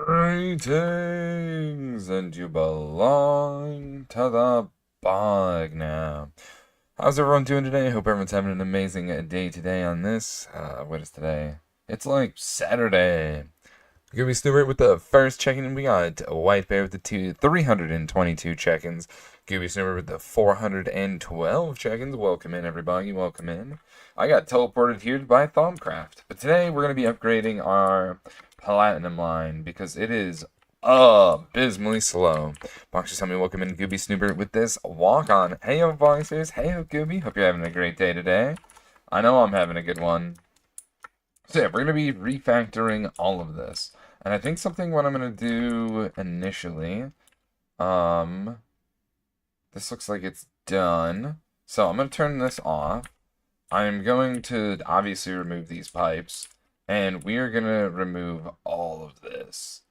Greetings, and you belong to the bog now. How's everyone doing today? Hope everyone's having an amazing day today on this. What is today? It's like Saturday. Gonna be Stewart with the first check-in, and we got White Bear with the 322 check-ins. Gooby Snooper with the 412 check-ins. Welcome in, everybody. Welcome in. I got teleported here by Thaumcraft. But today, we're going to be upgrading our Platinum line because it is abysmally slow. Boxers, tell me welcome in, Gooby Snooper with this walk-on. Hey, yo, Boxers. Hey, yo, Gooby. Hope you're having a great day today. I know I'm having a good one. So yeah, we're going to be refactoring all of this. And I think what I'm going to do initially, this looks like it's done. So I'm going to turn this off. I'm going to obviously remove these pipes. And we are going to remove all of this.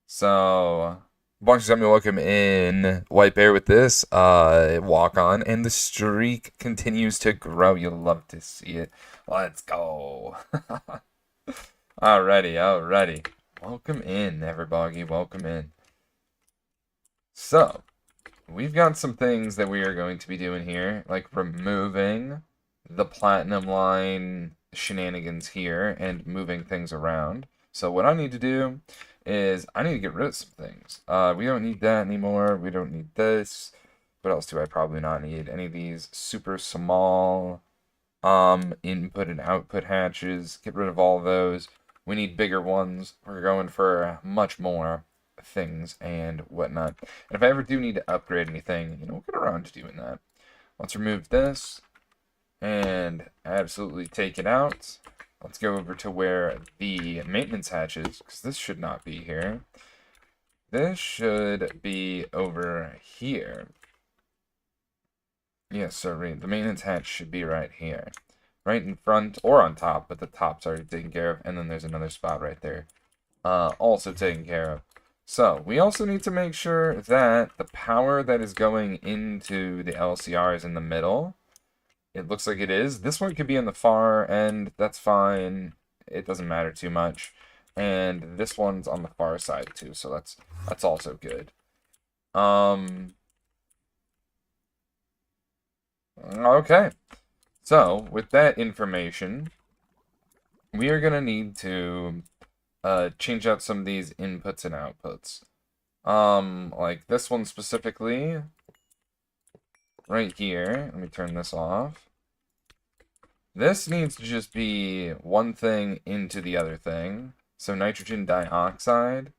So, bunch of welcome in White Bear with this walk on. And the streak continues to grow. You'll love to see it. Let's go. Alrighty. Welcome in, everybody. Welcome in. So, we've got some things that we are going to be doing here, like removing the platinum line shenanigans here and moving things around. So what I need to do is I need to get rid of some things. We don't need that anymore. We don't need this. What else do I probably not need? Any of these super small input and output hatches. Get rid of all of those. We need bigger ones. We're going for much more things and whatnot. And if I ever do need to upgrade anything, we'll get around to doing that. Let's remove this and absolutely take it out. Let's go over to where the maintenance hatch is, because this should not be here. This should be over here. Yes, sorry, the maintenance hatch should be right here. Right in front, or on top, but the top's already taken care of, and then there's another spot right there. Also taken care of. So, we also need to make sure that the power that is going into the LCR is in the middle. It looks like it is. This one could be on the far end. That's fine. It doesn't matter too much. And this one's on the far side too, so that's also good. Okay. So, with that information, we are going to need to change out some of these inputs and outputs. Like this one specifically, right here. Let me turn this off. This needs to just be one thing into the other thing. So nitrogen dioxide.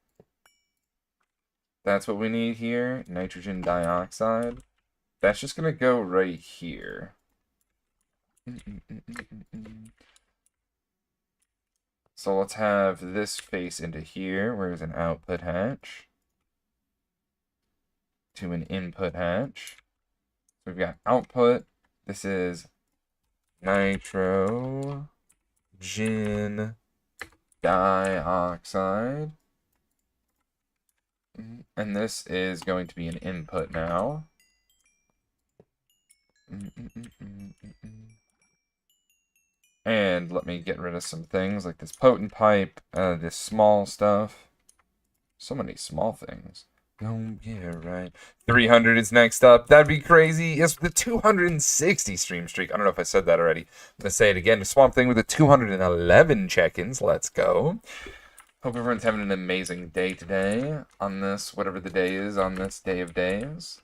That's what we need here. Nitrogen dioxide. That's just going to go right here. So let's have this face into here, where there's an output hatch, to an input hatch. So we've got output. This is nitrogen dioxide. And this is going to be an input now. And let me get rid of some things like this potent pipe, this small stuff. So many small things. Oh, yeah, right. 300 is next up. That'd be crazy. Yes, the 260 stream streak. I don't know if I said that already. I'm going to say it again. Swamp Thing with the 211 check-ins. Let's go. Hope everyone's having an amazing day today on this, whatever the day is, on this day of days.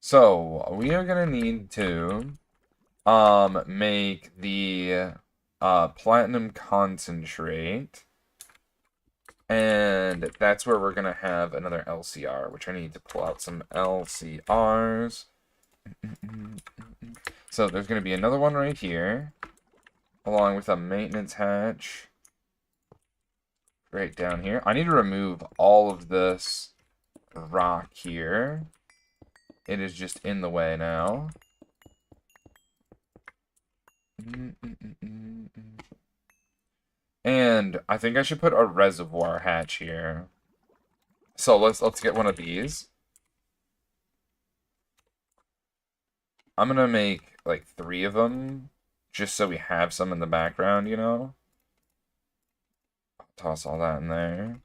So, we are going to need to make the platinum concentrate, and that's where we're going to have another LCR, which I need to pull out some LCRs. So, there's going to be another one right here, along with a maintenance hatch right down here. I need to remove all of this rock here. It is just in the way now. And I think I should put a reservoir hatch here. So let's get one of these. I'm gonna make like 3 of them just so we have some in the background, you know? Toss all that in there.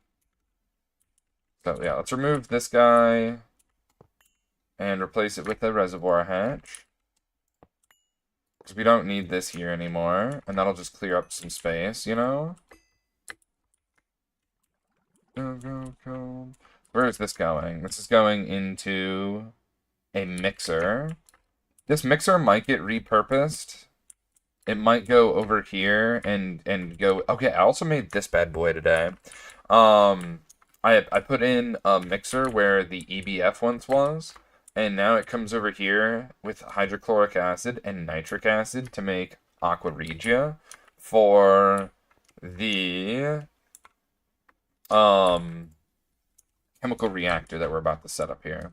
So yeah, let's remove this guy and replace it with a reservoir hatch. Because we don't need this here anymore, and that'll just clear up some space, you know? Go, go, go. Where is this going? This is going into a mixer. This mixer might get repurposed. It might go over here and go. Okay, I also made this bad boy today. I put in a mixer where the EBF once was, and now it comes over here with hydrochloric acid and nitric acid to make aqua regia for the chemical reactor that we're about to set up here.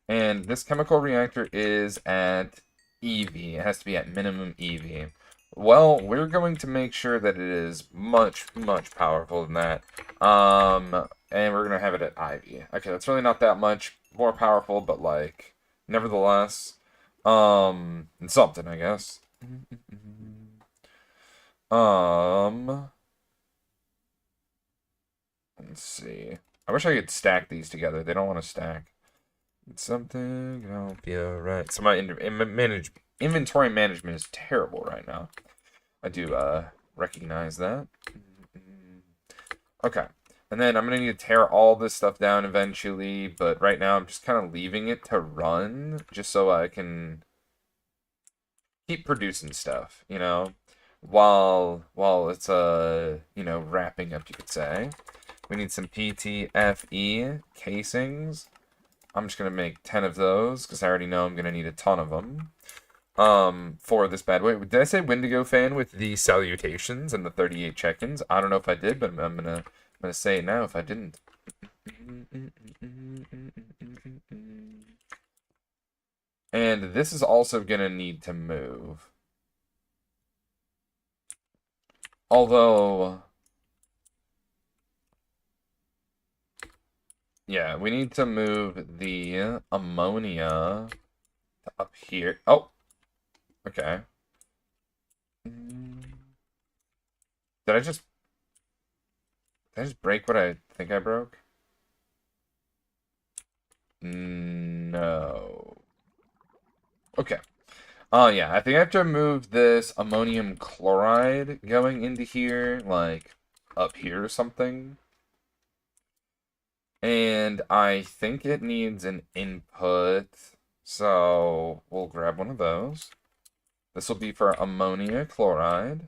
And this chemical reactor is at EV. It has to be at minimum EV. Well, we're going to make sure that it is much, much powerful than that. And we're going to have it at IV. Okay, that's really not that much more powerful, but, like, nevertheless, it's something, I guess. Let's see. I wish I could stack these together. They don't want to stack. It's something, I'll be alright. So my inventory management is terrible right now. I do recognize that. Okay. And then I'm going to need to tear all this stuff down eventually, but right now I'm just kind of leaving it to run just so I can keep producing stuff, you know, while it's you know, wrapping up, you could say. We need some PTFE casings. I'm just going to make 10 of those, because I already know I'm going to need a ton of them for this bad boy. Did I say Wendigo fan with the salutations and the 38 check-ins? I don't know if I did, but I'm going to say it now if I didn't. And this is also going to need to move. Although... yeah, we need to move the ammonia up here. Oh! Okay. Did I just break what I think I broke? No. Okay. Oh, yeah, I think I have to move this ammonium chloride going into here, like, up here or something. And I think it needs an input, so we'll grab one of those. This will be for ammonia chloride.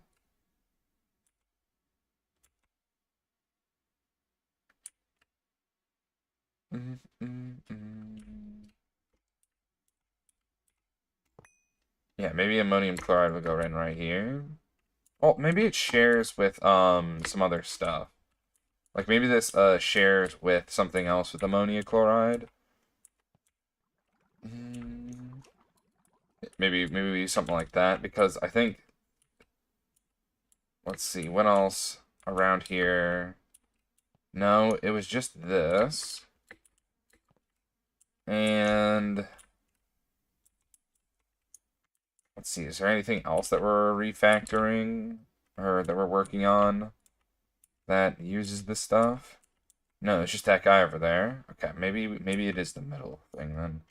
Yeah, maybe ammonium chloride will go right here. Oh, maybe it shares with some other stuff. Like maybe this shares with something else with ammonia chloride. Maybe something like that, because I think, let's see, what else around here? No, it was just this. And let's see, is there anything else that we're refactoring or that we're working on that uses this stuff? No, it's just that guy over there. Okay, maybe it is the middle thing then.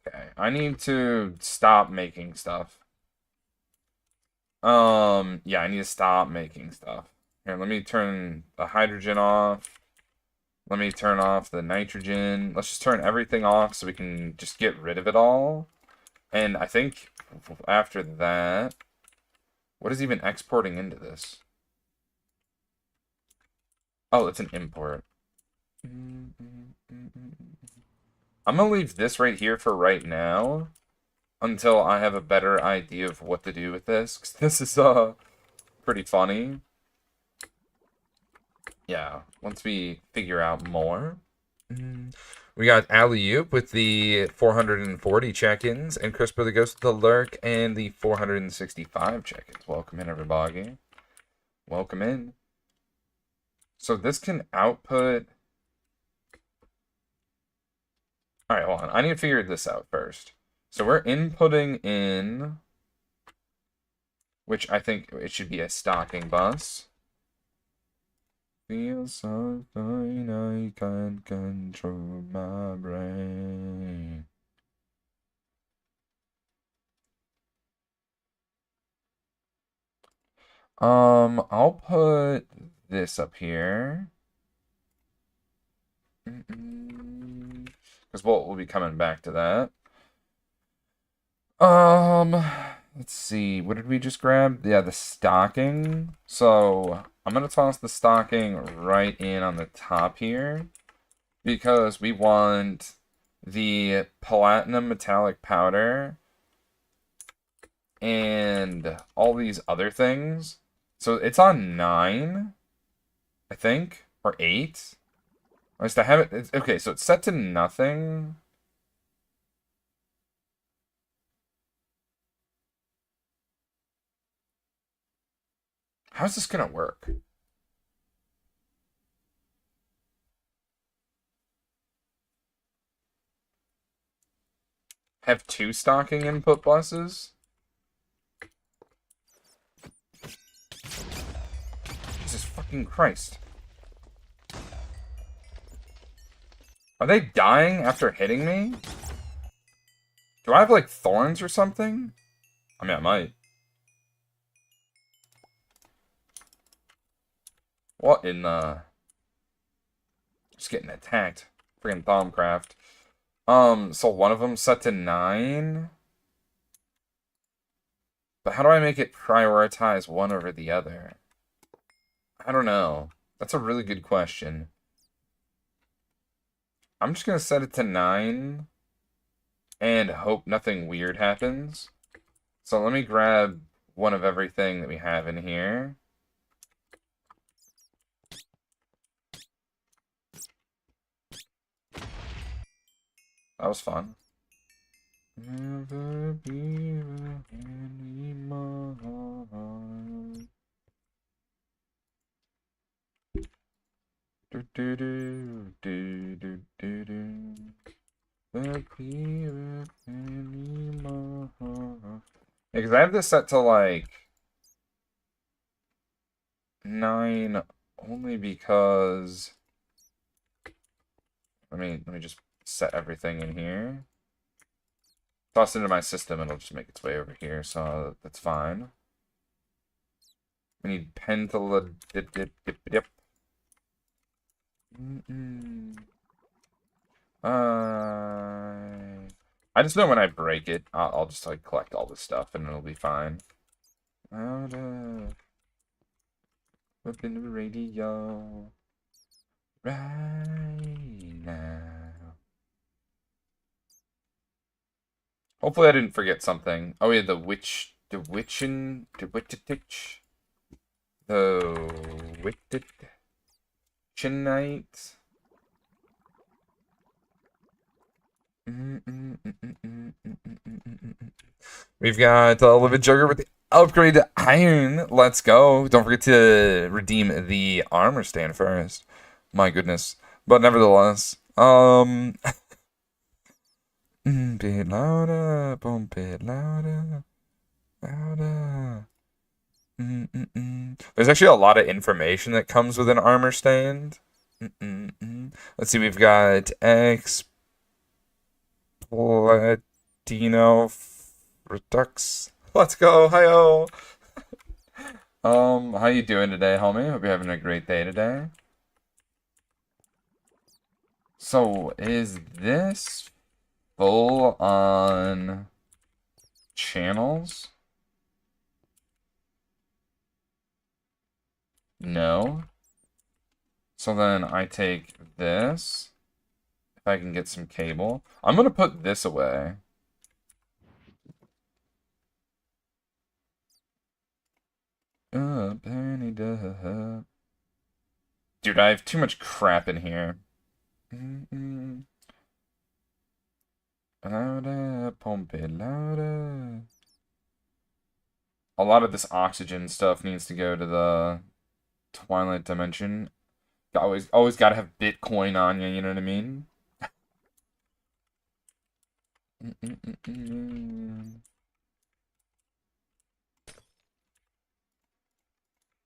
Okay, I need to stop making stuff. Yeah, I need to stop making stuff. Here, let me turn the hydrogen off. Let me turn off the nitrogen. Let's just turn everything off so we can just get rid of it all. And I think after that, what is even exporting into this? Oh, it's an import. I'm gonna leave this right here for right now until I have a better idea of what to do with this, 'cause this is pretty funny. Yeah, once we figure out more. We got Alley-Oop with the 440 check-ins, and Crispo the Ghost with the Lurk and the 465 check-ins. Welcome in, everybody. Welcome in. So this can output... Alright, hold on. I need to figure this out first. So we're inputting in... which I think it should be a stocking bus. Feels so fine, I can't control my brain. I'll put this up here. Because we'll be coming back to that. Let's see. What did we just grab? Yeah, the stocking. So I'm gonna toss the stocking right in on the top here because we want the platinum metallic powder and all these other things. So it's on 9, I think, or 8. At least I have it. Okay, so it's set to nothing. How's this gonna work? Have 2 stocking input buses? Jesus fucking Christ. Are they dying after hitting me? Do I have, like, thorns or something? I mean, I might. What in the... Just getting attacked. Freaking Thaumcraft. So one of them set to 9. But how do I make it prioritize one over the other? I don't know. That's a really good question. I'm just gonna set it to 9 and hope nothing weird happens. So let me grab one of everything that we have in here. That was fun. Never be anymore. Do do do do do do do. Never be anymore. Yeah, because I have this set to like 9 only because let me just set everything in here. Toss it into my system, it'll just make its way over here, so that's fine. We need pentala dip dip dip dip. I just know when I break it, I'll just like collect all this stuff and it'll be fine. Out of whipping the radio right now. Hopefully I didn't forget something. Oh yeah, the witchin, the wittitich, the wittichinite. We've got Livid Jugger with the upgrade to iron. Let's go. Don't forget to redeem the armor stand first. My goodness. But nevertheless, bit louder, bump it louder, louder. There's actually a lot of information that comes with an armor stand. Let's see, we've got X Latino Redux. Let's go, hi-oh. How you doing today, homie? Hope you're having a great day today. So, is this full on channels? No. So then I take this. If I can get some cable. I'm gonna put this away. Penny duh. Dude, I have too much crap in here. Louder, pump it louder. A lot of this oxygen stuff needs to go to the Twilight Dimension. Always gotta have Bitcoin on you, you know what I mean?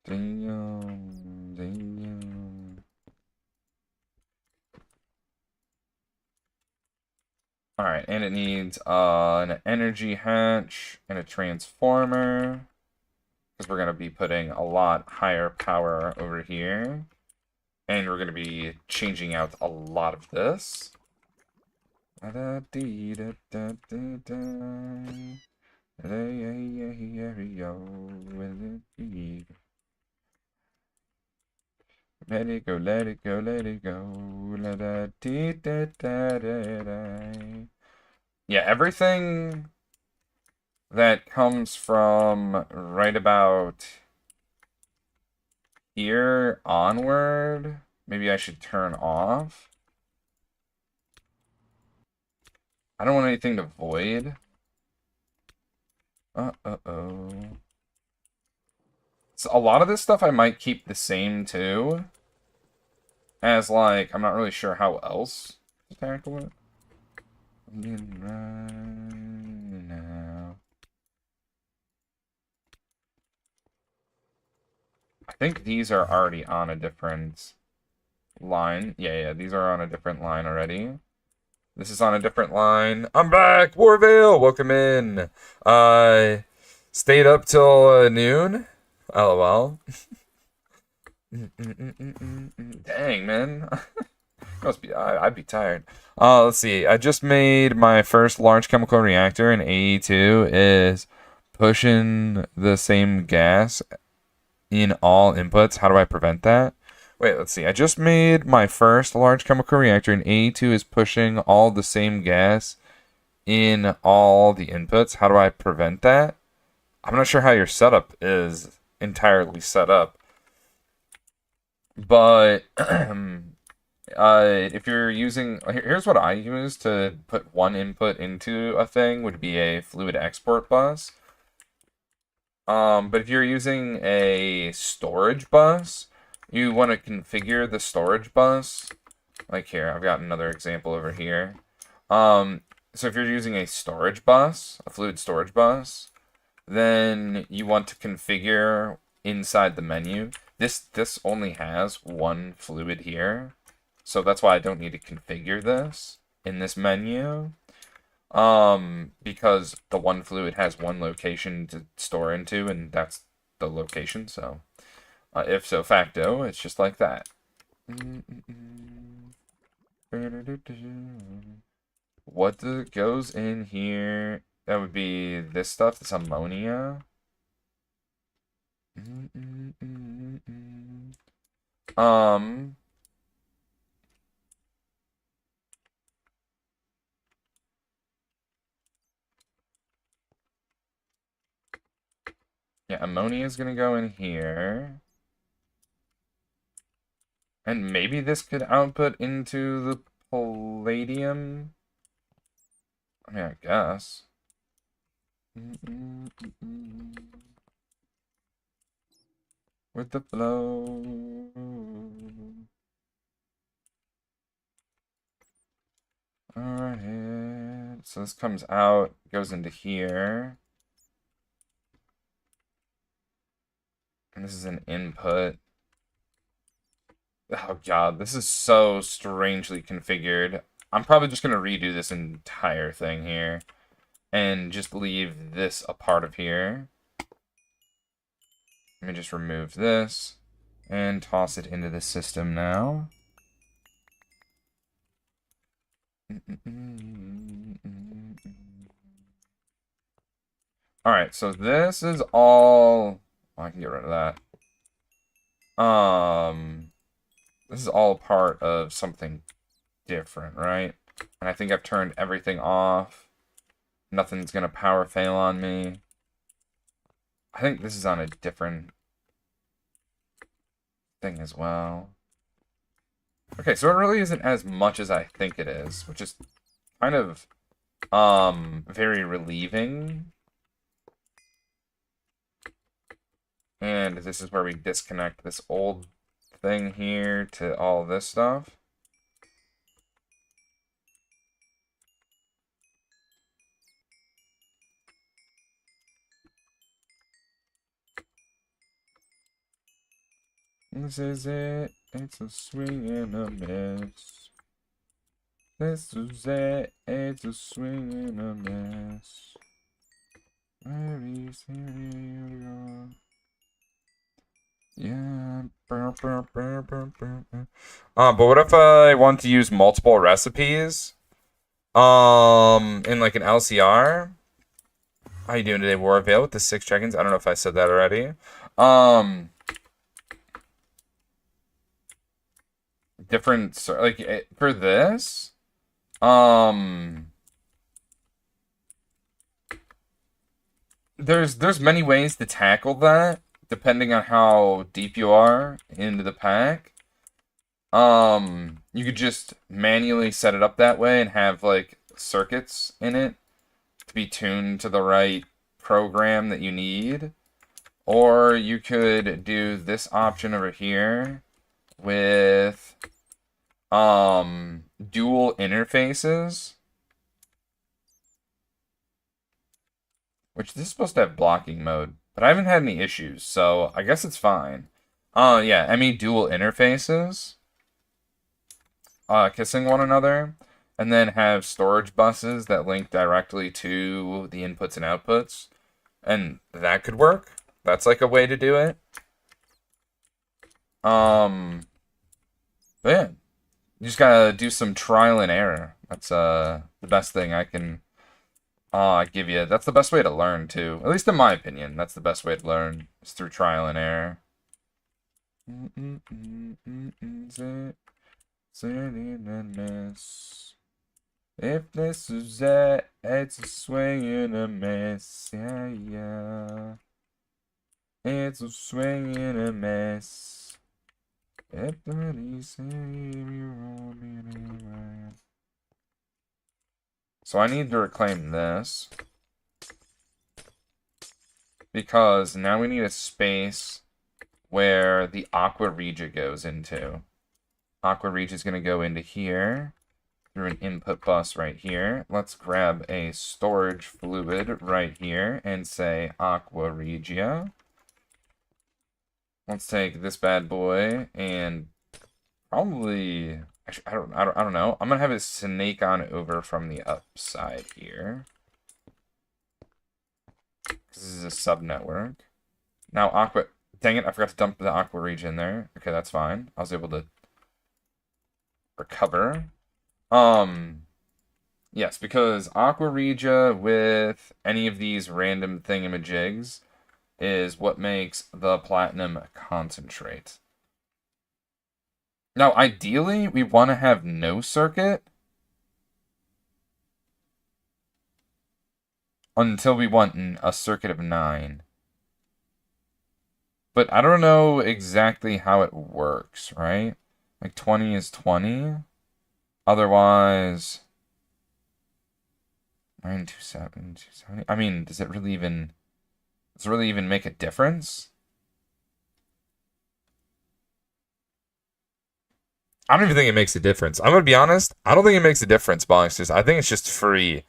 Damn, damn. Alright, and it needs an energy hatch and a transformer. Because we're going to be putting a lot higher power over here. And we're going to be changing out a lot of this. Let it go, let it go, let it go. Yeah, everything that comes from right about here onward, maybe I should turn off. I don't want anything to void. Uh-oh. So a lot of this stuff I might keep the same too. As like, I'm not really sure how else to tackle it. I'm getting right now. I think these are already on a different line. Yeah, these are on a different line already. This is on a different line. I'm back! Warvale! Welcome in. Stayed up till noon. LOL. Dang, man. Must be, I'd be tired. Let's see. I just made my first large chemical reactor, and AE2 is pushing the same gas in all inputs. How do I prevent that? Wait, let's see. I just made my first large chemical reactor, and AE2 is pushing all the same gas in all the inputs. How do I prevent that? I'm not sure how your setup is entirely set up. But if you're using, here's what I use to put one input into a thing would be a fluid export bus. But if you're using a storage bus, you want to configure the storage bus. Like here, I've got another example over here. So if you're using a storage bus, a fluid storage bus, then you want to configure inside the menu. This only has one fluid here, so that's why I don't need to configure this in this menu. Because the one fluid has one location to store into, and that's the location. So, if so facto, it's just like that. What goes in here? That would be this stuff, this ammonia. Yeah, ammonia is gonna go in here. And maybe this could output into the palladium. I mean, I guess. With the flow. Alright, so this comes out, goes into here. And this is an input. Oh god, this is so strangely configured. I'm probably just going to redo this entire thing here. And just leave this a part of here. Let me just remove this. And toss it into the system now. Alright, so this is all... Oh, I can get rid of that. This is all part of something different, right? And I think I've turned everything off. Nothing's gonna power fail on me. I think this is on a different thing as well. Okay, so it really isn't as much as I think it is, which is kind of very relieving. And this is where we disconnect this old thing here to all this stuff. This is it. It's a swing and a miss. This is it. It's a swing and a miss. Yeah. But what if I want to use multiple recipes? In like an LCR? How you doing today, War Veil, with the 6 check-ins? I don't know if I said that already. Different, like, for this, there's many ways to tackle that, depending on how deep you are into the pack. You could just manually set it up that way and have, like, circuits in it to be tuned to the right program that you need. Or you could do this option over here with dual interfaces, which this is supposed to have blocking mode, but I haven't had any issues, so I guess it's fine. Yeah, I mean dual interfaces, kissing one another, and then have storage buses that link directly to the inputs and outputs, and that could work. That's like a way to do it. But yeah, you just gotta do some trial and error. That's the best thing I can give you. That's the best way to learn too. At least in my opinion, that's the best way to learn, is through trial and error. If this is it, it's a swing and a miss. Yeah, yeah. It's a swing and a miss. So I need to reclaim this, because now we need a space where the Aqua Regia goes into. Aqua Regia is going to go into here through an input bus right here. Let's grab a storage fluid right here and say Aqua Regia. Let's take this bad boy and probably, actually, I don't know. I'm gonna have it snake on over from the upside here. This is a sub network. Now Aqua, dang it, I forgot to dump the Aqua Regia in there. Okay, that's fine. I was able to recover. Yes, because Aqua Regia with any of these random thingamajigs is what makes the platinum concentrate. Now, ideally, we want to have no circuit until we want a circuit of 9. But I don't know exactly how it works, right? Like 20 is 20. Otherwise, 927, 270. I mean, does it really even make a difference? I don't even think it makes a difference. I'm gonna be honest. I don't think it makes a difference, Boxers. I think it's just free.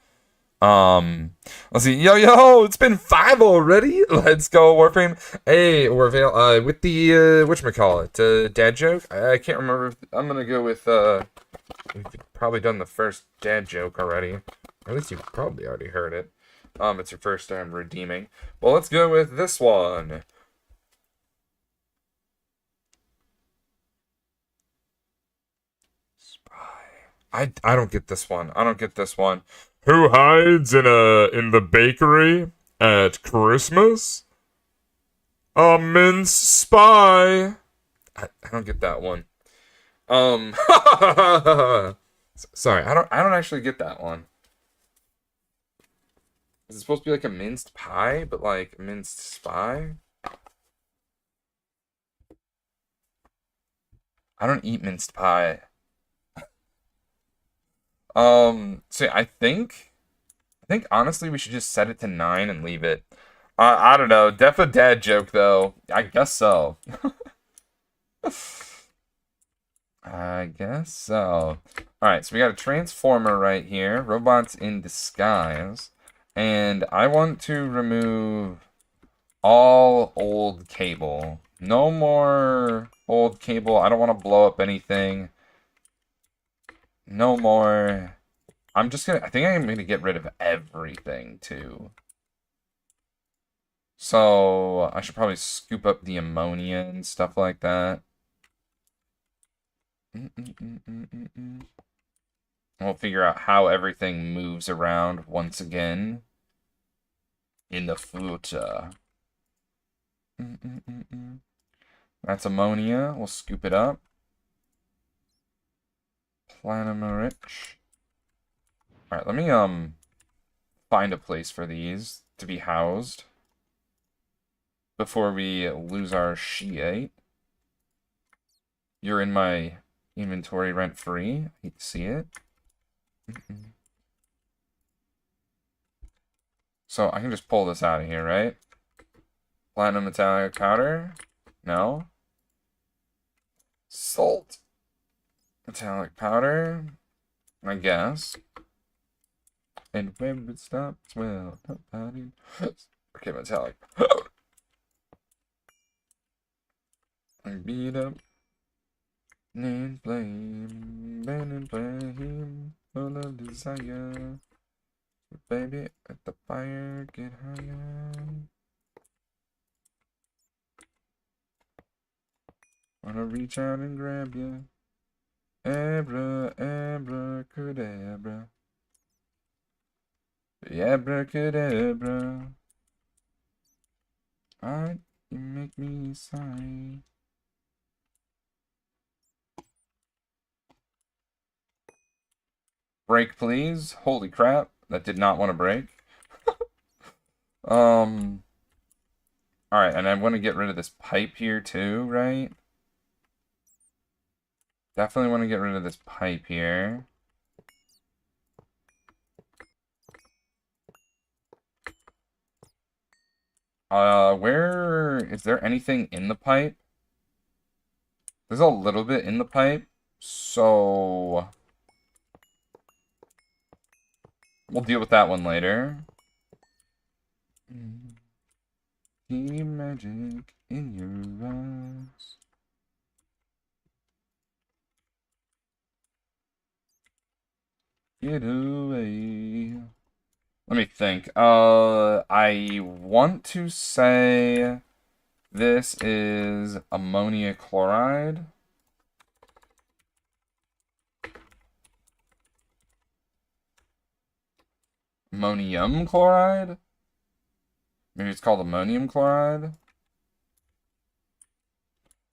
Let's see. Yo, it's been 5 already. Let's go, Warframe. Hey, Warvale. With the whatchamacallit, dad joke. I can't remember. I'm gonna go with we've probably done the first dad joke already. Or at least you've probably already heard it. It's your first time redeeming. Well, let's go with this one. I don't get this one. I don't get this one. Who hides in the bakery at Christmas? A mince spy. I don't get that one. Sorry, I don't actually get that one. Is it supposed to be like a minced pie, but like minced spy? I don't eat minced pie. See, I think honestly we should just set it to 9 and leave it. I don't know. Def a dad joke though. I guess so. I guess so. Alright, so we got a transformer right here. Robots in disguise. And I want to remove all old cable. No more old cable. I don't want to blow up anything. No more. I think I'm gonna get rid of everything too. So I should probably scoop up the ammonia and stuff like that. We'll figure out how everything moves around once again in the future. That's ammonia. We'll scoop it up. Platinum rich. Alright, let me find a place for these to be housed before we lose our Shiite. You're in my inventory rent-free. I hate to see it. So I can just pull this out of here, right? Platinum metallic powder? No. Salt. Metallic powder? I guess. And when it stops, well, nobody... Okay, metallic powder. I beat up. And flame, and flame, full of desire. Baby, at the fire, get higher. Wanna reach out and grab ya. Abra, abracadabra. Abracadabra. You make me sigh. Break, please. Holy crap. That did not want to break. Alright, and I want to get rid of this pipe here too, right? Definitely want to get rid of this pipe here. Where... Is there anything in the pipe? There's a little bit in the pipe, so... We'll deal with that one later. See magic in your eyes. Get away. Let me think. I want to say this is ammonia chloride. Ammonium chloride? Maybe it's called ammonium chloride.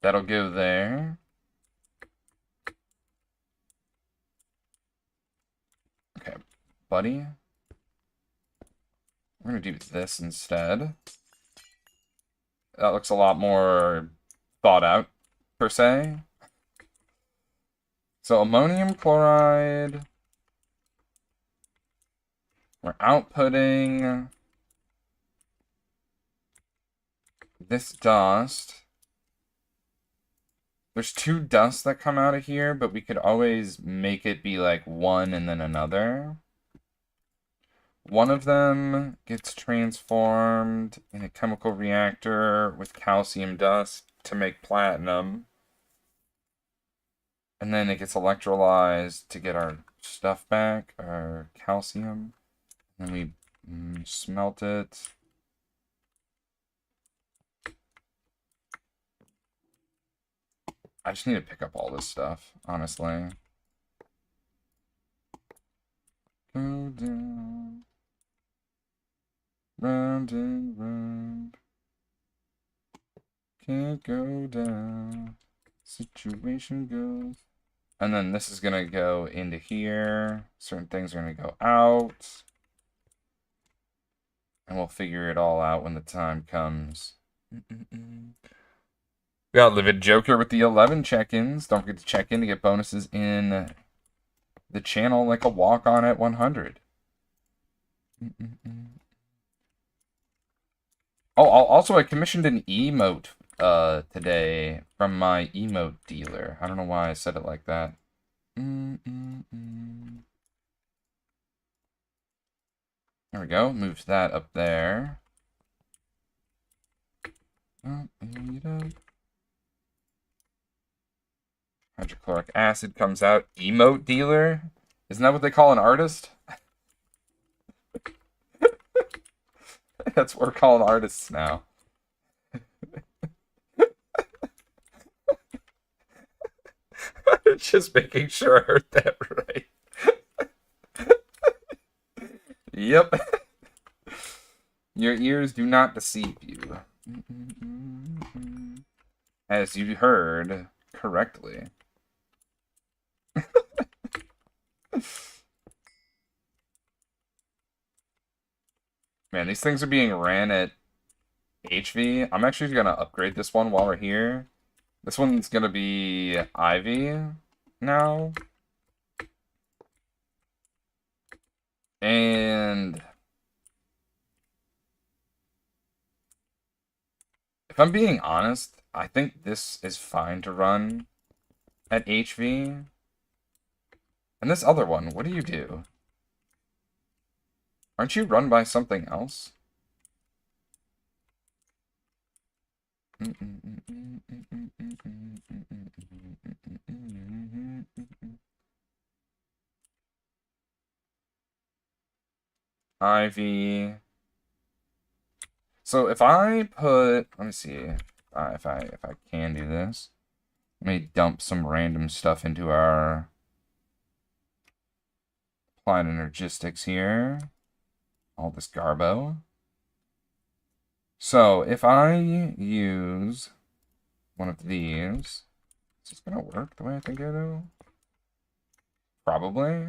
That'll go there. Okay, buddy. We're gonna do this instead. That looks a lot more thought out, per se. So ammonium chloride. We're outputting this dust. There's 2 dusts that come out of here, but we could always make it be like one and then another. One of them gets transformed in a chemical reactor with calcium dust to make platinum. And then it gets electrolyzed to get our stuff back, our calcium. Then we smelt it. I just need to pick up all this stuff, honestly. Go down. Round and round. Can't go down. Situation goes. And then this is going to go into here. Certain things are going to go out. And we'll figure it all out when the time comes. We got Livid Joker with the 11 check-ins. Don't forget to check in to get bonuses in the channel like a walk-on at 100. Oh, also I commissioned an emote today from my emote dealer. I don't know why I said it like that. There we go. Moved that up there. Hydrochloric acid comes out. Emote dealer? Isn't that what they call an artist? That's what we're calling artists now. Just making sure I heard that right. Yep. Your ears do not deceive you. As you heard correctly. Man, these things are being ran at HV. I'm actually going to upgrade this one while we're here. This one's going to be Ivy now. And if I'm being honest, I think this is fine to run at HV. And this other one, what do you do? Aren't you run by something else? Ivy. So if I put, let me see if I can do this. Let me dump some random stuff into our applied energistics here. All this garbo. So if I use one of these, is this gonna work the way I think it'll? Probably.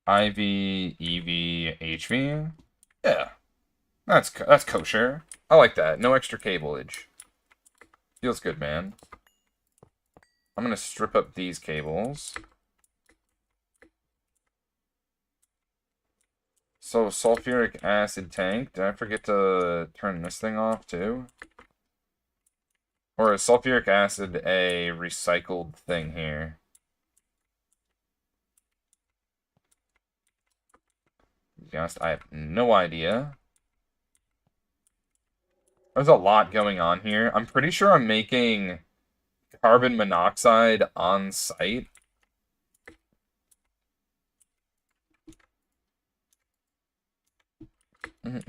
IV, EV, HV. Yeah, that's kosher. I like that. No extra cableage. Feels good, man. I'm gonna strip up these cables. So, sulfuric acid tank. Did I forget to turn this thing off, too? Or is sulfuric acid a recycled thing here? To be honest, I have no idea. There's a lot going on here. I'm pretty sure I'm making carbon monoxide on site. Yeah,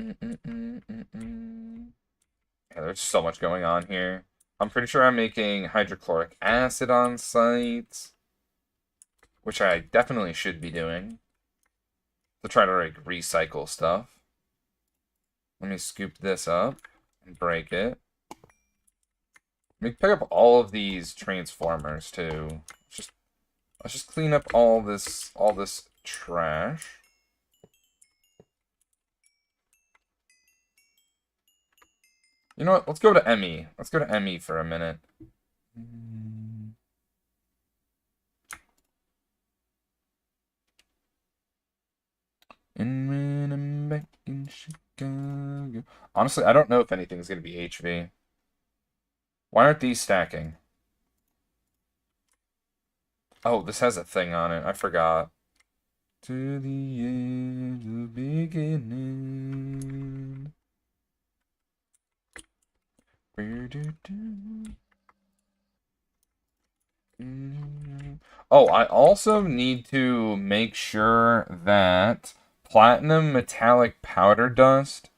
there's so much going on here. I'm pretty sure I'm making hydrochloric acid on site, which I definitely should be doing to try to like recycle stuff. Let me scoop this up and break it. Let me pick up all of these transformers too. Let's just clean up all this trash. You know what? Let's go to ME. Let's go to ME for a minute. And when I'm back in Chicago. Honestly, I don't know if anything's gonna be HV. Why aren't these stacking? Oh, this has a thing on it. I forgot. To the end of beginning. Oh, I also need to make sure that platinum metallic powder dust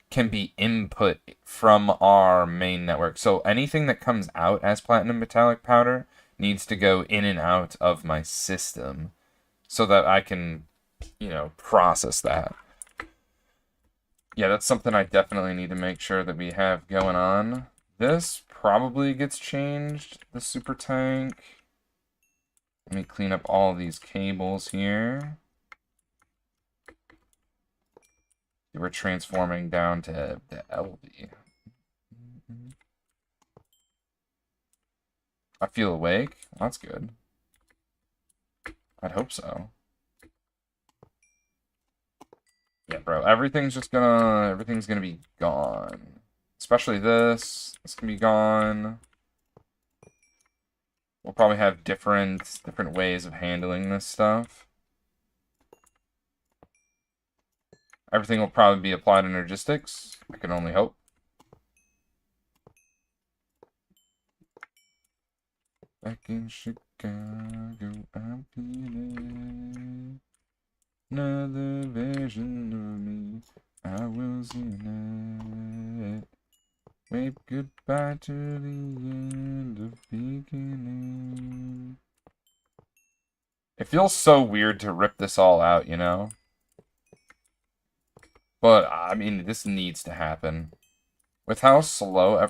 can be input from our main network. So anything that comes out as platinum metallic powder needs to go in and out of my system so that I can, you know, process that. Yeah, that's something I definitely need to make sure that we have going on. This probably gets changed, the super tank. Let me clean up all these cables here. We're transforming down to the LV. I feel awake. Well, that's good. I'd hope so. Yeah, bro. Everything's gonna be gone. Especially this. This can be gone. We'll probably have different ways of handling this stuff. Everything will probably be applied energistics. I can only hope. Back in Chicago, I'm feeling another version of me. I was in it. Wave goodbye to the end of beginning. It feels so weird to rip this all out, you know? But, I mean, this needs to happen. With how slow...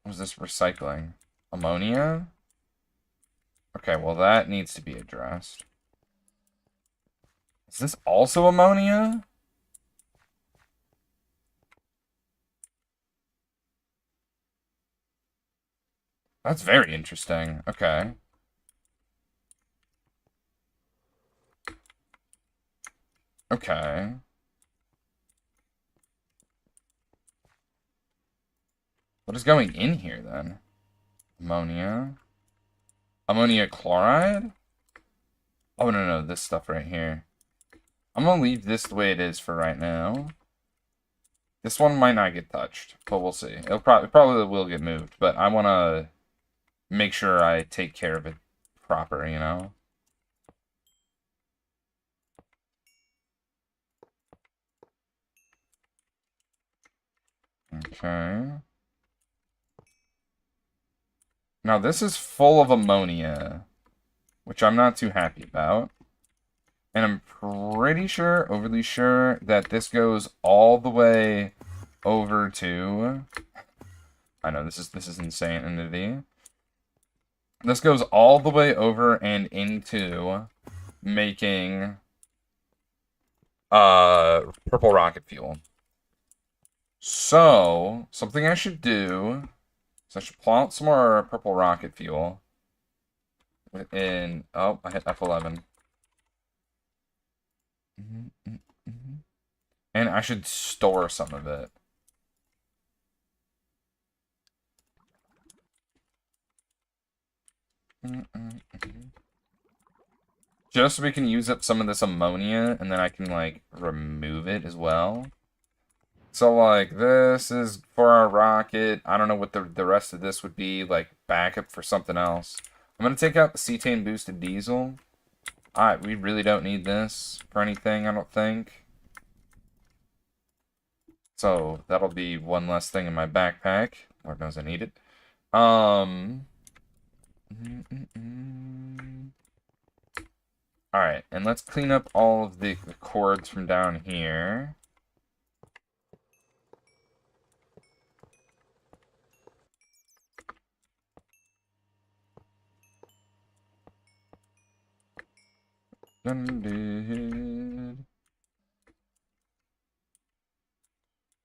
Was this recycling? Ammonia? Okay, well that needs to be addressed. Is this also ammonia? That's very interesting. Okay. Okay. What is going in here, then? Ammonia. Ammonia chloride? Oh, no, this stuff right here. I'm gonna leave this the way it is for right now. This one might not get touched, but we'll see. It probably will get moved, but I want to make sure I take care of it proper, you know? Okay. Now, this is full of ammonia, which I'm not too happy about. And I'm pretty sure, overly sure, that this goes all the way over to... I know, this is insanity. This goes all the way over and into making purple rocket fuel. So, something I should do is I should pull out some more purple rocket fuel. Oh, I hit F11. And I should store some of it. Just so we can use up some of this ammonia, and then I can, like, remove it as well. So, like, this is for our rocket. I don't know what the rest of this would be, like, backup for something else. I'm going to take out the cetane boosted diesel. Alright, we really don't need this for anything, I don't think. So, that'll be one less thing in my backpack. Lord knows I need it. Alright, and let's clean up all of the cords from down here.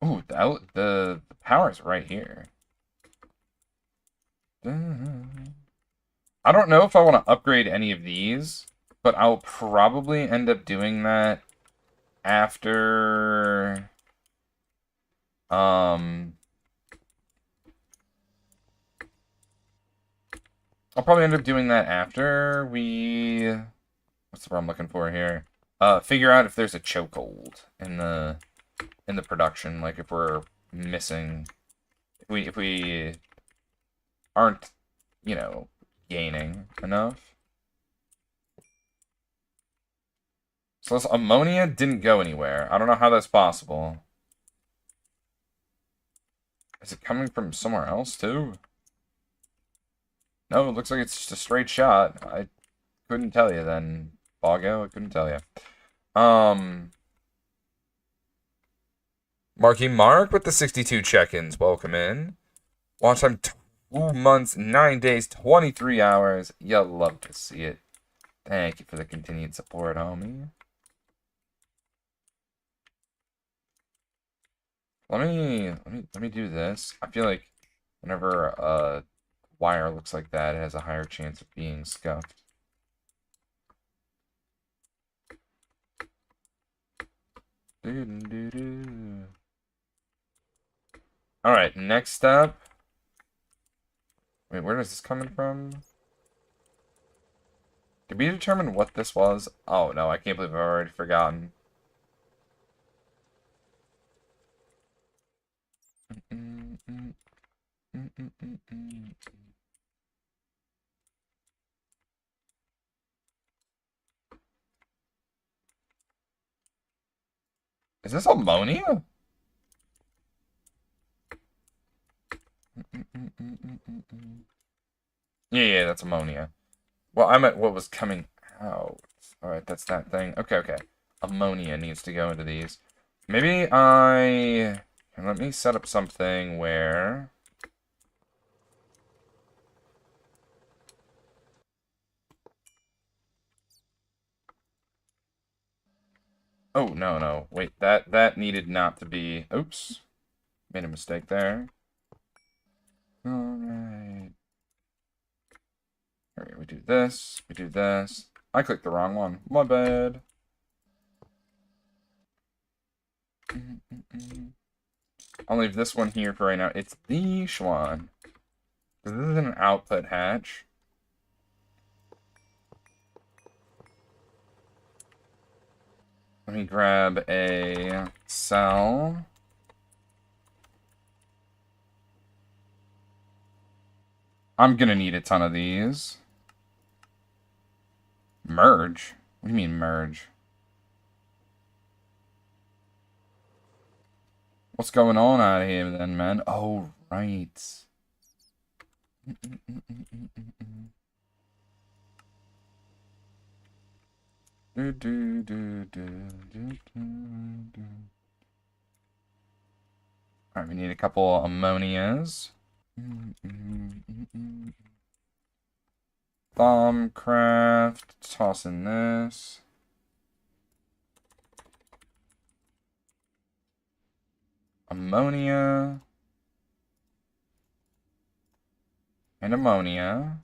Ooh, the power's right here. I don't know if I want to upgrade any of these, but I'll probably end up doing that after... I'll probably end up doing that after we... What's the word I'm looking for here? Figure out if there's a chokehold in the production, like if we're missing... If we aren't, you know, gaining enough. So this ammonia didn't go anywhere. I don't know how that's possible. Is it coming from somewhere else, too? No, it looks like it's just a straight shot. I couldn't tell you then, Boggo. I couldn't tell you. Marky Mark with the 62 check-ins. Welcome in. Watch time 2 months, 9 days, 23 hours. You'll love to see it. Thank you for the continued support, homie. Let me do this. I feel like Whenever a wire looks like that, it has a higher chance of being scuffed. Alright, next up. Wait, where is this coming from? Did we determine what this was? Oh no, I can't believe I've already forgotten. Is this ammonia? Yeah, that's ammonia. Well, I meant what was coming out. Alright, that's that thing. Okay. Ammonia needs to go into these. Maybe let me set up something where... Oh, no. Wait, that needed not to be... Oops. Made a mistake there. Alright. Alright, we do this. I clicked the wrong one. My bad. I'll leave this one here for right now. It's the one. This is an output hatch. Let me grab a cell. I'm gonna need a ton of these. Merge? What do you mean merge? What's going on out here then, man? Oh, right. Alright, we need a couple ammonias. Bombcraft. Toss in this. Ammonia. And ammonia.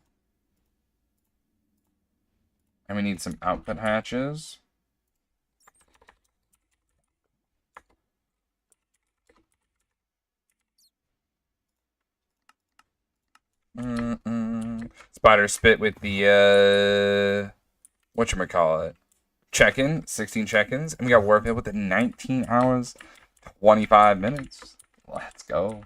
And we need some output hatches. Spider spit with the, whatchamacallit. Check-in, 16 check-ins. And we got Warphead with the 19 hours, 25 minutes. Let's go.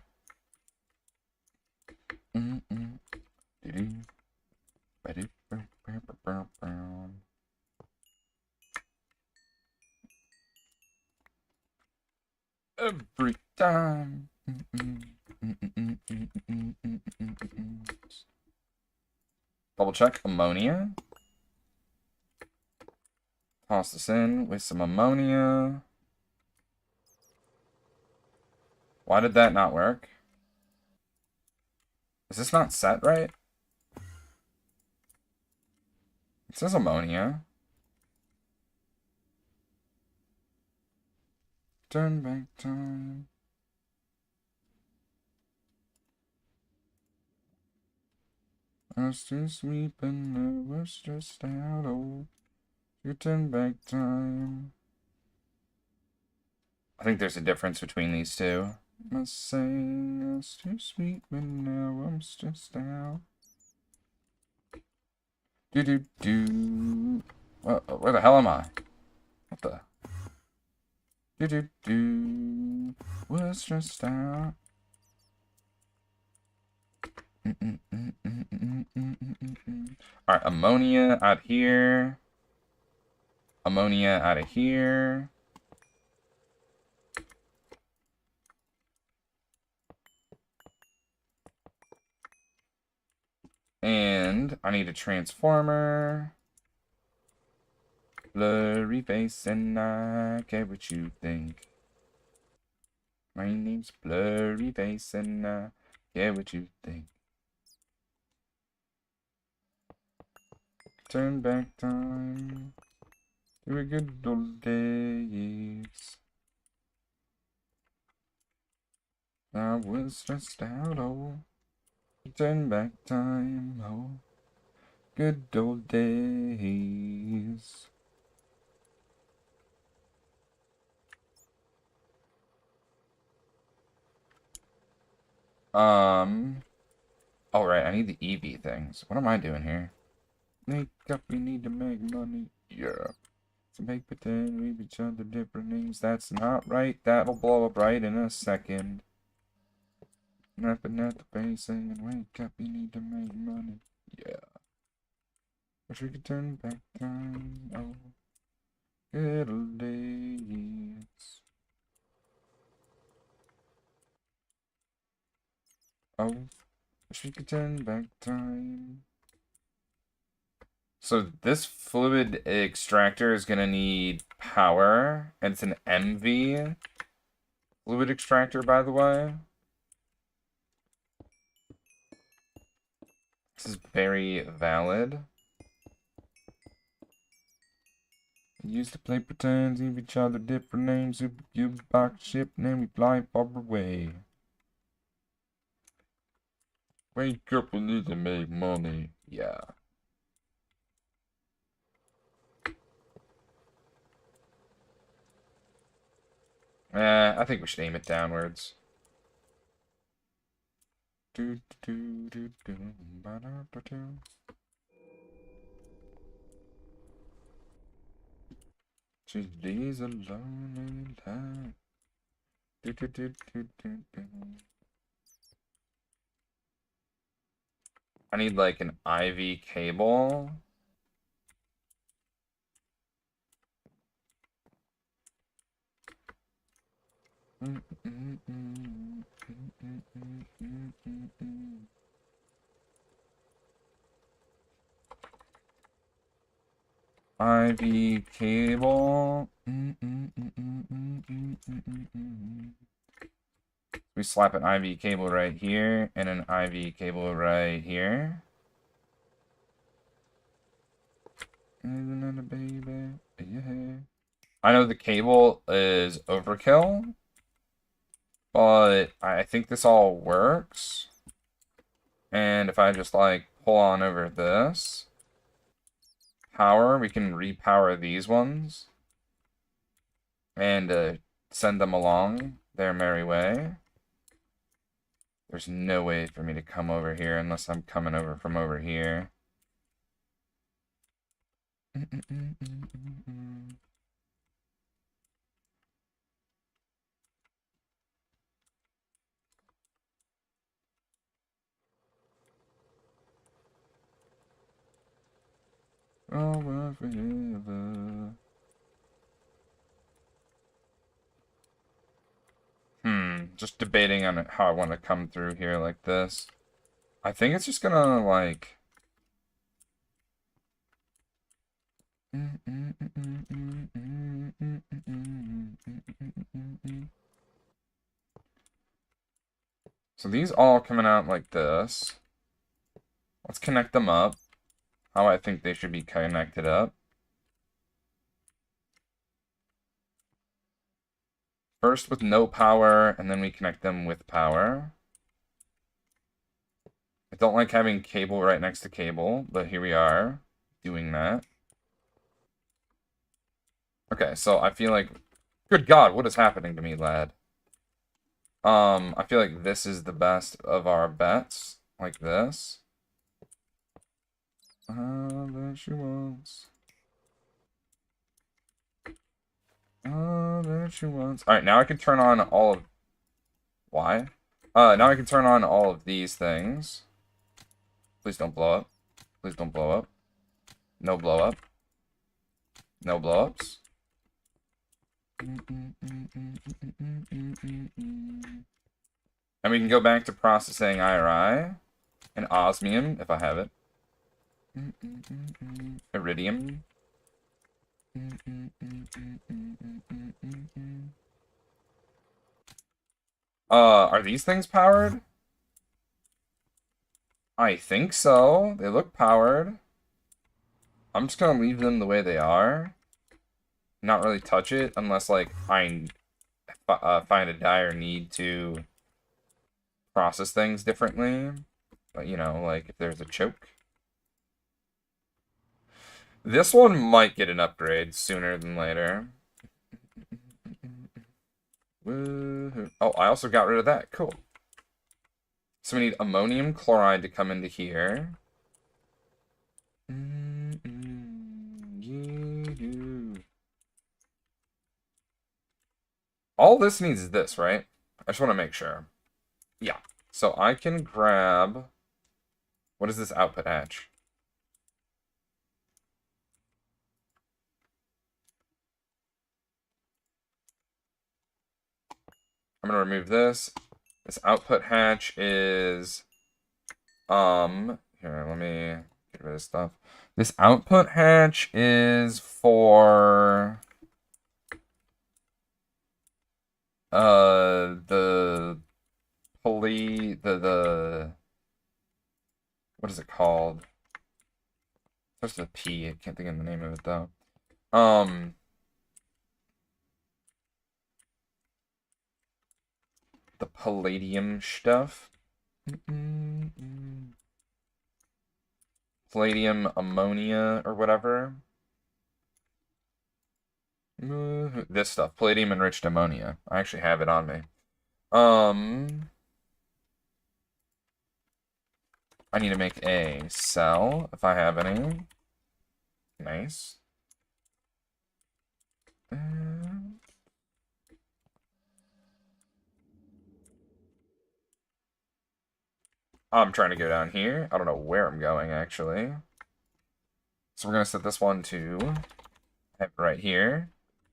Every time. Double check ammonia. Toss this in with some ammonia. Why did that not work? Is this not set right? It says ammonia. Turn back time. I was too sweeping, I was just out. Oh, you turn back time. I think there's a difference between these two. Must say I was too sweet, but now I'm stressed out. Do. Where the hell am I? What the? Was stressed out. Alright, ammonia out here. Ammonia out of here. And I need a transformer. Blurry face and I care what you think. My name's Blurry Face and I care what you think. Turn back time to a good old days. I was stressed out, oh. Turn back time, oh, good old days. All right, I need the EV things. What am I doing here? Make up, we need to make money. Yeah. To make pretend we each other different names. That's not right. That'll blow up right in a second. Nothing at the face saying, wake up, you need to make money. Yeah. Wish we could turn back time. Oh, good old days. Oh, wish we could turn back time. So this fluid extractor is gonna need power, and it's an MV fluid extractor, by the way. This is very valid. Used to play pretend, give each other different names, super cube box ship, and then we fly far away. Wake up, we need to make money. Yeah. I think we should aim it downwards. Today's a lonely time. I need like an IV cable. IV cable. We slap an IV cable right here and an IV cable right here. Baby, yeah. I know the cable is overkill, but I think this all works. And if I just like pull on over this power, we can repower these ones and send them along their merry way. There's no way for me to come over here unless I'm coming over from over here. Oh, forever. Just debating on how I want to come through here like this. I think it's just gonna, like... So these all coming out like this. Let's connect them up. How I think they should be connected up. First with no power, and then we connect them with power. I don't like having cable right next to cable, but here we are, doing that. Okay, so I feel like... Good God, what is happening to me, lad? I feel like this is the best of our bets. Like this. That she wants. That she wants. Alright, now I can turn on all of... Why? Now I can turn on all of these things. Please don't blow up. Please don't blow up. No blow up. No blow ups. And we can go back to processing IRI and osmium if I have it. Iridium. Are these things powered? I think so. They look powered. I'm just gonna leave them the way they are. Not really touch it unless, like, I find a dire need to process things differently. you know, like if there's a choke. This one might get an upgrade sooner than later. Woohoo. Oh, I also got rid of that. Cool. So we need ammonium chloride to come into here. All this needs is this, right? I just want to make sure. Yeah. So I can grab... What is this output hatch? I'm going to remove this. This output hatch is... Here, let me get rid of this stuff. This output hatch is for... The... The... What is it called? Starts with a P. I can't think of the name of it, though. The palladium stuff. Palladium ammonia or whatever. This stuff. Palladium enriched ammonia. I actually have it on me. I need to make a cell, if I have any. Nice. I'm trying to go down here. I don't know where I'm going, actually. So we're going to set this one to right here.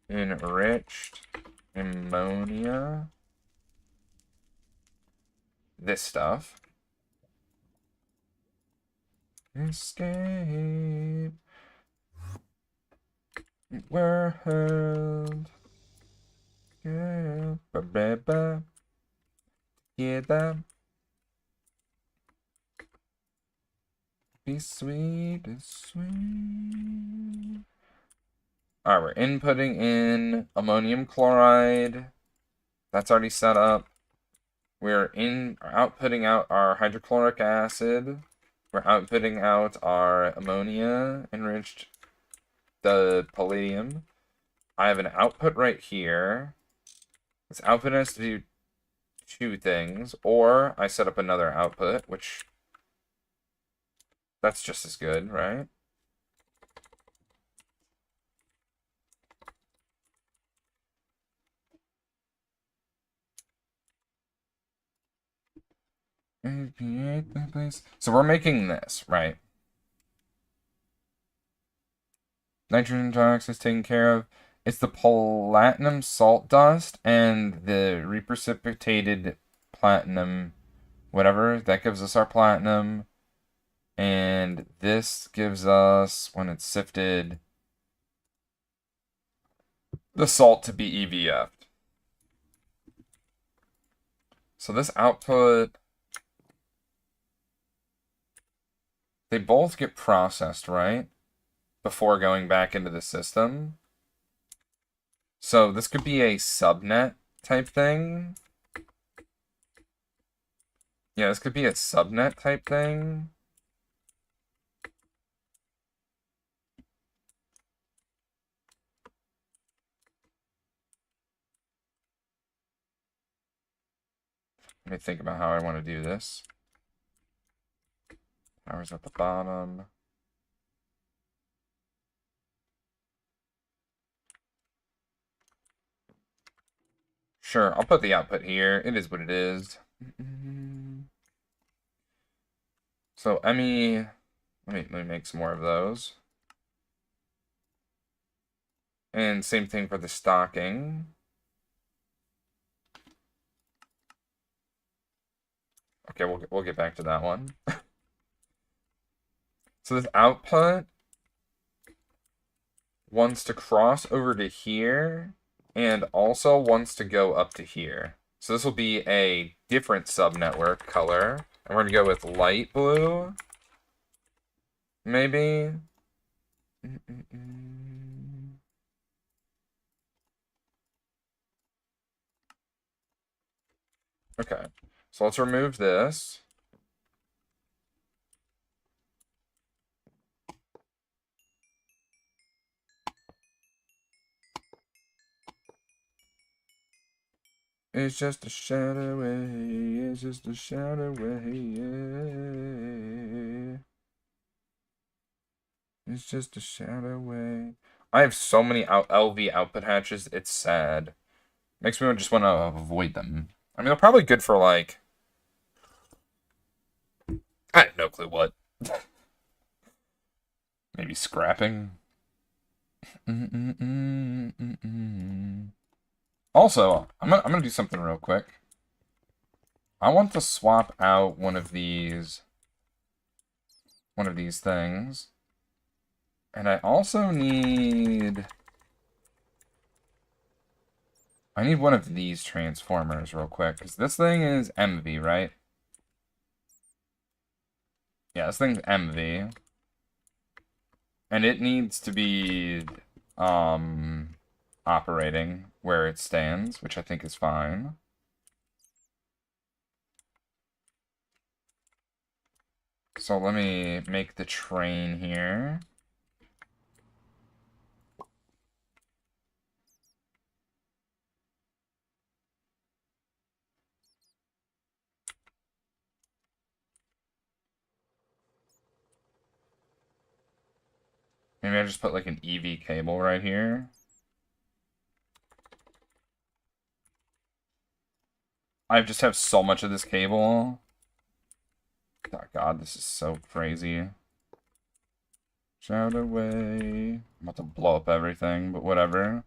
Enriched ammonia. This stuff. Escape. World. Yeah. Ba-ba-ba. Yeah, that. Be sweet, sweet. Alright, we're inputting in ammonium chloride. That's already set up. We're outputting out our hydrochloric acid. We're outputting out our ammonia enriched the palladium. I have an output right here. This output has to do two things, or I set up another output, which that's just as good, right? So we're making this, right? Nitrogen dioxide is taken care of. It's the platinum salt dust and the reprecipitated platinum, whatever, that gives us our platinum. And this gives us, when it's sifted, the salt to be EVF'd. So this output, they both get processed, right? Before going back into the system. So this could be a subnet type thing. Yeah, this could be a subnet type thing. Let me think about how I want to do this. Power's at the bottom. Sure, I'll put the output here. It is what it is. So, Emmy, let me make some more of those. And same thing for the stocking. Okay, we'll get back to that one. So this output wants to cross over to here and also wants to go up to here. So this will be a different subnetwork color. And we're going to go with light blue. Maybe. Okay. So let's remove this. It's just a shadow away. It's just a shadow away. Yeah. It's just a shadow away. I have so many LV output hatches. It's sad. Makes me just want to avoid them. I mean, they're probably good for like I have no clue what. Maybe scrapping. Also, I'm gonna do something real quick. I want to swap out one of these things. And I also need one of these transformers real quick, because this thing is MV, right? Yeah, this thing's MV. And it needs to be operating where it stands, which I think is fine. So let me make the train here. Maybe I just put like an EV cable right here. I just have so much of this cable. Oh God, this is so crazy. Shout away. I'm about to blow up everything, but whatever.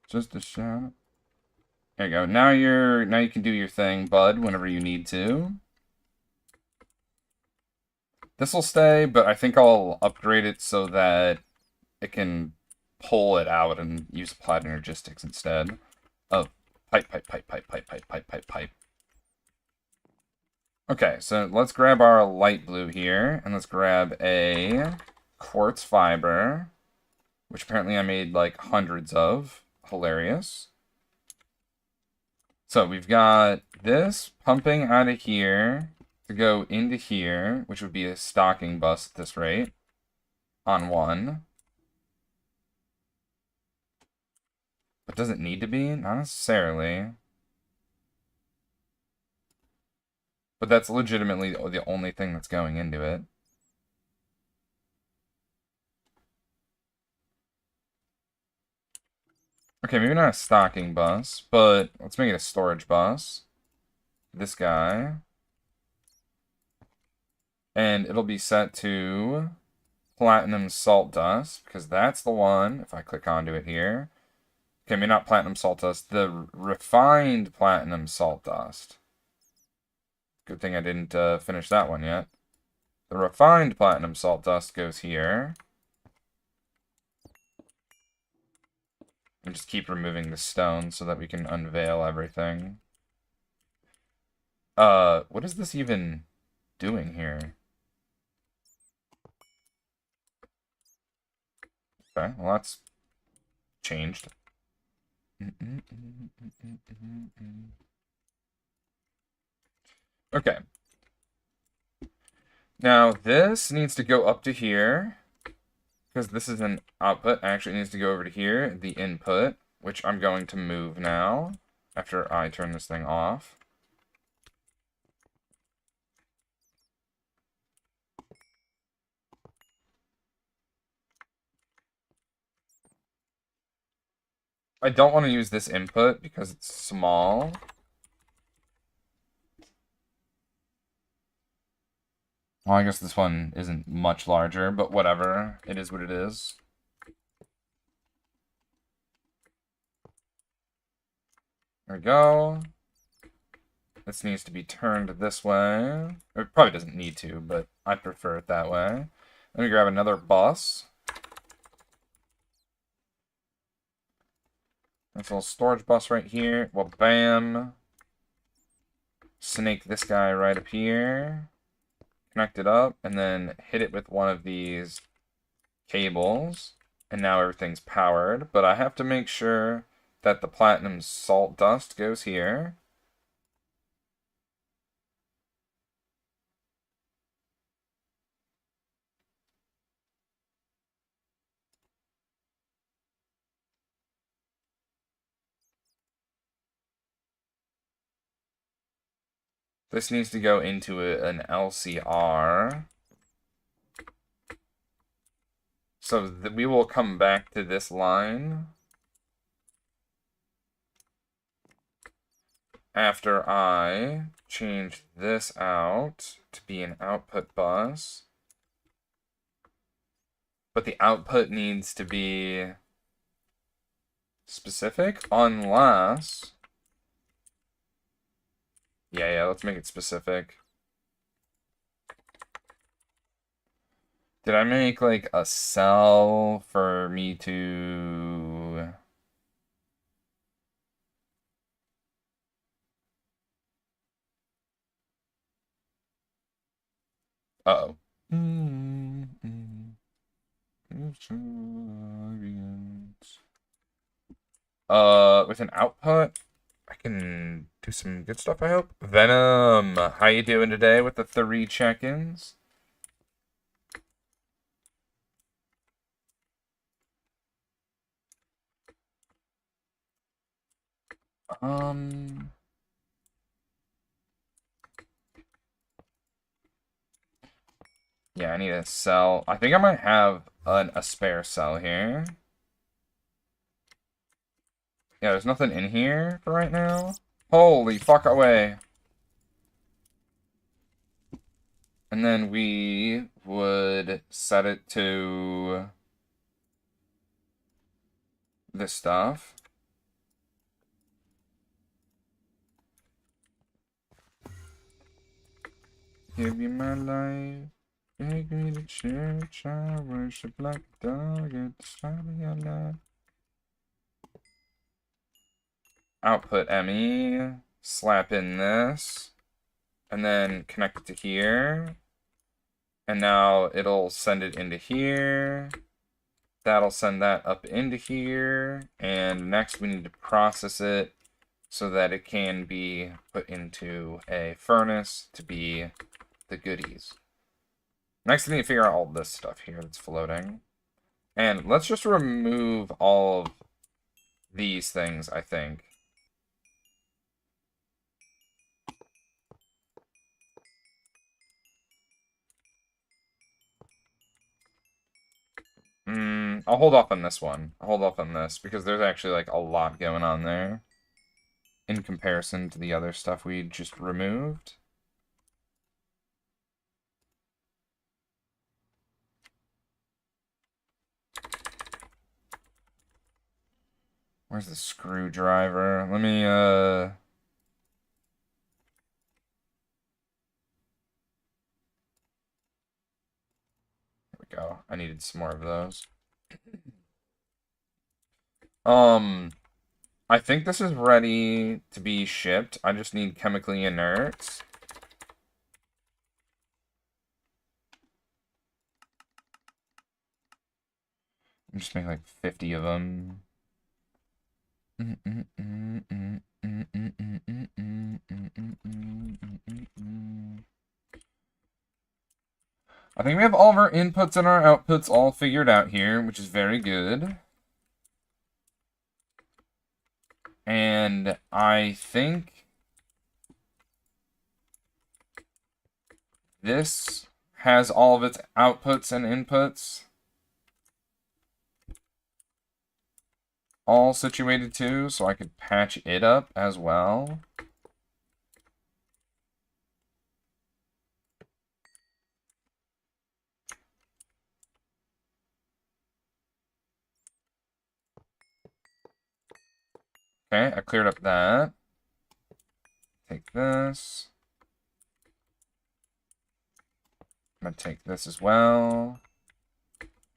Just a shout. There you go. Now you can do your thing, bud, whenever you need to. This will stay, but I think I'll upgrade it so that it can pull it out and use applied energistics instead. Oh, pipe, pipe, pipe, pipe, pipe, pipe, pipe, pipe, pipe. Okay, so let's grab our light blue here, and let's grab a quartz fiber, which apparently I made like hundreds of. Hilarious. So we've got this pumping out of here to go into here, which would be a stocking bus at this rate, on one. But does it need to be? Not necessarily. But that's legitimately the only thing that's going into it. Okay, maybe not a stocking bus, but let's make it a storage bus. This guy. And it'll be set to platinum salt dust, because that's the one, if I click onto it here. Okay, maybe not platinum salt dust, the refined platinum salt dust. Good thing I didn't finish that one yet. The refined platinum salt dust goes here. And just keep removing the stone so that we can unveil everything. What is this even doing here? Okay, well that's changed. Okay. Now this needs to go up to here. Because this is an output, actually it needs to go over to here, the input, which I'm going to move now, after I turn this thing off. I don't want to use this input because it's small. Well, I guess this one isn't much larger, but whatever. It is what it is. There we go. This needs to be turned this way. It probably doesn't need to, but I prefer it that way. Let me grab another bus. This little storage bus right here. Well, bam. Snake this guy right up here. Connect it up, and then hit it with one of these cables. And now everything's powered. But I have to make sure that the platinum salt dust goes here. This needs to go into an LCR. So we will come back to this line after I change this out to be an output bus. But the output needs to be specific unless... Yeah, let's make it specific. Did I make, like, a cell for me to... Uh-oh. With an output, I can do some good stuff, I hope. Venom, how you doing today with the 3 check-ins? Yeah, I need a cell. I think I might have a spare cell here. Yeah, there's nothing in here for right now. Holy fuck away. And then we would set it to this stuff. Give you my life. Take me to church. I worship like a dog at the start of your life. Output ME. Slap in this. And then connect it to here. And now it'll send it into here. That'll send that up into here. And next we need to process it so that it can be put into a furnace to be the goodies. Next, we need to figure out all this stuff here that's floating. And let's just remove all of these things, I think. I'll hold off on this one. I'll hold off on this, because there's actually, like, a lot going on there in comparison to the other stuff we just removed. Where's the screwdriver? Let me, Here we go. I needed some more of those. I think this is ready to be shipped. I just need chemically inert. I'm just making like 50 of them. I think we have all of our inputs and our outputs all figured out here, which is very good. And I think this has all of its outputs and inputs all situated too, so I could patch it up as well. Okay, I cleared up that. Take this. I'm gonna take this as well.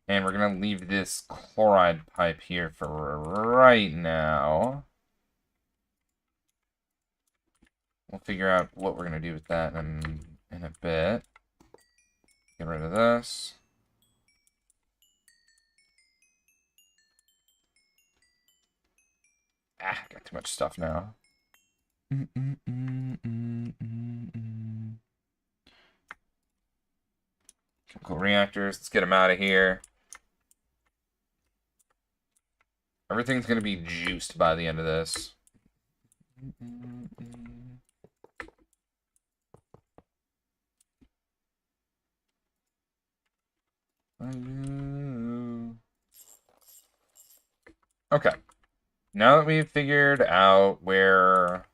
And we're gonna leave this chloride pipe here for right now. We'll figure out what we're gonna do with that in a bit. Get rid of this. Got too much stuff now. Chemical reactors. Let's get them out of here. Everything's going to be juiced by the end of this. Okay. Now that we've figured out where...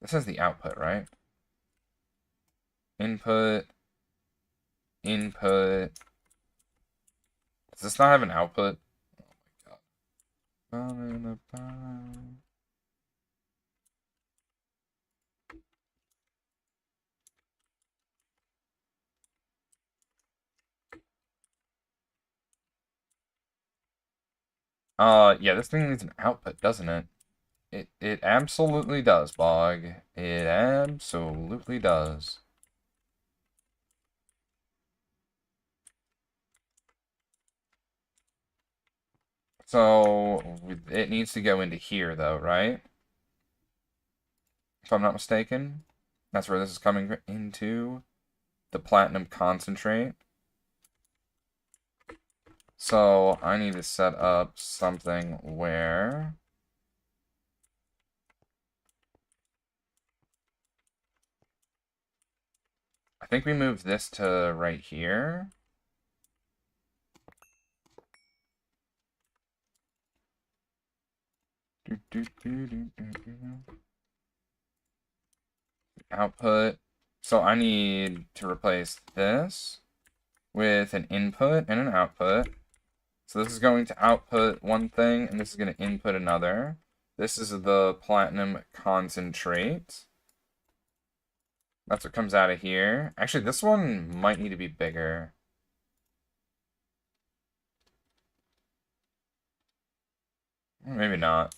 This is the output, right? Input. Input. Does this not have an output? Oh my god. Yeah, this thing needs an output, doesn't it? It absolutely does, Bog. It absolutely does. So, it needs to go into here, though, right? If I'm not mistaken. That's where this is coming into. The platinum concentrate. So, I need to set up something where... I think we move this to right here. Output. So I need to replace this with an input and an output. So this is going to output one thing, and this is going to input another. This is the platinum concentrate. That's what comes out of here. Actually, this one might need to be bigger. Maybe not.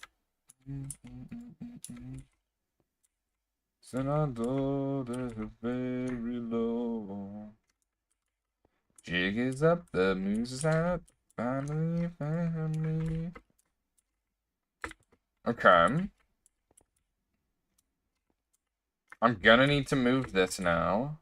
Senador very low. Jig is up, the muse is out. Finally found me. Okay. I'm gonna need to move this now.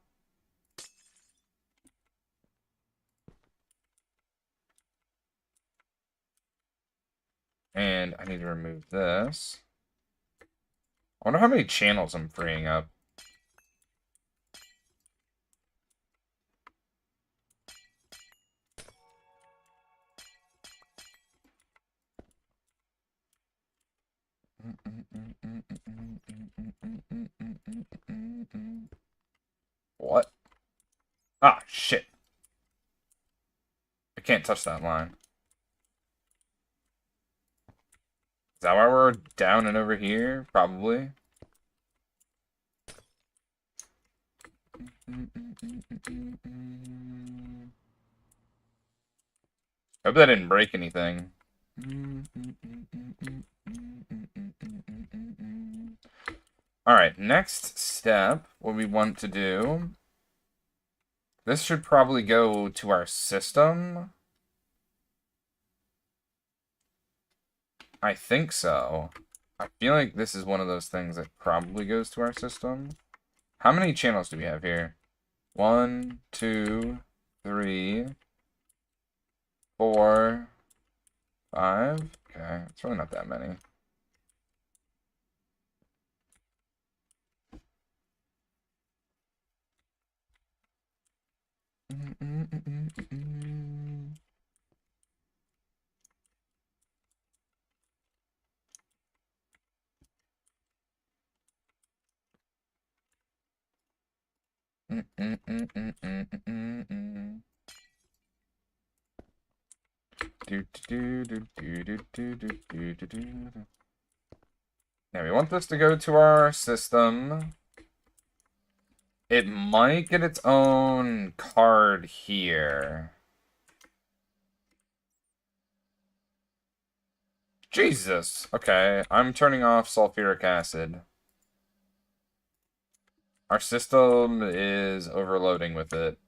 And I need to remove this. I wonder how many channels I'm freeing up. What? Ah, shit. I can't touch that line. Is that why we're down and over here? Probably. Hope that didn't break anything. Alright, next step, what we want to do... This should probably go to our system. I think so. I feel like this is one of those things that probably goes to our system. How many channels do we have here? 1, 2, 3, 4, 5. Okay, it's really not that many. Now we want this to go to our system. It might get its own card here. Jesus. Okay, I'm turning off sulfuric acid. Our system is overloading with it.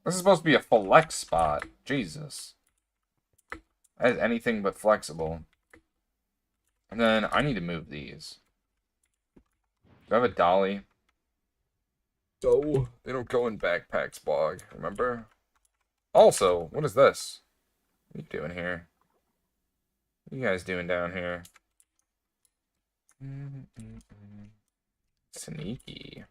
This is supposed to be a flex spot. Jesus. That is anything but flexible. And then I need to move these. Do I have a dolly? So, they don't go in backpacks, Bog, remember? Also, what is this? What are you doing here? What are you guys doing down here? Sneaky.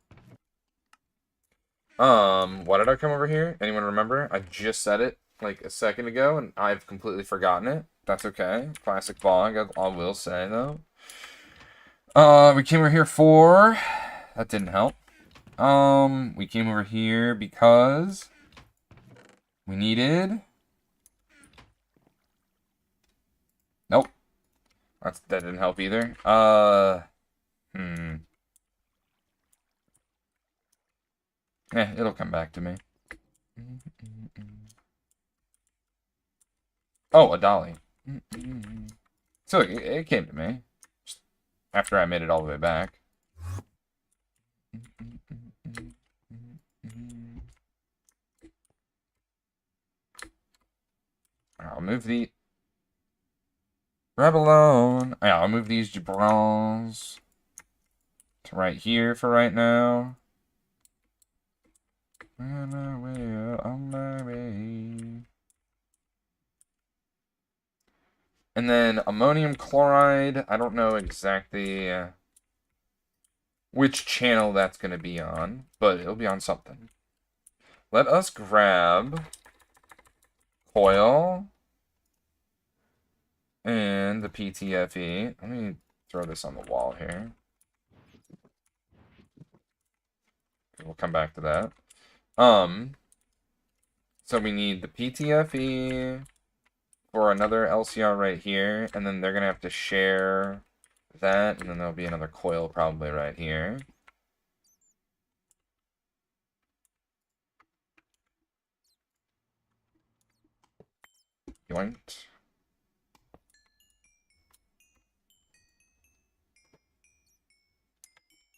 Why did I come over here? Anyone remember? I just said it like a second ago, and I've completely forgotten it. That's okay. Classic bog, I will say, though. We came over here for... That didn't help. We came over here because... We needed... Nope. That didn't help either. It'll come back to me. Oh, a dolly. So it came to me. Just after I made it all the way back. I'll move the... Rebelone. Yeah, I'll move these jabrons to right here for right now. On my way. And then ammonium chloride. I don't know exactly which channel that's going to be on, but it'll be on something. Let us grab coil and the PTFE. Let me throw this on the wall here. We'll come back to that. So we need the PTFE for another LCR right here, and then they're gonna have to share that, and then there'll be another coil probably right here. Yoinked.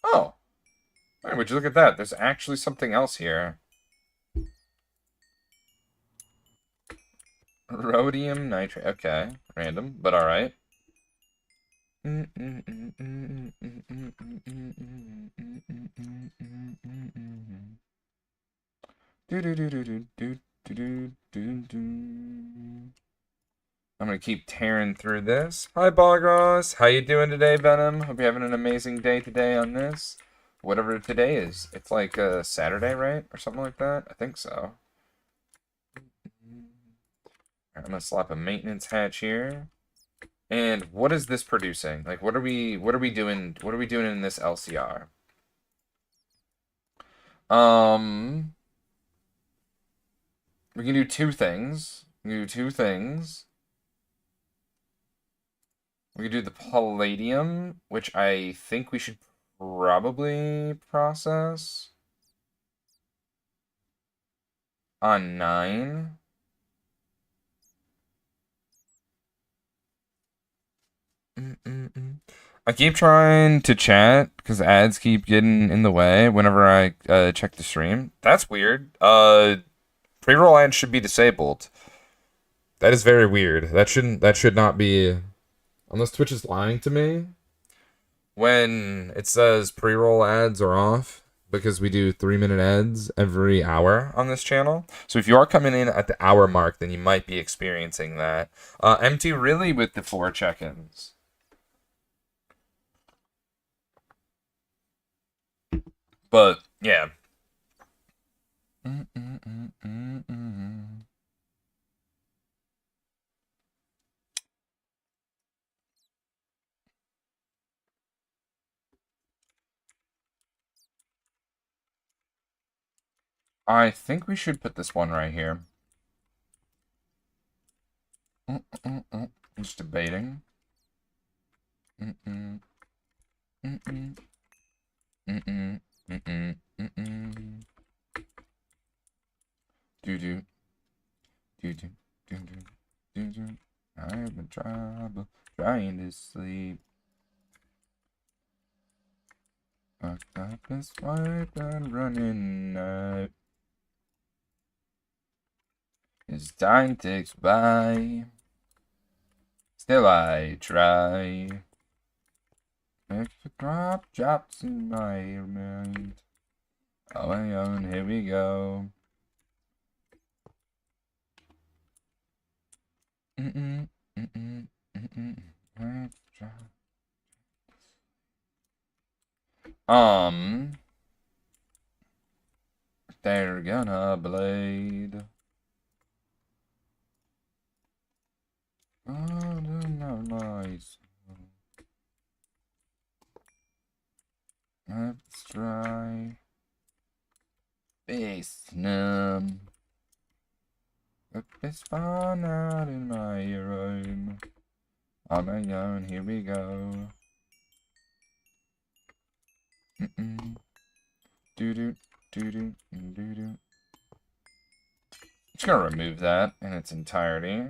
Oh! Hey, would you look at that? There's actually something else here. Rhodium nitrate. Okay. Random, but alright. I'm gonna keep tearing through this. Hi, Bogros. How you doing today, Venom? Hope you're having an amazing day today on this. Whatever today is. It's like Saturday, right? Or something like that? I think so. I'm gonna slap a maintenance hatch here. And what is this producing? Like, what are we doing? What are we doing in this LCR? We can do two things. We can do two things. We could do the palladium, which I think we should probably process on 9. I keep trying to chat because ads keep getting in the way whenever I check the stream. That's weird. Pre-roll ads should be disabled. That is very weird. That should not be, unless Twitch is lying to me. When it says pre-roll ads are off, because we do 3-minute ads every hour on this channel. So if you are coming in at the hour mark, then you might be experiencing that. MT really with the 4 check-ins. But yeah. I think we should put this one right here. Just debating. I have been trying to sleep. I've got this fight and running out. As time ticks by, still I try. Extra drops in my mind. Oh, and here we go. they're gonna blade. Oh, no, nice. Let's try base num. It's fun out in my room. On my own, here we go. Doo-doo, doo-doo, doo-doo. Just gonna remove that in its entirety.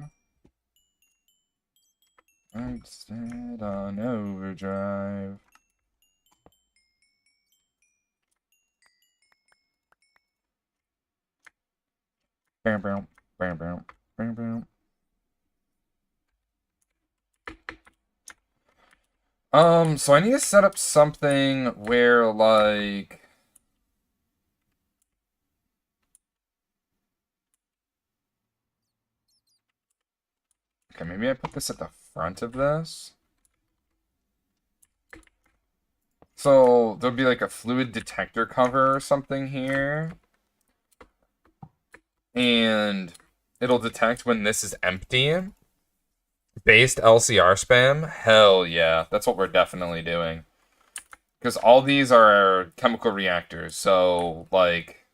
Instead on overdrive. Bam, bam, bam, bam, bam, bam. So I need to set up something where, like... Okay, maybe I put this at the front of this. So there'll be like a fluid detector cover or something here. And it'll detect when this is empty. Based LCR spam? Hell yeah. That's what we're definitely doing. Because all these are chemical reactors, so, like...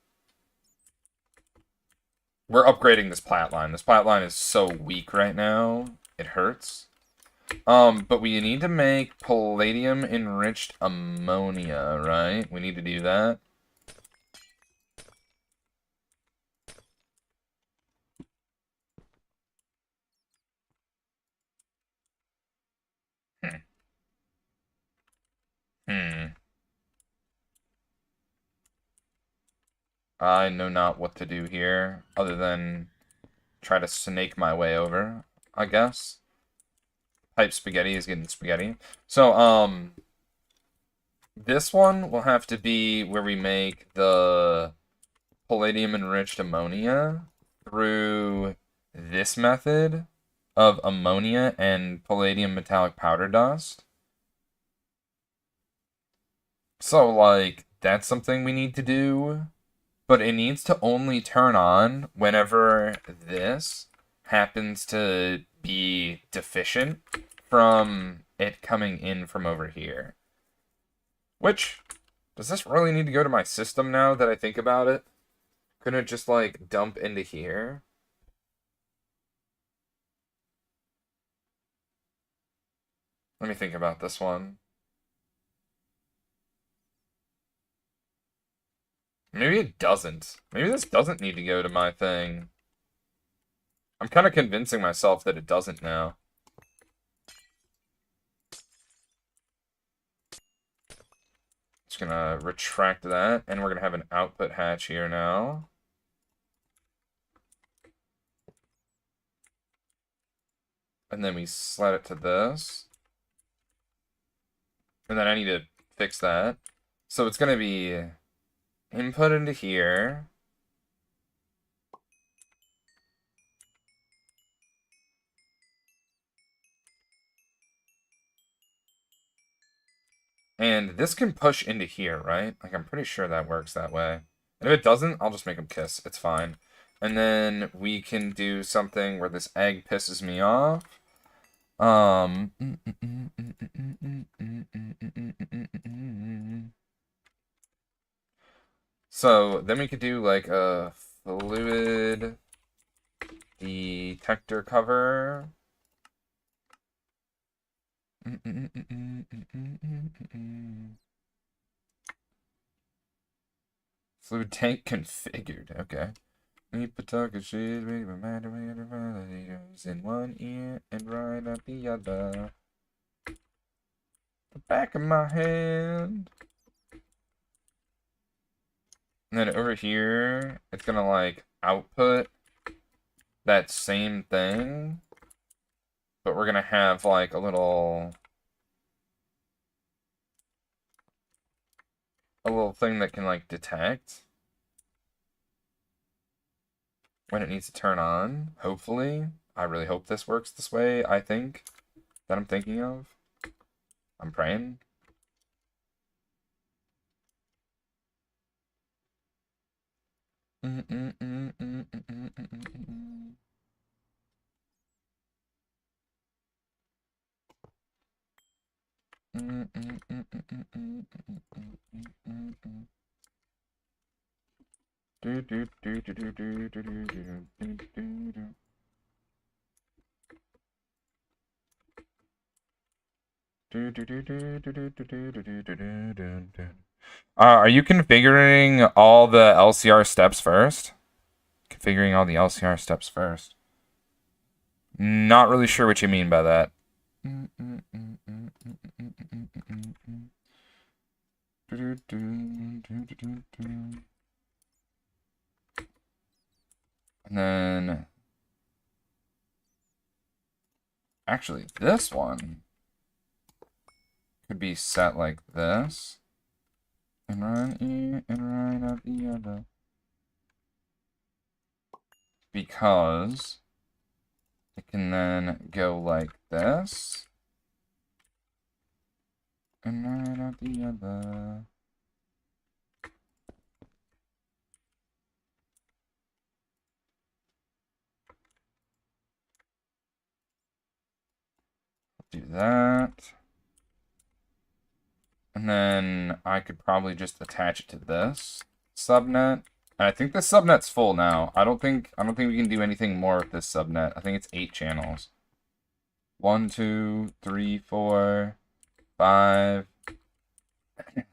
We're upgrading this plat line. This plat line is so weak right now. It hurts. But we need to make palladium-enriched ammonia, right? We need to do that. I know not what to do here, other than try to snake my way over, I guess. Pipe spaghetti is getting spaghetti. So, this one will have to be where we make the palladium-enriched ammonia through this method of ammonia and palladium metallic powder dust. So, like, that's something we need to do. But it needs to only turn on whenever this happens to be deficient from it coming in from over here. Which, does this really need to go to my system now that I think about it? Couldn't it just, like, dump into here? Let me think about this one. Maybe it doesn't. Maybe this doesn't need to go to my thing. I'm kind of convincing myself that it doesn't now. Just gonna retract that, and we're gonna have an output hatch here now. And then we slide it to this. And then I need to fix that. So it's gonna be input into here. And this can push into here, right? Like, I'm pretty sure that works that way. And if it doesn't, I'll just make them kiss. It's fine. And then we can do something where this egg pisses me off. So then we could do like a fluid detector cover. Fluid tank configured. Okay. We put talking shit, we remind me of the validators in one ear and right up the other. The back of my hand. And then over here, it's gonna like output that same thing. But we're gonna have like a little thing that can like detect when it needs to turn on, hopefully. I really hope this works this way, I think, that I'm thinking of. I'm praying. Are you configuring all the LCR steps first? Configuring all the LCR steps first. Not really sure what you mean by that. And then, actually, this one could be set like this. And run in and right out the other. Because it can then go like this. And right out the other. Do that. And then I could probably just attach it to this subnet. And I think this subnet's full now. I don't think we can do anything more with this subnet. I think it's 8 channels. 1, 2, 3, 4, 5,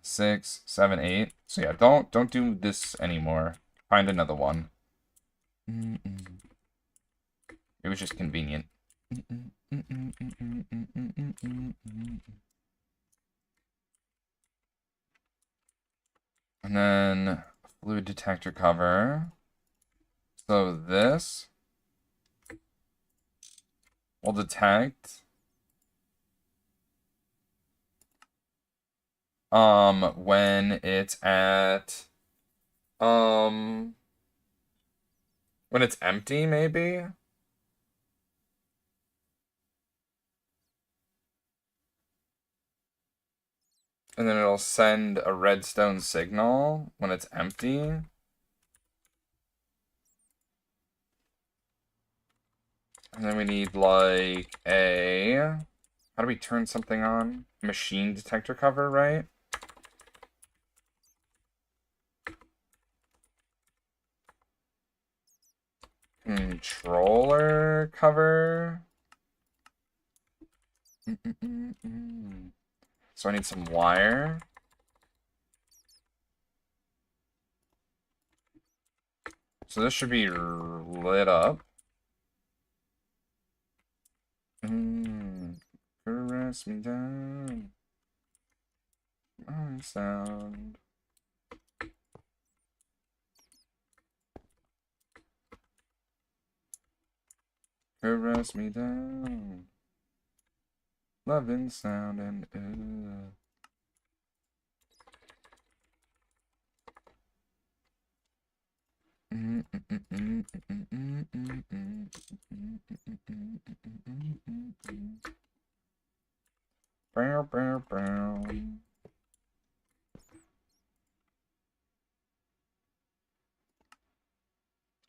6, 7, 8. So yeah, don't do this anymore. Find another one. It was just convenient. And then fluid detector cover. So this will detect when it's at when it's empty, maybe. And then it'll send a redstone signal when it's empty. And then we need like a, how do we turn something on? Machine detector cover, right? Controller cover. So I need some wire. So this should be lit up. Caress me down. My sound. Caress me down. Loving sound and Bow, bow, bow.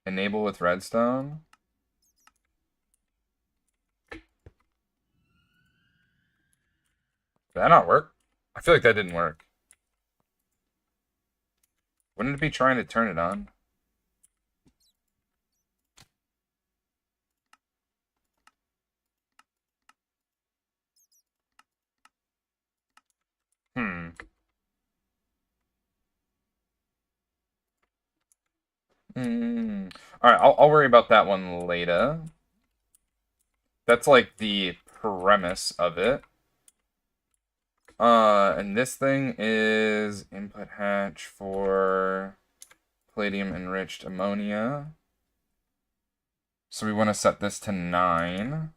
Enable with redstone. Did that not work? I feel like that didn't work. Wouldn't it be trying to turn it on? Alright, I'll worry about that one later. That's like the premise of it. And this thing is input hatch for palladium enriched ammonia. So we want to set this to 9.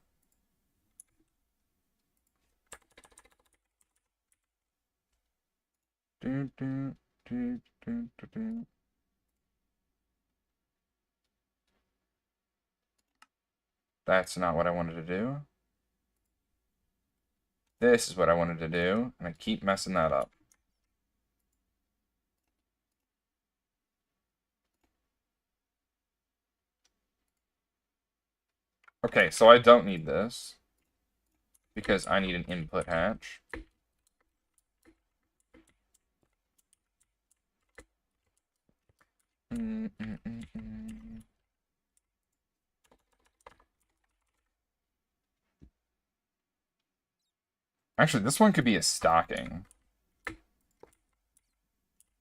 That's not what I wanted to do. This is what I wanted to do, and I keep messing that up. Okay, so I don't need this because I need an input hatch. Actually, this one could be a stocking.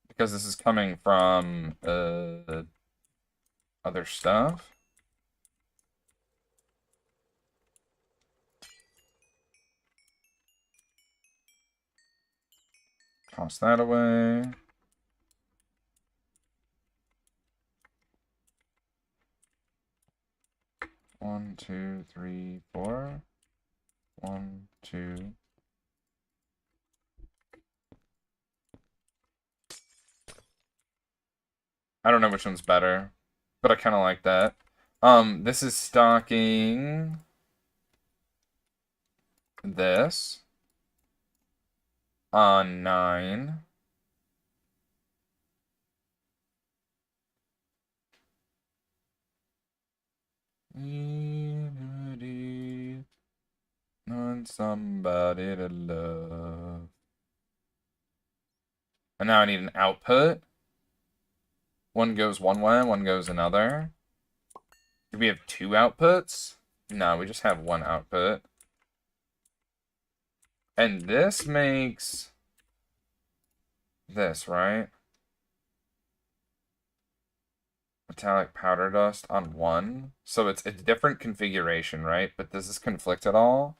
Because this is coming from other stuff. Toss that away. One, two, three, four. One, two. I don't know which one's better, but I kind of like that. This is stocking this on 9. Unity on somebody to love. And now I need an output. One goes one way, one goes another. Do we have 2 outputs? No, we just have 1 output. And this makes this, right? Metallic powder dust on 1. So it's a different configuration, right? But does this conflict at all?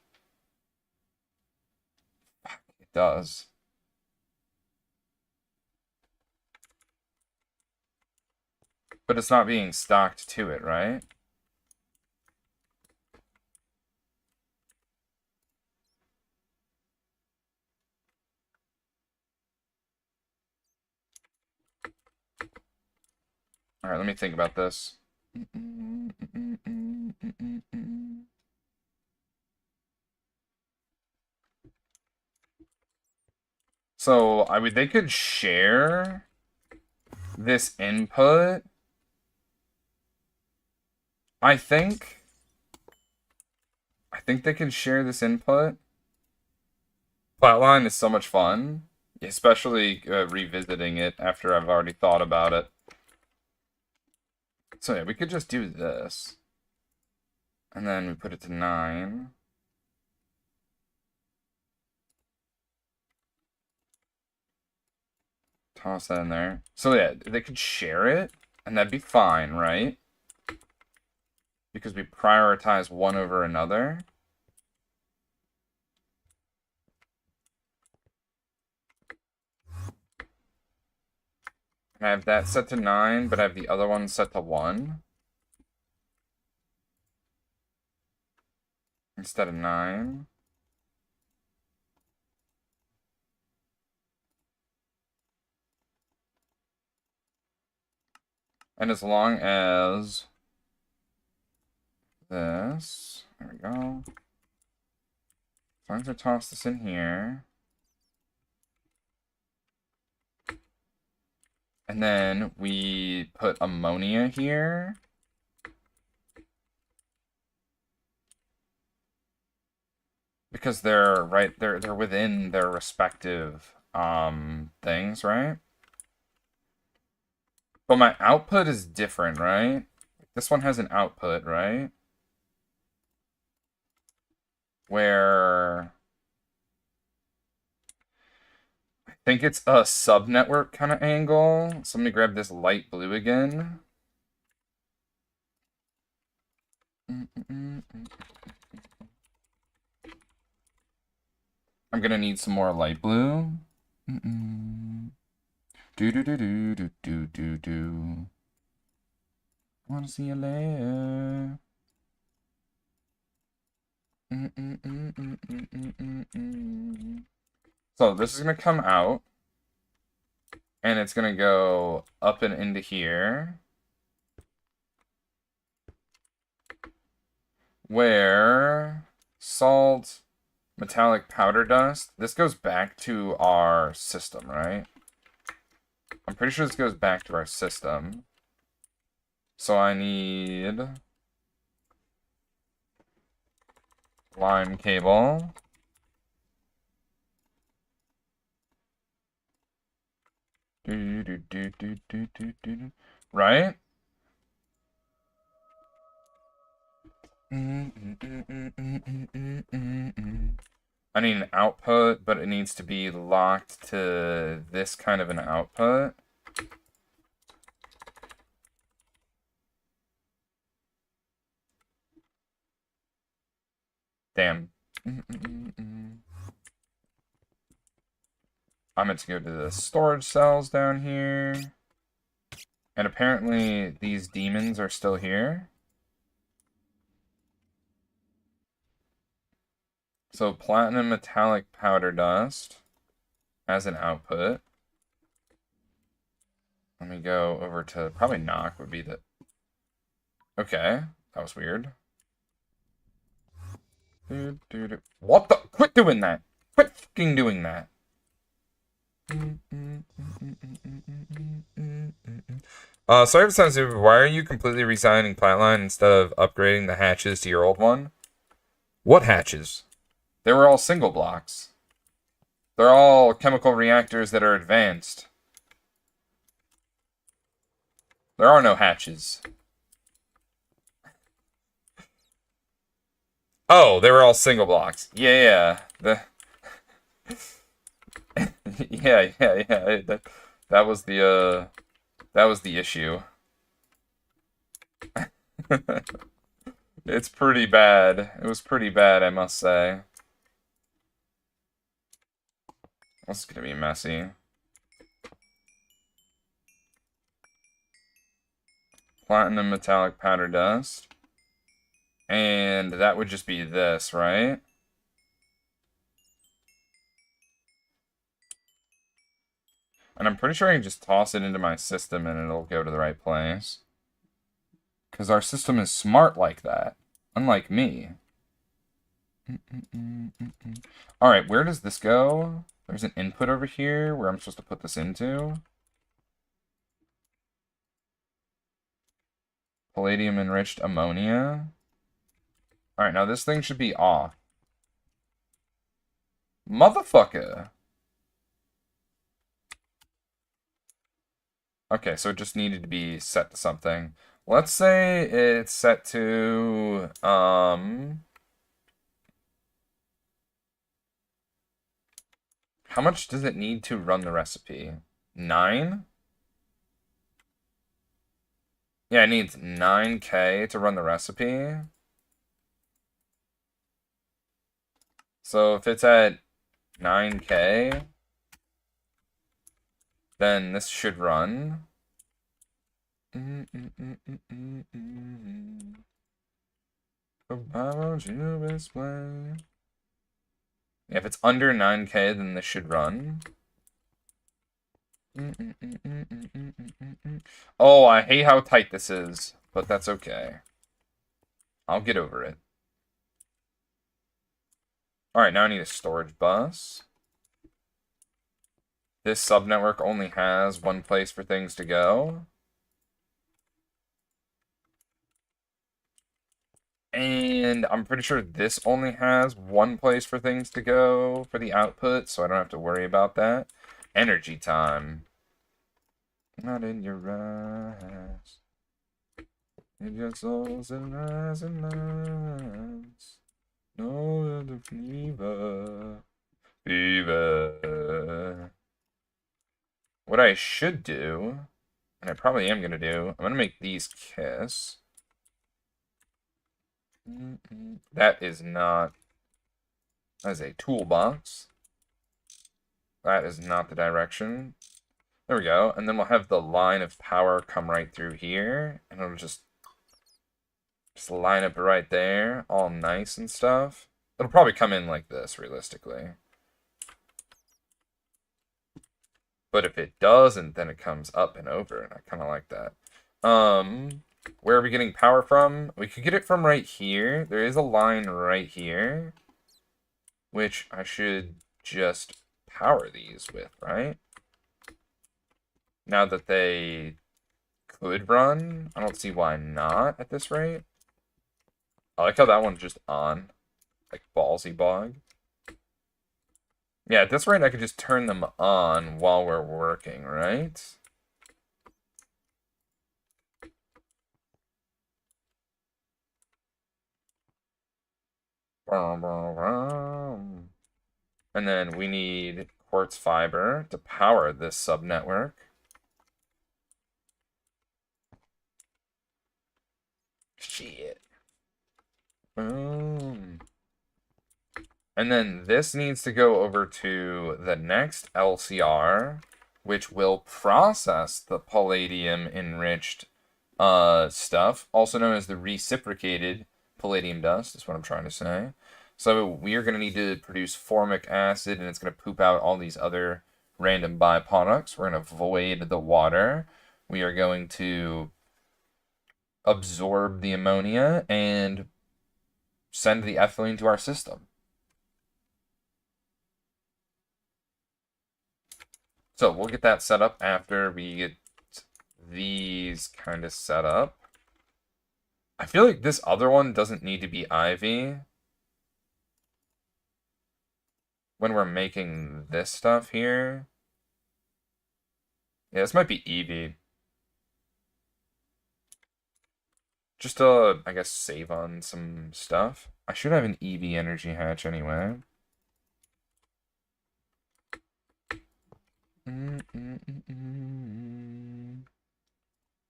It does. But it's not being stocked to it, right? Alright, let me think about this. So, they could share this input. I think they can share this input. Flatline is so much fun, especially revisiting it after I've already thought about it. So yeah, we could just do this. And then we put it to 9. Toss that in there. So yeah, they could share it, and that'd be fine, right? Because we prioritize one over another. I have that set to 9, but I have the other one set to 1. Instead of 9. And as long as this, there we go. As long as I toss this in here. And then we put ammonia here. Because they're they're within their respective things, right? But my output is different, right? This one has an output, right? Where I think it's a subnetwork kind of angle. So let me grab this light blue again. I'm gonna need some more light blue. Do do do do do do do do. Wanna see you later. So this is gonna come out, and it's gonna go up and into here, where salt, metallic powder dust. This goes back to our system, right? I'm pretty sure this goes back to our system. So I need line cable. Right? I need an output, but it needs to be locked to this kind of an output. Damn. I meant to go to the storage cells down here. And apparently these demons are still here. So platinum metallic powder dust as an output. Let me go over to probably knock would be the... Okay, that was weird. What the? Quit doing that! Quit fucking doing that! Sorry for sounding stupid, why are you completely resigning Platline instead of upgrading the hatches to your old one? What hatches? They were all single blocks. They're all chemical reactors that are advanced. There are no hatches. Oh, they were all single blocks. Yeah. Yeah. That was the issue. It's pretty bad. It was pretty bad, I must say. This is gonna be messy. Platinum metallic powder dust. And that would just be this, right? And I'm pretty sure I can just toss it into my system and it'll go to the right place. Because our system is smart like that. Unlike me. Alright, where does this go? There's an input over here where I'm supposed to put this into. Palladium enriched ammonia. Alright, now this thing should be off. Motherfucker! Okay, so it just needed to be set to something. Let's say it's set to, how much does it need to run the recipe? 9? Yeah, it needs 9K to run the recipe. So if it's at 9K, then this should run. Why won't you explain? Yeah, if it's under 9K, then this should run. Oh, I hate how tight this is, but that's okay. I'll get over it. Alright, now I need a storage bus. This subnetwork only has one place for things to go. And I'm pretty sure this only has one place for things to go for the output, so I don't have to worry about that. Energy time. Not in your eyes. In your souls and eyes and minds. No other fever. Fever. What I should do, and I probably am going to do, I'm going to make these kiss. That is not... That is a toolbox. That is not the direction. There we go. And then we'll have the line of power come right through here. And it'll just line up right there. All nice and stuff. It'll probably come in like this, realistically. But if it doesn't, then it comes up and over. And I kind of like that. Where are we getting power from? We could get it from right here. There is a line right here. Which I should just power these with, right? Now that they could run, I don't see why not at this rate. I like how that one's just on. like ballsy bog. Yeah, at this rate, I could just turn them on while we're working, right? And then we need quartz fiber to power this subnetwork. Shit. Boom. And then this needs to go over to the next LCR, which will process the palladium enriched stuff, also known as the reciprocated palladium dust, is what I'm trying to say. So we are going to need to produce formic acid, and it's going to poop out all these other random byproducts. We're going to void the water. We are going to absorb the ammonia and send the ethylene to our system. So we'll get that set up after we get these kind of set up. I feel like this other one doesn't need to be ivy when we're making this stuff here. Yeah, this might be Eevee. Just to, I guess, save on some stuff. I should have an Eevee energy hatch anyway.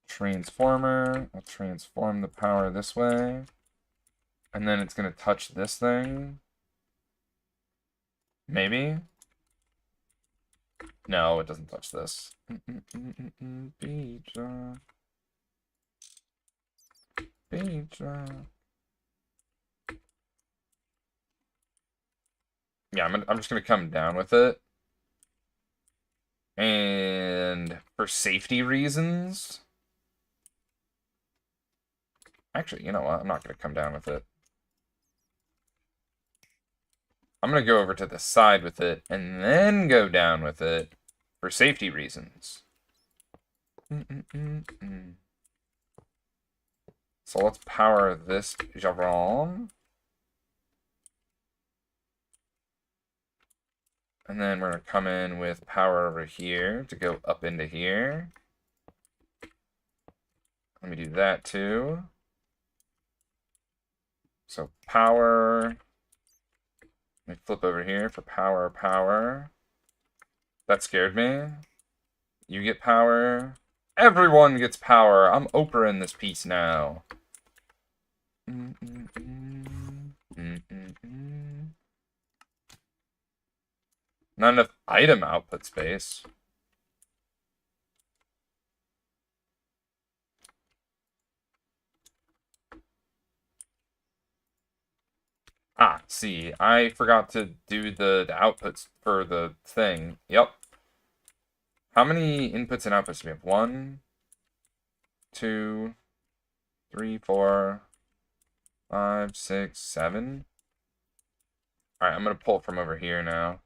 Transformer. I'll transform the power this way. And then it's going to touch this thing. Maybe? No, it doesn't touch this. Pizza. Pizza. Yeah, I'm just going to come down with it. And for safety reasons... Actually, you know what? I'm not going to come down with it. I'm going to go over to the side with it and then go down with it for safety reasons. So let's power this Javron. And then we're going to come in with power over here to go up into here. Let me do that too. So power. Let me flip over here for power, power. That scared me. You get power. Everyone gets power. I'm Oprah in this piece now. Not enough item output space. Ah, see, I forgot to do the outputs for the thing. Yep. How many inputs and outputs do we have? 1, 2, 3, 4, 5, 6, 7. Alright, I'm going to pull from over here now.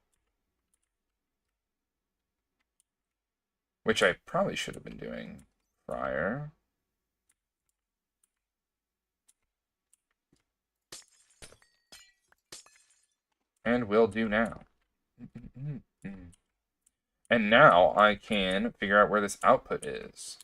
Which I probably should have been doing prior. And will do now. And now I can figure out where this output is.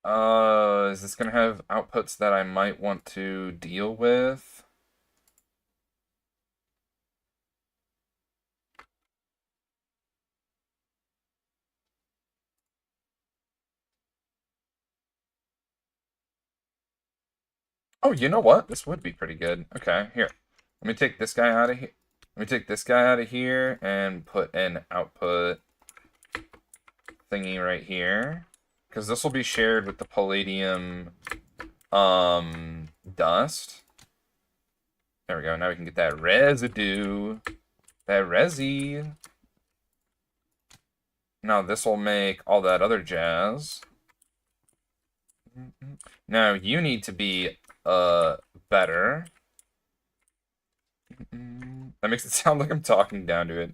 Is this going to have outputs that I might want to deal with? Oh, you know what? This would be pretty good. Okay, here. Let me take this guy out of here. Let me take this guy out of here and put an output thingy right here. Because this will be shared with the palladium dust. There we go. Now we can get that residue. That resi. Now this will make all that other jazz. Now you need to be better. That makes it sound like I'm talking down to it.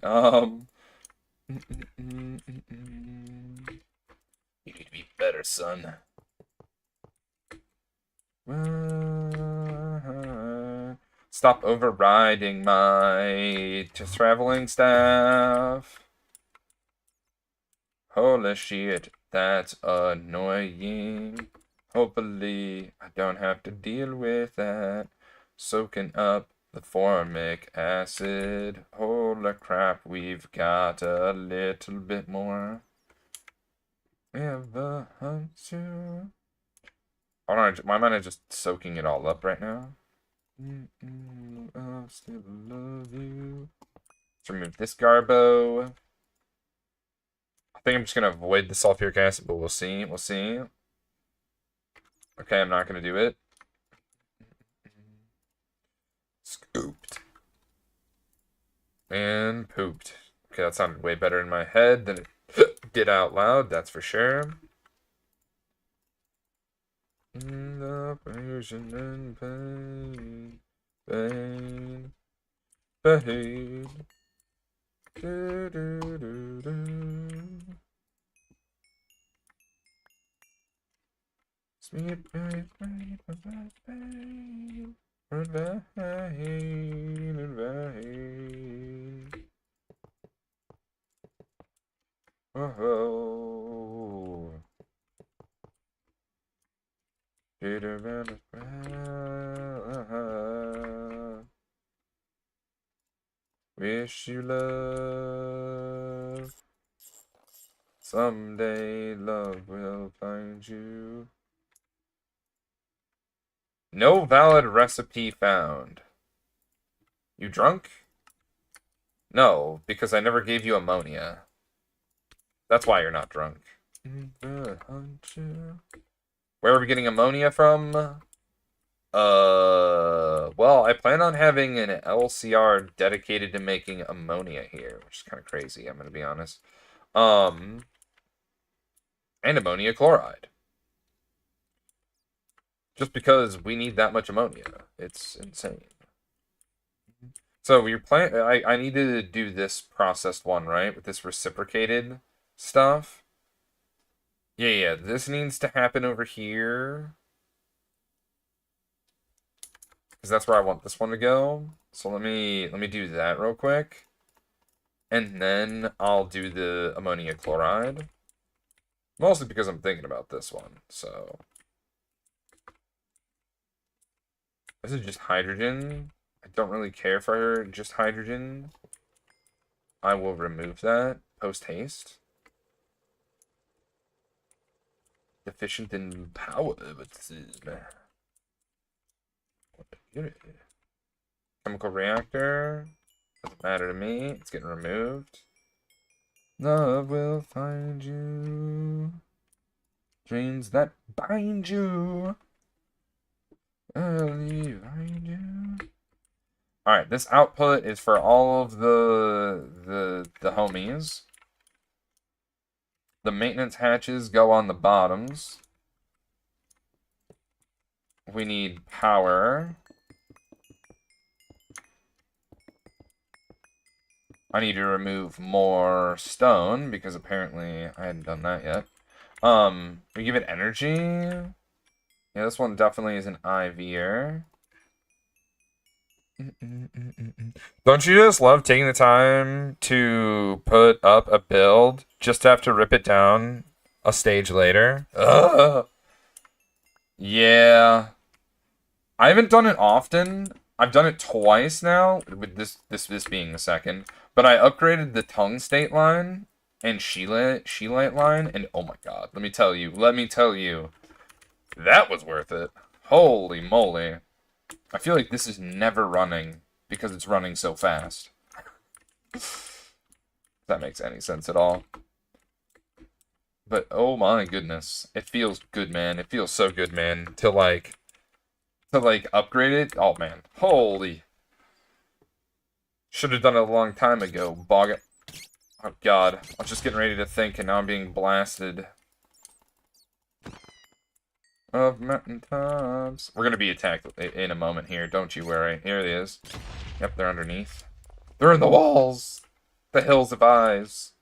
better, son. Stop overriding my traveling staff. Holy shit, that's annoying. Hopefully, I don't have to deal with that. Soaking up the formic acid. Holy crap, we've got a little bit more. Ever hunt you? Hold on, why am I just soaking it all up right now? I still love you. Let's remove this Garbo. I think I'm just gonna avoid the sulfuric acid, but we'll see. We'll see. Okay, I'm not gonna do it. Scooped. And pooped. Okay, that sounded way better in my head than it did out loud, that's for sure. In the pollution and pain, pain, pain. Do, do, do, do. Sweet pain, pain, pain, pain. Oh. Wish you love. Someday love will find you. No valid recipe found. You drunk? No, because I never gave you ammonia. That's why you're not drunk. Where are we getting ammonia from? Well, I plan on having an LCR dedicated to making ammonia here, which is kind of crazy, I'm gonna be honest. And ammonia chloride. Just because we need that much ammonia. It's insane. So you're I need to do this processed one, right? With this reciprocated stuff. Yeah, this needs to happen over here. Because that's where I want this one to go. So let me do that real quick. And then I'll do the ammonia chloride. Mostly because I'm thinking about this one, so. This is just hydrogen. I don't really care for just hydrogen. I will remove that post-haste. Deficient in power, but this is chemical reactor. Doesn't matter to me. It's getting removed. Love will find you. Dreams that bind you. Early find you. Alright, this output is for all of the homies. The maintenance hatches go on the bottoms. We need power. I need to remove more stone, because apparently I hadn't done that yet. We give it energy. Yeah, this one definitely is an IV'er. Don't you just love taking the time to put up a build just to have to rip it down a stage later? Ugh. Yeah. I haven't done it often. I've done it twice now, with this being the second. But I upgraded the tungstate line and Sheelite line, and oh my god, let me tell you, that was worth it. Holy moly. I feel like this is never running because it's running so fast. If that makes any sense at all. But oh my goodness, it feels good, man. It feels so good, man, to upgrade it. Oh man, holy. Should have done it a long time ago. Bog it. Oh god, I was just getting ready to think and now I'm being blasted. Of mountaintops. We're gonna be attacked in a moment here, don't you worry. Here it is. Yep, they're underneath. They're in the walls! The hills of eyes.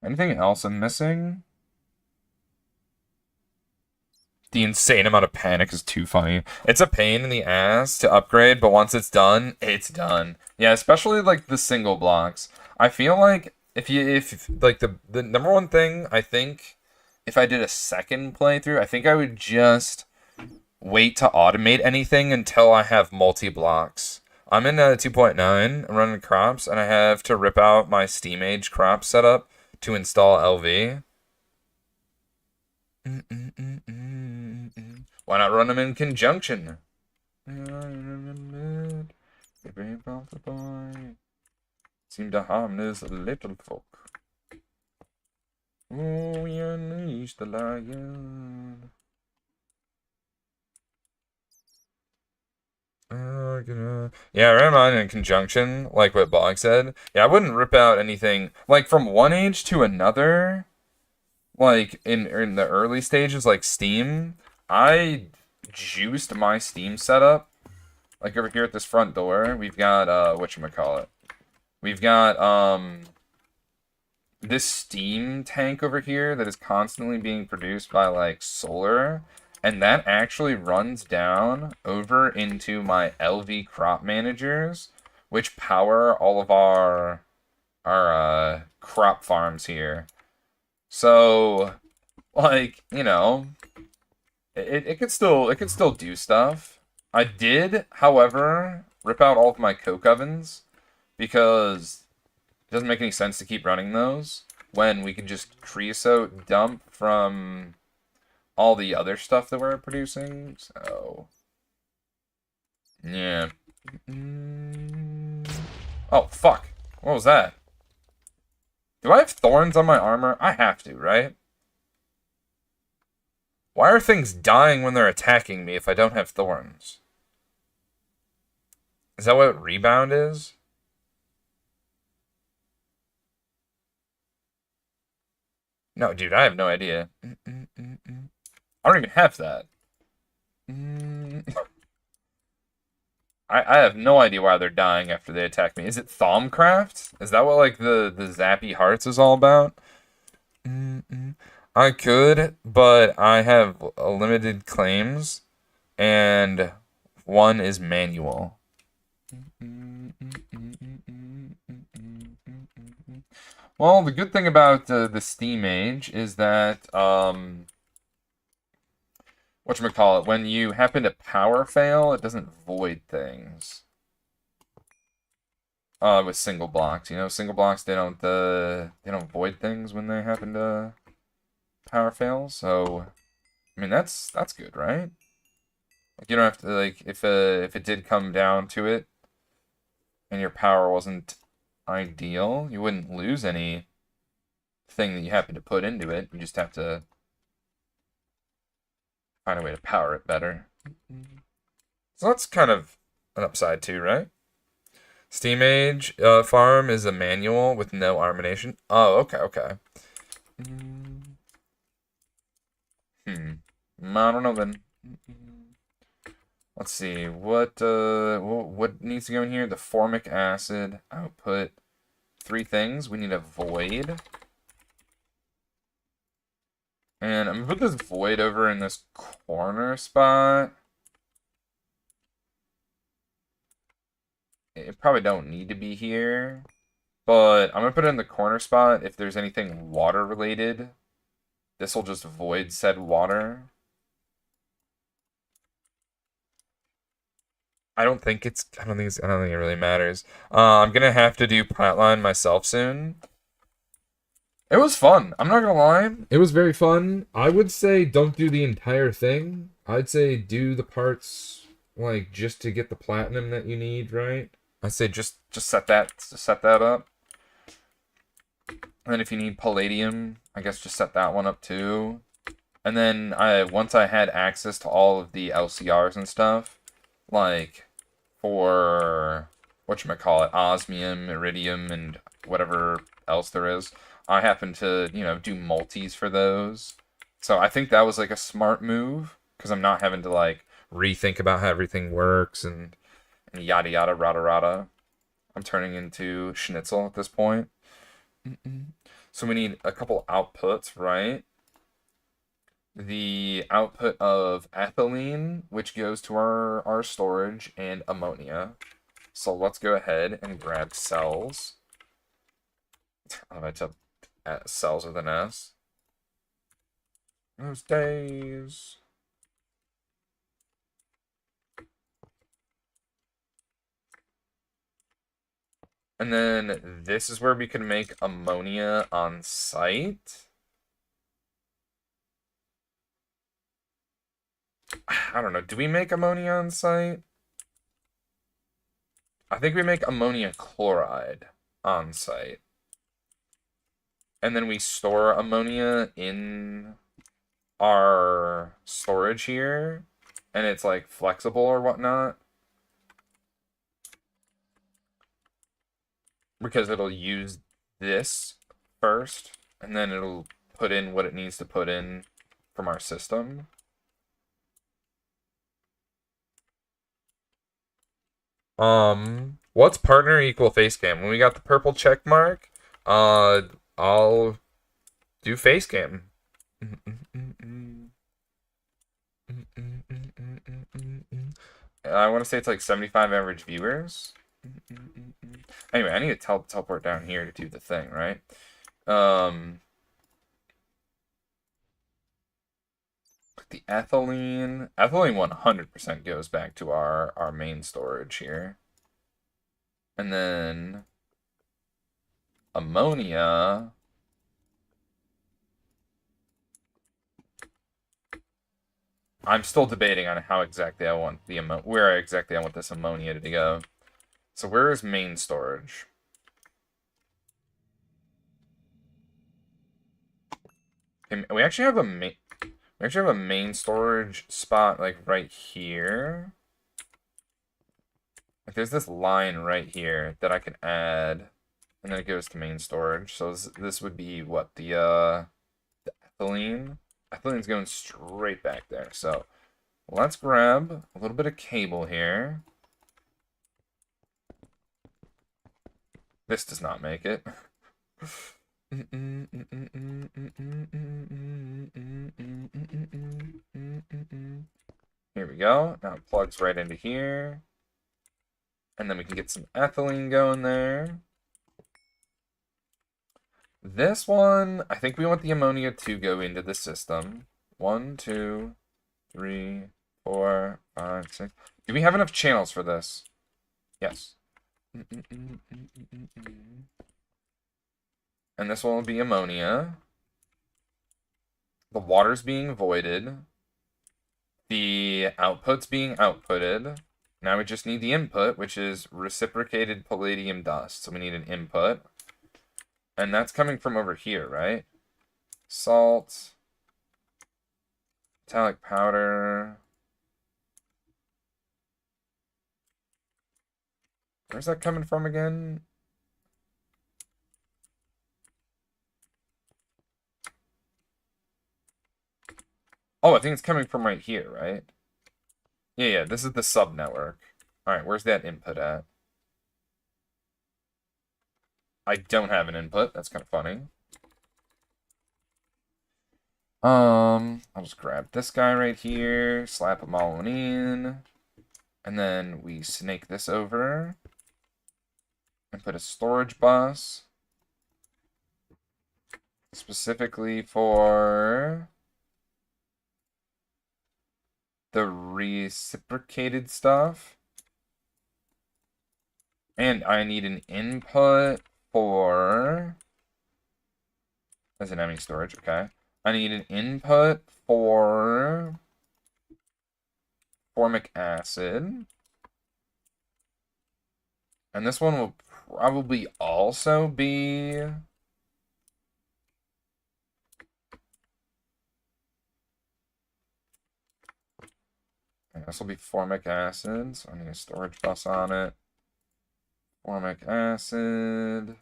Anything else I'm missing? The insane amount of panic is too funny. It's a pain in the ass to upgrade, but once it's done, it's done. Yeah, especially like the single blocks. I feel like if like the number one thing I think if I did a second playthrough, I think I would just wait to automate anything until I have multi-blocks. I'm in 2.9, I'm running crops, and I have to rip out my Steam Age crop setup to install LV. Why not run them in conjunction? Seem to harmless little folk. Oh, we unleash the lion. Yeah, I ran mine in conjunction, like what Bog said. Yeah, I wouldn't rip out anything like from one age to another. Like in the early stages, like Steam, I juiced my Steam setup. Like over here at this front door, we've got whatchamacallit. We've got this steam tank over here that is constantly being produced by like solar, and that actually runs down over into my LV crop managers, which power all of our crop farms here. So, like, you know, it could still do stuff. I did, however, rip out all of my coke ovens because it doesn't make any sense to keep running those when we can just creosote dump from all the other stuff that we're producing. So, yeah. Oh, fuck. What was that? Do I have thorns on my armor? I have to, right? Why are things dying when they're attacking me if I don't have thorns? Is that what rebound is? No, dude, I have no idea. I don't even have that. I have no idea why they're dying after they attack me. Is it Thaumcraft? Is that what like the Zappy Hearts is all about? I could, but I have limited claims, and one is manual. Well, the good thing about the Steam Age is that whatchamacallit, when you happen to power fail, it doesn't void things. With single blocks, you know, single blocks they don't void things when they happen to power fail. So, I mean that's good, right? Like you don't have to like if it did come down to it, and your power wasn't ideal, you wouldn't lose any thing that you happen to put into it. You just have to find a way to power it better. So that's kind of an upside too, right? Steam Age farm is a manual with no armination. Oh, okay. I don't know then. Let's see what needs to go in here. The formic acid output. 3 things. We need a void. And I'm gonna put this void over in this corner spot. It probably don't need to be here. But I'm gonna put it in the corner spot. If there's anything water related, this will just void said water. I don't think it really matters. I'm gonna have to do Pratline myself soon. It was fun. I'm not gonna lie. It was very fun. I would say don't do the entire thing. I'd say do the parts like just to get the platinum that you need, right? I say just set that up. And then if you need palladium, I guess just set that one up too. And then once I had access to all of the LCRs and stuff, like for whatchamacallit, osmium, iridium, and whatever else there is, I happen to, do multis for those. So I think that was like a smart move, because I'm not having to like rethink about how everything works and yada yada rada rada. I'm turning into Schnitzel at this point. So we need a couple outputs, right? The output of ethylene, which goes to our storage, and ammonia. So let's go ahead and grab cells. I took cells with an S. Those days. And then this is where we can make ammonia on site. I don't know. Do we make ammonia on site? I think we make ammonia chloride on site. And then we store ammonia in our storage here. And it's like flexible or whatnot. Because it'll use this first. And then it'll put in what it needs to put in from our system. What's partner equal face cam? When we got the purple check mark, I'll do face cam. I want to say it's like 75 average viewers. Anyway, I need to teleport down here to do the thing, right? The ethylene 100% goes back to our main storage here. And then ammonia. I'm still debating on how exactly I want where exactly I want this ammonia to go. So where is main storage? Okay, we actually have a main storage spot like right here. Like there's this line right here that I can add, and then it goes to main storage. So this would be what the ethylene. Ethylene's going straight back there. So let's grab a little bit of cable here. This does not make it. Here we go. Now it plugs right into here. And then we can get some ethylene going there. This one, I think we want the ammonia to go into the system. 1, 2, 3, 4, 5, 6. Do we have enough channels for this? Yes. And this one will be ammonia. The water's being voided. The output's being outputted. Now we just need the input, which is reciprocated palladium dust. So we need an input. And that's coming from over here, right? Salt. Metallic powder. Where's that coming from again? Oh, I think it's coming from right here, right? Yeah, this is the sub-network. Alright, where's that input at? I don't have an input. That's kind of funny. I'll just grab this guy right here, slap them all in, and then we snake this over and put a storage bus specifically for the reciprocated stuff. And I need an input for, as an ME storage, okay. I need an input for formic acid. And this one will probably also be this will be formic acid, so I need a storage bus on it. Formic acid.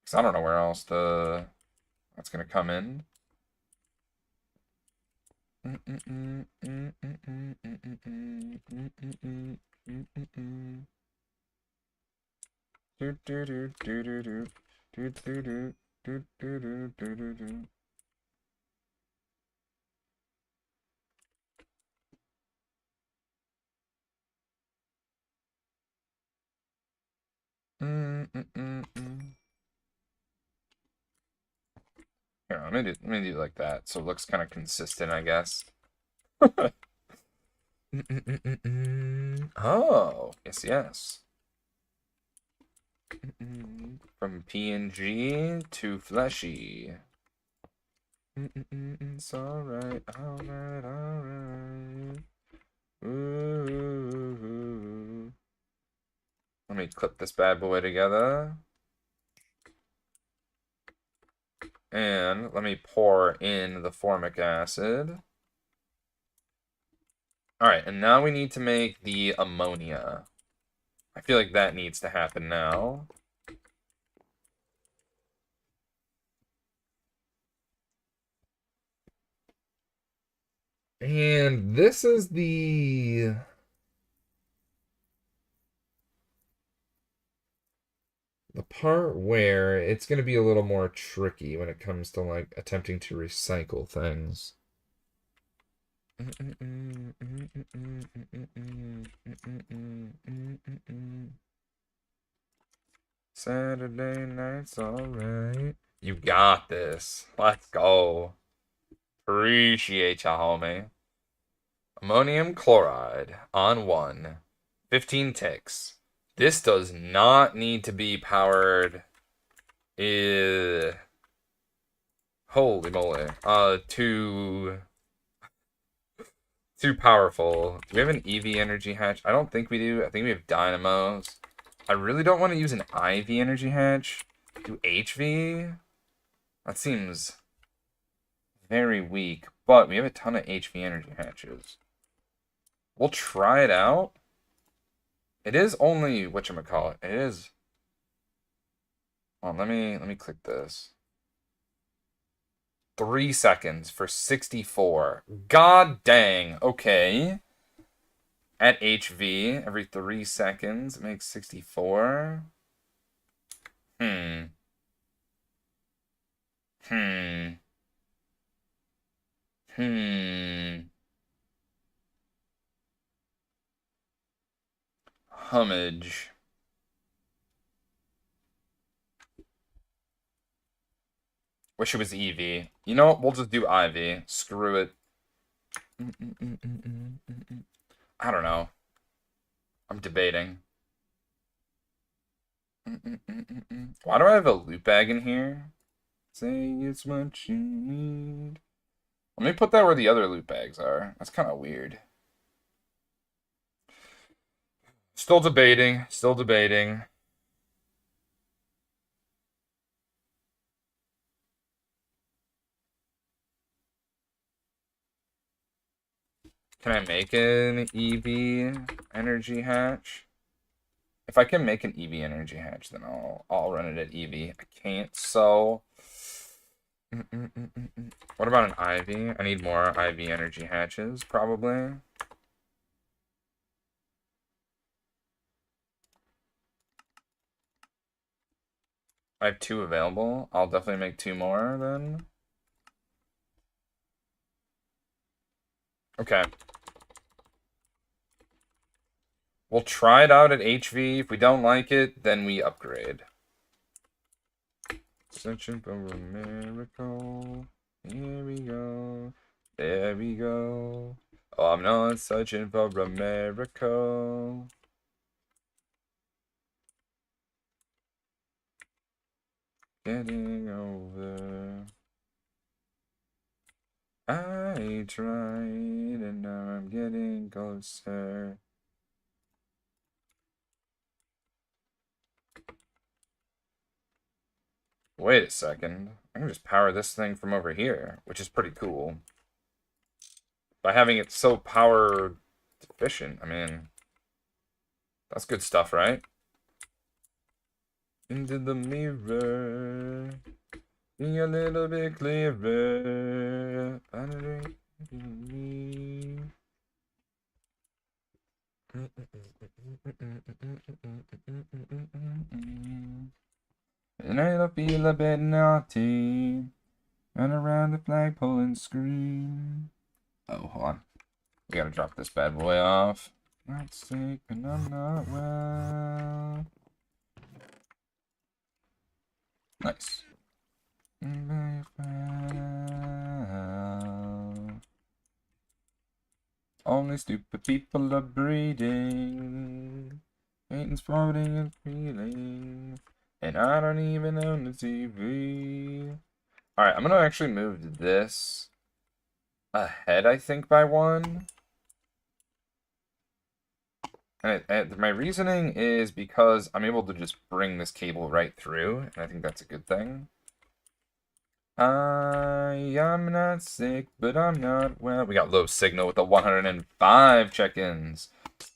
Because I don't know where else that's going to come in. Do do do do do do do do do do do do do do. Here, let me do it like that, so it looks kind of consistent, I guess. Oh, yes, yes. From PNG to fleshy. It's alright, alright, alright. Ooh. Let me clip this bad boy together. And let me pour in the formic acid. Alright, and now we need to make the ammonia. I feel like that needs to happen now. And this is the part where it's going to be a little more tricky when it comes to like attempting to recycle things. Saturday night's alright. You got this. Let's go. Appreciate ya, homie. Ammonium chloride on 1. 15 ticks. This does not need to be powered. Holy moly. Too powerful. Do we have an EV energy hatch? I don't think we do. I think we have dynamos. I really don't want to use an IV energy hatch. Do HV? That seems very weak. But we have a ton of HV energy hatches. We'll try it out. It is only whatchamacallit. It is. Hold on, let me click this. 3 seconds for 64. God dang. Okay. At HV, every 3 seconds, it makes 64. Hummage. Wish it was EV. You know what? We'll just do IV. Screw it. I don't know. I'm debating. Why do I have a loop bag in here? Say it's what you need. Let me put that where the other loop bags are. That's kind of weird. Still debating. Still debating. Can I make an EV energy hatch? If I can make an EV energy hatch, then I'll run it at EV. I can't, so... What about an IV? I need more IV energy hatches, probably. I have 2 available. I'll definitely make 2 more, then. Okay. We'll try it out at HV. If we don't like it, then we upgrade. Searching for a miracle. Here we go. There we go. Oh, I'm not searching for a miracle. Getting over. I tried and now I'm getting closer. Wait a second. I can just power this thing from over here, which is pretty cool. By having it so power efficient, I mean, that's good stuff, right? Into the mirror, be a little bit clearer. and it'll feel a bit naughty. Run around the flagpole and scream. Oh, hold on. We gotta drop this bad boy off. Not sick, and I'm not well. Nice. Very well. Only stupid people are breeding. Satan's floating and feeling. And I don't even own the TV. Alright, I'm gonna actually move this ahead, I think, by one. And my reasoning is because I'm able to just bring this cable right through, and I think that's a good thing. I am not sick, but I'm not well. We got low signal with the 105 check-ins.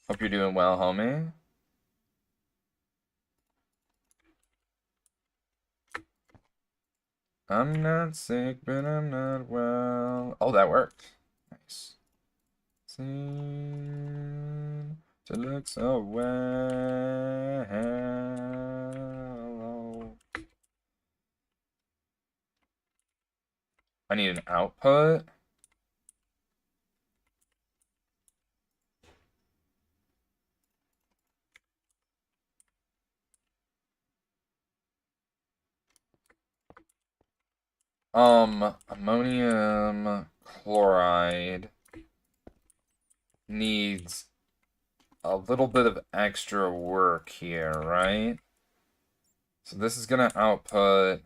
Hope you're doing well, homie. I'm not sick, but I'm not well. Oh, that worked. Nice. Seem to look so well. I need an output. Ammonium chloride needs a little bit of extra work here, right? So this is gonna output.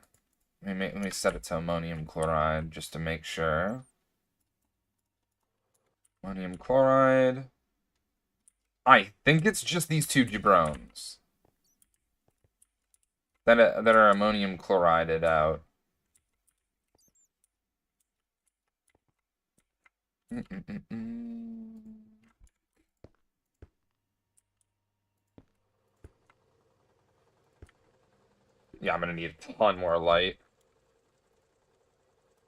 Let me set it to ammonium chloride just to make sure. Ammonium chloride. I think it's just these two jabrones that are ammonium chlorided out. Yeah, I'm gonna need a ton more light.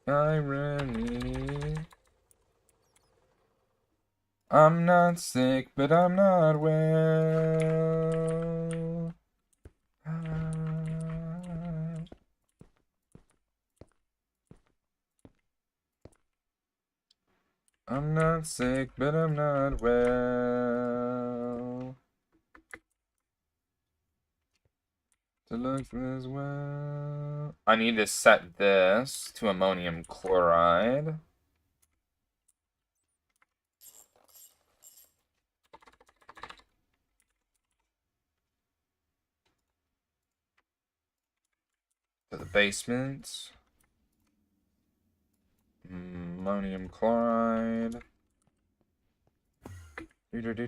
Irony. I'm not sick, but I'm not well. I'm not sick, but I'm not well. To look as well. I need to set this to ammonium chloride. To the basement. Ammonium chloride. Alright,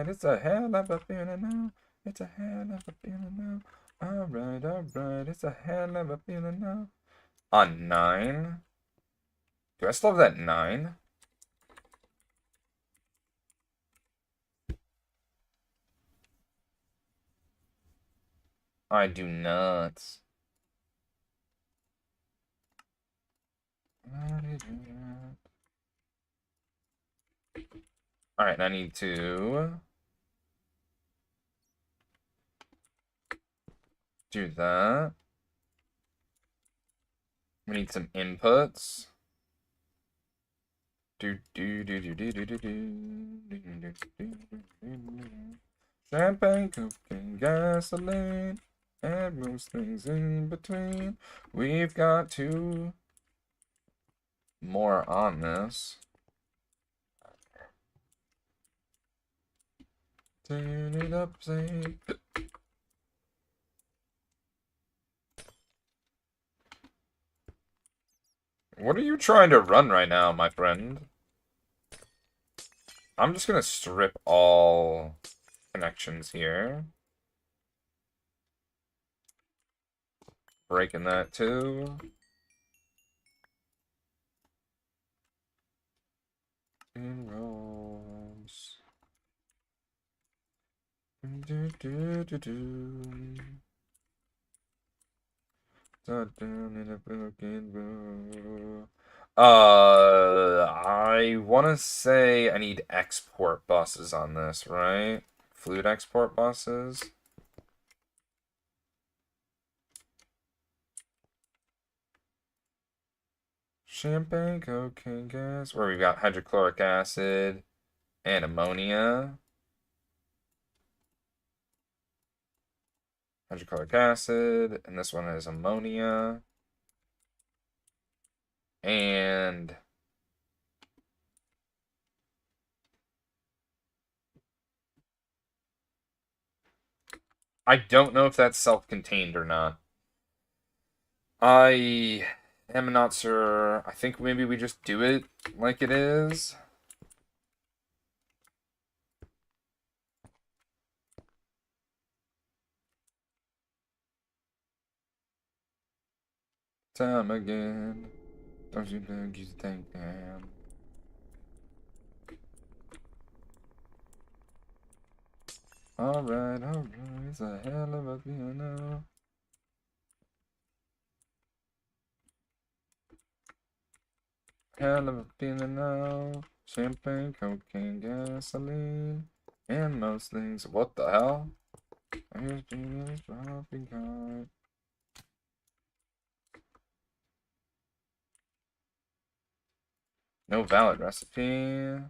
it's a hell of a feeling now. It's a hell of a feeling now. Alright, it's a hell of a feeling now. On 9? Do I still have that 9? I do not. Alright, I need to do that. We need some inputs. Champagne, cocaine, gasoline, and most things in between. We've got 2 more on this. Turn it up, say. What are you trying to run right now, my friend? I'm just gonna strip all connections here. Breaking that too. In rolls. Start down in a broken room. I want to say I need export buses on this, right? Fluid export buses. Champagne, cocaine gas, where we've got hydrochloric acid and ammonia. Hydrochloric acid, and this one is ammonia. And I don't know if that's self-contained or not. I am not sure. I think maybe we just do it like it is. Time again. Don't you think you think, damn. Alright, it's a hell of a piano. Hell of a piano. Champagne, cocaine, gasoline, and most things. What the hell? Here's Genius dropping card. No valid recipe.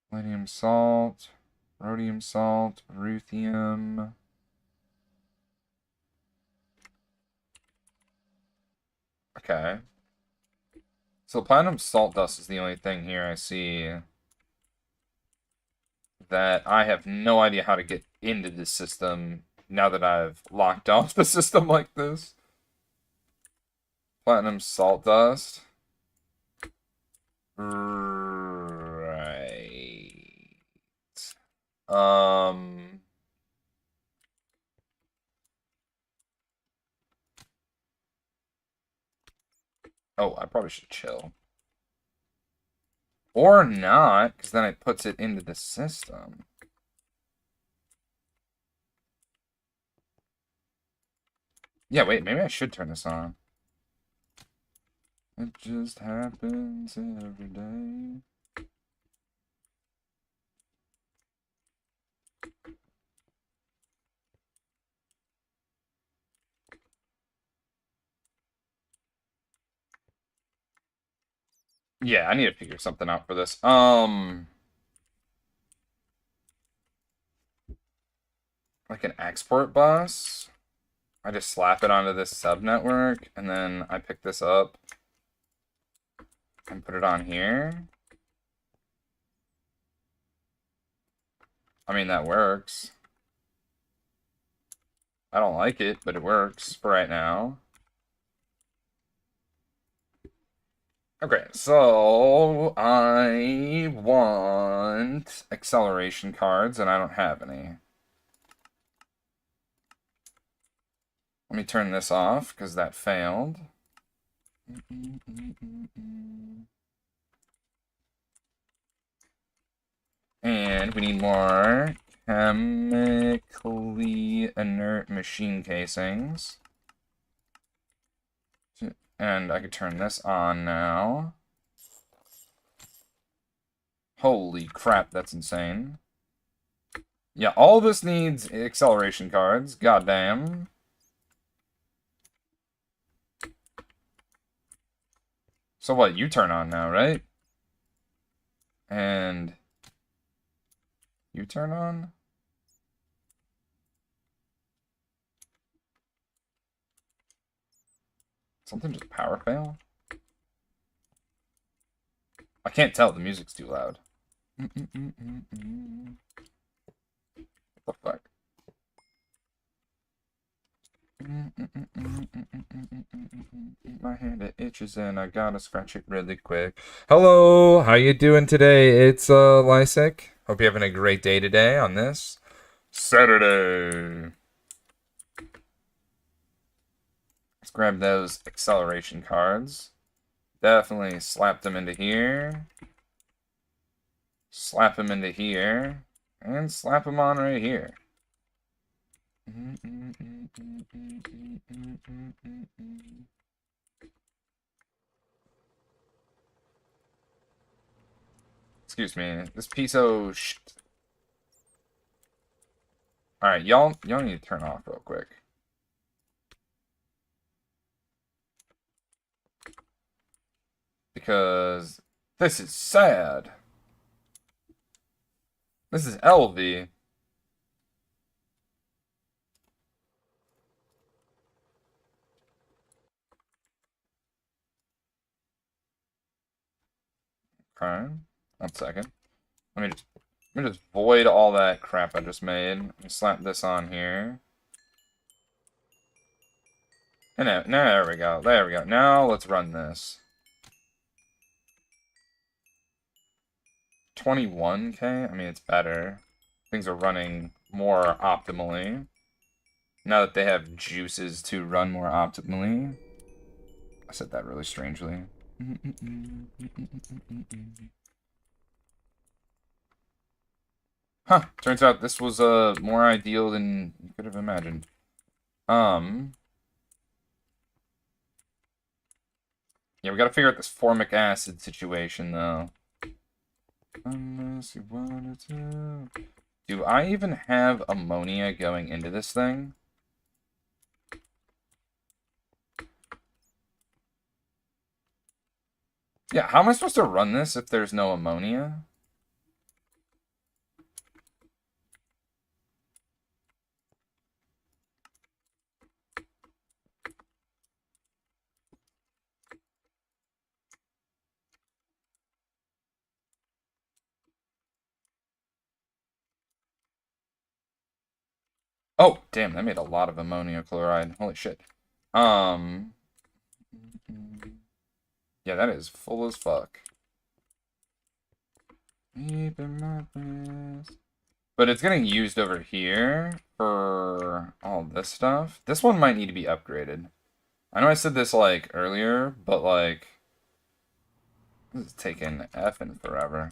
Palladium salt, rhodium salt, ruthenium. Okay. So platinum salt dust is the only thing here I see that I have no idea how to get into this system now that I've locked off the system like this. Platinum salt dust. Right. Um. Oh, I probably should chill. Or not, because then it puts it into the system. Yeah, wait, maybe I should turn this on. It just happens every day. Yeah, I need to figure something out for this. Like an export bus. I just slap it onto this subnetwork, and then I pick this up and put it on here. I mean, that works. I don't like it, but it works for right now. Okay, so I want acceleration cards, and I don't have any. Let me turn this off, because that failed. And we need more chemically inert machine casings. And I could turn this on now. Holy crap, that's insane. Yeah, all this needs acceleration cards. Goddamn. So what, you turn on now, right? And you turn on? Something just power fail? I can't tell, the music's too loud. What the fuck? My hand it itches and I gotta scratch it really quick. Hello, how you doing today? It's Lysik. Hope you're having a great day today on this Saturday. Let's grab those acceleration cards. Definitely slap them into here. slap him into here, and slap him on right here. Excuse me, this piece of shit. Alright, y'all need to turn off real quick. Because this is sad. This is LV. Okay, 1 second. Let me just void all that crap I just made. Let me slap this on here. And now, there we go. There we go. Now let's run this. 21k? I mean, it's better. Things are running more optimally. Now that they have juices to run more optimally. I said that really strangely. Huh. Turns out this was more ideal than you could have imagined. Yeah, we gotta figure out this formic acid situation, though. Unless you wanted to. Do I even have ammonia going into this thing? Yeah, how am I supposed to run this if there's no ammonia? Oh, damn, that made a lot of ammonia chloride. Holy shit. Yeah, that is full as fuck. But it's getting used over here for all this stuff. This one might need to be upgraded. I know I said this, like, earlier, but, like, this is taking effing forever.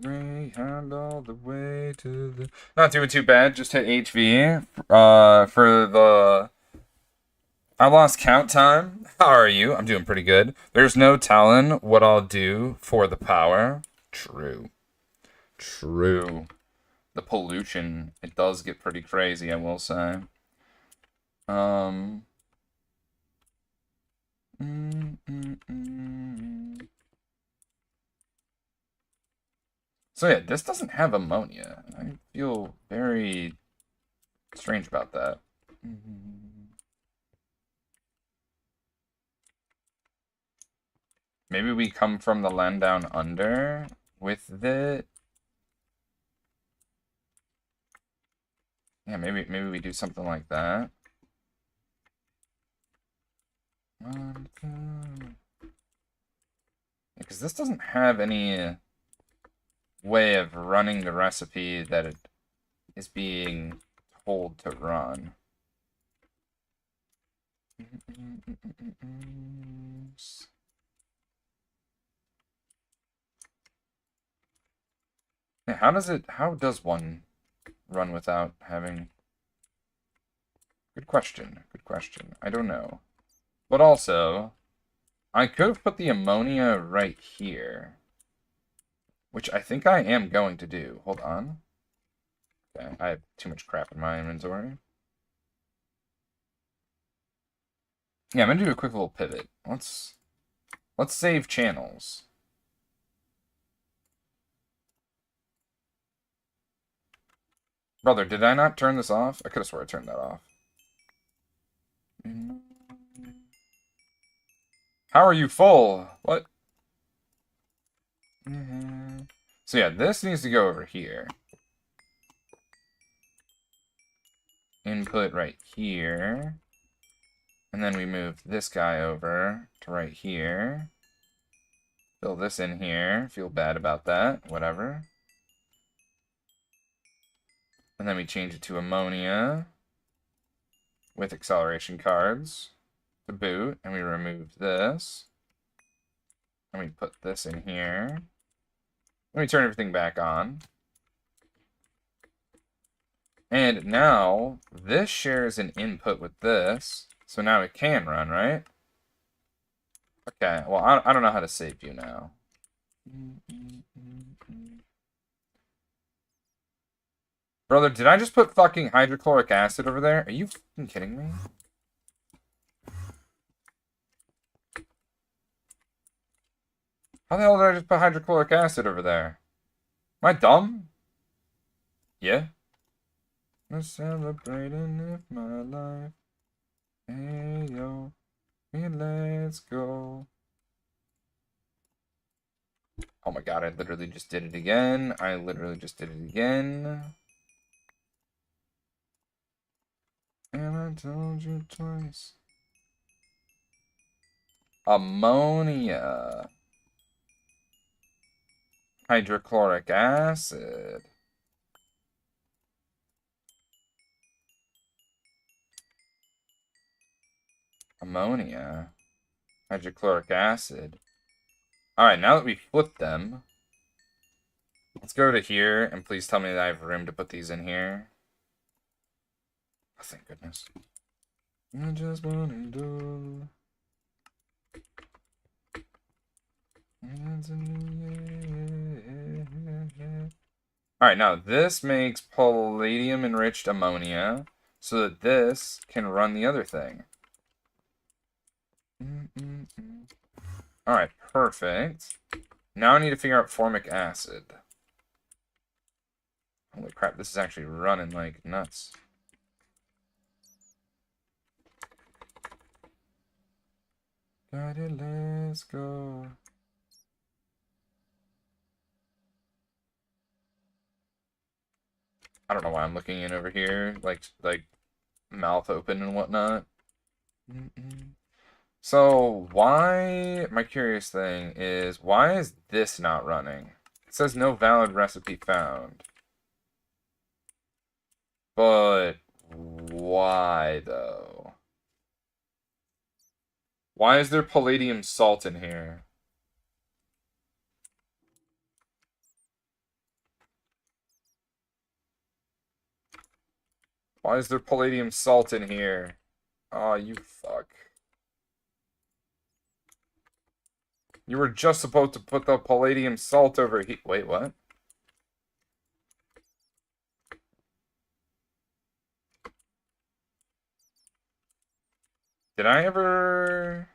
Greyhound all the way to the... Not doing too bad, just hit HV, for the... I lost count time. How are you? I'm doing pretty good. There's no telling what I'll do for the power. True. True. The pollution, it does get pretty crazy, I will say. So yeah, this doesn't have ammonia. I feel very strange about that. Maybe we come from the land down under with the... Yeah, maybe we do something like that. Because this doesn't have any way of running the recipe that it is being told to run. Yeah, how does one run without having... Good question. I don't know. But also, I could have put the ammonia right here. Which I think I am going to do. Hold on. Okay, I have too much crap in my inventory. Yeah, I'm gonna do a quick little pivot. Let's save channels. Brother, did I not turn this off? I could have sworn I turned that off. How are you full? What? So yeah, this needs to go over here. Input right here. And then we move this guy over to right here. Fill this in here. Feel bad about that. Whatever. And then we change it to ammonia. with acceleration cards to boot, and we remove this. And we put this in here. Let me turn everything back on. And now, this shares an input with this. So now it can run, right? Okay, well, I don't know how to save you now. Brother, did I just put fucking hydrochloric acid over there? Are you fucking kidding me? How the hell did I just put hydrochloric acid over there? Am I dumb? Yeah. I'm celebrating if my life. Hey, yo. Hey, let's go. Oh my god, I literally just did it again. I literally just did it again. And I told you twice. Ammonia. Hydrochloric acid. Ammonia. Hydrochloric acid. Alright, now that we flipped them, let's go to here, and please tell me that I have room to put these in here. Oh, thank goodness. I just wanna do... Alright, now this makes palladium-enriched ammonia, so that this can run the other thing. Alright, perfect. Now I need to figure out formic acid. Holy crap, this is actually running like nuts. Got it, let's go. I don't know why I'm looking in over here, like mouth open and whatnot. So why, my curious thing is, why is this not running? It says no valid recipe found. But why though? Why is there palladium salt in here? Why is there palladium salt in here? Oh, you fuck. You were just supposed to put the palladium salt over here. Wait, what? Did I ever...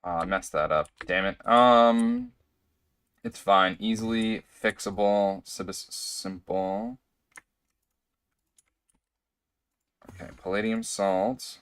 I messed that up. Damn it. It's fine. Easily fixable. Simple. Okay, palladium salt.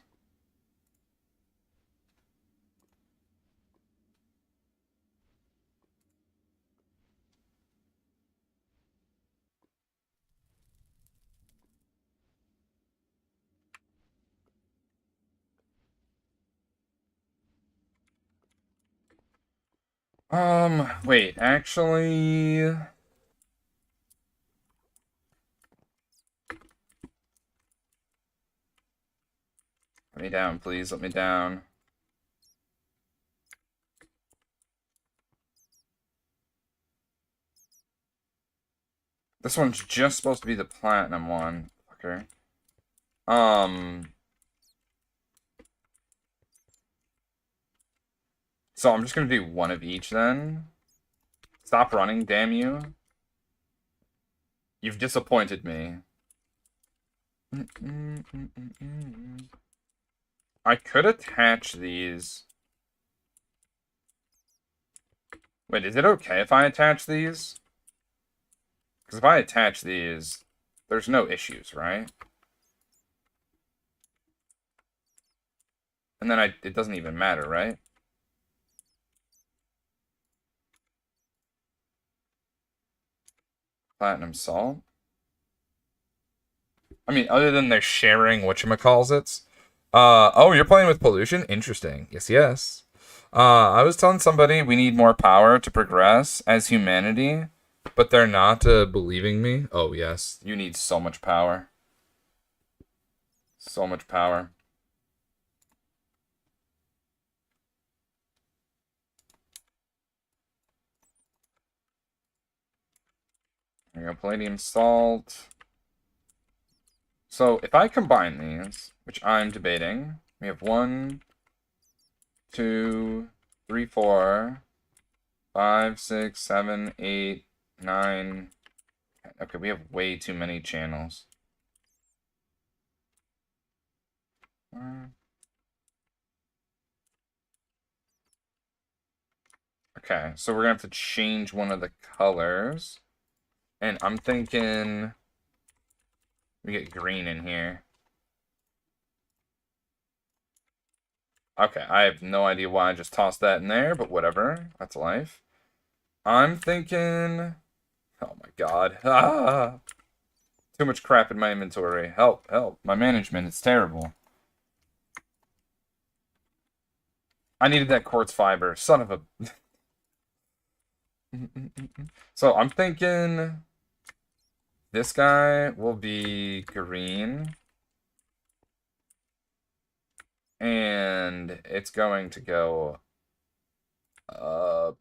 Wait, actually... Let me down, please. Let me down. This one's just supposed to be the platinum one. Fucker. So I'm just gonna do one of each then. Stop running, damn you. You've disappointed me. I could attach these. Wait, is it okay if I attach these? Because if I attach these, there's no issues, right? And then it doesn't even matter, right? Platinum salt. I mean, other than they're sharing whatchamacallits. Oh, you're playing with pollution? Interesting. Yes, yes. I was telling somebody we need more power to progress as humanity, but they're not believing me. Oh, yes. You need so much power. So much power. There you go, palladium salt. So if I combine these, which I'm debating, we have 1, 2, 3, 4, 5, 6, 7, 8, 9. Okay, we have way too many channels. Okay, so we're gonna have to change one of the colors. And I'm thinking we get green in here. Okay, I have no idea why I just tossed that in there, but whatever. That's life. I'm thinking... Oh my god. Ah! Too much crap in my inventory. Help, help. My management is terrible. I needed that quartz fiber. Son of a... So I'm thinking... This guy will be green. And it's going to go up.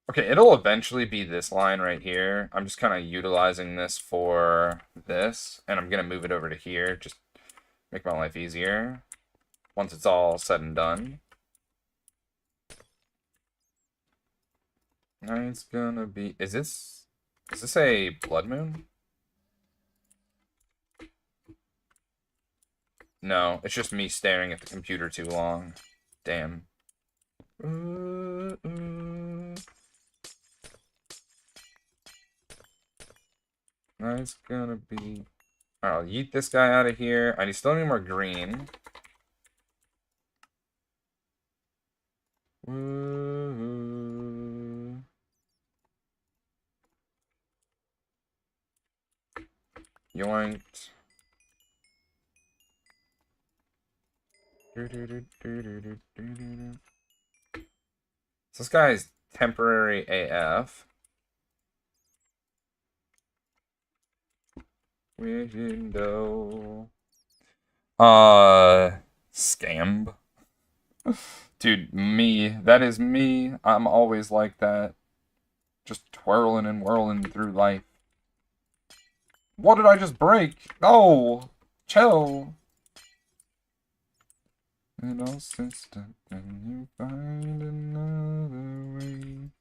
Okay, it'll eventually be this line right here. I'm just kind of utilizing this for this, and I'm going to move it over to here, just make my life easier once it's all said and done. It's gonna be... Is this a blood moon? No, it's just me staring at the computer too long. Damn. It's gonna be... Alright, I'll yeet this guy out of here. I still need more green. Yoinked. So this guy is temporary AF. Window. Scam. Dude, me. That is me. I'm always like that. Just twirling and whirling through life. What did I just break? Oh! Chill! Little sister, can you find another way?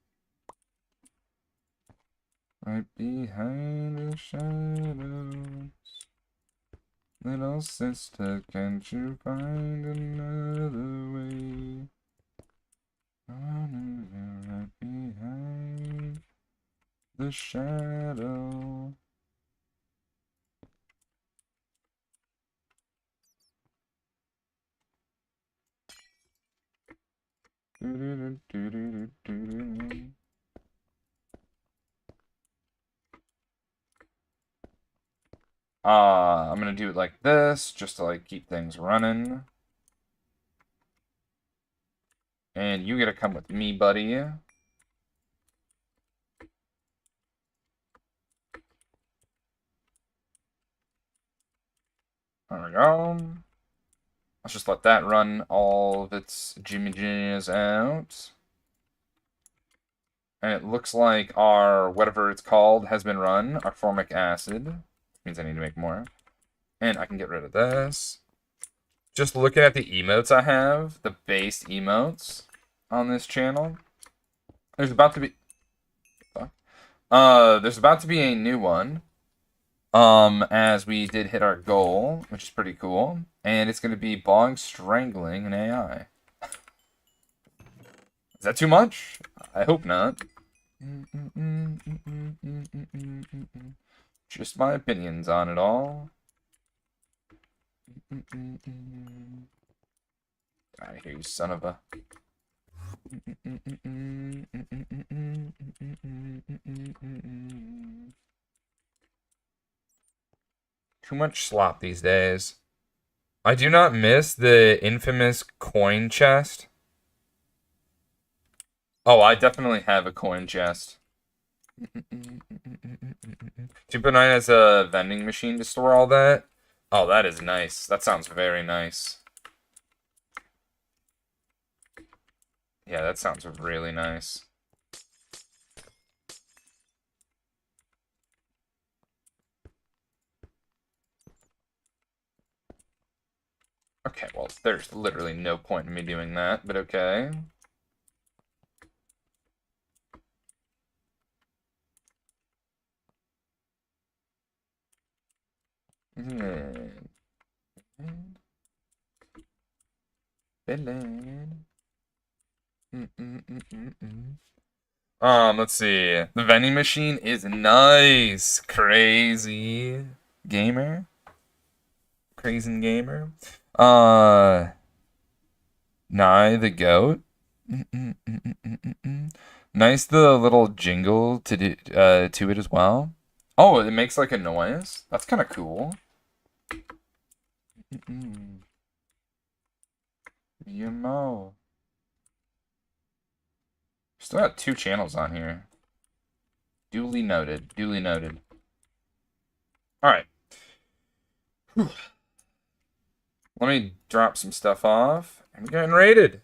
Right behind the shadows. Little sister, can't you find another way? Right behind the shadow. I'm gonna do it like this, just to like keep things running. And you gotta come with me, buddy. There we go. Let's just let that run all of its jimmy-jimmies out. And it looks like our, whatever it's called, has been run. Our formic acid. Means I need to make more. And I can get rid of this. Just looking at the emotes I have, the base emotes on this channel. There's about to be... there's about to be a new one. As we did hit our goal, which is pretty cool. And it's going to be bog strangling an AI. Is that too much? I hope not. Just my opinions on it all. I hear you, son of a... Too much slop these days. I do not miss the infamous coin chest. Oh, I definitely have a coin chest. 2.9 has a vending machine to store all that. Oh, that is nice. That sounds very nice. Yeah, that sounds really nice. Okay, well, there's literally no point in me doing that, but okay. Let's see. The vending machine is nice. Crazy gamer. Crazy gamer. Nye the goat. Nice the little jingle to do to it as well. Oh, it makes like a noise. That's kind of cool. You know. Still got 2 channels on here. Duly noted. Duly noted. Alright. Let me drop some stuff off. I'm getting raided.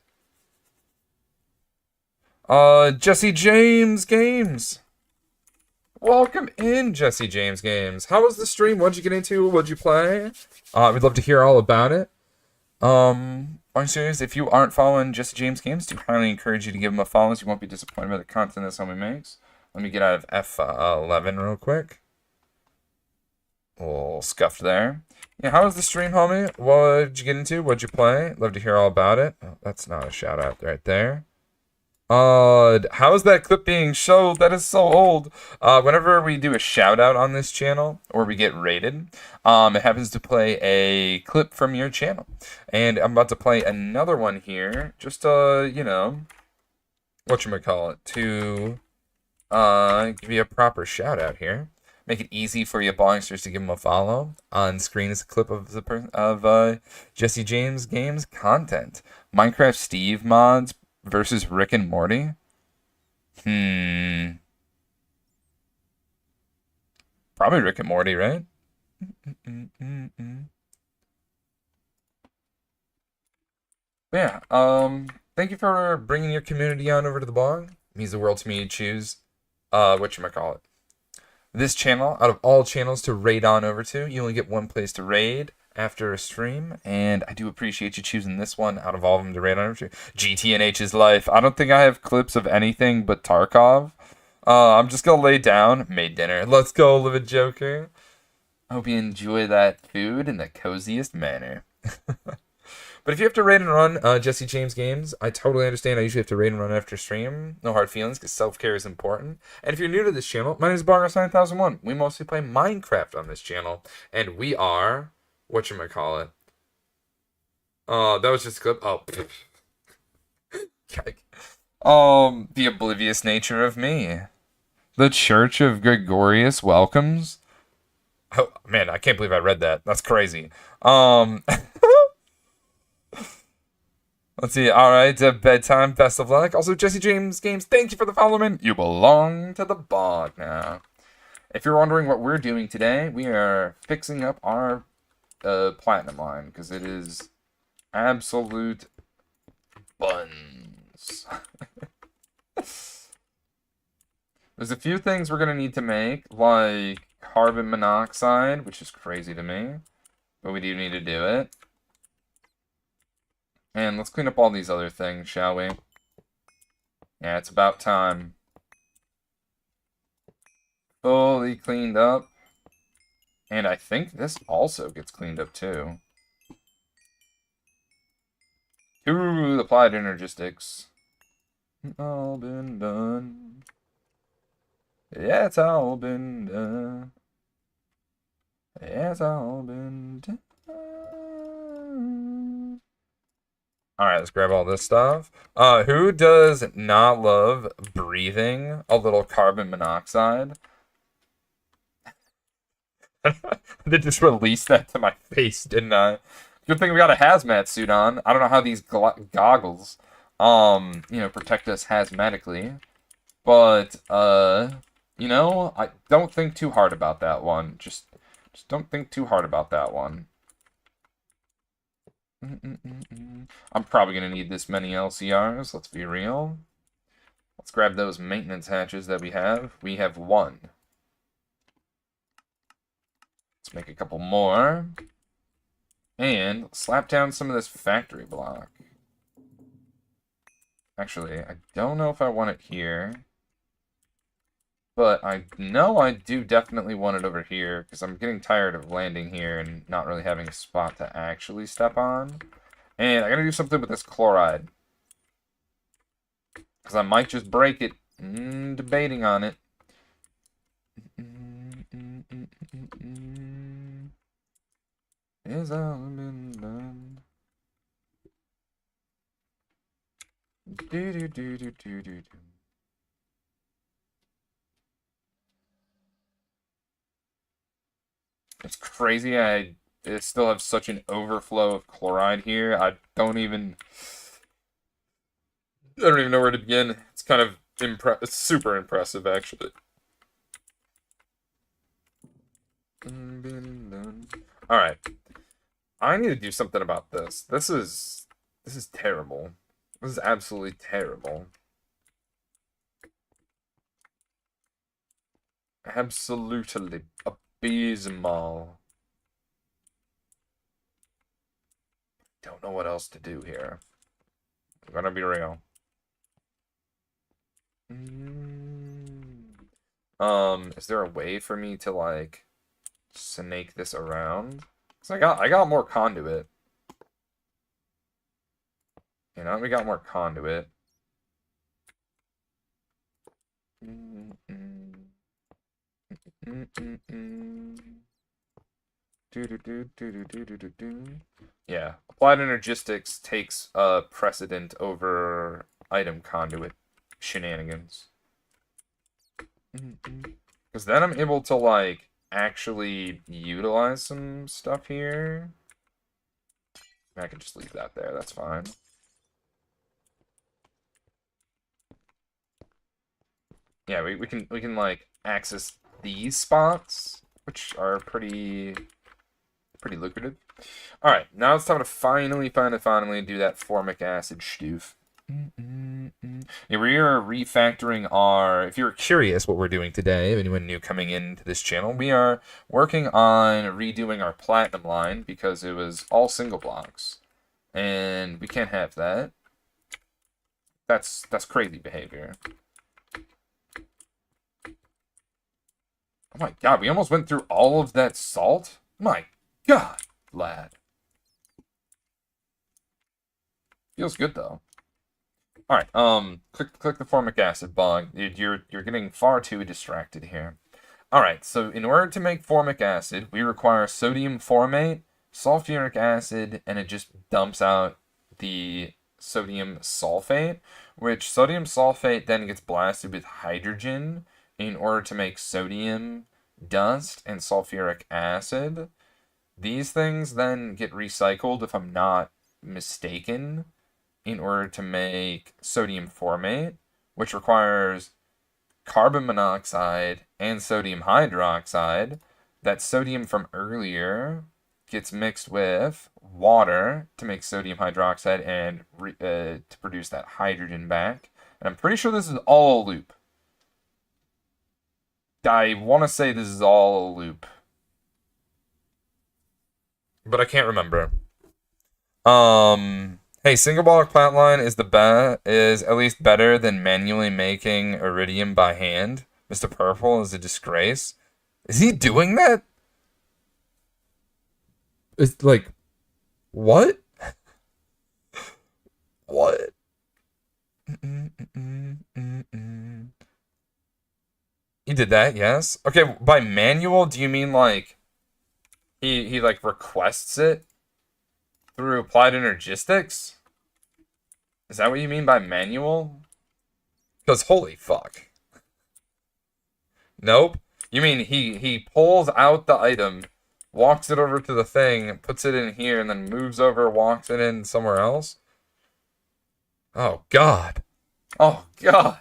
Jesse James Games. Welcome in, Jesse James Games. How was the stream? What'd you get into? What'd you play? We'd love to hear all about it. I'm serious, if you aren't following Jesse James Games, do highly encourage you to give him a follow so you won't be disappointed by the content this homie makes. Let me get out of F11 real quick. A little scuffed there. Yeah, how was the stream, homie? What'd you get into? What'd you play? Love to hear all about it. Oh, that's not a shout out right there. How's that clip being showed? That is so old. Whenever we do a shout out on this channel or we get rated, it happens to play a clip from your channel. And I'm about to play another one here, just you know, whatchamacallit, to give you a proper shout out here. Make it easy for you ballingsters to give him a follow. On screen is a clip of Jesse James Games content. Minecraft Steve mods versus Rick and Morty? Probably Rick and Morty, right? Yeah, thank you for bringing your community on over to the blog. It means the world to me to choose, whatchamacallit. This channel, out of all channels to raid on over to, you only get one place to raid after a stream, and I do appreciate you choosing this one out of all of them to raid on over to. GTNH's life. I don't think I have clips of anything but Tarkov. I'm just gonna lay down, made dinner. Let's go, live a Joker. I hope you enjoy that food in the coziest manner. But if you have to raid and run Jesse James Games, I totally understand. I usually have to raid and run after stream. No hard feelings, because self-care is important. And if you're new to this channel, my name is Bargos9001. We mostly play Minecraft on this channel. And we are... whatchamacallit? That was just a clip. Oh. The oblivious nature of me. The Church of Gregorius welcomes. Oh, man, I can't believe I read that. That's crazy. Let's see. All right, bedtime. Best of luck. Also, Jesse James Games, thank you for the follow, man. You belong to the bog now. If you're wondering what we're doing today, we are fixing up our platinum line because it is absolute buns. There's a few things we're going to need to make, like carbon monoxide, which is crazy to me, but we do need to do it. And let's clean up all these other things, shall we? Yeah, it's about time. Fully cleaned up. And I think this also gets cleaned up too. To the applied energistics. All been done. Yeah, it's all been done. Yeah, it's all been done. Alright, let's grab all this stuff. Who does not love breathing a little carbon monoxide? I just released that to my face, didn't I? Good thing we got a hazmat suit on. I don't know how these goggles, protect us hazmatically. But, I don't think too hard about that one. Just don't think too hard about that one. I'm probably going to need this many LCRs, let's be real. Let's grab those maintenance hatches that we have. We have one. Let's make a couple more. And slap down some of this factory block. Actually, I don't know if I want it here. But I know I do definitely want it over here, because I'm getting tired of landing here and not really having a spot to actually step on. And I gotta do something with this chloride. Because I might just break it. Debating on it. Is all been done? Do. It's crazy. I still have such an overflow of chloride here. I don't even know where to begin. It's kind of it's super impressive, actually. All right. I need to do something about this. This is terrible. This is absolutely terrible. Absolutely abysmal. Don't know what else to do here. I'm gonna be real. Is there a way for me to like snake this around? Cause I got more conduit. You know, we got more conduit. Yeah, applied energistics takes precedent over item conduit shenanigans. Because then I'm able to like actually utilize some stuff here. I can just leave that there, that's fine. Yeah, we can like access these spots, which are pretty lucrative. All right, now it's time to finally do that formic acid stoof. Yeah, we are refactoring our. If you're curious what we're doing today, if anyone new coming into this channel, we are working on redoing our platinum line because it was all single blocks, and we can't have that. That's crazy behavior. Oh my god, we almost went through all of that salt? My god, lad. Feels good though. Alright, click the formic acid bug. You're getting far too distracted here. Alright, so in order to make formic acid, we require sodium formate, sulfuric acid, and it just dumps out the sodium sulfate, which sodium sulfate then gets blasted with hydrogen in order to make sodium dust and sulfuric acid. These things then get recycled, if I'm not mistaken, in order to make sodium formate, which requires carbon monoxide and sodium hydroxide. That sodium from earlier gets mixed with water to make sodium hydroxide and to produce that hydrogen back. And I'm pretty sure this is all a loop. I want to say this is all a loop, but I can't remember. Hey, single block plant line is at least better than manually making iridium by hand. Mr. Purple is a disgrace. Is he doing that? It's like, what? What? He did that, yes. Okay, by manual, do you mean like he like requests it through applied energistics? Is that what you mean by manual? Because holy fuck. Nope. You mean he pulls out the item walks it over to the thing, puts it in here, and then moves over, walks it in somewhere else. Oh, God. Oh, God.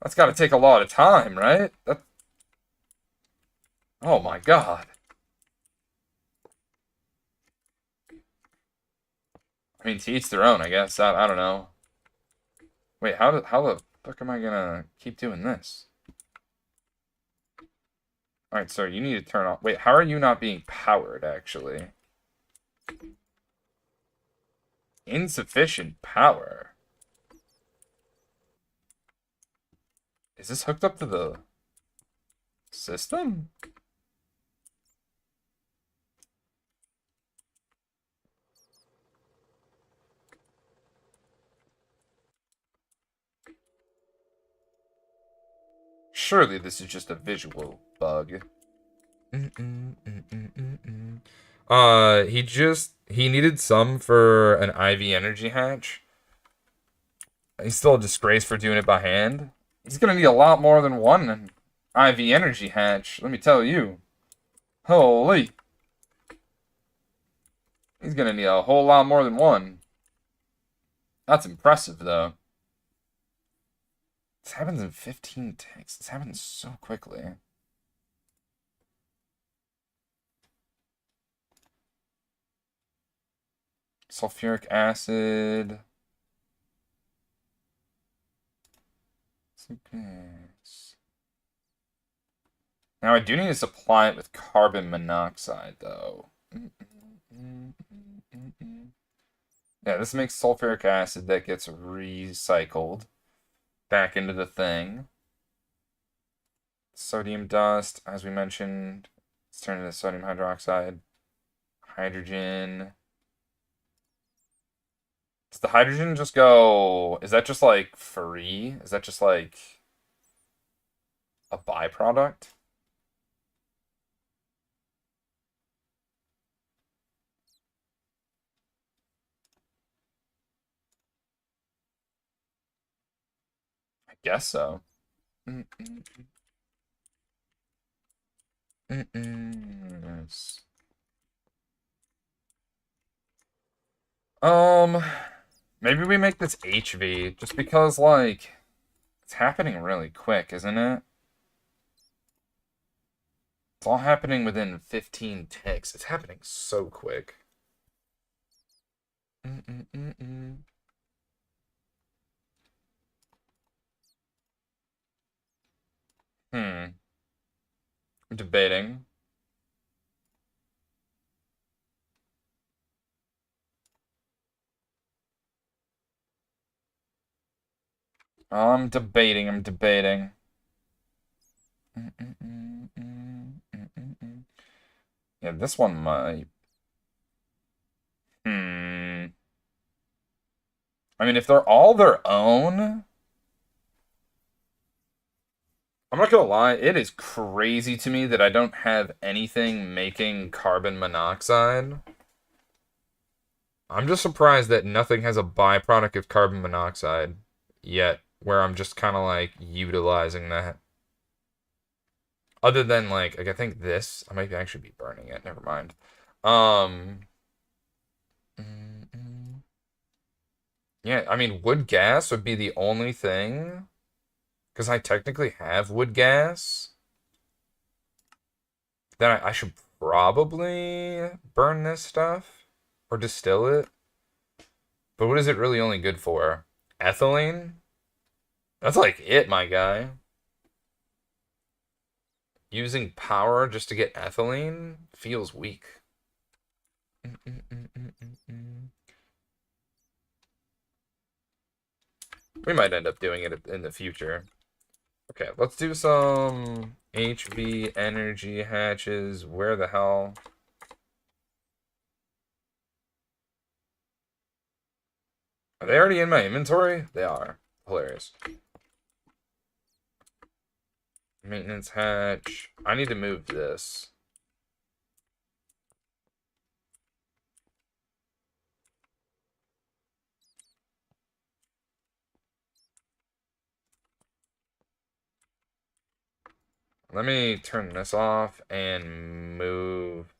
That's got to take a lot of time, right? Oh, my God. I mean, to each their own, I guess. I don't know. Wait, how the fuck am I gonna keep doing this? Alright, sir, you need to turn off. Wait, how are you not being powered, actually? Insufficient power. Is this hooked up to the system? Surely this is just a visual bug. He needed some for an IV energy hatch. He's still a disgrace for doing it by hand. He's gonna need a lot more than one IV energy hatch, let me tell you. Holy. He's gonna need a whole lot more than one. That's impressive, though. This happens in 15 ticks. This happens so quickly. Sulfuric acid. Now I do need to supply it with carbon monoxide, though. Yeah, this makes sulfuric acid that gets recycled back into the thing. Sodium dust, as we mentioned, it's turned into sodium hydroxide. Hydrogen. Does the hydrogen just go... Is that just, like, free? Is that just, like, a byproduct? I guess so. Yes. Maybe we make this HV, just because, like, it's happening really quick, isn't it? It's all happening within 15 ticks. It's happening so quick. I'm debating. I'm debating. Yeah, this one might. I mean, if they're all their own, I'm not gonna lie, it is crazy to me that I don't have anything making carbon monoxide. I'm just surprised that nothing has a byproduct of carbon monoxide yet, where I'm just kind of like utilizing that. Other than like I think this, I might actually be burning it. Never mind. Um, yeah, I mean, wood gas would be the only thing, because I technically have wood gas. Then I should probably burn this stuff or distill it. But what is it really only good for? Ethylene? That's like it, my guy. Using power just to get ethylene feels weak. We might end up doing it in the future. Okay, let's do some HV energy hatches. Where the hell? Are they already in my inventory? They are. Hilarious. Maintenance hatch. I need to move this. Let me turn this off and move.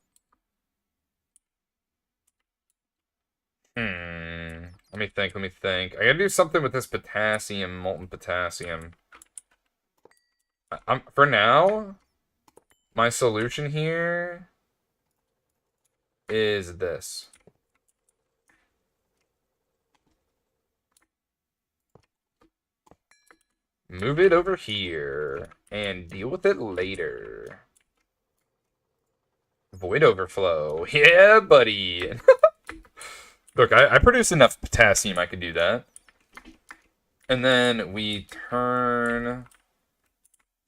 Let me think, let me think. I gotta do something with this potassium, molten potassium. For now, my solution here is this. Move it over here and deal with it later. Void overflow. Yeah, buddy. Look, I produce enough potassium I could do that. And then we turn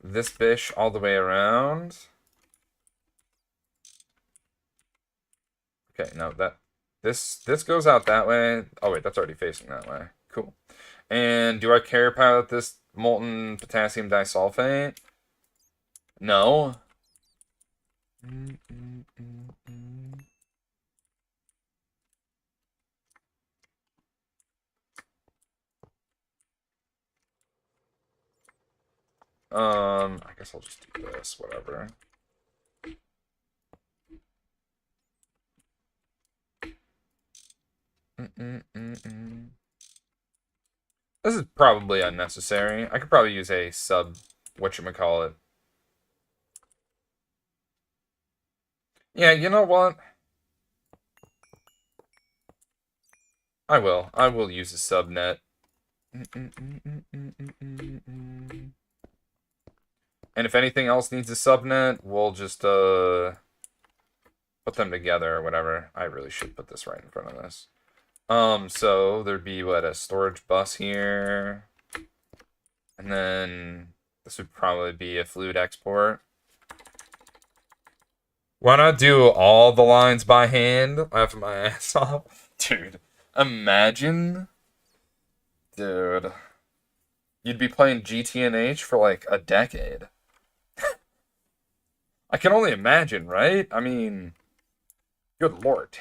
this bish all the way around. Okay, no, this goes out that way. Oh wait, that's already facing that way. Cool. And do I care about this molten potassium disulfate? No. I guess I'll just do this, whatever. This is probably unnecessary. I could probably use a sub, whatchamacallit. Yeah, you know what? I will. I will use a subnet. And if anything else needs a subnet, we'll just put them together or whatever. I really should put this right in front of this. So there'd be what, a storage bus here. And then this would probably be a fluid export. Why not do all the lines by hand? Laughing my ass off. Dude, imagine. Dude. You'd be playing GTNH for like a decade. I can only imagine, right? I mean, good lord.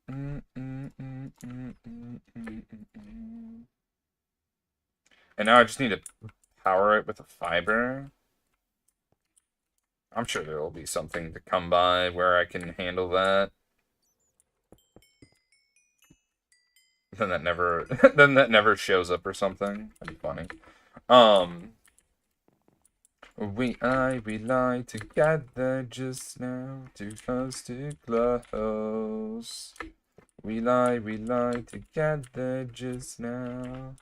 And now I just need to power it with a fiber. I'm sure there will be something to come by where I can handle that. Then that never then that never shows up or something. That'd be funny. We lie together just now, too close to close. We lie together just now.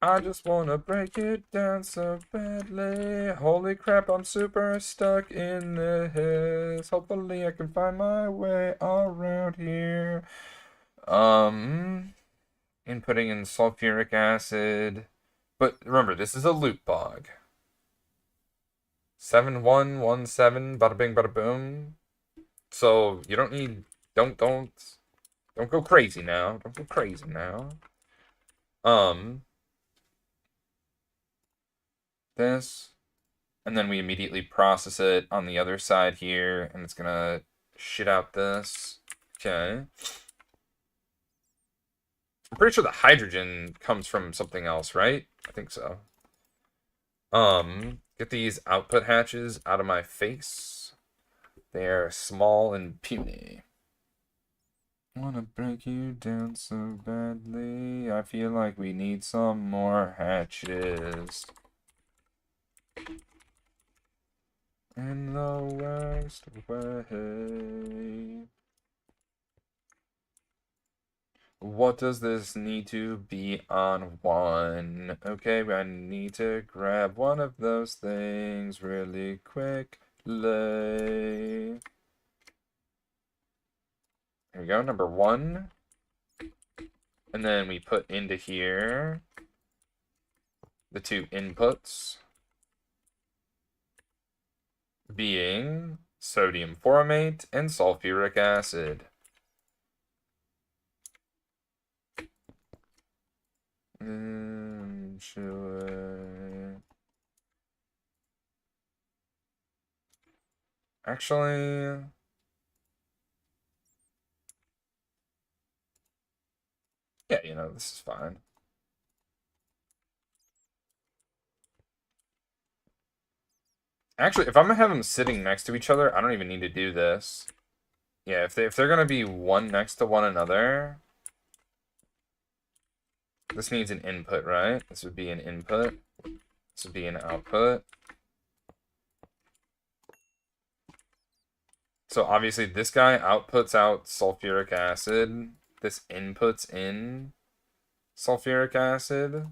I just wanna break it down so badly. Holy crap, I'm super stuck in this. Hopefully I can find my way around here. Inputting in sulfuric acid. But remember, this is a loop bog. 7117, bada bing, bada boom. So you don't need, don't go crazy now. Don't go crazy now. This, and then we immediately process it on the other side here, and it's gonna shit out this. Okay. I'm pretty sure the hydrogen comes from something else, right? I think so. Get these output hatches out of my face. They're small and puny. Wanna break you down so badly. I feel like we need some more hatches. In the worst way. What does this need to be on one? Okay, I need to grab one of those things really quickly. Here we go, number one. And then we put into here the two inputs being sodium formate and sulfuric acid. Actually, yeah, this is fine. Actually, if I'm gonna have them sitting next to each other, I don't even need to do this. Yeah, if they're gonna be one next to one another, this needs an input, right? This would be an input. This would be an output. So obviously this guy outputs out sulfuric acid. This inputs in sulfuric acid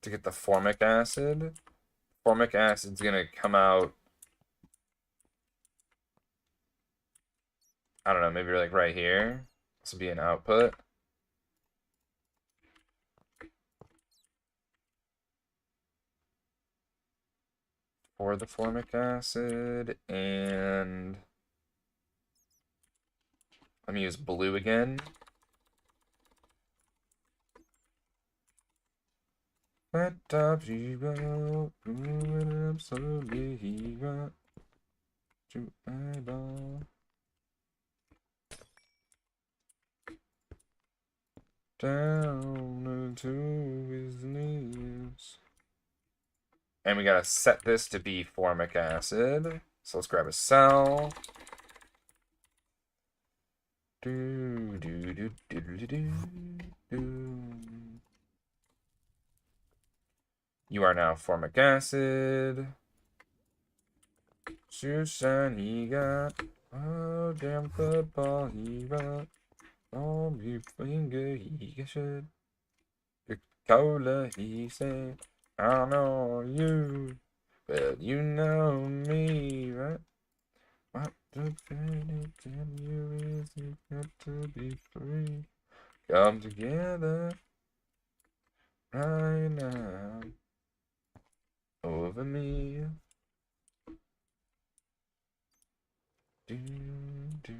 to get the formic acid. Formic acid's gonna come out, I don't know, maybe like right here. This would be an output. For the formic acid, and let me use blue again. Top zero, absolutely hero to eyeball. Down into his knees. And we gotta set this to be formic acid. So let's grab a cell. You are now formic acid. Susan, he got oh damn football, he got all your finger, he should. Cola, he said, I know you, but you know me, right? What the planet can you is it got to be free? Come together right now over me. Do, do.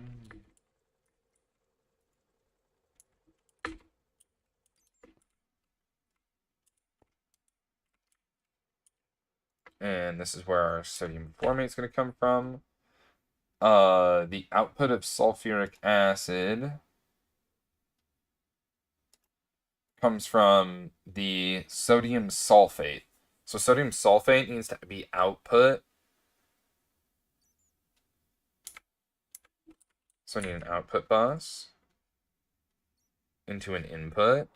And this is where our sodium formate is going to come from. The output of sulfuric acid comes from the sodium sulfate. So sodium sulfate needs to be output. So I need an output bus into an input.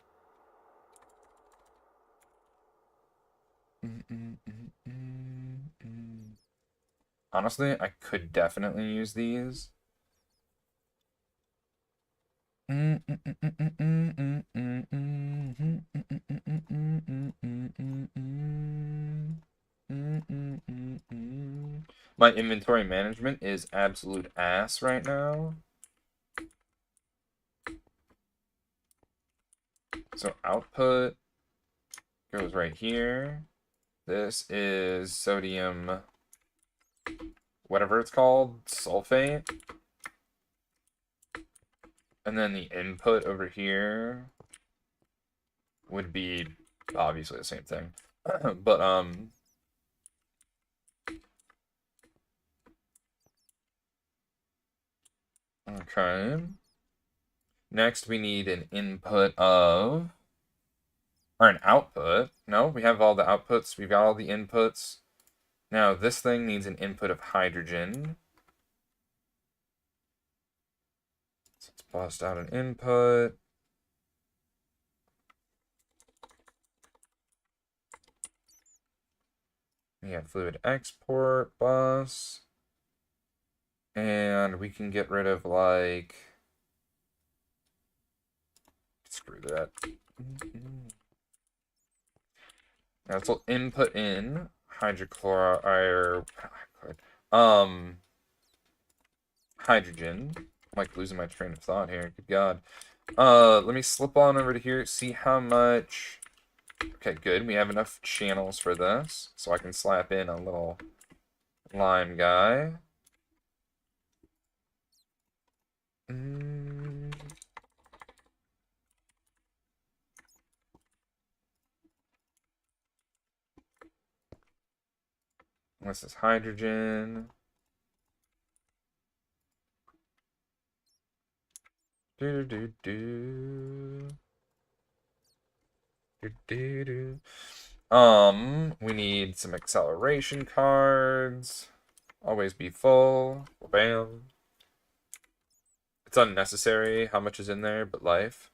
Honestly, I could definitely use these. My inventory management is absolute ass right now. So output goes right here. This is sodium, whatever it's called, sulfate. And then the input over here would be obviously the same thing. But, okay. Next, we need an input of, or an output. No, we have all the outputs. We've got all the inputs. Now, this thing needs an input of hydrogen. So let's bust out an input. We have fluid export bus. And we can get rid of, like, screw that. Now this will input in hydrochloride, hydrogen. I'm like losing my train of thought here. Good God. Let me slip on over to here, see how much. Okay, good. We have enough channels for this, so I can slap in a little lime guy. This is hydrogen. Do do do do do do. We need some acceleration cards. Always be full. Bam. It's unnecessary how much is in there, but life.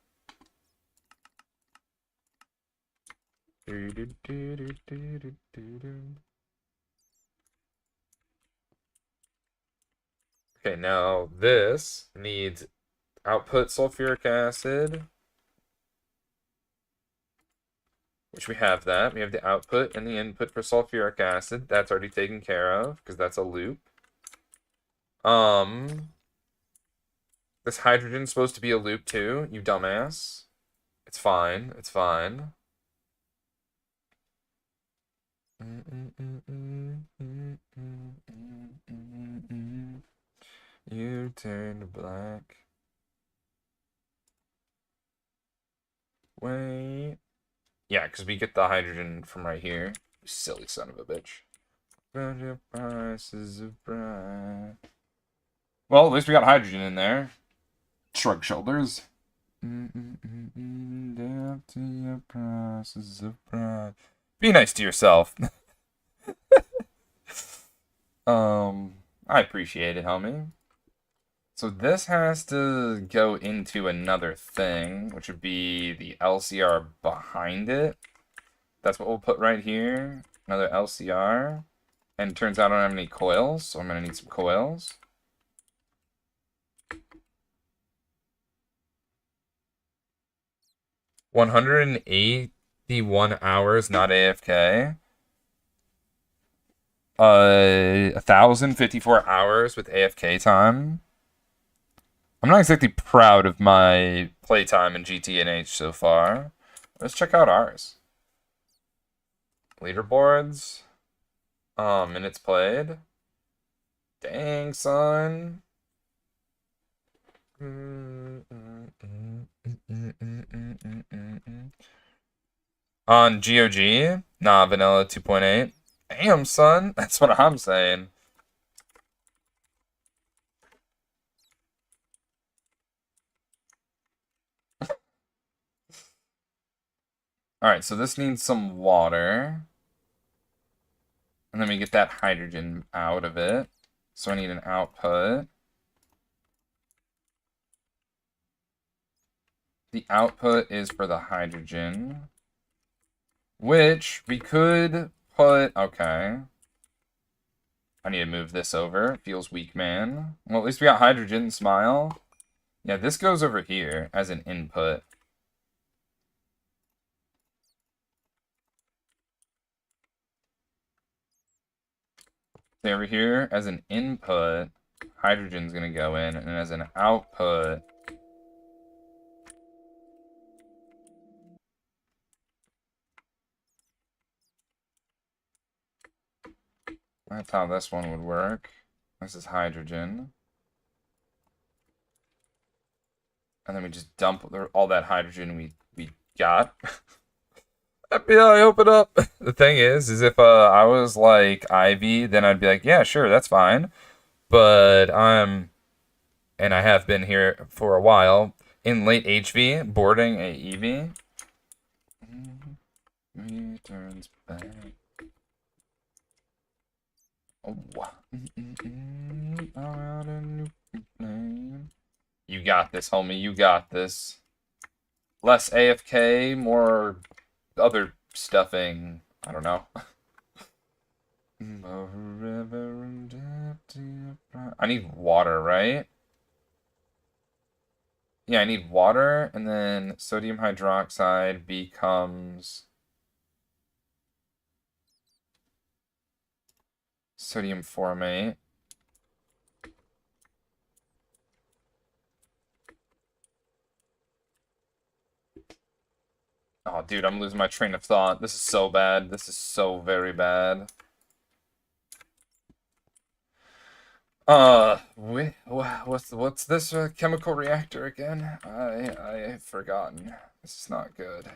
Okay, now this needs output sulfuric acid, which we have that. We have the output and the input for sulfuric acid. That's already taken care of because that's a loop. This hydrogen's supposed to be a loop too, you dumbass. It's fine. It's fine. You turned black. Wait. Yeah, because we get the hydrogen from right here. You silly son of a bitch. Prices of pride. Well, at least we got hydrogen in there. Shrug shoulders. Down to your prices of pride. Be nice to yourself. I appreciate it, homie. So this has to go into another thing, which would be the LCR behind it. That's what we'll put right here. Another LCR. And it turns out I don't have any coils, so I'm going to need some coils. $181 not AFK. 1,054 hours with AFK time. I'm not exactly proud of my playtime in GTNH so far. Let's check out ours. Leaderboards. Minutes played. Dang, son. On GOG? Nah, vanilla 2.8. Damn, son. That's what I'm saying. Alright, so this needs some water. And then we get that hydrogen out of it. So I need an output. The output is for the hydrogen. Which we could put... Okay. I need to move this over. Feels weak, man. Well, at least we got hydrogen. Smile. Yeah, this goes over here as an input. Over here as an input, hydrogen's going to go in, and as an output, that's how this one would work. This is hydrogen. And then we just dump all that hydrogen we got. FBI, open up! The thing is if I was like Ivy, then I'd be like, yeah, sure, that's fine. But and I have been here for a while, in late HV, boarding a EV. Returns back. Oh, you got this, homie. You got this. Less AFK, more other stuffing. I don't know. I need water, right? Yeah, I need water, and then sodium hydroxide becomes sodium formate. Oh, dude, I'm losing my train of thought. This is so bad. This is so very bad. What's this chemical reactor again? I've forgotten. This is not good.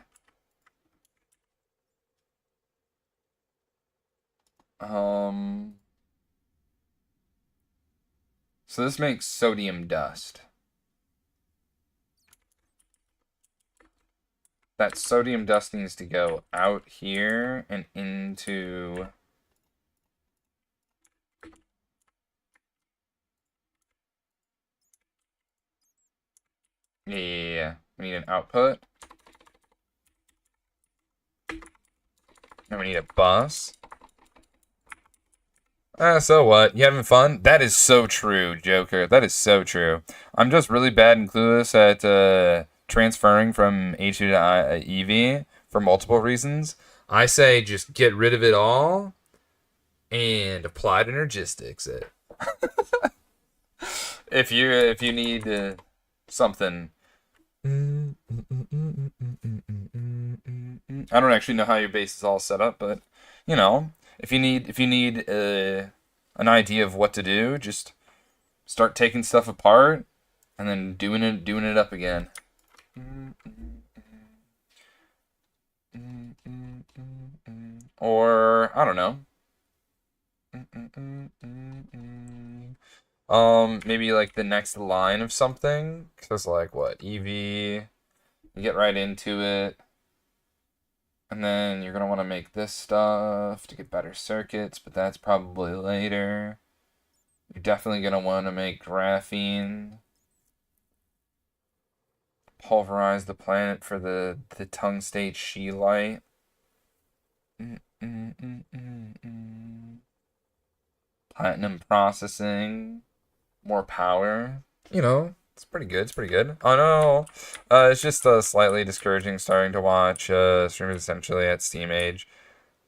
So this makes sodium dust. that sodium dust needs to go out here and into... Yeah, we need an output. And we need a bus. So what? You having fun? That is so true, Joker. That is so true. I'm just really bad and clueless at transferring from HV to EV for multiple reasons. I say just get rid of it all and applied energistics it. If you need something. I don't actually know how your base is all set up, but you know, if you need an idea of what to do, just start taking stuff apart and then doing it up again. Or I don't know. Maybe like the next line of something. Cause like what EV, you get right into it. And then you're going to want to make this stuff to get better circuits, but that's probably later. You're definitely going to want to make graphene. Pulverize the planet for the tungstate scheelite. Platinum processing. More power. You know, it's pretty good. It's pretty good. Oh no, it's just slightly discouraging starting to watch streamers essentially at Steam Age,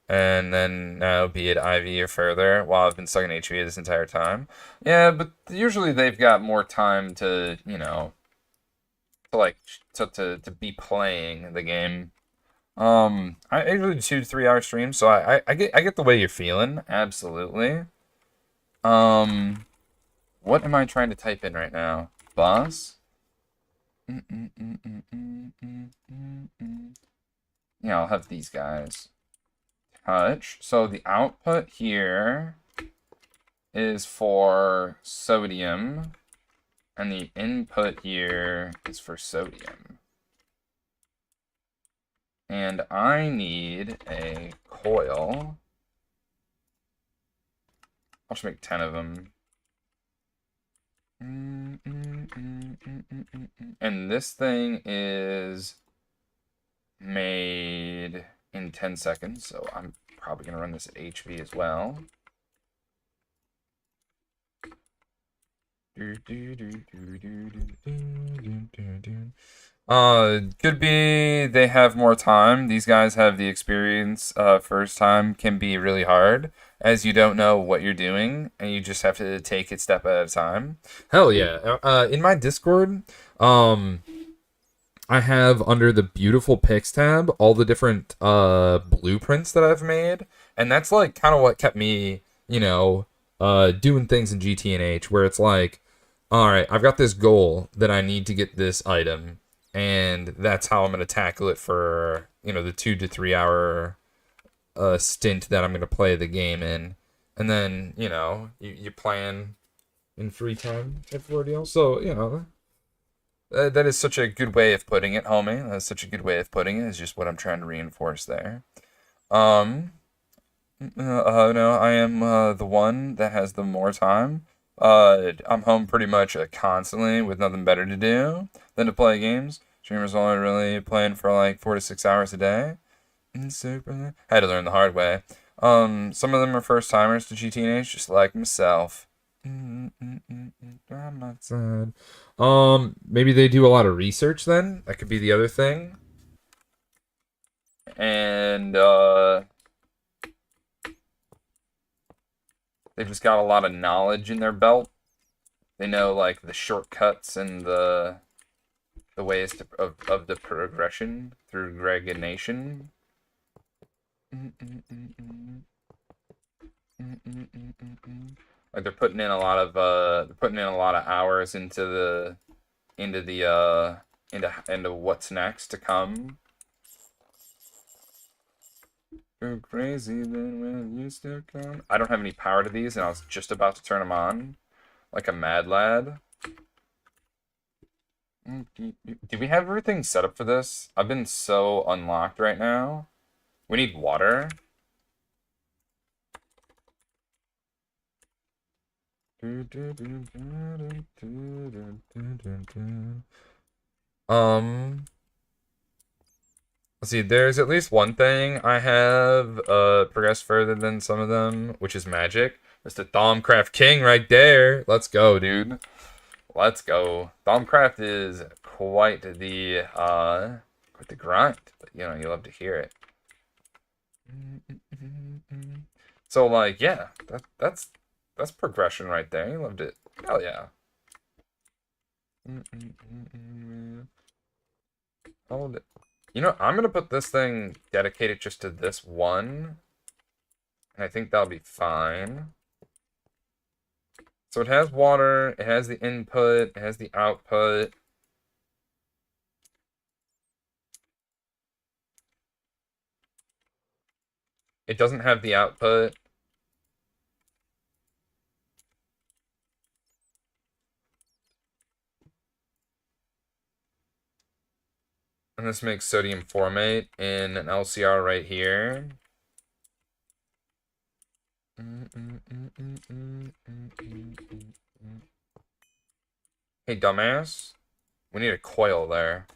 and then now be it IV or further while I've been stuck in HV this entire time. Yeah, but usually they've got more time to to like to be playing the game. I usually do 2 to 3 hour streams, so I get the way you're feeling. Absolutely. What am I trying to type in right now? Boss? Yeah, I'll have these guys. Touch. So the output here is for sodium, and the input here is for sodium. And I need a coil. I'll just make 10 of them. And this thing is made in 10 seconds, so I'm probably going to run this at HV as well. Could be they have more time. These guys have the experience. First time can be really hard as you don't know what you're doing and you just have to take it step at a time. Hell yeah. In my Discord, I have under the beautiful pics tab all the different blueprints that I've made, and that's like kind of what kept me, doing things in GTNH where it's like, all right, I've got this goal that I need to get this item, and that's how I'm going to tackle it for, the 2 to 3 hour stint that I'm going to play the game in. And then, you plan in free time type of ordeal. So, that is such a good way of putting it, homie. That's such a good way of putting it. Is just what I'm trying to reinforce there. No, I am the one that has the more time. I'm home pretty much constantly with nothing better to do than to play games. Streamers only really playing for like 4 to 6 hours a day. Super. Had to learn the hard way. Some of them are first timers to GTNH, just like myself. I'm not sad. Maybe they do a lot of research then. That could be the other thing. And they've just got a lot of knowledge in their belt. They know like the shortcuts and the ways of the progression through Gregination. Like they're putting in a lot of hours into what's next to come. Go crazy then when you still come. I don't have any power to these, and I was just about to turn them on, like a mad lad. Do we have everything set up for this? I've been so unlocked right now. We need water. Let's see, there's at least one thing I have progressed further than some of them, which is magic. Mr. Thaumcraft King right there. Let's go, dude. Let's go. Thaumcraft is quite the grind, but you know, you love to hear it. So like, yeah, that's progression right there. You loved it. Hell yeah. Hold it. You know, I'm gonna put this thing dedicated just to this one, and I think that'll be fine. So it has water, it has the input, it has the output. It doesn't have the output. And this makes sodium formate in an LCR right here. Hey, dumbass. We need a coil there.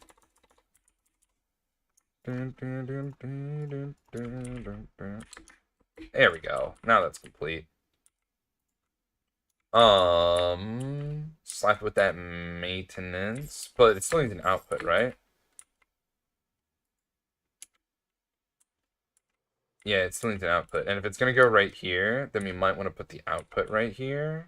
There we go. Now that's complete. Slap with that maintenance, but it still needs an output, right? Yeah, it still needs an output. And if it's gonna go right here, then we might want to put the output right here.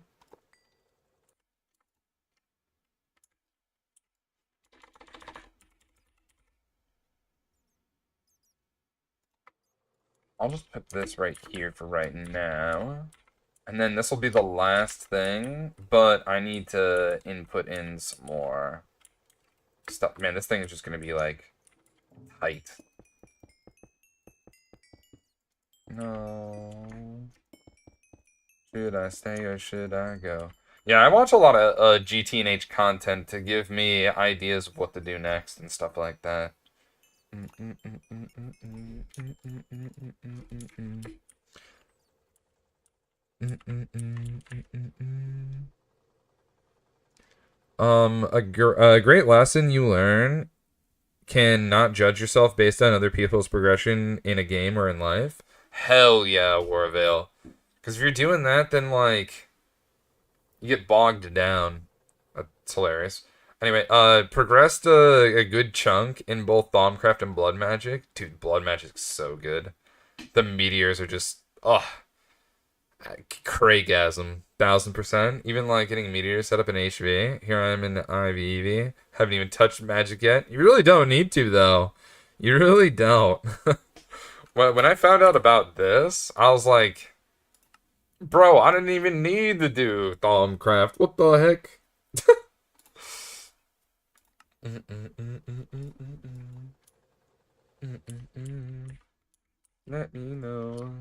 I'll just put this right here for right now. And then this will be the last thing, but I need to input in some more stuff. Man, this thing is just gonna be like tight. No. Should I stay or should I go? Yeah, I watch a lot of GTNH content to give me ideas of what to do next and stuff like that. A great lesson you learn can not judge yourself based on other people's progression in a game or in life. Hell yeah, Warvale. Because if you're doing that, then like you get bogged down. That's hilarious. Anyway, progressed a good chunk in both Thaumcraft and Blood Magic. Dude, Blood Magic's so good. The meteors are just, oh, Craigasm. 1000%. Even like getting meteors set up in HV. Here I am in IVEV. Haven't even touched magic yet. You really don't need to, though. You really don't. When I found out about this, I was like, bro, I didn't even need to do Thaumcraft. What the heck? Let me know.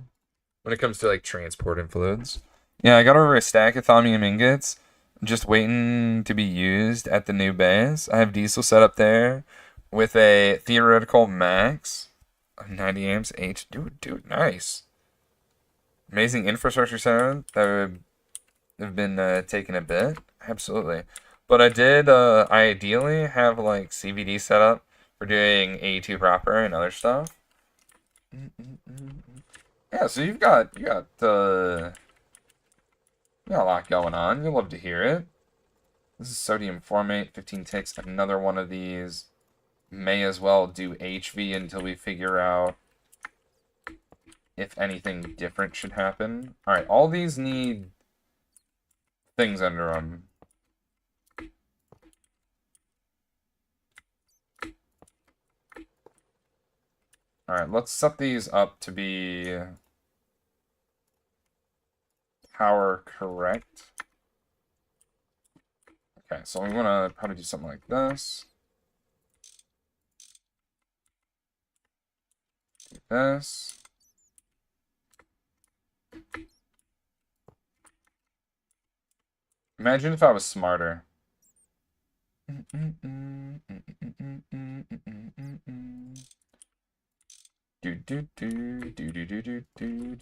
When it comes to like transport influence. Yeah, I got over a stack of thaumium ingots, just waiting to be used at the new base. I have diesel set up there with a theoretical max of 90 amps H. Dude, nice. Amazing infrastructure sound that would have been taking a bit. Absolutely. But I did ideally have like CVD set up for doing AE2 proper and other stuff. Yeah, so you got a lot going on. You'll love to hear it. This is sodium formate, 15 ticks. Another one of these. May as well do HV until we figure out if anything different should happen. Alright, all these need things under them. Alright, let's set these up to be power correct. Okay, so we want to probably do something like this. Do this. Imagine if I was smarter. Do do do do do do do do do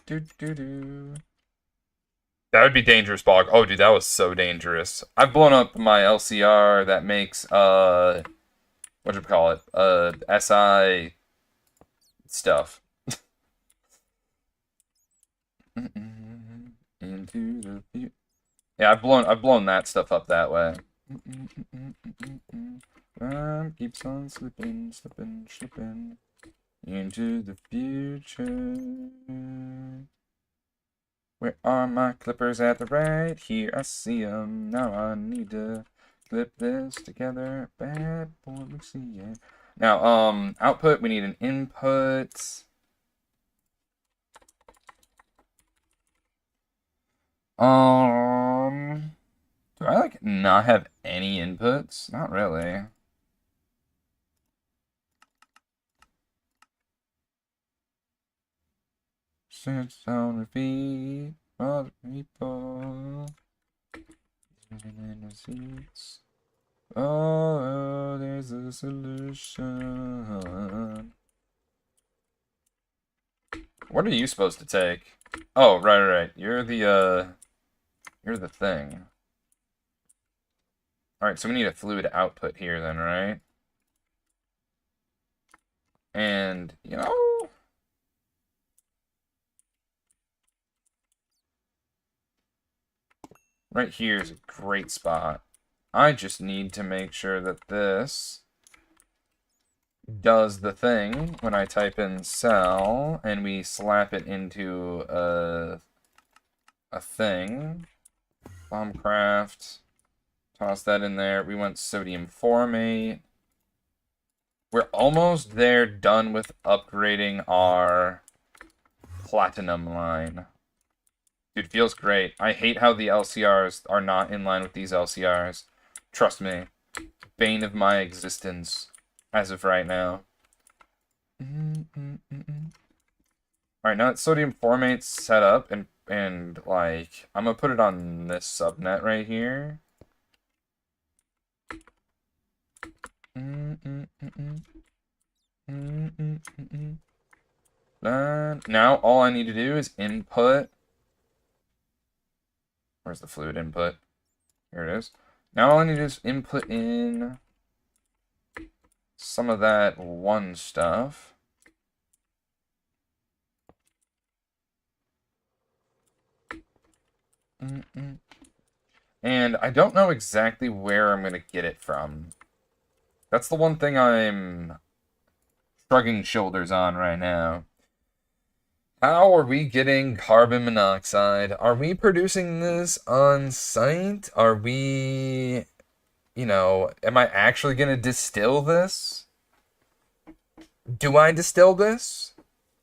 do do. That would be dangerous, Bog. Oh, dude, that was so dangerous. I've blown up my LCR that makes what you call it? SI stuff. Into the future. Yeah, I've blown that stuff up that way. Time keeps on slipping, slipping, slipping into the future. Where are my clippers at the right here? I see them. Now I need to clip this together. Bad boy, we see it. Now, output, we need an input. Do I like not have any inputs? Not really. Sit down, repeat, other people. In the seats. Oh, there's a solution. What are you supposed to take? Oh, right. You're the thing. Alright, so we need a fluid output here then, right? And, you know... right here is a great spot. I just need to make sure that this does the thing when I type in cell and we slap it into a thing. Bombcraft. Toss that in there. We want sodium formate. We're almost there, done with upgrading our platinum line. Dude, feels great. I hate how the LCRs are not in line with these LCRs. Trust me. Bane of my existence as of right now. Alright, now that sodium formate's set up and like I'm gonna put it on this subnet right here. Now all I need to do is input. Where's the fluid input? Here it is. Now all I need to do is input in some of that one stuff. And I don't know exactly where I'm going to get it from. That's the one thing I'm shrugging shoulders on right now. How are we getting carbon monoxide? Are we producing this on site? Are we, you know, am I actually going to distill this? Do I distill this?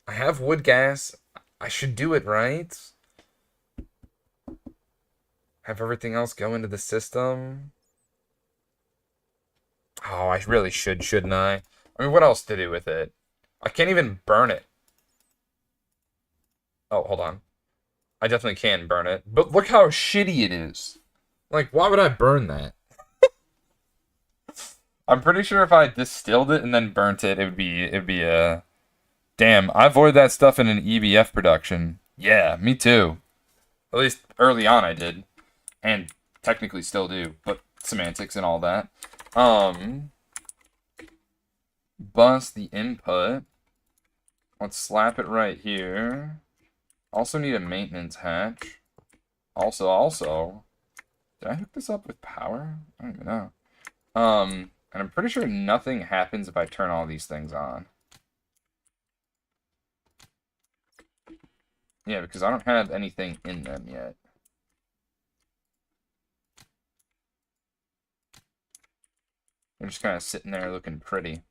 I have wood gas. I should do it, right? Have everything else go into the system. Oh, I really should, shouldn't I? I mean, what else to do with it? I can't even burn it. Oh, hold on. I definitely can burn it. But look how shitty it is. Like, why would I burn that? I'm pretty sure if I distilled it and then burnt it, it'd be a... Damn, I avoid that stuff in an EBF production. Yeah, me too. At least early on I did. And technically still do, but semantics and all that. Bus the input. Let's slap it right here. Also need a maintenance hatch. Also, did I hook this up with power? I don't even know. And I'm pretty sure nothing happens if I turn all these things on. Yeah, because I don't have anything in them yet. They're just kind of sitting there looking pretty.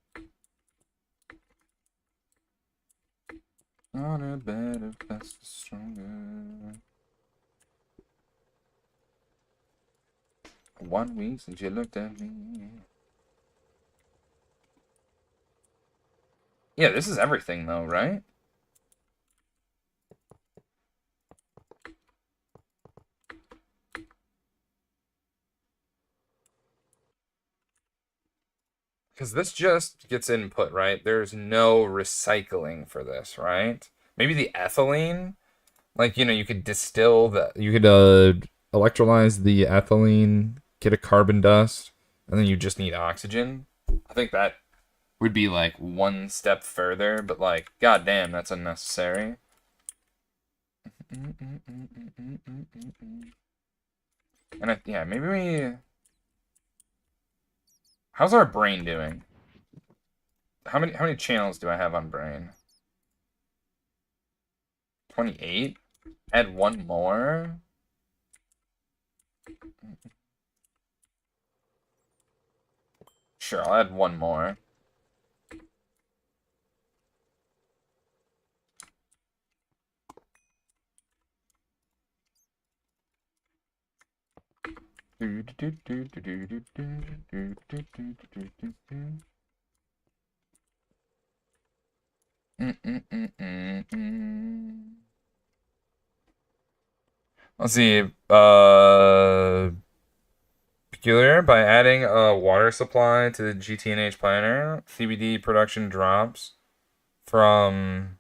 On a bed of best stronger. 1 week since you looked at me. Yeah, this is everything though, right? Because this just gets input, right? There's no recycling for this, right? Maybe the ethylene, like, you know, you could distill the, you could electrolyze the ethylene, get a carbon dust, and then you just need oxygen. I think that would be like one step further, but like, goddamn, that's unnecessary. And yeah, maybe we. How's our brain doing? How many channels do I have on brain? 28? Add one more? Sure, I'll add one more. Let's see. Peculiar. By adding a water supply to the GTNH planner, CBD production drops from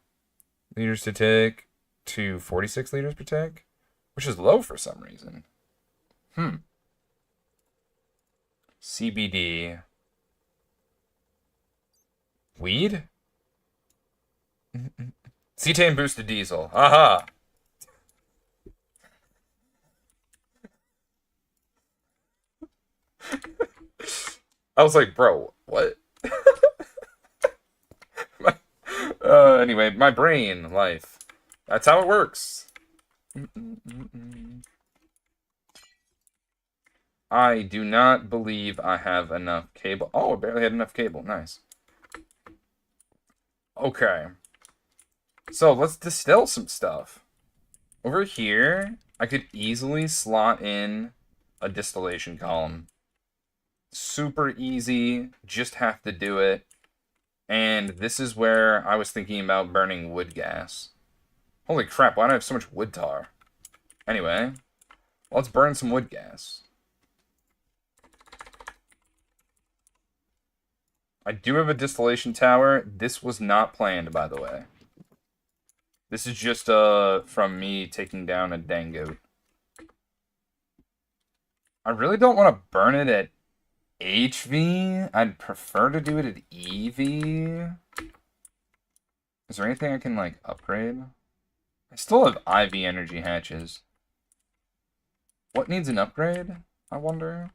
liters to tick to 46 liters per tick, which is low for some reason. CBD. Weed? Cetane boosted diesel. Aha! I was like, bro, what? Anyway, my brain life. That's how it works. I do not believe I have enough cable. Oh, I barely had enough cable. Nice. Okay. So let's distill some stuff. Over here, I could easily slot in a distillation column. Super easy. Just have to do it. And this is where I was thinking about burning wood gas. Holy crap, why do I have so much wood tar? Anyway, let's burn some wood gas. I do have a distillation tower. This was not planned, by the way. This is just from me taking down a dang goat. I really don't want to burn it at HV. I'd prefer to do it at EV. Is there anything I can, like, upgrade? I still have IV energy hatches. What needs an upgrade, I wonder?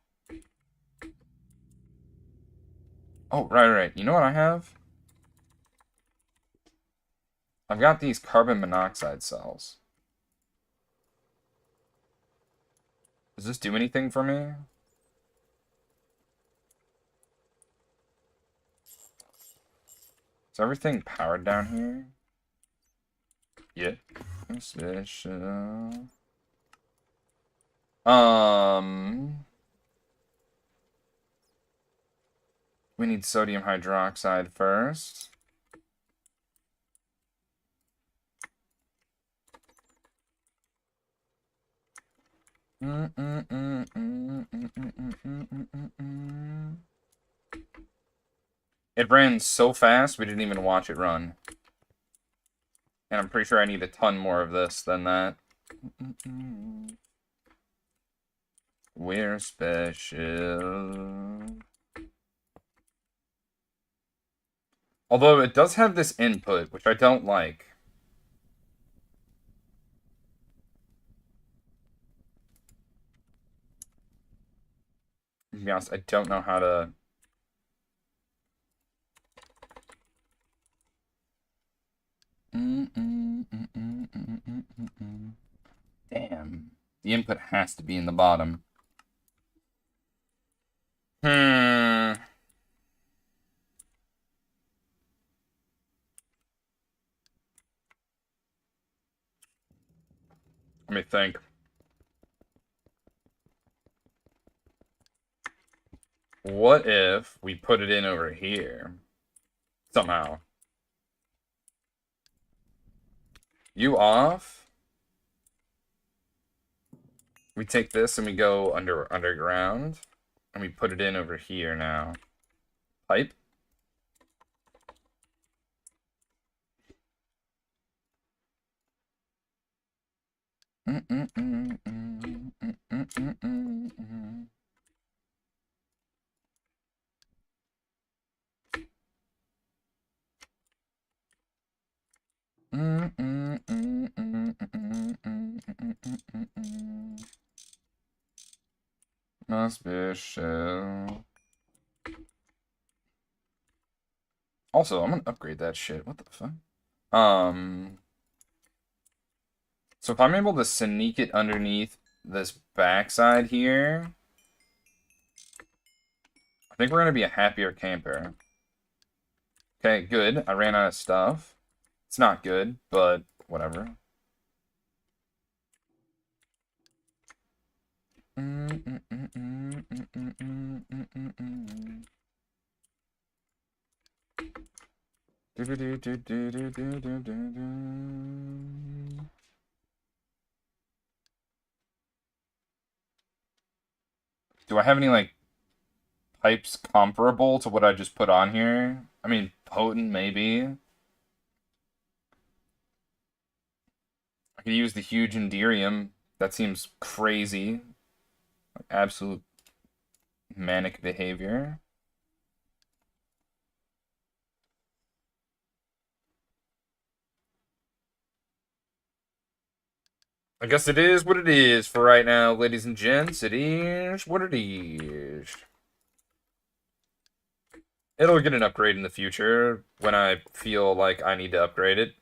Oh, right. You know what I have? I've got these carbon monoxide cells. Does this do anything for me? Is everything powered down here? Yeah. Special. We need sodium hydroxide first. It ran so fast, we didn't even watch it run. And I'm pretty sure I need a ton more of this than that. We're special. Although it does have this input, which I don't like. To be honest, I don't know how to... Damn. The input has to be in the bottom. Let me think. What if we put it in over here? Somehow. You off? We take this and we go underground. And we put it in over here now. Pipe. Must be a shell. Also, I'm gonna upgrade that shit. What the fuck? So if I'm able to sneak it underneath this backside here, I think we're gonna be a happier camper. Okay, good. I ran out of stuff. It's not good, but whatever. Do I have any, like, pipes comparable to what I just put on here? I mean, potent, maybe. I could use the huge Enderium. That seems crazy. Like, absolute manic behavior. I guess it is what it is for right now, ladies and gents. It is what it is. It'll get an upgrade in the future when I feel like I need to upgrade it.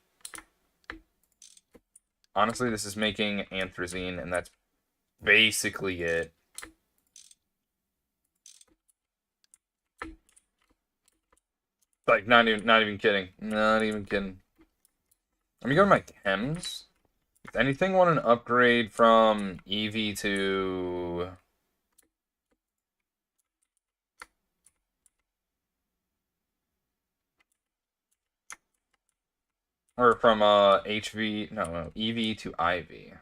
Honestly, this is making anthracene, and that's basically it. Like, not even kidding. Not even kidding. Let me go to my chems. If anything, want an upgrade from EV to... Or from HV... No, EV to IV.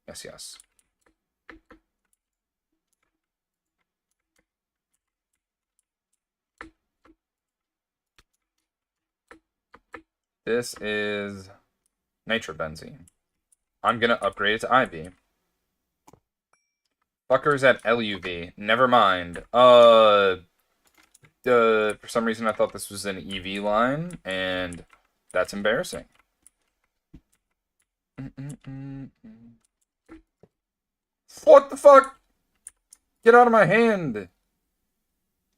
Yes, yes. This is nitrobenzene. I'm gonna upgrade it to IV. Fuckers at LUV. Never mind. For some reason I thought this was an EV line, and that's embarrassing. What the fuck? Get out of my hand!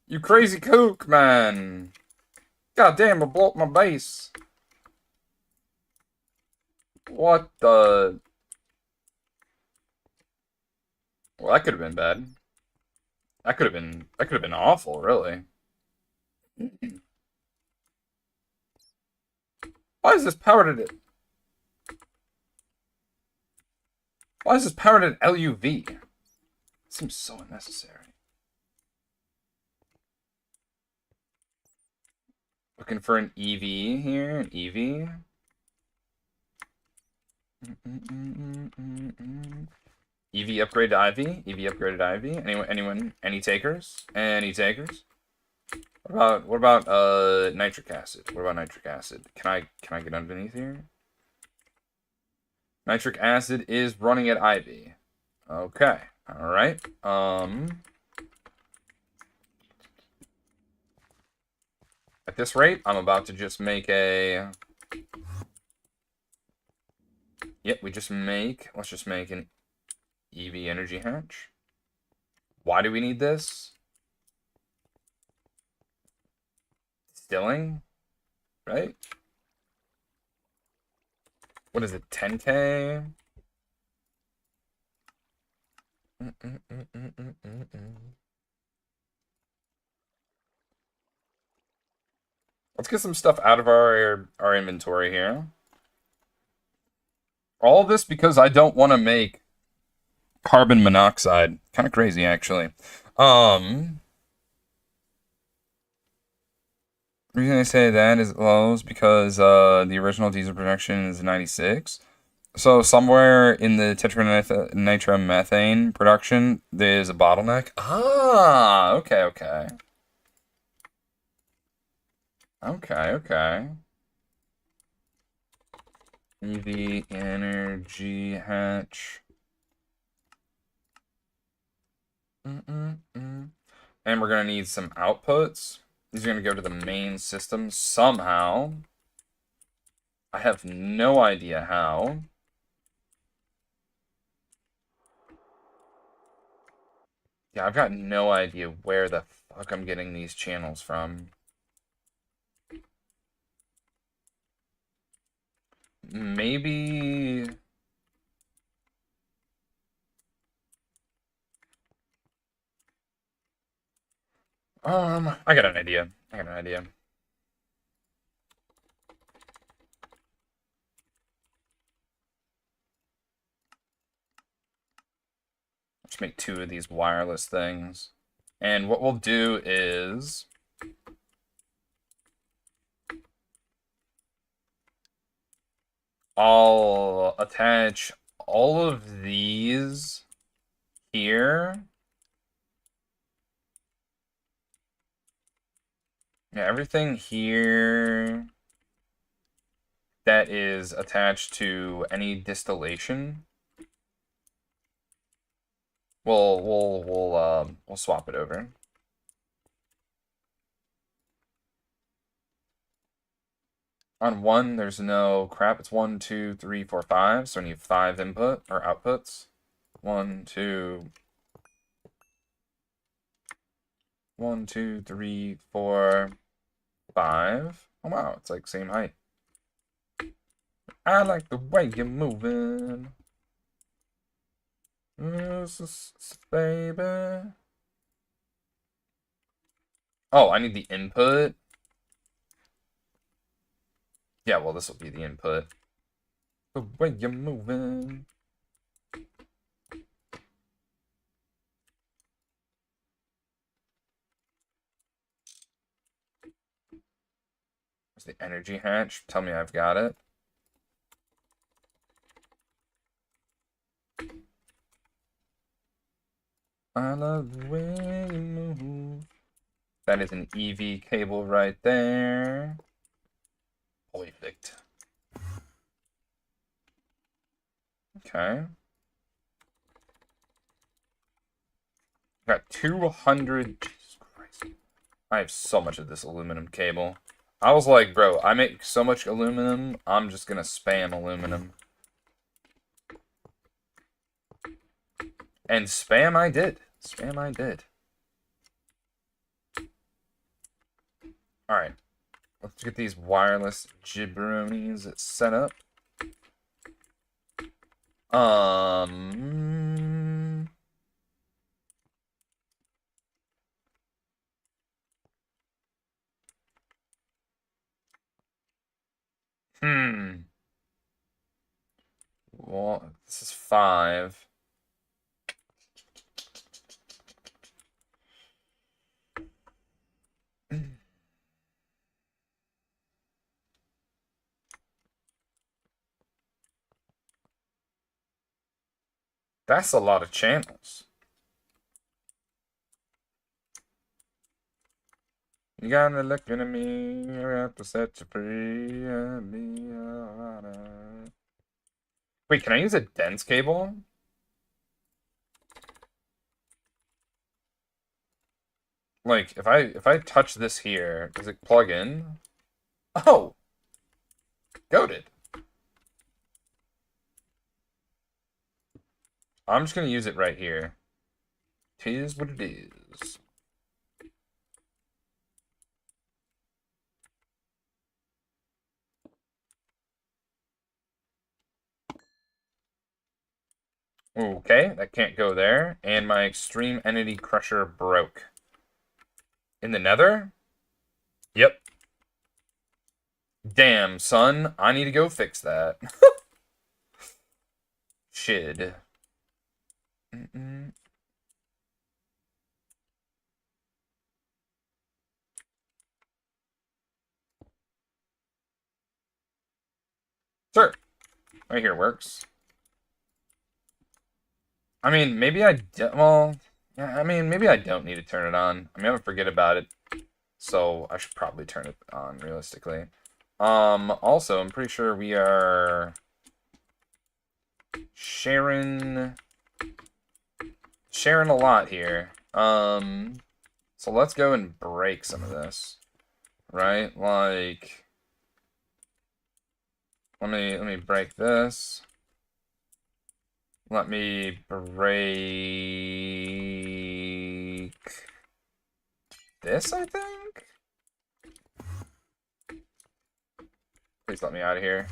You crazy kook, man! God damn, I blew up my base. What the... Well, that could have been bad. That could have been awful, really. Why is this powered at... Why is this powered at LUV? It seems so unnecessary. Looking for an EV here, an EV. EV upgrade to IV. EV upgrade to IV. Anyone? Any takers? Any takers? What about nitric acid? What about nitric acid? Can I get underneath here? Nitric acid is running at IV. Okay. All right. At this rate, I'm about to just make a... Yep, let's just make an EV energy hatch. Why do we need this? Distilling, right? What is it, 10K? Let's get some stuff out of our inventory here. All this because I don't want to make carbon monoxide. Kind of crazy, actually. The reason I say that is low is because the original diesel production is 96. So somewhere in the tetranitromethane production, there's a bottleneck. Ah, okay. Okay, okay. EV energy hatch. And we're gonna need some outputs. These are gonna go to the main system somehow. I have no idea how. Yeah, I've got no idea where the fuck I'm getting these channels from. Maybe... I got an idea. I got an idea. Let's make 2 of these wireless things. And what we'll do is... I'll attach all of these here. Yeah, everything here that is attached to any distillation. We'll swap it over. On 1, there's no crap. It's 1, 2, 3, 4, 5. So we need 5 input or outputs. 1, 2, 1, 2, 3, 4, 5. Oh wow, it's like same height. I like the way you're moving. Baby. Oh, I need the input. Yeah, well, this will be the input. The way you're moving. Where's the energy hatch? Tell me I've got it. I love the way you move. That is an EV cable right there. Perfect. Okay. Got 200. Jesus Christ. I have so much of this aluminum cable. I was like, bro, I make so much aluminum, I'm just gonna spam aluminum. And spam I did. Spam I did. Alright. Let's get these wireless jabronis set up. Well, this is 5. That's a lot of channels. You gotta look at me, you have to set you free. Wait, can I use a dense cable? Like, if I touch this here, does it plug in? Oh! Goated. I'm just gonna use it right here. Tis what it is. Okay, that can't go there. And my extreme entity crusher broke. In the nether? Yep. Damn, son. I need to go fix that. Shit. Sure. Right here works. I mean, maybe I do, well, yeah, I mean, maybe I don't need to turn it on. I mean, I'm gonna forget about it. So I should probably turn it on realistically. Also, I'm pretty sure we are sharing a lot here. So let's go and break some of this, right? Like, let me break this. Let me break this, I think? Please let me out of here.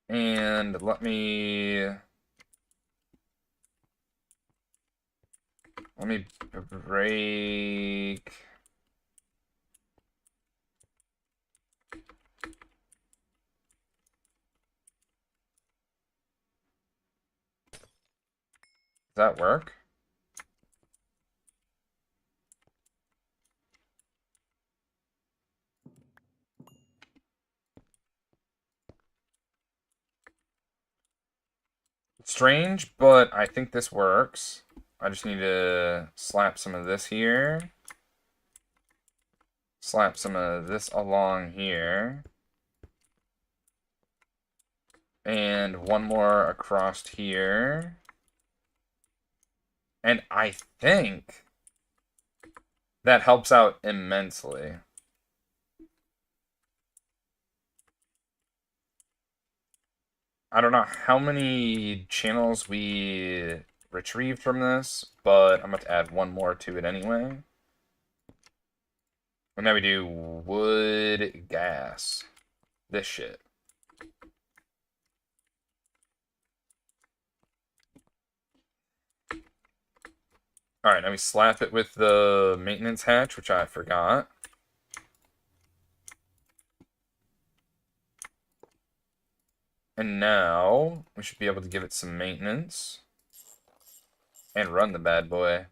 And let me break. Does that work? Strange, but I think this works. I just need to slap some of this here. Slap some of this along here. And one more across here. And I think that helps out immensely. I don't know how many channels we retrieved from this, but I'm going to add one more to it anyway. And now we do wood, gas. This shit. Alright, now we slap it with the maintenance hatch, which I forgot. And now we should be able to give it some maintenance. And run the bad boy.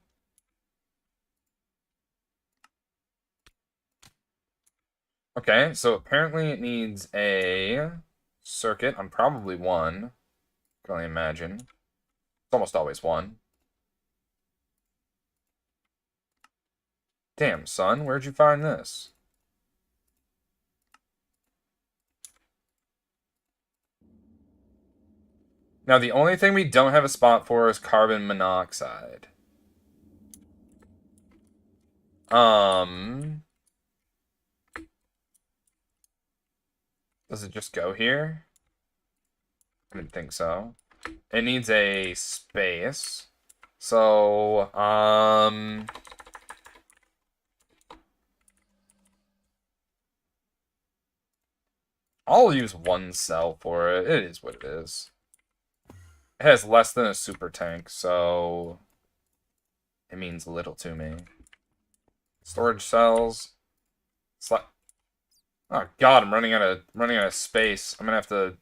Okay, so apparently it needs a circuit on probably one. Can only imagine. It's almost always one. Damn, son, where'd you find this? Now, the only thing we don't have a spot for is carbon monoxide. Does it just go here? I didn't think so. It needs a space. So, I'll use one cell for it. It is what it is. It has less than a super tank, so it means little to me. Storage cells. Oh god, I'm running out of space. I'm gonna have to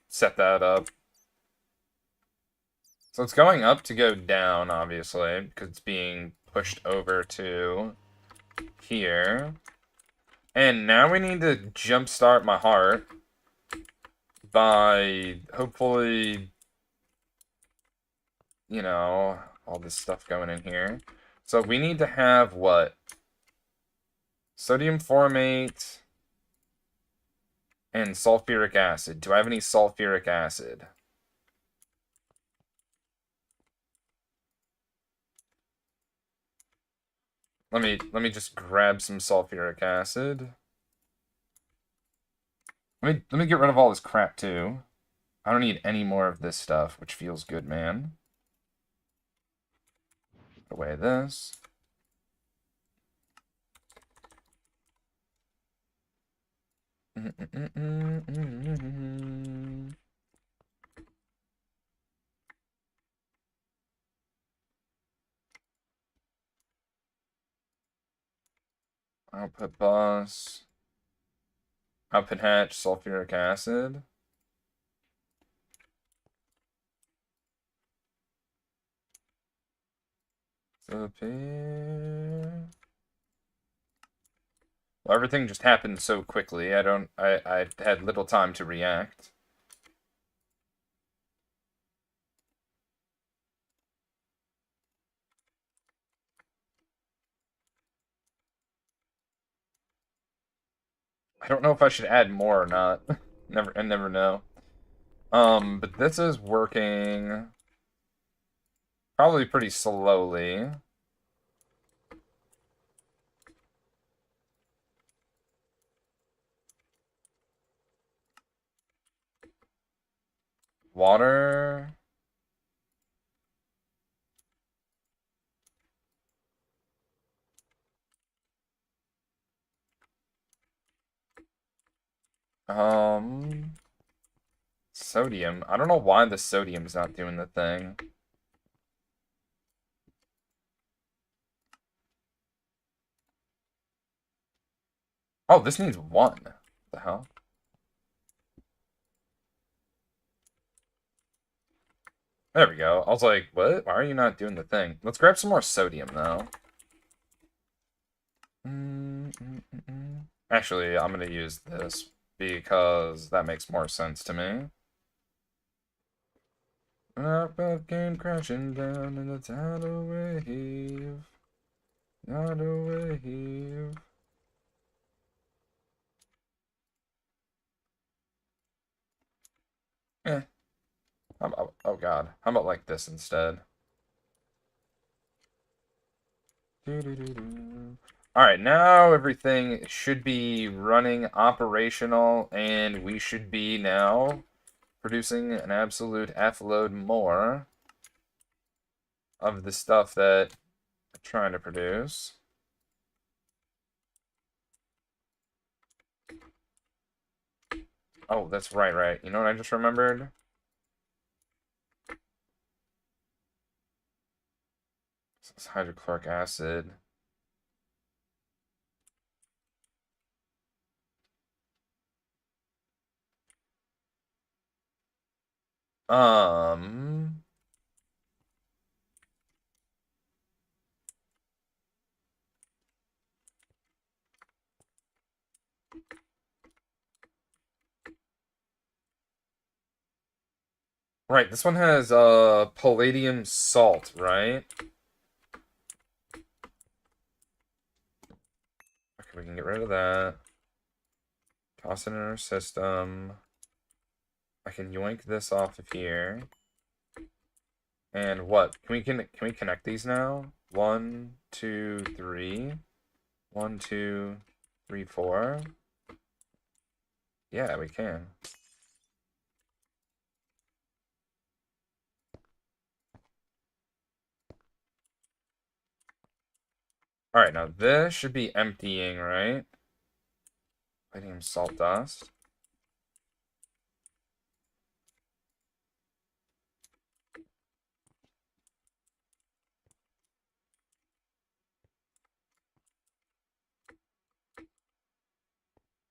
set that up. So it's going up to go down, obviously, because it's being pushed over to here. And now we need to jumpstart my heart by hopefully, you know, all this stuff going in here. So we need to have what? Sodium formate and sulfuric acid. Do I have any sulfuric acid? Let me just grab some sulfuric acid. Let me get rid of all this crap too. I don't need any more of this stuff, which feels good, man. Put away this. Output bus. Output hatch, sulfuric acid. Up here. Well, everything just happened so quickly. I had little time to react. I don't know if I should add more or not. I never know. But this is working probably pretty slowly. Water. Um, Sodium. I don't know why the sodium's not doing the thing. Oh, this needs one. What the hell? There we go. I was like, what? Why are you not doing the thing? Let's grab some more sodium, though. Actually, I'm going to use this because that makes more sense to me. Up came crashing down in the tidal wave. Tidal wave. Eh. Oh god. How about like this instead? Alright, now everything should be running operational, and we should be now producing an absolute F-load more of the stuff that I'm trying to produce. Oh, that's right. You know what I just remembered? It's hydrochloric acid. Um... Right, this one has palladium salt, right? Okay, we can get rid of that. Toss it in our system. I can yoink this off of here. And what? Can we connect these now? 1, 2, 3. 1, 2, 3, 4. Yeah, we can. Alright, now this should be emptying, right? Palladium salt dust.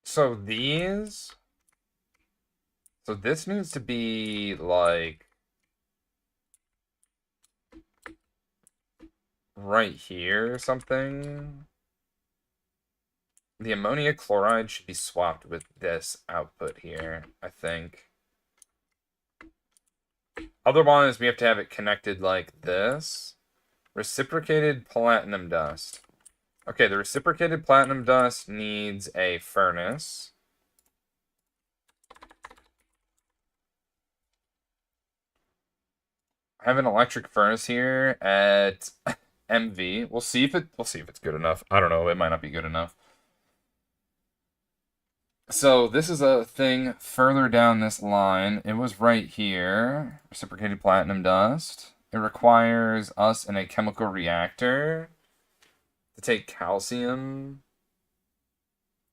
So these... So this needs to be, like... right here or something. The ammonia chloride should be swapped with this output here, I think. Otherwise, we have to have it connected like this. Reciprocated platinum dust. Okay, the reciprocated platinum dust needs a furnace. I have an electric furnace here at MV. We'll see if it's good enough. I don't know, it might not be good enough. So this is a thing further down this line. It was right here. Reciprocated platinum dust. It requires us in a chemical reactor to take calcium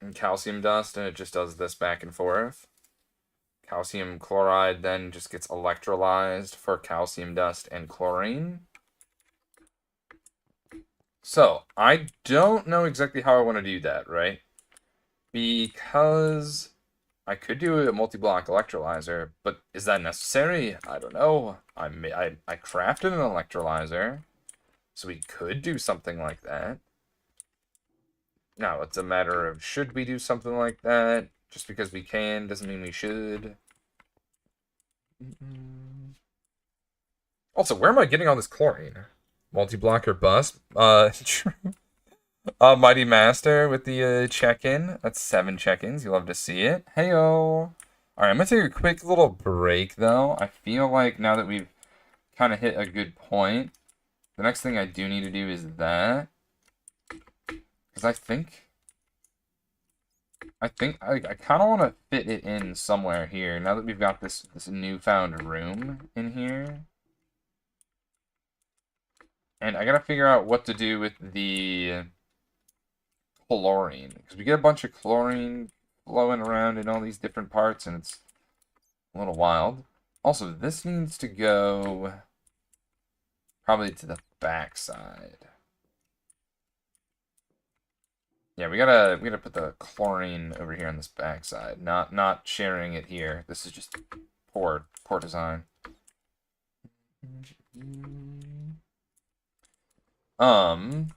and calcium dust, and it just does this back and forth. Calcium chloride then just gets electrolyzed for calcium dust and chlorine. So, I don't know exactly how I want to do that, right? Because I could do a multi-block electrolyzer, but is that necessary? I don't know. I crafted an electrolyzer, so we could do something like that. Now, it's a matter of should we do something like that? Just because we can doesn't mean we should. Also, where am I getting all this chlorine? Multi-block or bust? True. Mighty Master with the check-in. That's 7 check-ins. You love to see it. Heyo. All right, I'm gonna take a quick little break though. I feel like now that we've kind of hit a good point, the next thing I do need to do is that, because I kind of want to fit it in somewhere here. Now that we've got this newfound room in here, and I gotta figure out what to do with the chlorine, because we get a bunch of chlorine flowing around in all these different parts, and it's a little wild. Also, this needs to go probably to the back side. Yeah, we gotta put the chlorine over here on this back side, not sharing it here. This is just poor design. Um.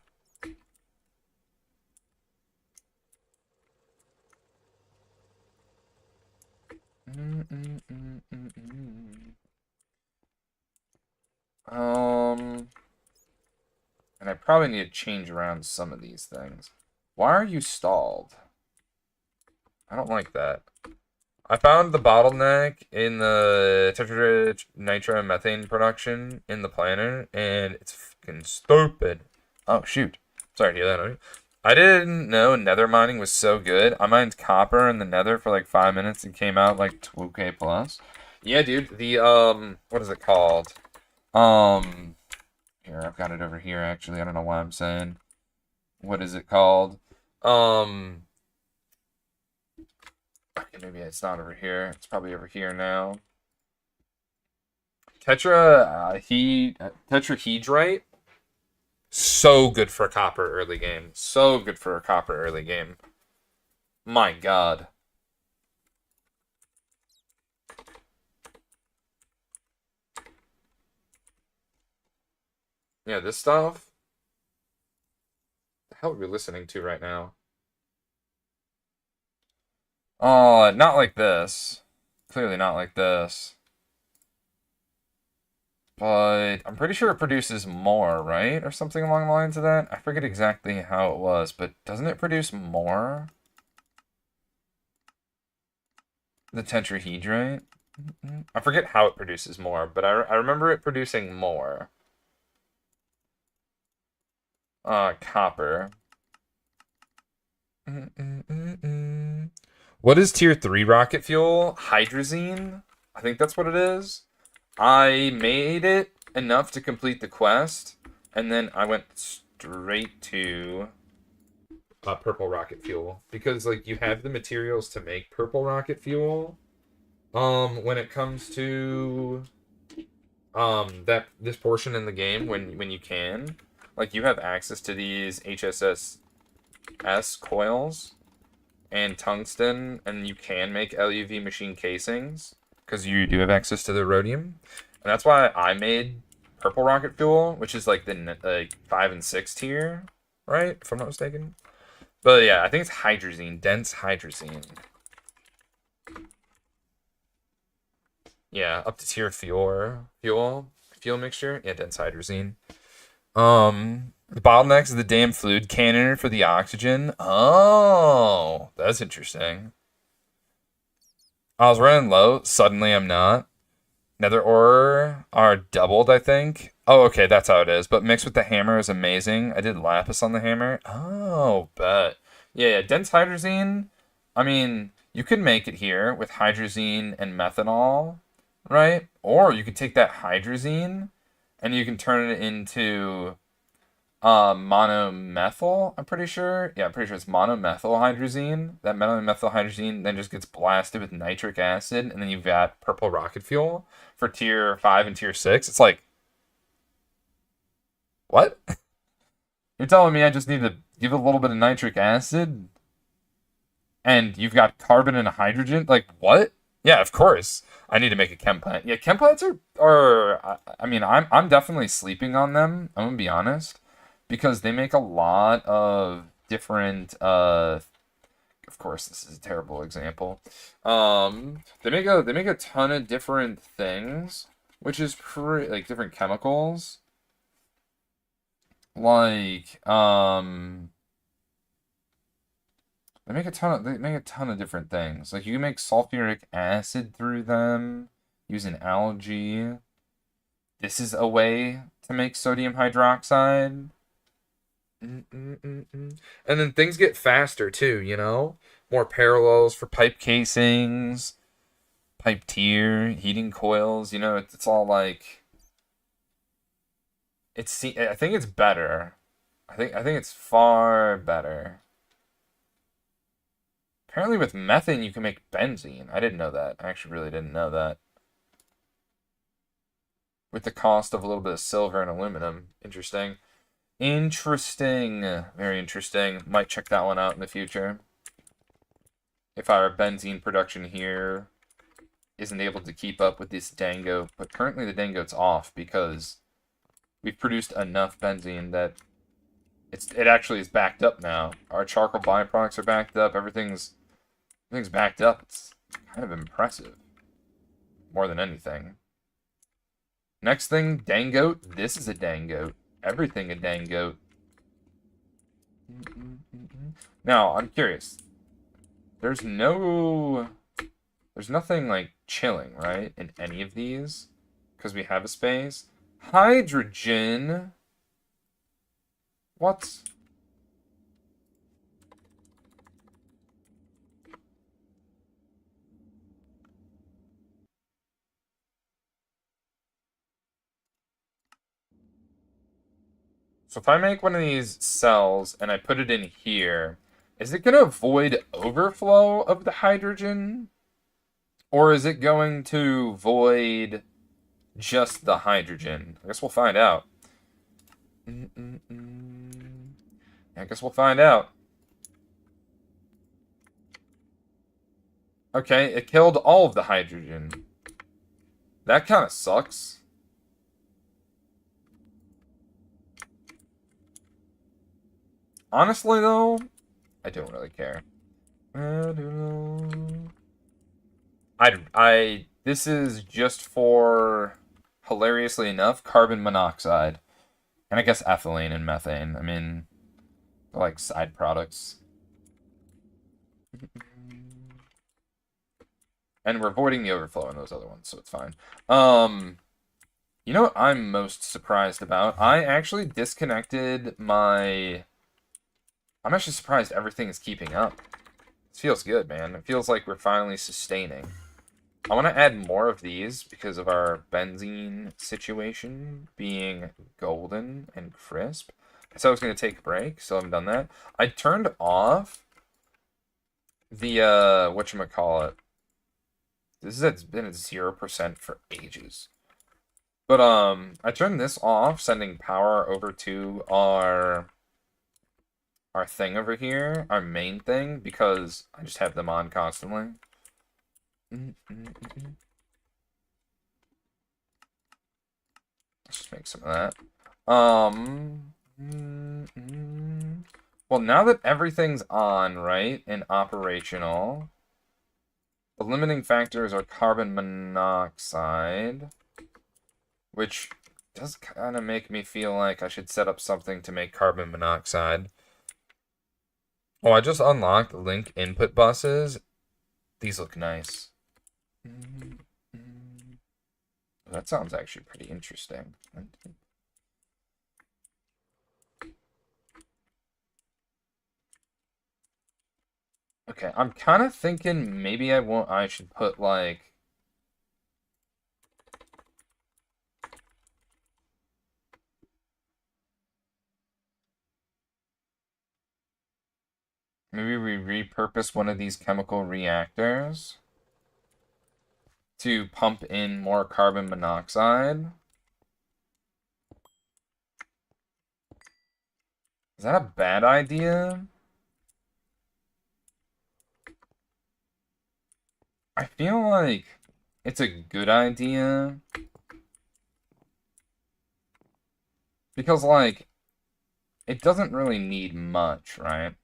And I probably need to change around some of these things. Why are you stalled? I don't like that. I found the bottleneck in the tetranitramethane production in the planner, and it's fucking stupid. Oh, shoot. Sorry to hear that. I didn't know nether mining was so good. I mined copper in the nether for like 5 minutes and came out like 2K plus. Yeah, dude. The, what is it called? Here, I've got it over here, actually. I don't know why I'm saying. What is it called? Okay, maybe it's not over here. It's probably over here now. Tetrahedrite. So good for a copper early game. So good for a copper early game. My God. Yeah, this stuff. The hell are we listening to right now? Not like this. Clearly not like this. But I'm pretty sure it produces more, right? Or something along the lines of that. I forget exactly how it was, but doesn't it produce more? The tetrahedrite? I forget how it produces more, but I remember it producing more. Copper. What is tier 3 rocket fuel? Hydrazine? I think that's what it is. I made it enough to complete the quest, and then I went straight to purple rocket fuel, because like you have the materials to make purple rocket fuel. When it comes to that this portion in the game, when you can, like you have access to these HSS coils and tungsten, and you can make LUV machine casings because you do have access to the rhodium, and that's why I made purple rocket fuel, which is like the 5 and 6 tier, right? If I'm not mistaken. But yeah, I think it's hydrazine, dense hydrazine. Yeah, up to tier fuel mixture. Yeah, dense hydrazine. The bottlenecks is the damn fluid cannon for the oxygen. Oh, that's interesting. I was running low. Suddenly, I'm not. Nether ore are doubled, I think. Oh, okay, that's how it is. But mixed with the hammer is amazing. I did lapis on the hammer. Oh, bet. Yeah, dense hydrazine. I mean, you could make it here with hydrazine and methanol, right? Or you could take that hydrazine and you can turn it into monomethyl, I'm pretty sure. Yeah, I'm pretty sure it's monomethyl hydrazine. That monomethyl hydrazine then just gets blasted with nitric acid, and then you've got purple rocket fuel for tier 5 and tier 6. It's like, what? You're telling me I just need to give a little bit of nitric acid and you've got carbon and hydrogen? Like, what? Yeah, of course. I need to make a chem plant. Yeah, chem plants I mean, I'm definitely sleeping on them. I'm gonna be honest, because they make a lot of different. Of course, this is a terrible example. They make a ton of different things, which is pretty like different chemicals. Like They make a ton of different things. Like you can make sulfuric acid through them using algae. This is a way to make sodium hydroxide. And then things get faster too, you know? More parallels for pipe casings, pipe tier, heating coils, you know, it's all like I think it's better. I think it's far better. Apparently with methane you can make benzene. I didn't know that. I actually really didn't know that. With the cost of a little bit of silver and aluminum. Interesting. Interesting. Very interesting. Might check that one out in the future. If our benzene production here isn't able to keep up with this dango. But currently the dango's off because we've produced enough benzene that it actually is backed up now. Our charcoal byproducts are backed up. Everything's backed up. It's kind of impressive. More than anything. Next thing, dangote. This is a dangote. Everything a dangote. Now, I'm curious. There's nothing like chilling, right? In any of these. Because we have a space. Hydrogen. What? So if I make one of these cells and I put it in here, is it going to avoid overflow of the hydrogen? Or is it going to void just the hydrogen? I guess we'll find out. I guess we'll find out. Okay, it killed all of the hydrogen. That kind of sucks. Honestly, though, I don't really care. This is just for, hilariously enough, carbon monoxide. And I guess ethylene and methane. I mean, like side products. And we're avoiding the overflow in those other ones, so it's fine. You know what I'm most surprised about? I actually disconnected my... I'm actually surprised everything is keeping up. This feels good, man. It feels like we're finally sustaining. I want to add more of these because of our benzene situation being golden and crisp. I said I was going to take a break, still haven't done that. I turned off the, whatchamacallit. This has been at 0% for ages. But, I turned this off, sending power over to our thing over here, our main thing, because I just have them on constantly. Let's just make some of that. Well, now that everything's on, right, and operational, the limiting factors are carbon monoxide, which does kind of make me feel like I should set up something to make carbon monoxide. Oh, I just unlocked link input buses. These look nice. That sounds actually pretty interesting. Okay, I'm kind of thinking maybe I should put like maybe we repurpose one of these chemical reactors to pump in more carbon monoxide. Is that a bad idea? I feel like it's a good idea. Because, like, it doesn't really need much, right?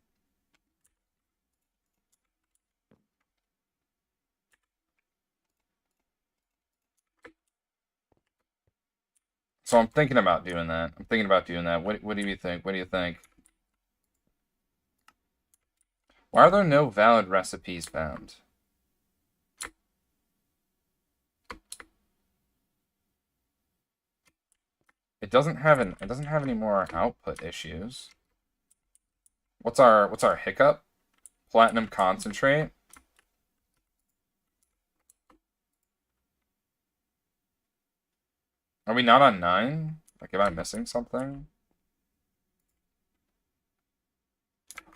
So I'm thinking about doing that. What do you think? What do you think? Why are there no valid recipes found? It doesn't have any more output issues. What's our hiccup? Platinum concentrate. Are we not on 9? Like, am I missing something?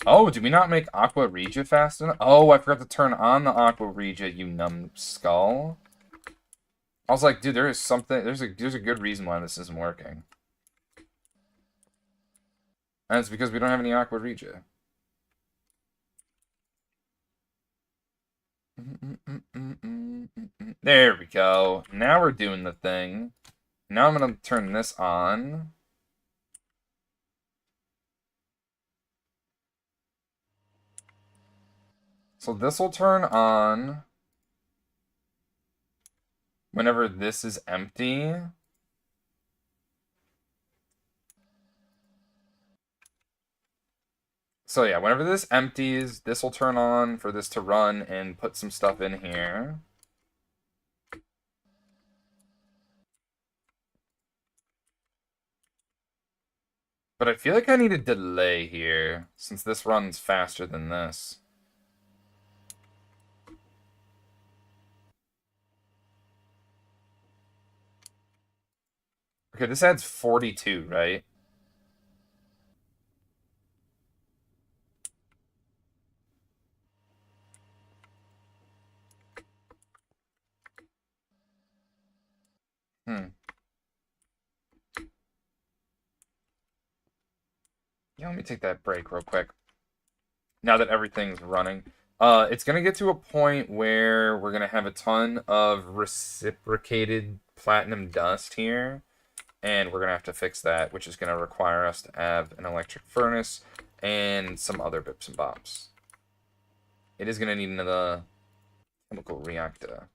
Oh, did we not make Aqua Regia fast enough? Oh, I forgot to turn on the Aqua Regia, you numbskull. I was like, dude, there is something. There's a good reason why this isn't working. And it's because we don't have any Aqua Regia. There we go. Now we're doing the thing. Now I'm gonna turn this on. So this will turn on whenever this is empty. So yeah, whenever this empties, this will turn on for this to run and put some stuff in here. But I feel like I need a delay here, since this runs faster than this. Okay, this adds 42, right? Yeah, let me take that break real quick. Now that everything's running. It's going to get to a point where we're going to have a ton of reciprocated platinum dust here. And we're going to have to fix that, which is going to require us to have an electric furnace and some other bips and bops. It is going to need another chemical reactor.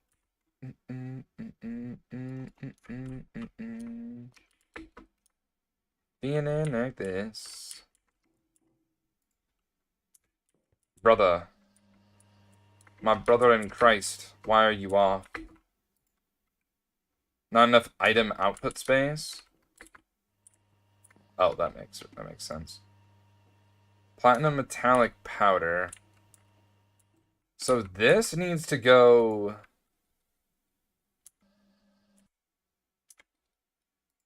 DNA like this. Brother. My brother in Christ, why are you off? Not enough item output space? Oh, that makes sense. Platinum metallic powder. So this needs to go...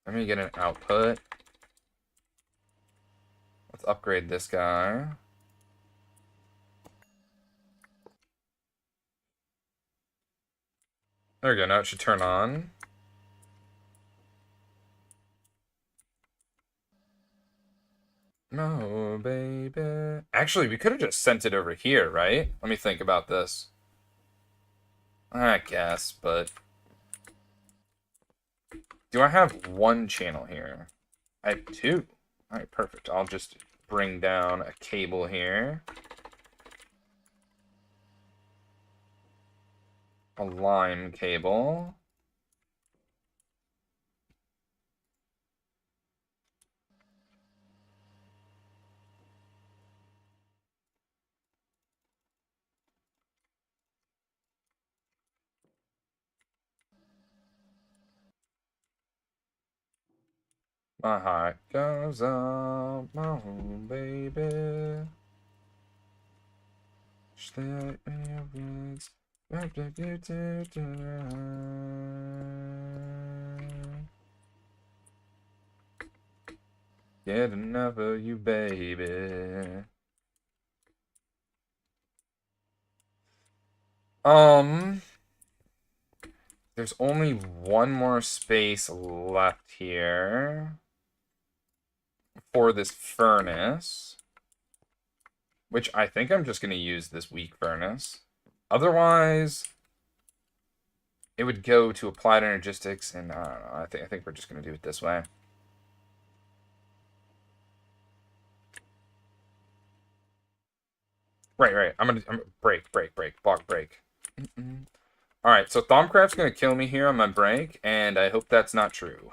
Let me get an output. Let's upgrade this guy. There we go, now it should turn on. No, baby. Actually, we could have just sent it over here, right? Let me think about this. I guess, but... Do I have one channel here? I have two. Alright, perfect. I'll just bring down a cable here. A lime cable. My heart goes up, my home, baby. Get enough of you, baby. There's only one more space left here for this furnace, which I think I'm just going to use this weak furnace. Otherwise, it would go to applied energistics, and I don't know. I think we're just going to do it this way. Right. I'm break, block break. All right, so Thaumcraft's going to kill me here on my break, and I hope that's not true.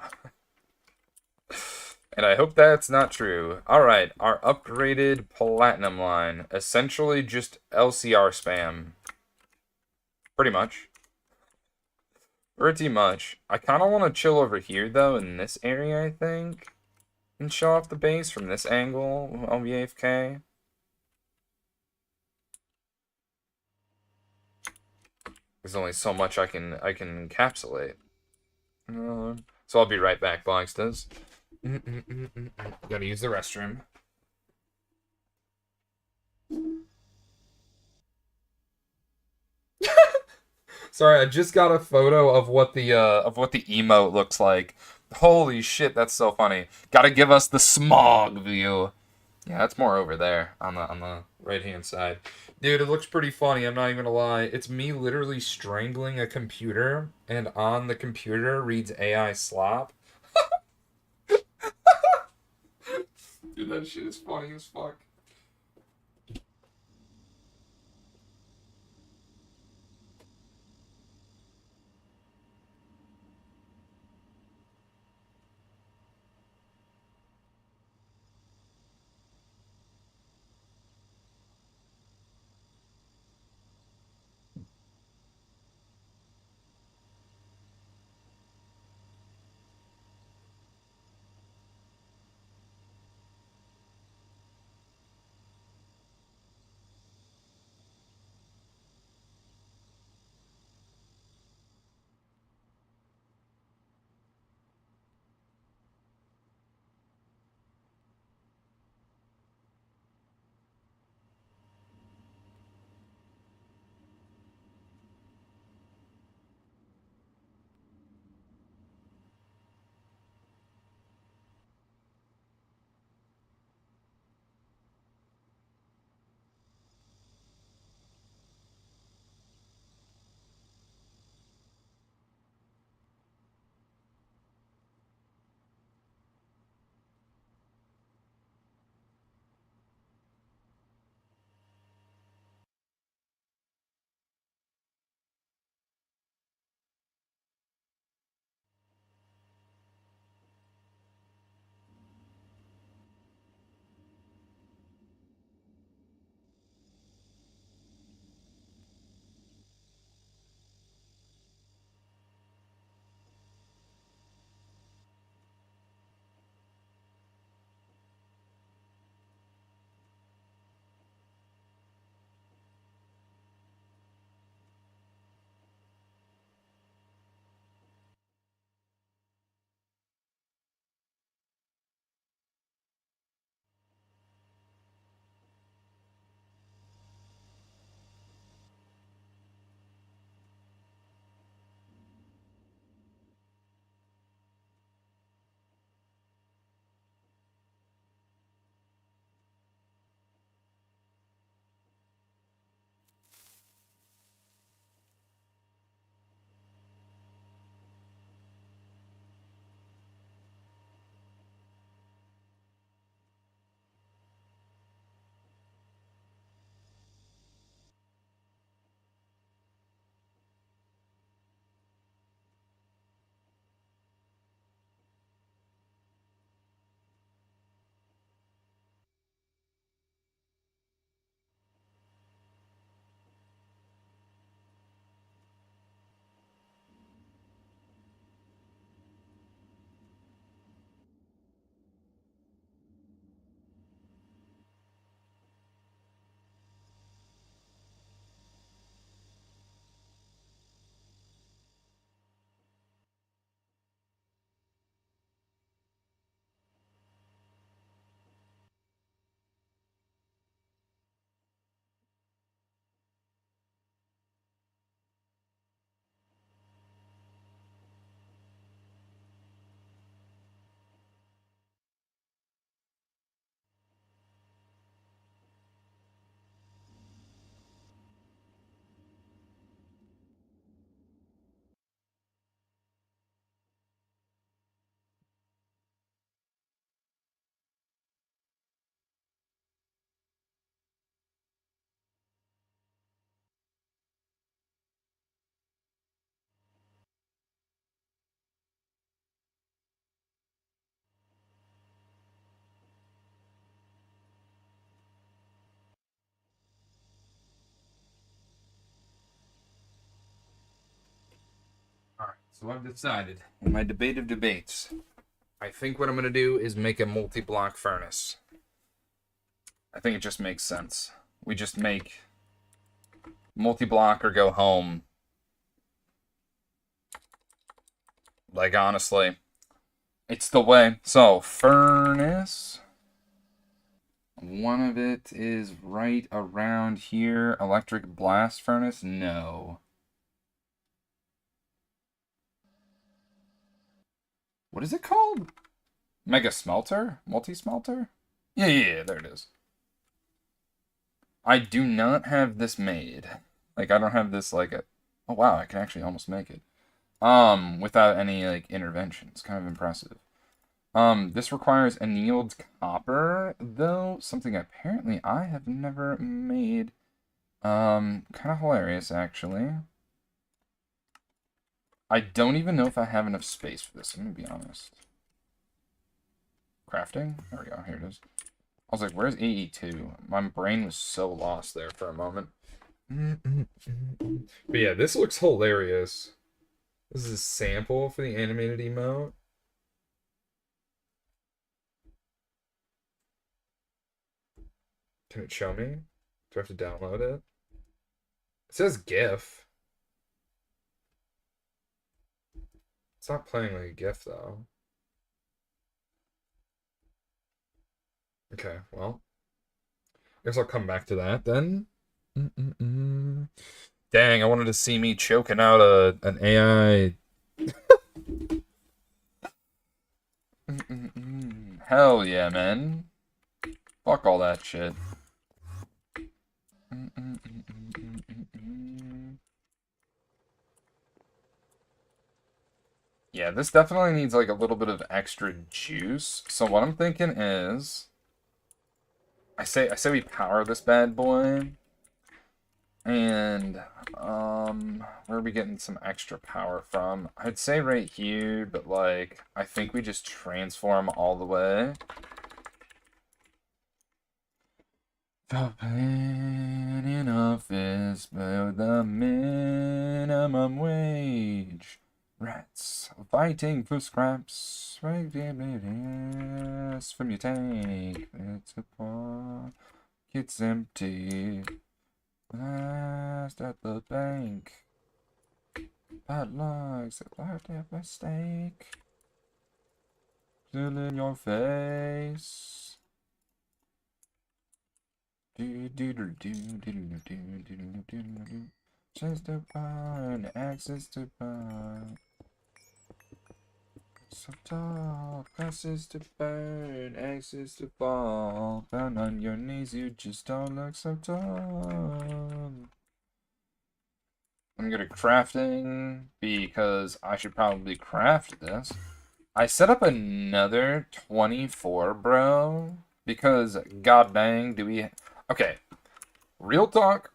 And I hope that's not true. Alright, our upgraded platinum line. Essentially just LCR spam. Pretty much. Pretty much. I kind of want to chill over here, though, in this area, I think. And show off the base from this angle. I'll be AFK. There's only so much I can encapsulate. So I'll be right back, Bogstas. Gotta use the restroom. Sorry, I just got a photo of what the emote looks like. Holy shit, that's so funny. Gotta give us the smog view. Yeah, it's more over there on the right hand side. Dude, it looks pretty funny, I'm not even gonna lie. It's me literally strangling a computer, and on the computer reads AI slop. Dude, that shit is funny as fuck. So I've decided, in my debate of debates, I think what I'm going to do is make a multi-block furnace. I think it just makes sense. We just make multi-block or go home. Like, honestly, it's the way. So, furnace. One of it is right around here. Electric blast furnace? No. What is it called? Mega smelter? Multi-smelter? Yeah, there it is. I do not have this made. Like, I don't have this, like, oh, wow, I can actually almost make it. Without any, like, intervention. It's kind of impressive. This requires annealed copper, though, something apparently I have never made. Kind of hilarious, actually. I don't even know if I have enough space for this, I'm gonna be honest. Crafting? There we go, here it is. I was like, where's AE2? My brain was so lost there for a moment. But yeah, this looks hilarious. This is a sample for the animated emote. Can it show me? Do I have to download it? It says GIF. It's not playing like a GIF though. Okay, well. I guess I'll come back to that then. Dang, I wanted to see me choking out an AI. Hell yeah, man. Fuck all that shit. Yeah, this definitely needs like a little bit of extra juice. So what I'm thinking is, I say we power this bad boy, and where are we getting some extra power from? I'd say right here, but like I think we just transform all the way. Open in office below the minimum wage. Rats fighting for scraps. Right from your tank. It's a pocket's empty. Last at the bank. Padlocks at last at mistake. Still in your face. Chance to burn, access to burn. So tall, classes to burn, access to fall. Down on your knees, you just don't look so tall. I'm good at crafting because I should probably craft this. I set up another 24, bro, because god dang, do we... Okay, real talk,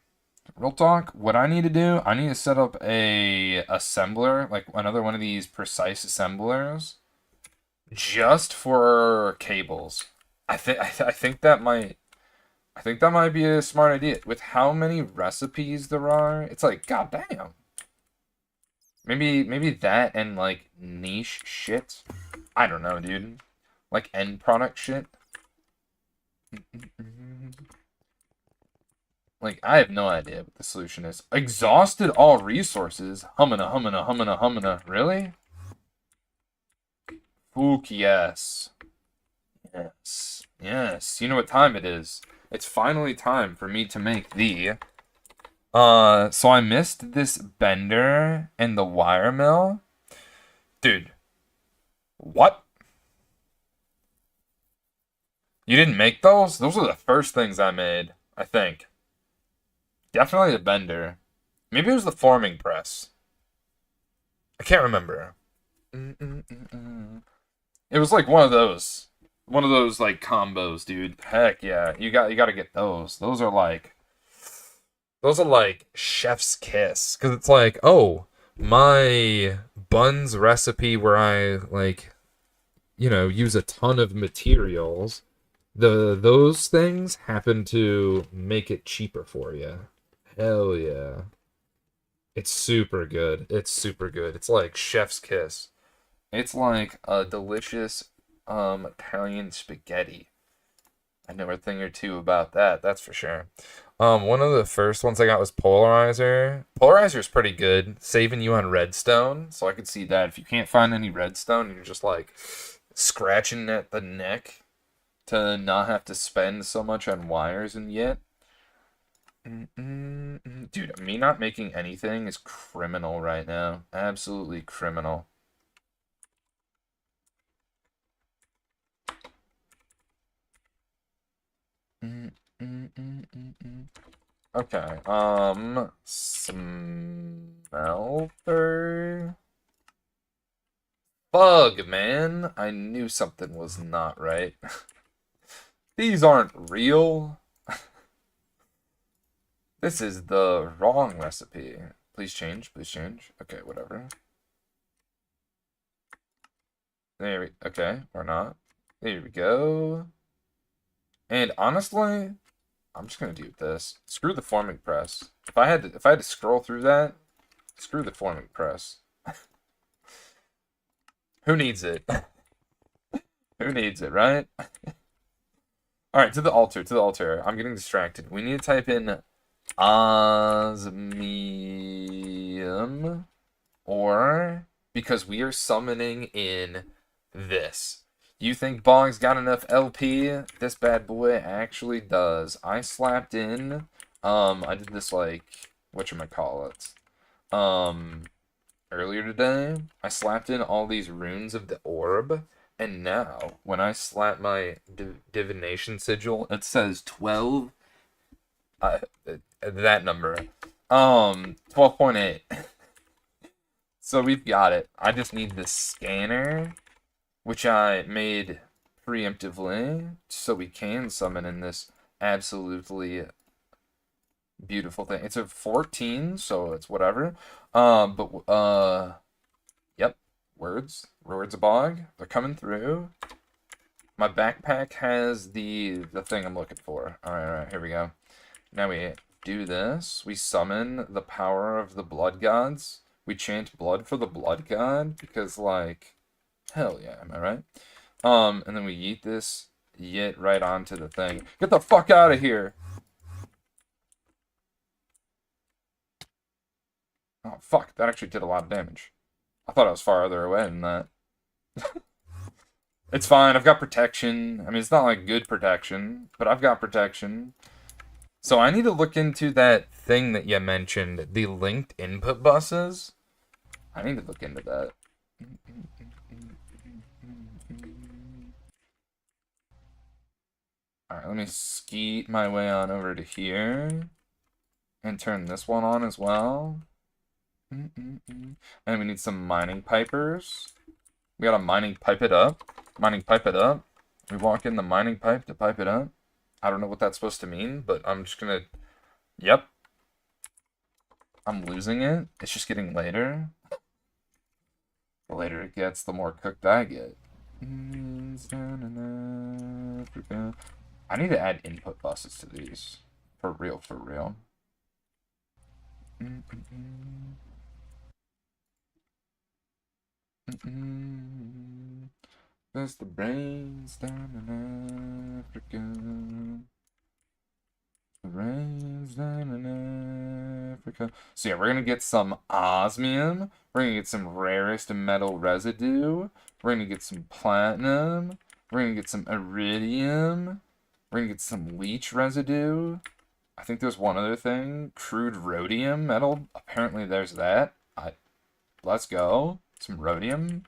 what I need to do, I need to set up a assembler, like another one of these precise assemblers, just for cables. I think that might be a smart idea. With how many recipes there are, it's like, goddamn. Maybe that and like niche shit. I don't know, dude. Like end product shit. Like, I have no idea what the solution is. Exhausted all resources. Hummina. Really? Fook, yes. Yes. You know what time it is. It's finally time for me to make the... So I missed this bender and the wire mill. Dude. What? You didn't make those? Those are the first things I made, I think. Definitely the bender. Maybe it was the forming press. I can't remember. It was like one of those like combos, dude. Heck yeah, you got to get those. Those are like chef's kiss, because it's like, oh, my buns recipe where I like, use a ton of materials. Those things happen to make it cheaper for you. Hell yeah. It's super good. It's super good. It's like chef's kiss. It's like a delicious Italian spaghetti. I know a thing or two about that, that's for sure. One of the first ones I got was Polarizer. Polarizer is pretty good, saving you on redstone, so I could see that. If you can't find any redstone, you're just like scratching at the neck to not have to spend so much on wires and yet. Dude, me not making anything is criminal right now. Absolutely criminal. Okay, smelter. Bug, man. I knew something was not right. These aren't real. This is the wrong recipe. Please change, please change. Okay, whatever. There we, okay, or not. There we go. And honestly, I'm just gonna do this. Screw the forming press. If I had to scroll through that, screw the forming press. Who needs it? Who needs it, right? Alright, to the altar, to the altar. I'm getting distracted. We need to type in osmium, or because we are summoning in this. You think Bog's got enough LP? This bad boy actually does. I slapped in, I did this like, whatchamacallit, earlier today. I slapped in all these runes of the orb, and now when I slap my divination sigil, it says 12, that number, 12.8. So we've got it. I just need the scanner, which I made preemptively, so we can summon in this absolutely beautiful thing. It's a 14, so it's whatever. Yep, words of bog. They're coming through. My backpack has the thing I'm looking for. All right, here we go. Now we do this. We summon the power of the blood gods. We chant blood for the blood god because, like, hell yeah, am I right? And then we yeet this yet right onto the thing. Get the fuck out of here! Oh, fuck, that actually did a lot of damage. I thought I was farther away than that. It's fine, I've got protection. I mean, it's not like good protection, but I've got protection. So I need to look into that thing that you mentioned, the linked input buses. I need to look into that. Alright, let me skeet my way on over to here. And turn this one on as well. And we need some mining pipers. We gotta mining pipe it up. Mining pipe it up. We walk in the mining pipe to pipe it up. I don't know what that's supposed to mean, but I'm just gonna... Yep. I'm losing it. It's just getting later. The later it gets, the more cooked I get. I need to add input buses to these. For real, for real. There's the brains down in Africa. The brains down in Africa. So yeah, we're gonna get some osmium. We're gonna get some rarest metal residue. We're gonna get some platinum. We're gonna get some iridium. We're gonna get some leech residue. I think there's one other thing. Crude rhodium metal. Apparently there's that. Let's go. Some rhodium.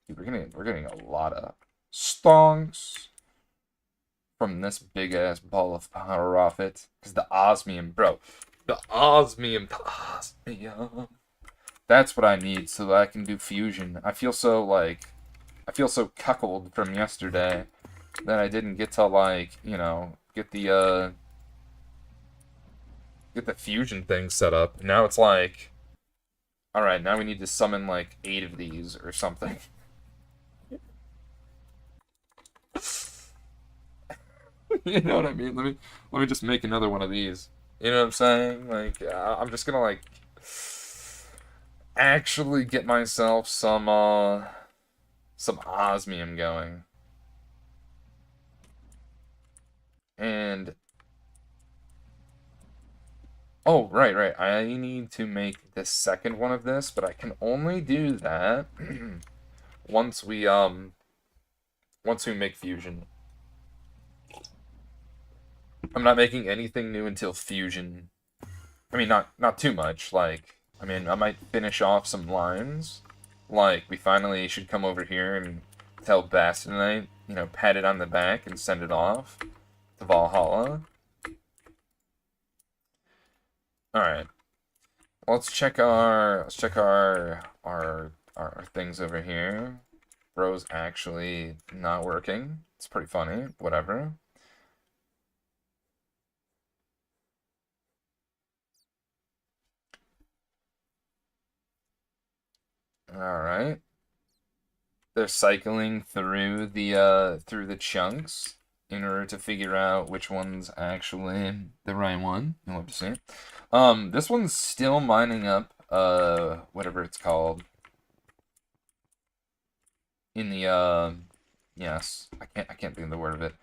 Dude, we're getting a lot of stonks from this big ass ball of power off it. Because the osmium, bro. The osmium. That's what I need so that I can do fusion. I feel so cuckolded from yesterday that I didn't get to, like, you know, get the fusion thing set up. Now it's like, alright, now we need to summon like 8 of these or something. You know what I mean? Let me just make another one of these. You know what I'm saying? Like, I'm just gonna like actually get myself some osmium going. And oh, right, right. I need to make the second one of this, but I can only do that once we make fusion. I'm not making anything new until fusion. I mean, not too much. Like, I mean, I might finish off some lines. Like, we finally should come over here and tell Bastonite, pat it on the back and send it off to Valhalla. All right. Let's check our things over here. Bro's actually not working. It's pretty funny. Whatever. All right. They're cycling through the chunks in order to figure out which one's actually the right one. You'll have to see. This one's still mining up whatever it's called. In the yes, I can't think of the word of it.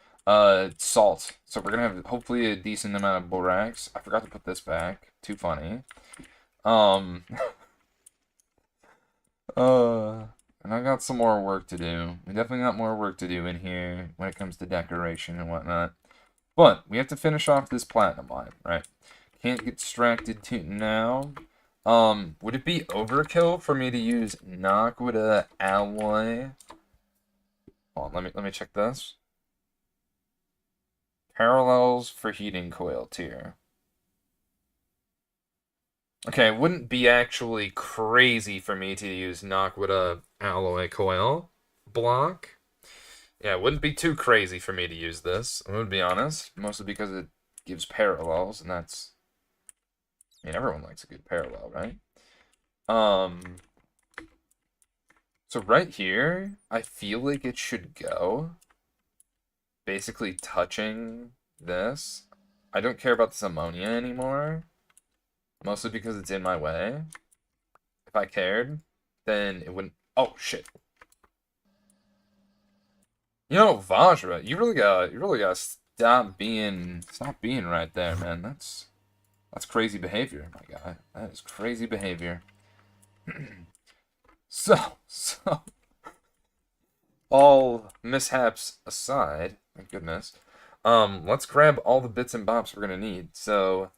Salt. So we're gonna have hopefully a decent amount of borax. I forgot to put this back. Too funny. Um and I got some more work to do. We definitely got more work to do in here when it comes to decoration and whatnot. But we have to finish off this platinum line, right? Can't get distracted too now. Would it be overkill for me to use Naquita alloy? Hold on, let me check this. Parallels for heating coil tier. Okay, it wouldn't be actually crazy for me to use Naquita alloy coil block. Yeah, it wouldn't be too crazy for me to use this, I'm gonna be honest. Mostly because it gives parallels, and that's... I mean, everyone likes a good parallel, right? So right here, I feel like it should go. Basically touching this. I don't care about this ammonia anymore. Mostly because it's in my way. If I cared, then it wouldn't... Oh, shit. Vajra, you really gotta stop being right there, man. That's crazy behavior, my guy. That is crazy behavior. So, all mishaps aside, thank goodness, let's grab all the bits and bobs we're gonna need. So,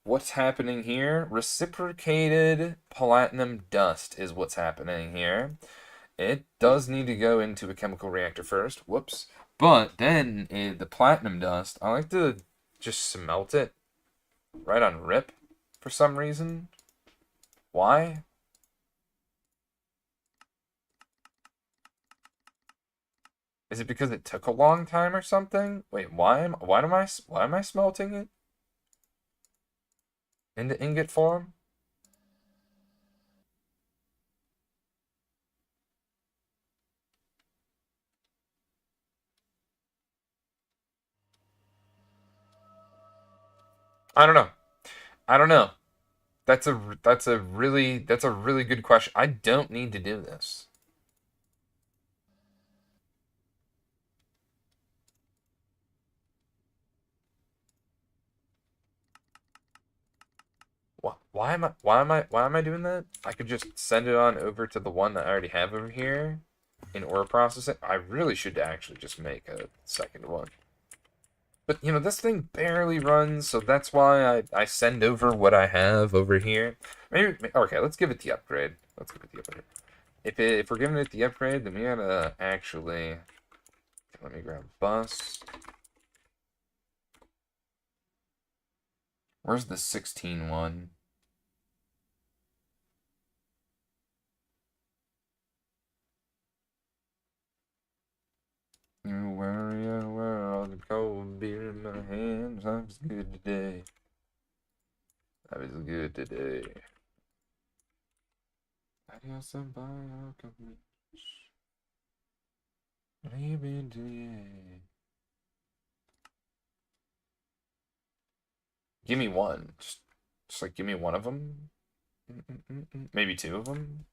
what's happening here? Reciprocated platinum dust is what's happening here. It does need to go into a chemical reactor first. Whoops. But then the platinum dust, I like to just smelt it right on rip for some reason. Why? Is it because it took a long time or something? Wait, why am I smelting it into ingot form? I don't know. I don't know. That's a really good question. I don't need to do this. Why am I doing that? I could just send it on over to the one that I already have over here in ore processing. I really should actually just make a second one. But this thing barely runs, so that's why I send over what I have over here. Maybe okay, let's give it the upgrade. Let's give it the upgrade. If we're giving it the upgrade, then we gotta actually let me grab bus. Where's the 16 one? You worry all the cold beer in my hands. Life is good today. Life is good today. Adios and bye, alchemy. Leaving to you. Give me one. Just like give me one of them. Maybe two of them.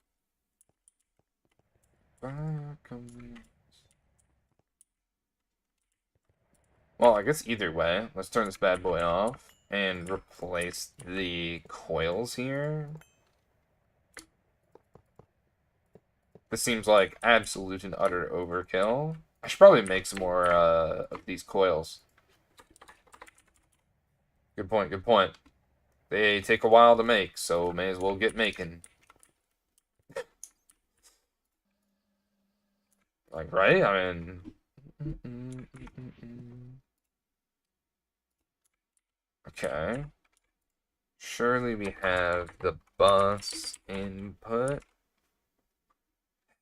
Well, I guess either way, let's turn this bad boy off and replace the coils here. This seems like absolute and utter overkill. I should probably make some more of these coils. Good point, good point. They take a while to make, so may as well get making. Like, right? I mean... Okay. Surely we have the bus input.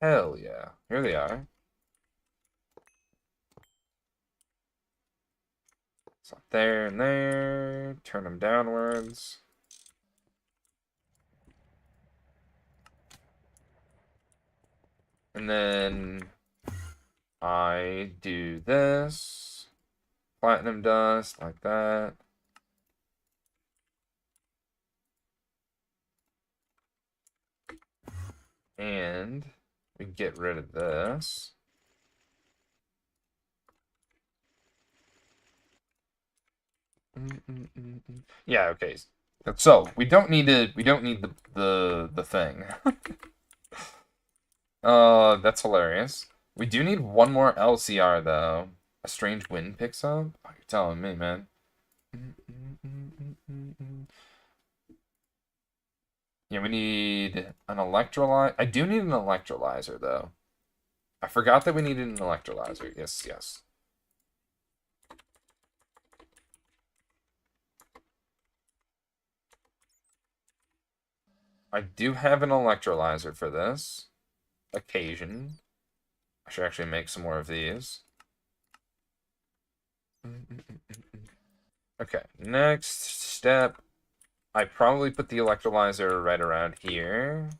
Hell yeah. Here they are. So there and there. Turn them downwards. And then I do this. Platinum dust, like that. And we get rid of this. Yeah, okay. So we don't need the thing. That's hilarious. We do need one more LCR though. A strange wind picks up? Oh, you're telling me, man. Yeah, we need an electrolyte. I do need an electrolyzer though. I forgot that we needed an electrolyzer. Yes, yes. I do have an electrolyzer for this occasion. I should actually make some more of these. Okay, next step. I probably put the electrolyzer right around here.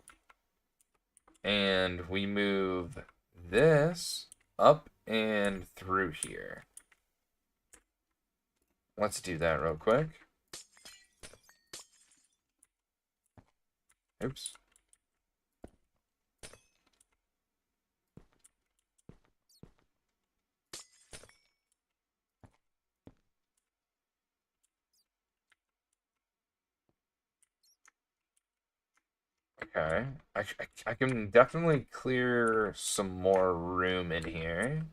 And we move this up and through here. Let's do that real quick. Oops. Okay. I can definitely clear some more room in here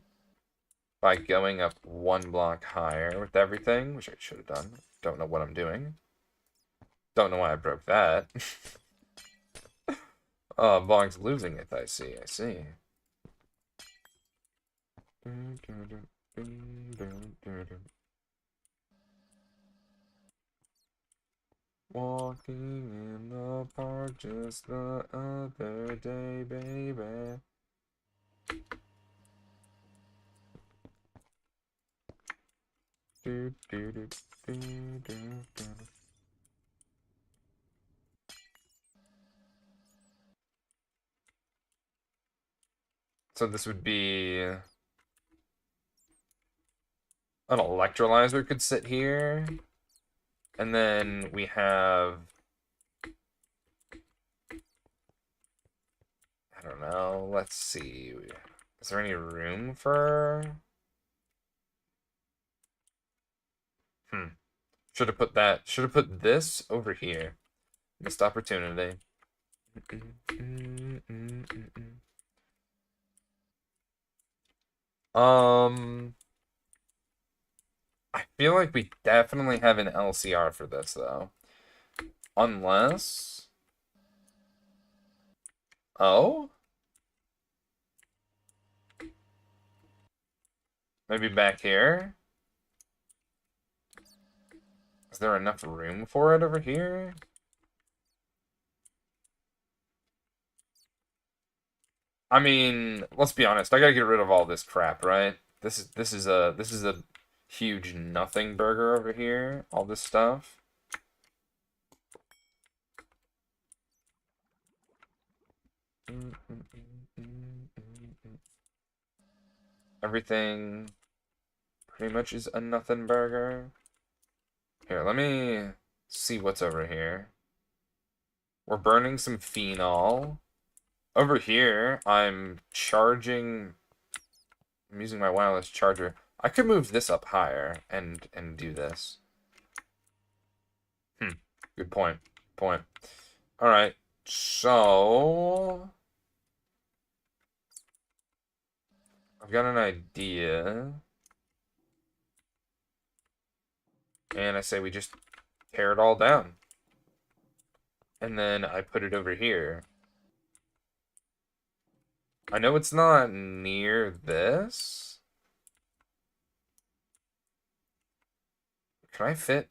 by going up one block higher with everything, which I should have done. Don't know what I'm doing. Don't know why I broke that. Oh, Bong's losing it, I see, I see. Walking in the park just the other day, baby. Do, do, do, do, do, do. So this would be an electrolyzer could sit here. And then we have, I don't know, let's see. Is there any room for? Should have put this over here. Missed opportunity. I feel like we definitely have an LCR for this though. Unless, oh? Maybe back here? Is there enough room for it over here? I mean, let's be honest. I gotta get rid of all this crap, right? This is a huge nothing burger over here. All this stuff. Everything pretty much is a nothing burger. Here, let me see what's over here. We're burning some phenol. Over here, I'm using my wireless charger. I could move this up higher and do this. Good point. Point. All right. So I've got an idea. And I say we just tear it all down. And then I put it over here. I know it's not near this. Can I fit?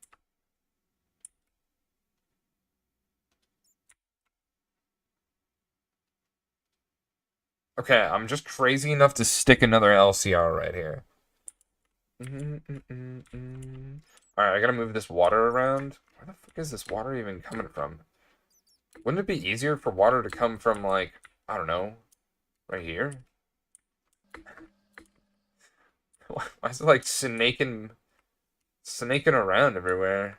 Okay, I'm just crazy enough to stick another LCR right here. Alright, I gotta move this water around. Where the fuck is this water even coming from? Wouldn't it be easier for water to come from, like, I don't know, right here? Why is it, like, snaking around everywhere?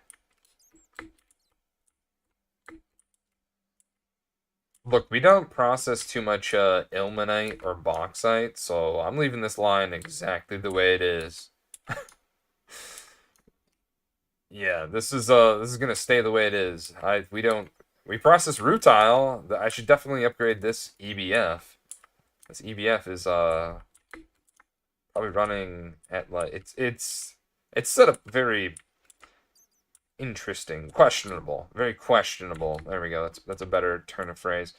Look, we don't process too much ilmenite or bauxite, so I'm leaving this line exactly the way it is. Yeah, this is gonna stay the way it is. We process rutile. I should definitely upgrade this EBF. This EBF is probably running at like it's set up very interesting, questionable, very questionable. There we go. That's a better turn of phrase.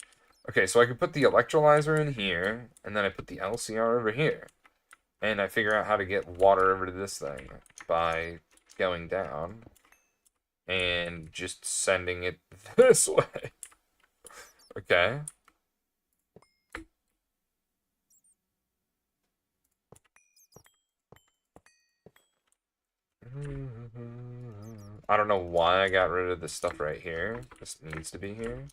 Okay, so I could put the electrolyzer in here, and then I put the LCR over here, and I figure out how to get water over to this thing by going down and just sending it this way. Okay. I don't know why I got rid of this stuff right here. This needs to be here.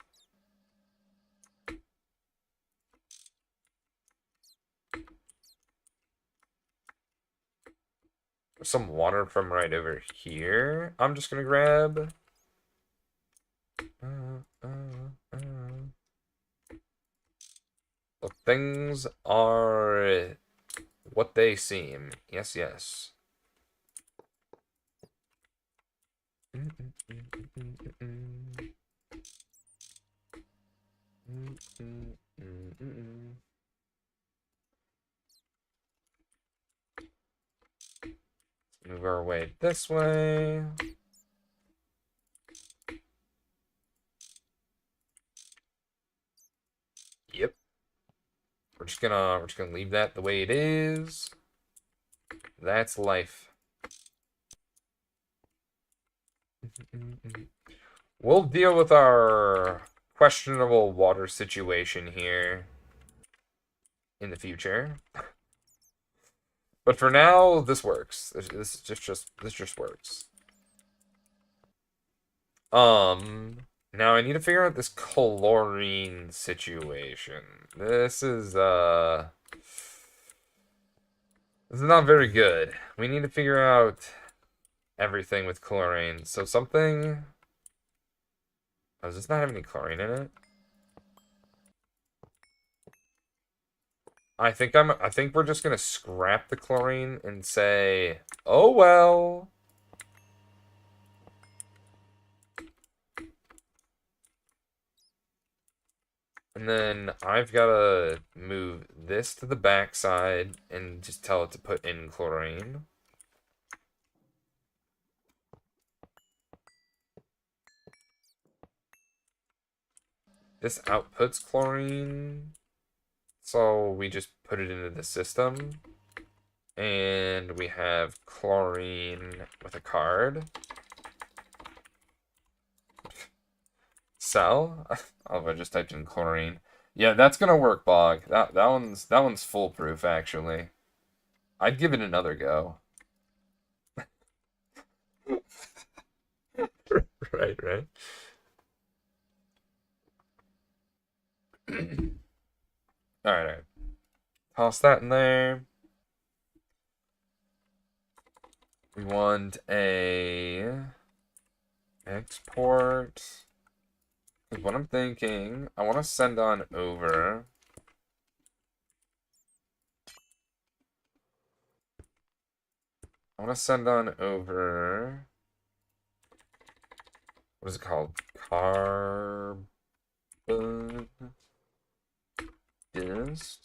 Some water from right over here. I'm just gonna grab. Look, things are what they seem. Yes, yes. Move our way this way. Yep. We're just gonna leave that the way it is. That's life. We'll deal with our questionable water situation here in the future. But for now, this works. This just works. Now I need to figure out this chlorine situation. This is not very good. We need to figure out everything with chlorine. So something. Oh, does this not have any chlorine in it? I think we're just gonna scrap the chlorine and say, oh well. And then I've gotta move this to the backside and just tell it to put in chlorine. This outputs chlorine, so we just put it into the system. And we have chlorine with a card. Sell? Oh, I just typed in chlorine. Yeah, that's gonna work, Bog. That one's foolproof, actually. I'd give it another go. Right, right. Alright, alright. Toss that in there. We want a export. Because what I'm thinking, I want to send on over. I want to send on over. What is it called? Carbon dist.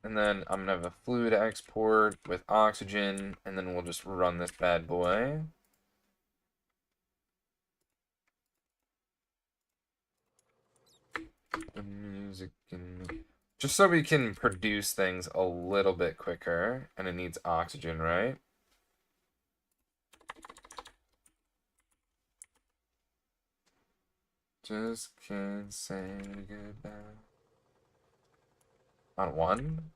And then I'm gonna have a fluid export with oxygen, and then we'll just run this bad boy. The music and just so we can produce things a little bit quicker, and it needs oxygen, right? Just can't say goodbye. On one?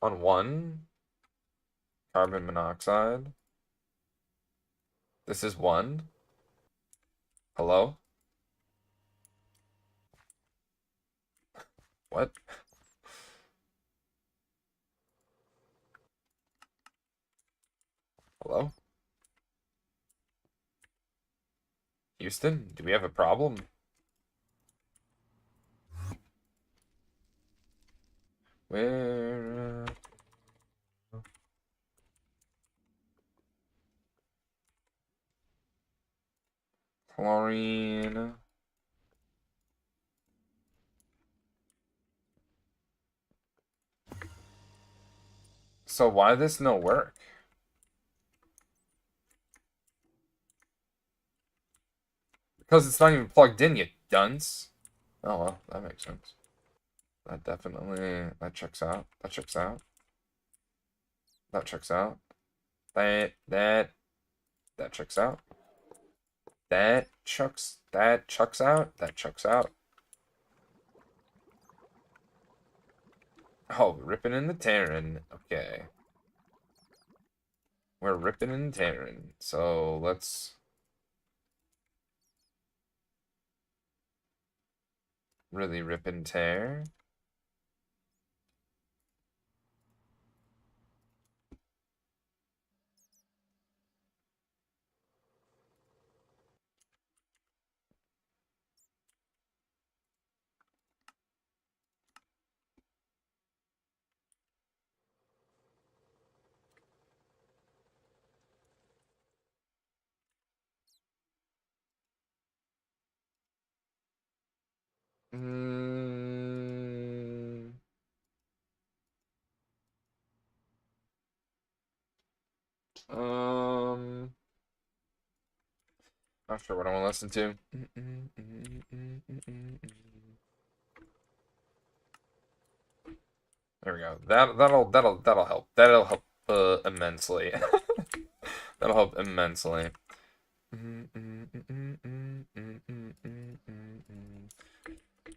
On one? Carbon monoxide. This is one. Hello? What? Hello? Houston, do we have a problem? Where? Chlorine. So why this no work? Because it's not even plugged in, you dunce. Oh well, that makes sense. That definitely, that checks out. That checks out. That checks out. That checks out. That chucks out. That chucks out. Oh, ripping and the tearing. Okay. We're ripping and tearing. So let's really rip and tear. Mm, um, not sure what I want to listen to. There we go. That'll help. That'll help immensely. That'll help immensely.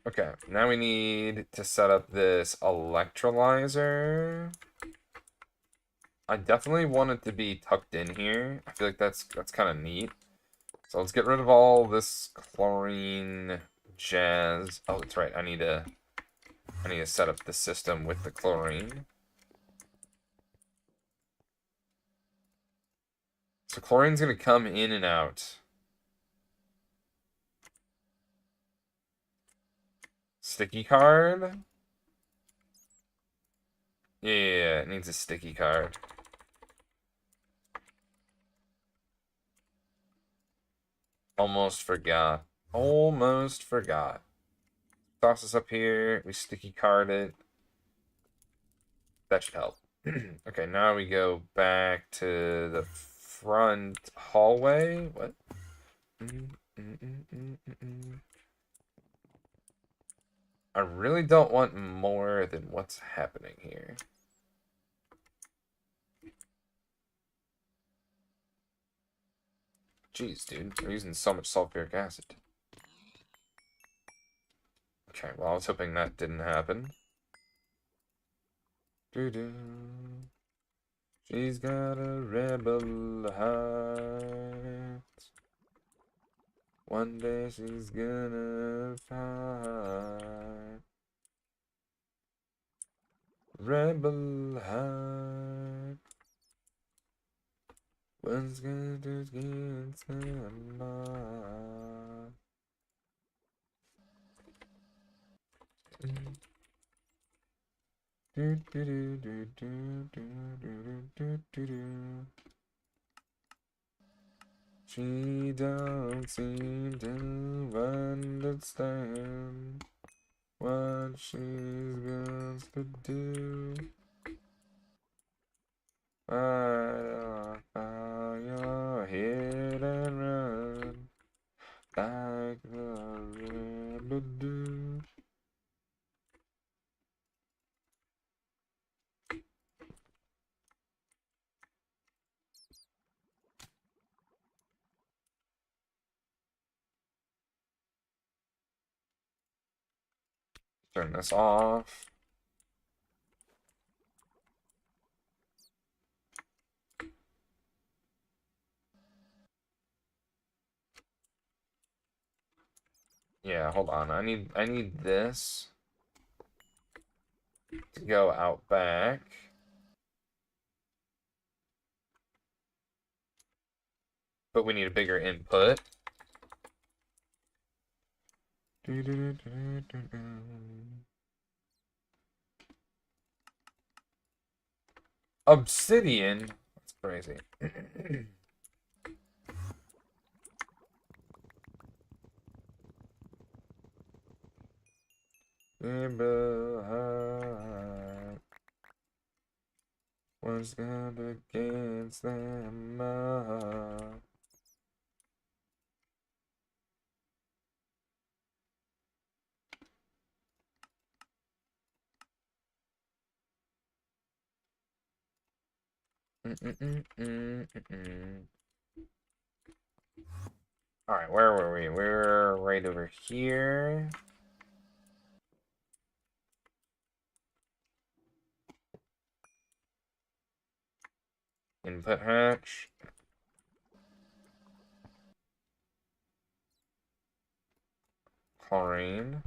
Okay, now we need to set up this electrolyzer. I definitely want it to be tucked in here. I feel like that's kind of neat. So let's get rid of all this chlorine jazz. Oh, that's right. I need to set up the system with the chlorine. So chlorine's gonna come in and out. Sticky card? Yeah, it needs a sticky card. Almost forgot. Almost forgot. Toss this up here. We sticky card it. That should help. Okay, now we go back to the front hallway. What? I really don't want more than what's happening here. Jeez, dude. We're using so much sulfuric acid. Okay, well, I was hoping that didn't happen. Doo-doo. She's got a rebel heart. One day she's gonna fight. Rebel heart. One's gonna do against them all. Do, do, do, do, do, do, do, do, do, do. She don't seem to understand what she's going to do. Right on your head and run like the rebel do. Turn this off. Yeah, hold on. I need this to go out back. But we need a bigger input. Obsidian? That's crazy. One's got against them all. Alright, where were we? We're right over here. Input hatch. Chlorine.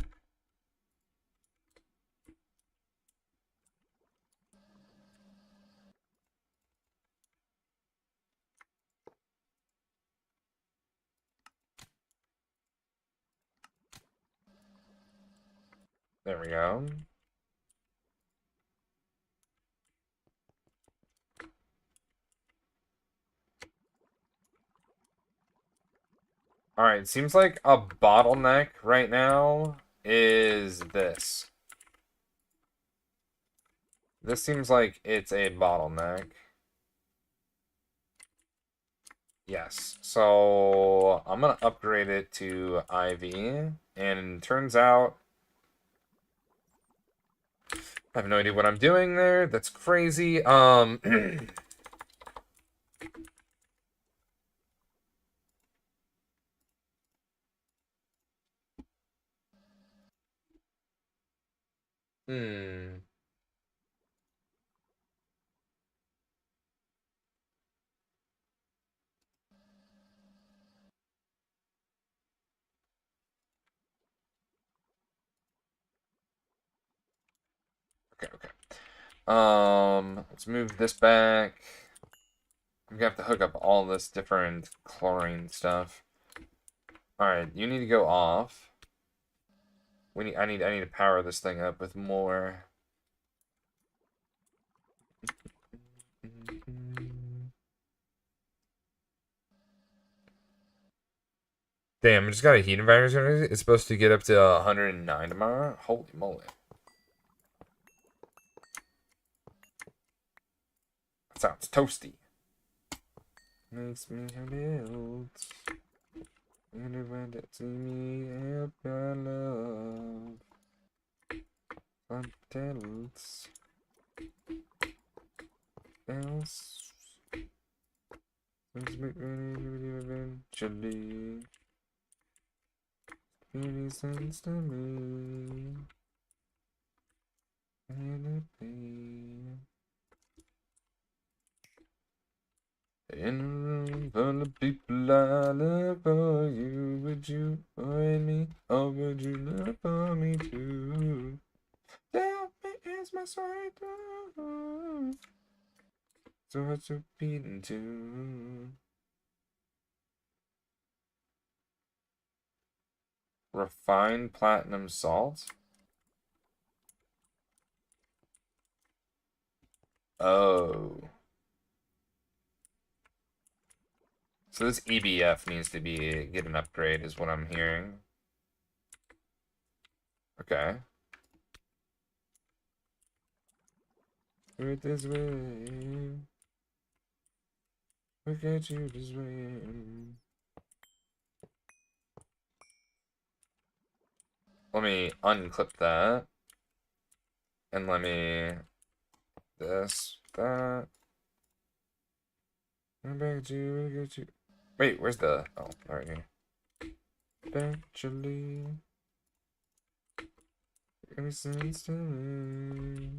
There we go. Alright, seems like a bottleneck right now is this. This seems like it's a bottleneck. Yes, so I'm gonna upgrade it to IV, and turns out I have no idea what I'm doing there. That's crazy. Hmm. Okay, okay. Let's move this back. I'm gonna have to hook up all this different chlorine stuff. Alright, you need to go off. I need to power this thing up with more. Damn, I just got a heat environment. It's supposed to get up to 109 tomorrow. Holy moly. That sounds toasty. Makes me build. Anyone that see me help I love. Untells. Else. Let's make ready eventually. any sense to me. Can it be? In a room full of people, I look for you. Would you find me, or would you look for me too? Tell me, is my story true? So what's your beating to? Refined platinum salt? Oh. So this EBF needs to get an upgrade is what I'm hearing. Okay. Do it this way. Look at you this way. Let me unclip that. And let me that. I'm back to you, look at you. Wait, where's the right here. Eventually. Any sense to me.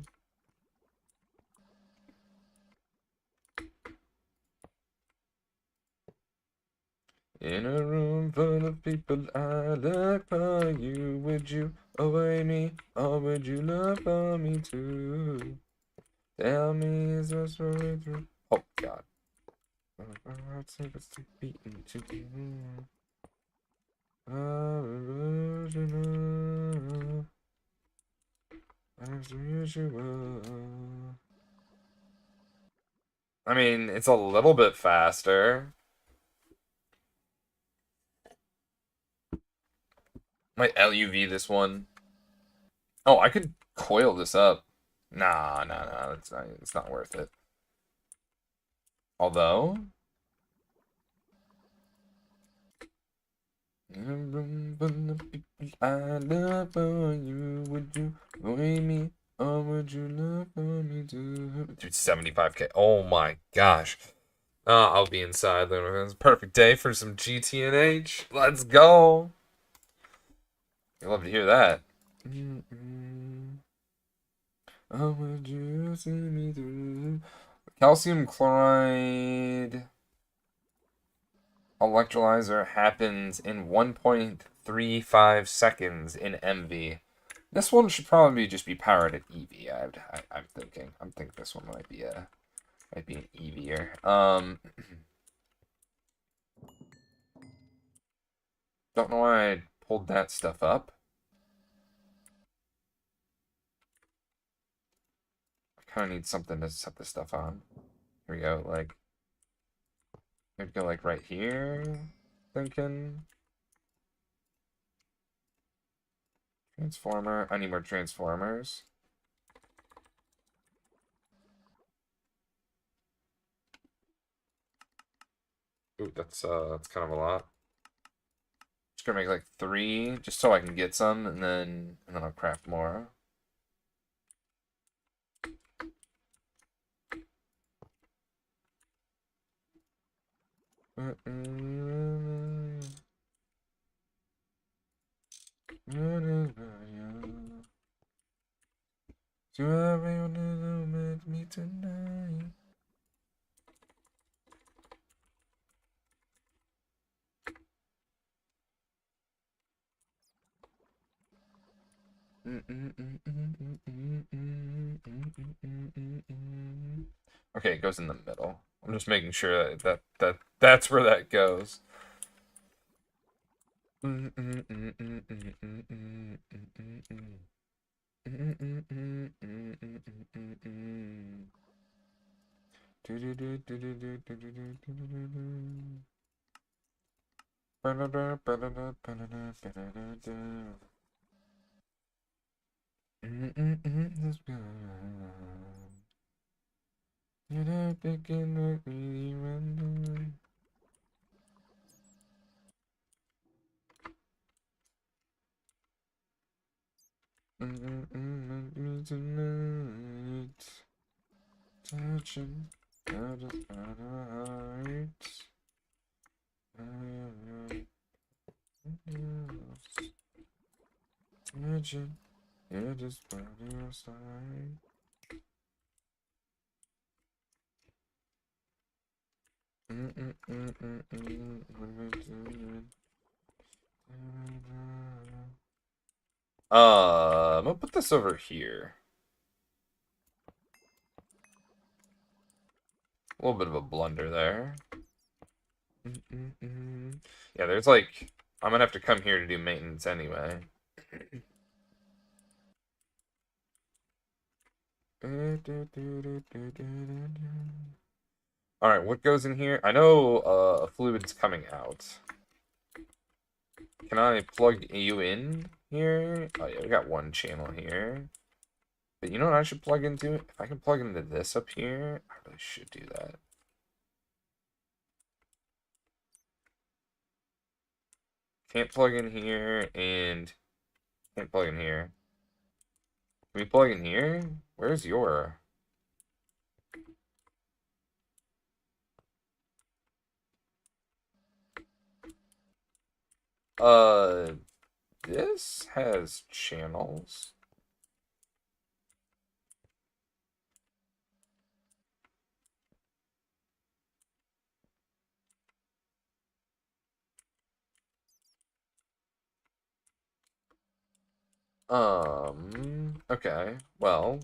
In a room full of people, I look for you. Would you away me, or would you look for me too? Tell me, is this way through? Oh God! My heart's beating to you. Original, as usual. I mean, it's a little bit faster. Might LUV this one. Oh, I could coil this up. Nah, it's not worth it. Although, in a room full of people, I love for you. Would you avoid me, or would you love for me too? Dude, 75K. Oh my gosh. I'll be inside. It's a perfect day for some GTNH. Let's go. You'd love to hear that. How would you see me through? Calcium chloride electrolyzer happens in 1.35 seconds in MV. This one should probably just be powered at EV. I'm thinking. I'm thinking this one might be an EVer. Don't know why I pulled that stuff up. I kind of need something to set this stuff on. Here we go. Like, here we go. Like right here. Thinking. Transformer. I need more transformers. Ooh, that's kind of a lot. Just gonna make like 3, just so I can get some, and then I'll craft more. To everyone who met me tonight. Okay, it goes in the middle. I'm just making sure that's where that goes. This good. You're not thinking like me random. Me tonight. Touching out of our hearts. Imagine you're just by your side. I'm gonna put this over here. A little bit of a blunder there. Yeah, there's like, I'm gonna have to come here to do maintenance anyway. Alright, what goes in here? I know a fluid's coming out. Can I plug you in here? Oh yeah, we got one channel here. But you know what I should plug into? If I can plug into this up here, I really should do that. Can't plug in here, and can't plug in here. Can we plug in here? Where's your... This has channels. Okay. Well,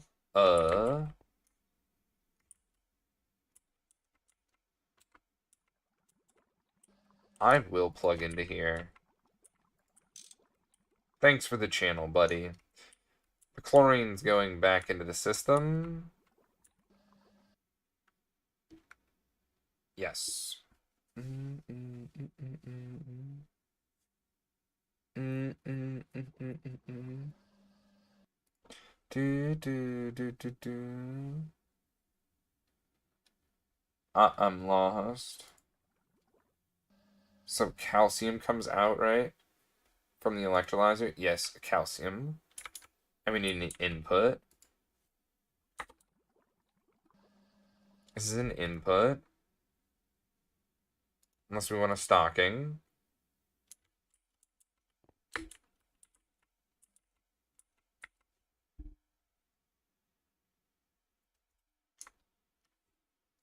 I will plug into here. Thanks for the channel, buddy. The chlorine's going back into the system. Yes. I'm lost. So calcium comes out, right? From the electrolyzer? Yes, calcium. And we need an input. This is an input. Unless we want a stocking.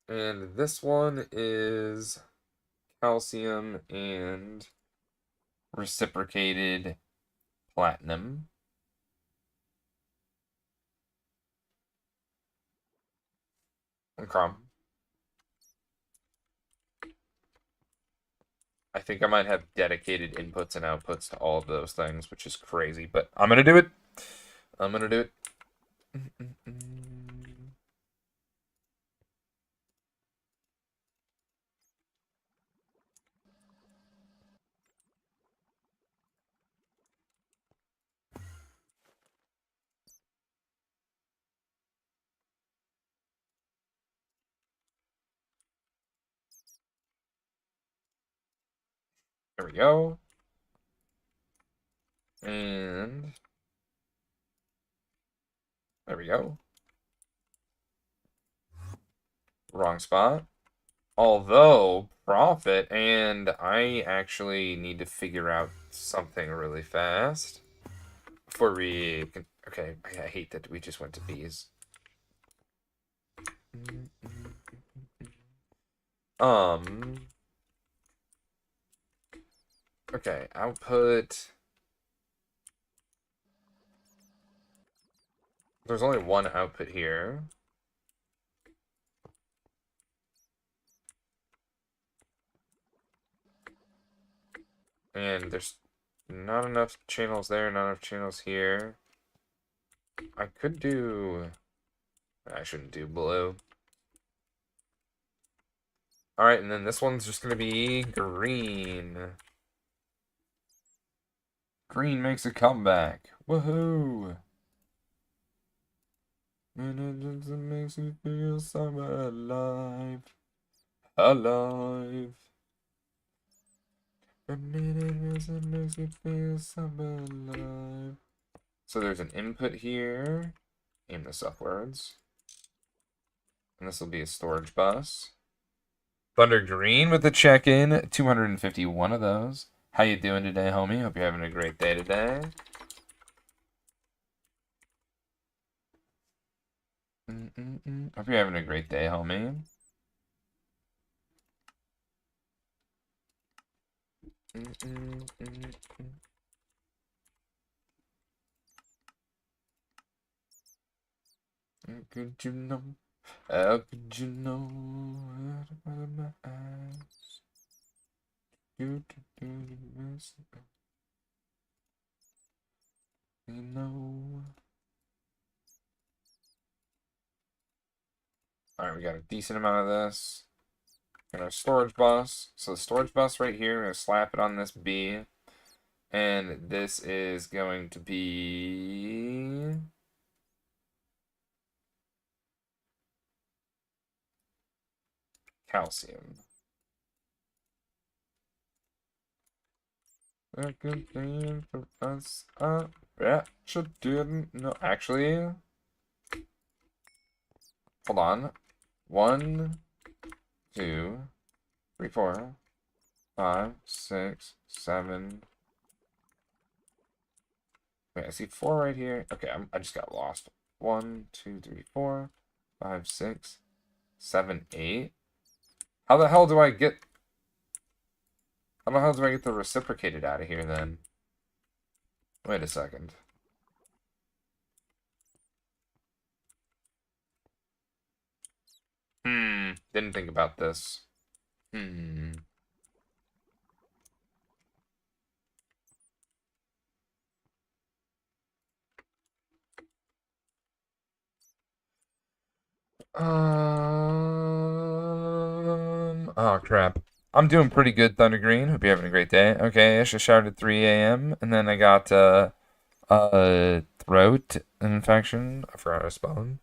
And this one is calcium and reciprocated platinum. And chrome. I think I might have dedicated inputs and outputs to all of those things, which is crazy, but I'm gonna do it. I'm gonna do it. There we go. And there we go. Wrong spot. Although, profit, and I actually need to figure out something really fast before we can... Okay, I hate that we just went to bees. Okay, output... There's only one output here. And there's not enough channels there, not enough channels here. I could do... I shouldn't do blue. Alright, and then this one's just gonna be green. Green makes a comeback. Woohoo! And it just makes me feel so alive. Alive. And it just makes me feel so alive. So there's an input here. Aim this upwards. And this will be a storage bus. Thunder Green with the check-in. 251 of those. How you doing today, homie? Hope you're having a great day today. Hope you're having a great day, homie. How could you know? How could you know? Out of my eyes, you do this. You know. Alright, we got a decent amount of this. Got our storage bus. So the storage bus right here, we're gonna slap it on this B. And this is going to be calcium. A good thing for us. Yeah, didn't know. Actually, hold on. 1, 2, 3, 4, 5, 6, 7. Wait, I see 4 right here. Okay, I just got lost. 1, 2, 3, 4, 5, 6, 7, 8. How the hell do I get? How the hell do I get the reciprocated out of here then? Wait a second. Didn't think about this. Oh crap. I'm doing pretty good, Thunder Green. Hope you're having a great day. Okay, I just showered at 3 a.m. and then I got throat infection. I forgot how to spell them.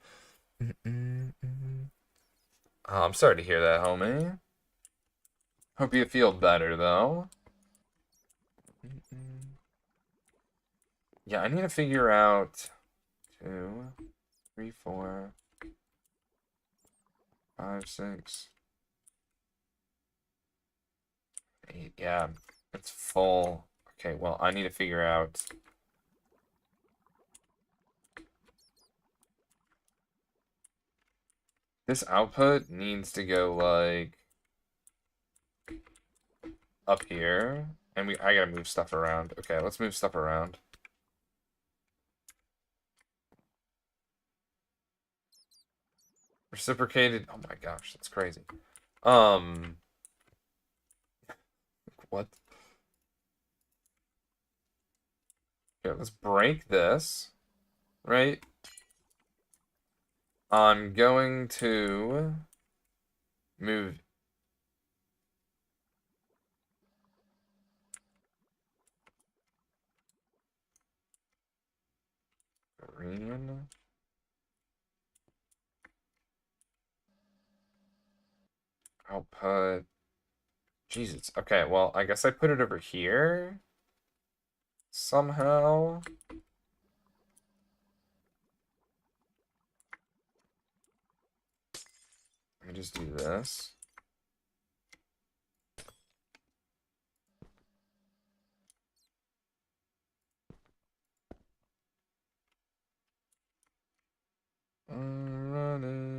Oh, I'm sorry to hear that, homie. Hope you feel better though. Yeah, I need to figure out 2, 3, 4, 5, 6, 8. Yeah, it's full. Okay, well, I need to figure out. This output needs to go like up here, and I gotta move stuff around. Okay, let's move stuff around. Reciprocated. Oh my gosh, that's crazy. What? Okay, let's break this. Right? I'm going to move. Green. I'll put. Jesus. Okay, well, I guess I put it over here. Somehow. Let me just do this. I'm running.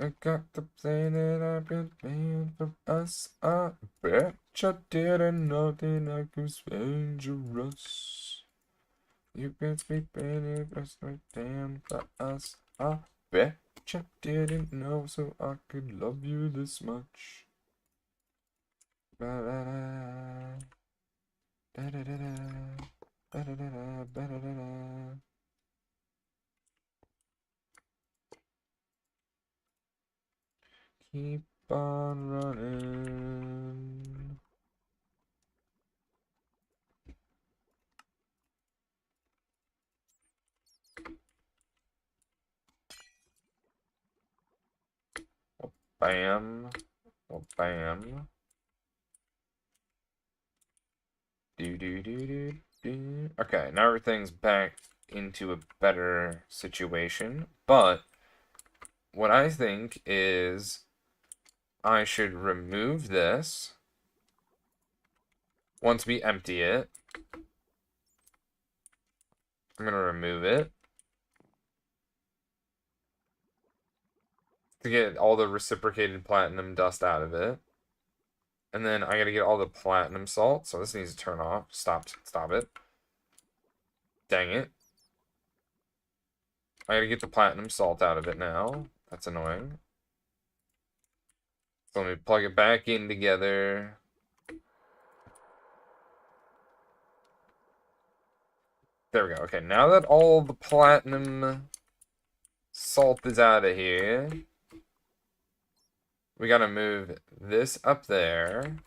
I got the plane I've been playing for us. I bet you didn't know that I was dangerous. You can be paying us right down for us. I bet you didn't know, so I could love you this much. Ba-da-da. Da-da-da-da. Ba-da-da-da. Ba-da-da-da. Keep on running. Well, bam. Well, bam. Do do do do do. Okay, now everything's back into a better situation. But what I think is I should remove this once we empty it. I'm gonna remove it to get all the reciprocated platinum dust out of it. And then I gotta get all the platinum salt, so this needs to turn off. Stop it. Dang it. I gotta get the platinum salt out of it now. That's annoying. So let me plug it back in together. There we go. Okay, now that all the platinum salt is out of here, we gotta move this up there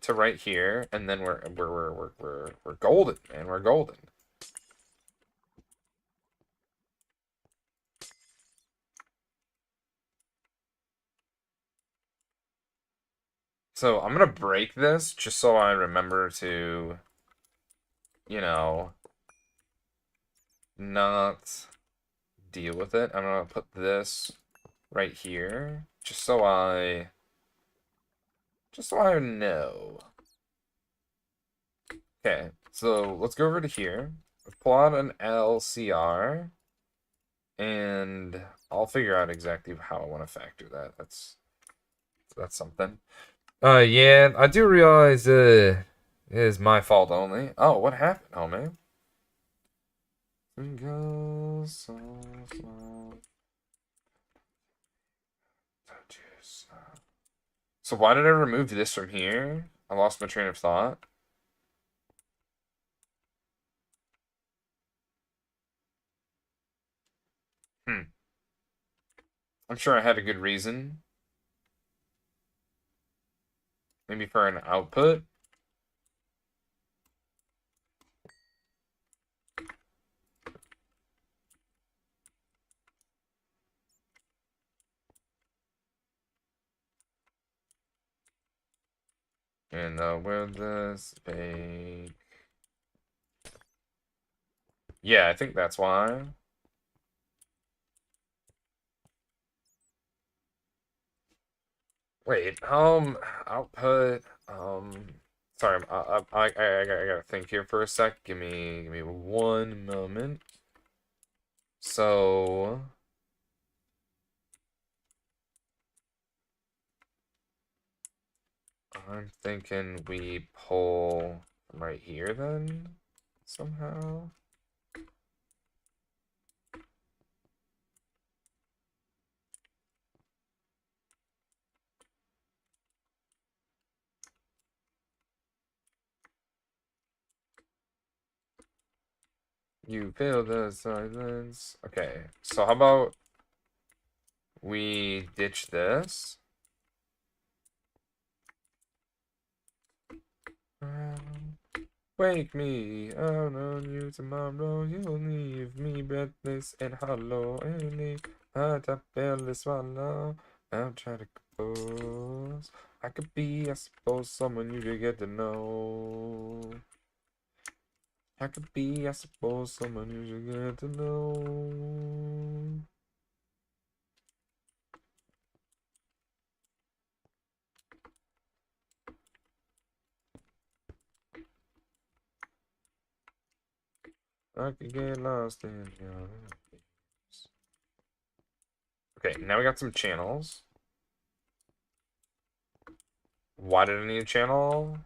to right here, and then we're golden, man. We're golden. So I'm gonna break this just so I remember to, you know, not deal with it. I'm gonna put this right here just so I know. Okay, so let's go over to here. Pull out an LCR, and I'll figure out exactly how I want to factor that. That's something. Yeah, I do realize it is my fault only. Oh, what happened, homie? So why did I remove this from here? I lost my train of thought. I'm sure I had a good reason. Maybe for an output. And where this bake. Yeah, I think that's why. Wait, output, sorry, I gotta think here for a sec. Give me 1 moment. So, I'm thinking we pull from right here then, somehow. You feel the silence. Okay, so how about we ditch this? Wake me out on you tomorrow. You'll leave me breathless and hollow. And leave heart I barely swallow. I'll try to compose. I could be, I suppose, someone you should get to know. I could be, I suppose, someone you should get to know. I could get lost in your eyes. Okay, now we got some channels. Why did I need a channel?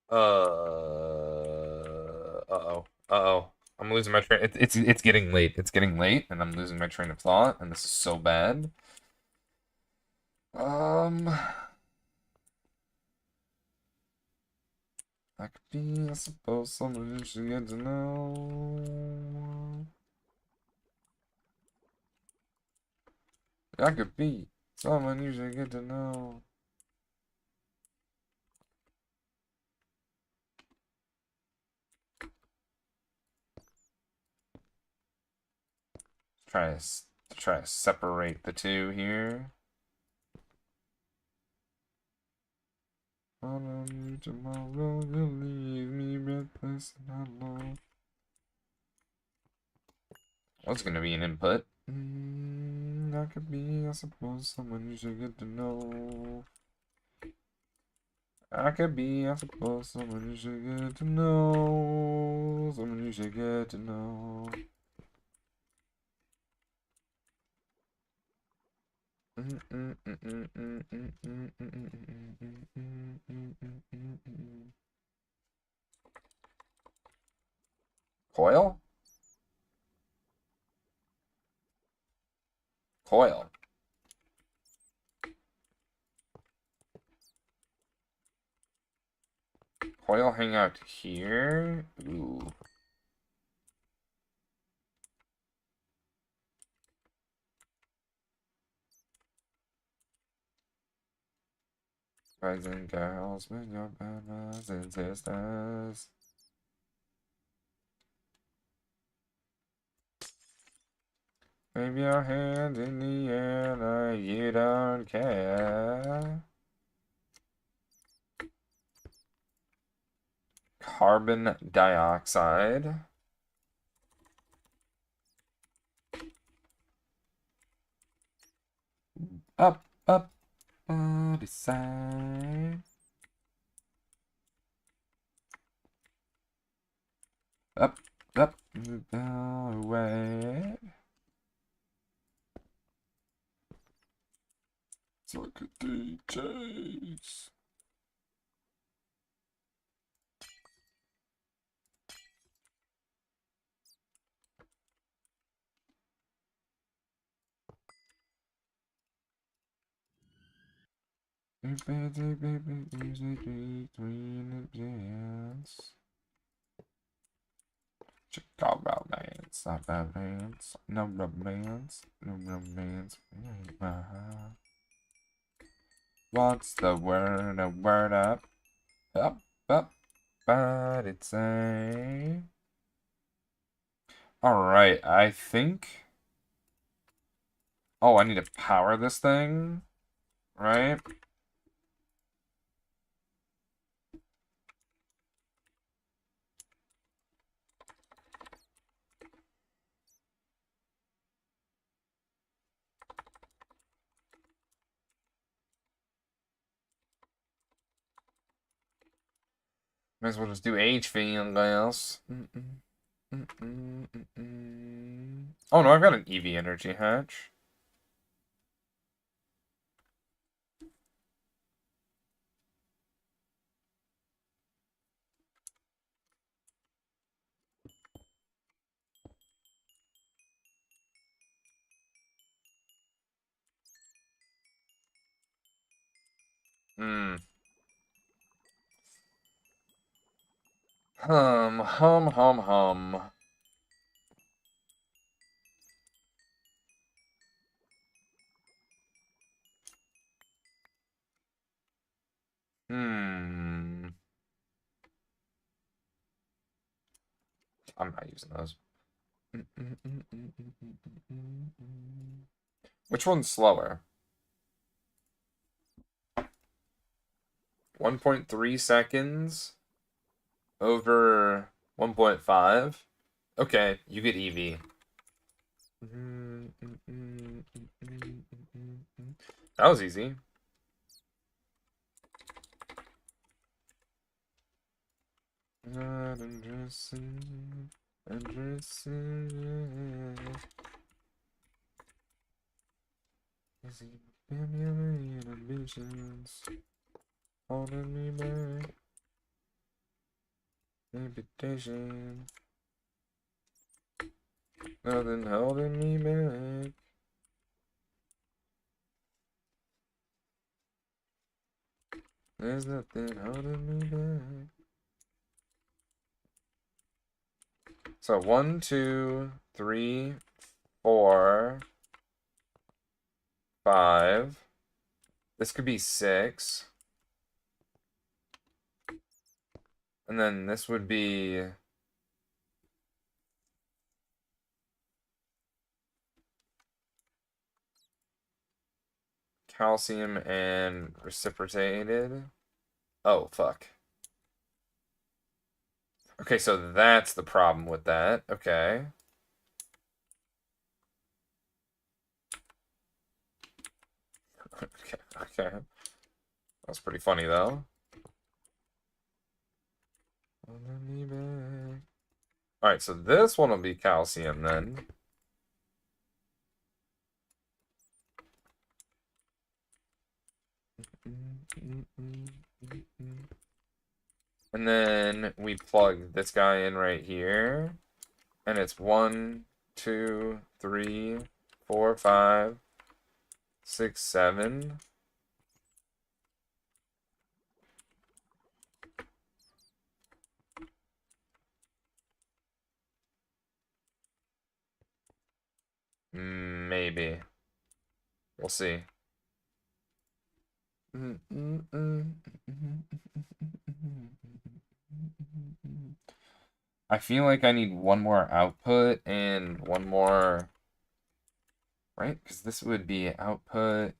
Uh-oh. Uh-oh. I'm losing my train. It's getting late. It's getting late, and I'm losing my train of thought, and this is so bad. I could be, I suppose, someone you should get to know. I could be someone you should get to know. Try to separate the two here. Follow you tomorrow, you'll leave me breathless and hollow. What's gonna be an input? I could be, I suppose, someone you should get to know. I could be, I suppose, someone you should get to know. Someone you should get to know. Coil? Coil. Coil hang out here? Ooh. Boys and girls, with your brothers and sisters. Wave your hands in the air like you don't care. Carbon dioxide. Up, up, body side. Up, up, away. It's like a DJ's. Baby, music between the dance. Chicago dance, not that dance, no romance, no romance. What's the word? A word up, up, up, but it's a. All right, I think. Oh, I need to power this thing, right? Might as well just do HV, I guess. Oh no, I've got an EV energy hatch. Hmm. Hum. Hmm. I'm not using those. Which one's slower? 1.3 seconds over 1.5? Okay, you get EV. That was easy. Not undressing. Is he ambitions holding me back? Invitation. Nothing holding me back. There's nothing holding me back. So 1, 2, 3, 4, 5. This could be 6. And then this would be calcium and reciprocated. Oh, fuck. Okay, so that's the problem with that. Okay. Okay. That's pretty funny, though. Alright, so this one will be calcium, then. And then we plug this guy in right here. And it's 1, 2, 3, 4, 5, 6, 7. Maybe. We'll see. I feel like I need one more output and one more, right? Because this would be output.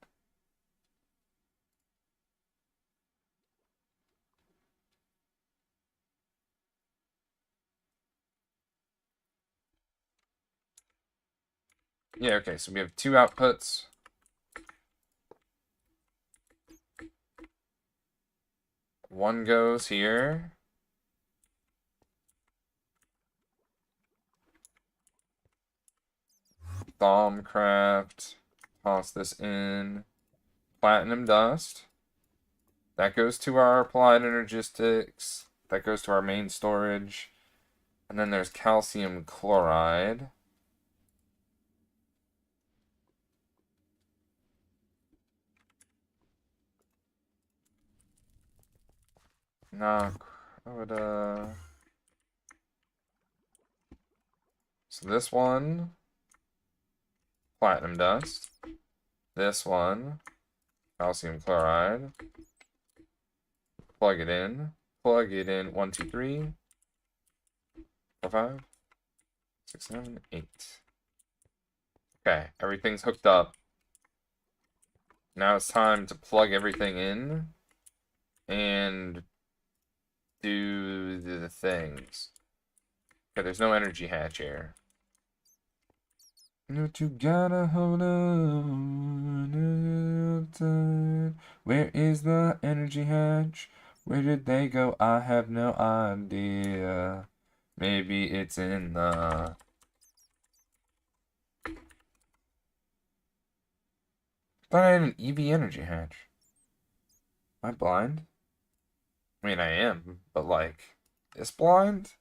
Yeah, okay, so we have two outputs. One goes here. Thaumcraft. Toss this in. Platinum dust. That goes to our applied energistics. That goes to our main storage. And then there's calcium chloride. Nah, I would, So this one, platinum dust. This one, calcium chloride. Plug it in. Plug it in. 1, 2, 3, 4, 5, 6, 7, 8. Okay, everything's hooked up. Now it's time to plug everything in and do the things. Okay, there's no energy hatch here. But you gotta hold on. Where is the energy hatch? Where did they go? I have no idea. Maybe it's in the... Thought I had an EV energy hatch. Am I blind? I mean, I am, but like, this blind?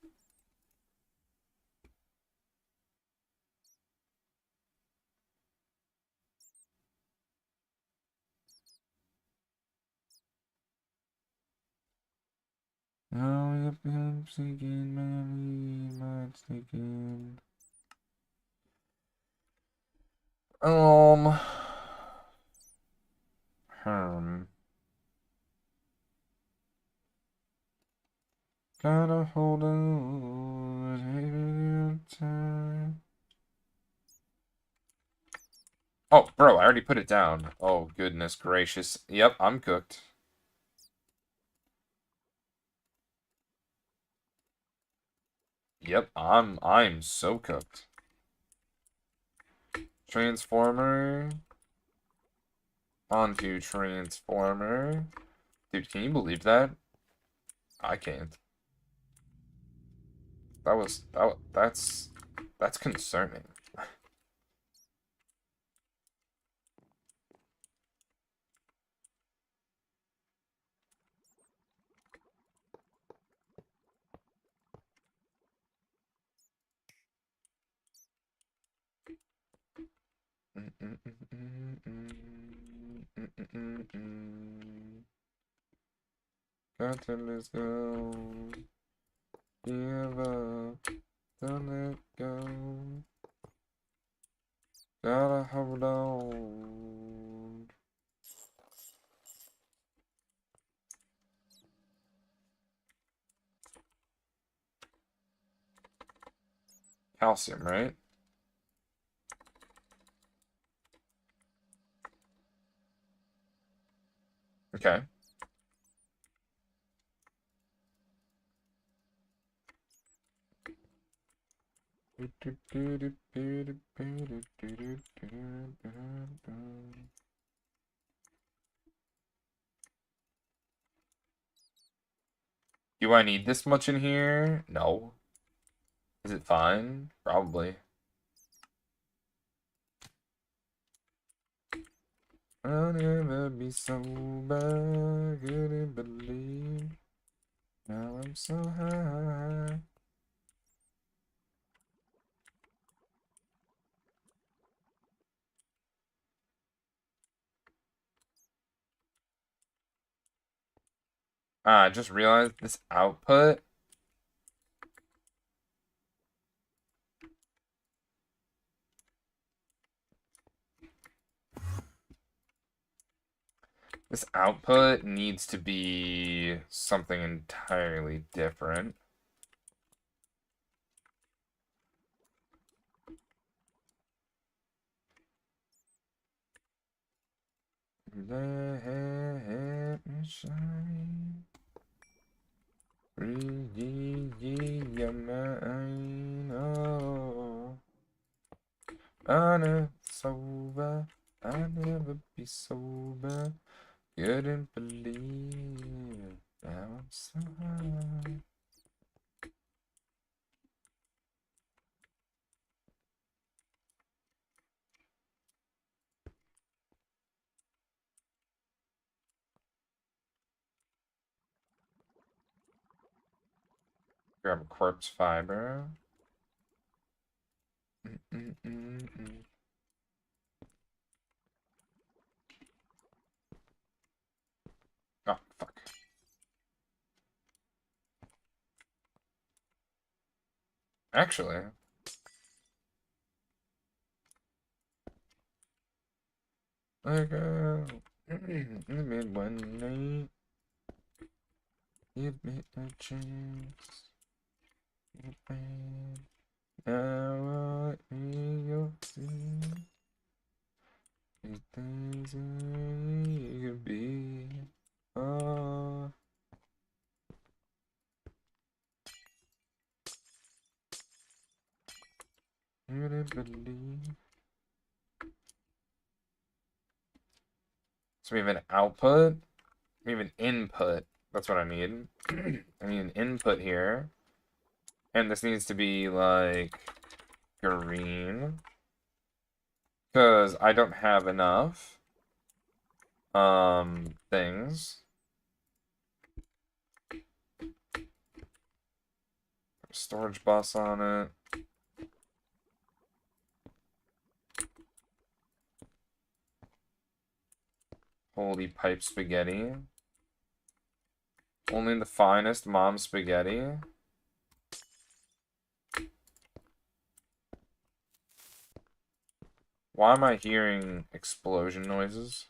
Oh, yep, I'm thinking, my thinking. Um, hmm. Gotta hold on. Oh, bro, I already put it down. Oh, goodness gracious. Yep, I'm cooked. Yep, I'm so cooked. Transformer. Onto transformer. Dude, can you believe that? I can't. That's concerning. Got to let's go. Give up. Don't let go. Gotta hold on. Calcium, right? Okay. Do I need this much in here? No. Is it fine? Probably. I'll never be sober, couldn't believe. Now I'm so high. I just realized this output. This output needs to be something entirely different. Let me shine. Read your mind. Oh, I know it's over. I'll never be sober. Couldn't believe. Now I'm so high. Grab a corpse fiber. Oh, fuck. Actually, I go in the mid one night. Give me a chance. Now I you'll see. These things you could be. Oh, you didn't believe. So we have an output. We have an input. That's what I need. I need an input here. And this needs to be like green. Because I don't have enough things. Storage bus on it. Holy pipe spaghetti. Only the finest mom spaghetti. Why am I hearing explosion noises?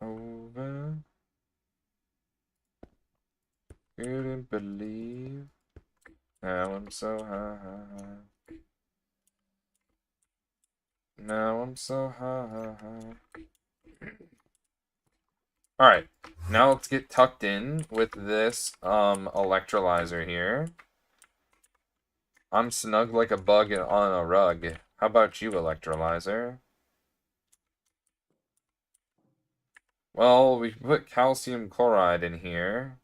Over. Couldn't believe. Now I'm so high. Now I'm so high. Alright, now let's get tucked in with this electrolyzer here. I'm snug like a bug on a rug. How about you, electrolyzer? Well, we put calcium chloride in here.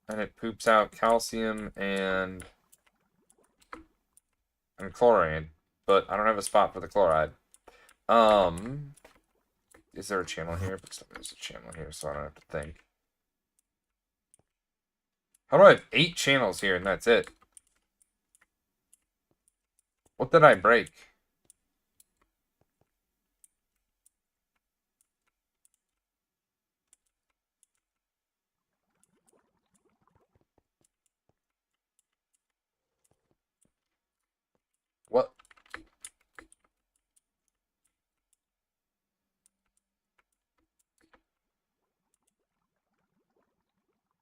And it poops out calcium and chlorine. But I don't have a spot for the chloride. Is there a channel here? There's a channel here, so I don't have to think. How do I have 8 channels here and that's it? What did I break? What?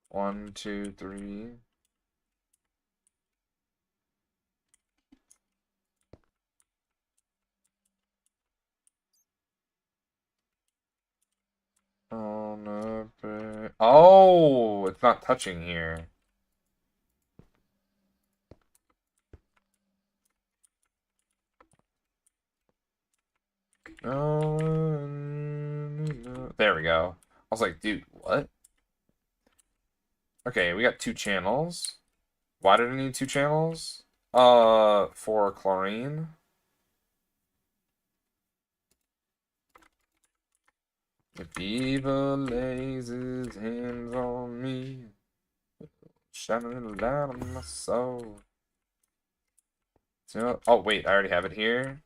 One, two, three. Oh, no. Oh, it's not touching here. Oh, there we go. I was like, dude, what? Okay, we got 2 channels. Why did I need 2 channels? For chlorine. If evil lays his hands on me, shining a light on my soul. So, oh, wait, I already have it here.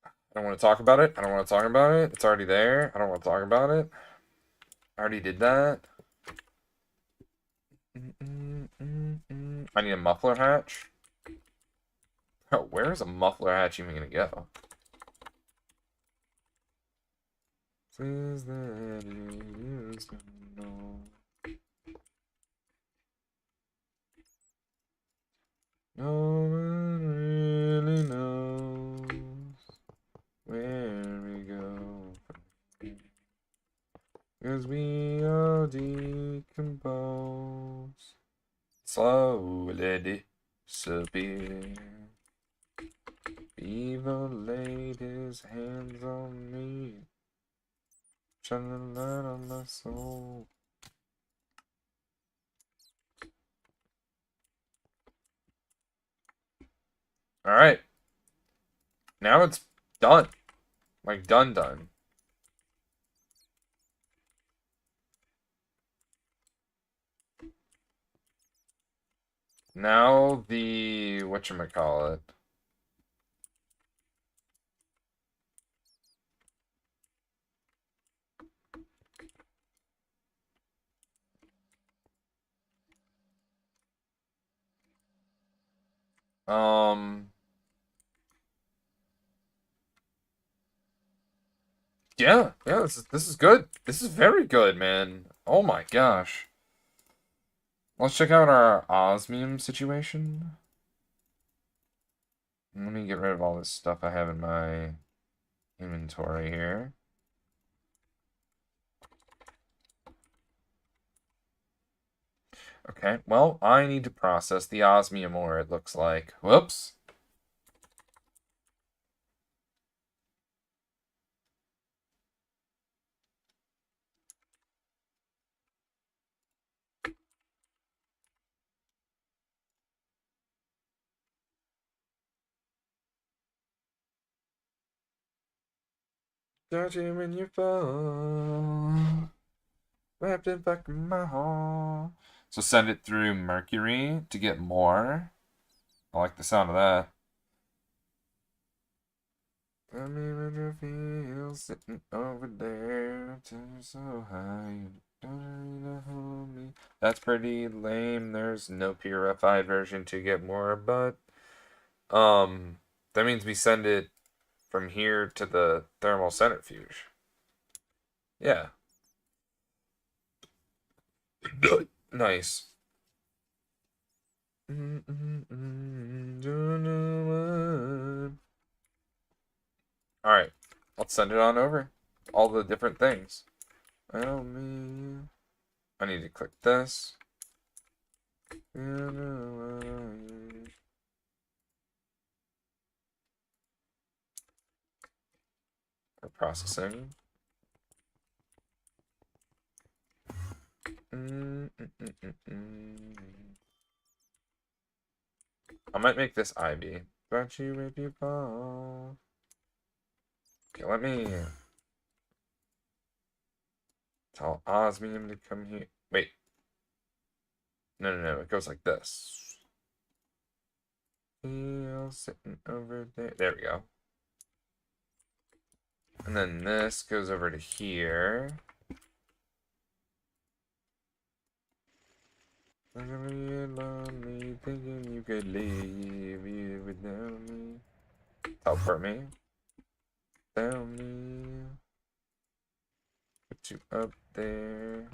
I don't want to talk about it. I don't want to talk about it. It's already there. I don't want to talk about it. I already did that. I need a muffler hatch. Oh, where is a muffler hatch even gonna go? Please that you used to know. No one really knows where we go from here. 'Cause we all decompose, slowly disappear. Evil laid his hands on me, shining a light on my soul. Alright. Now it's done. Like, done. Now the... whatchamacallit? Um... Yeah, this is good. This is very good, man. Oh my gosh. Let's check out our osmium situation. Let me get rid of all this stuff I have in my inventory here. Okay, well, I need to process the osmium ore, it looks like. Whoops. Got you when you fall, wrapped in back in my heart. So send it through Mercury to get more. I like the sound of that. Tell me what you feel sitting over there, turn so high, you don't really hold me. That's pretty lame. There's no purified version to get more, but that means we send it from here to the thermal centrifuge. Yeah. Nice. Alright. Let's send it on over. All the different things. Help me. I need to click this. For processing. I might make this Ivy. Don't you if you fall. Okay, let me tell osmium to come here. Wait. No. It goes like this. Sitting over there. There we go. And then this goes over to here. I'm lonely, thinking you could leave you without me. Teleport me. Tell me. Put you up there.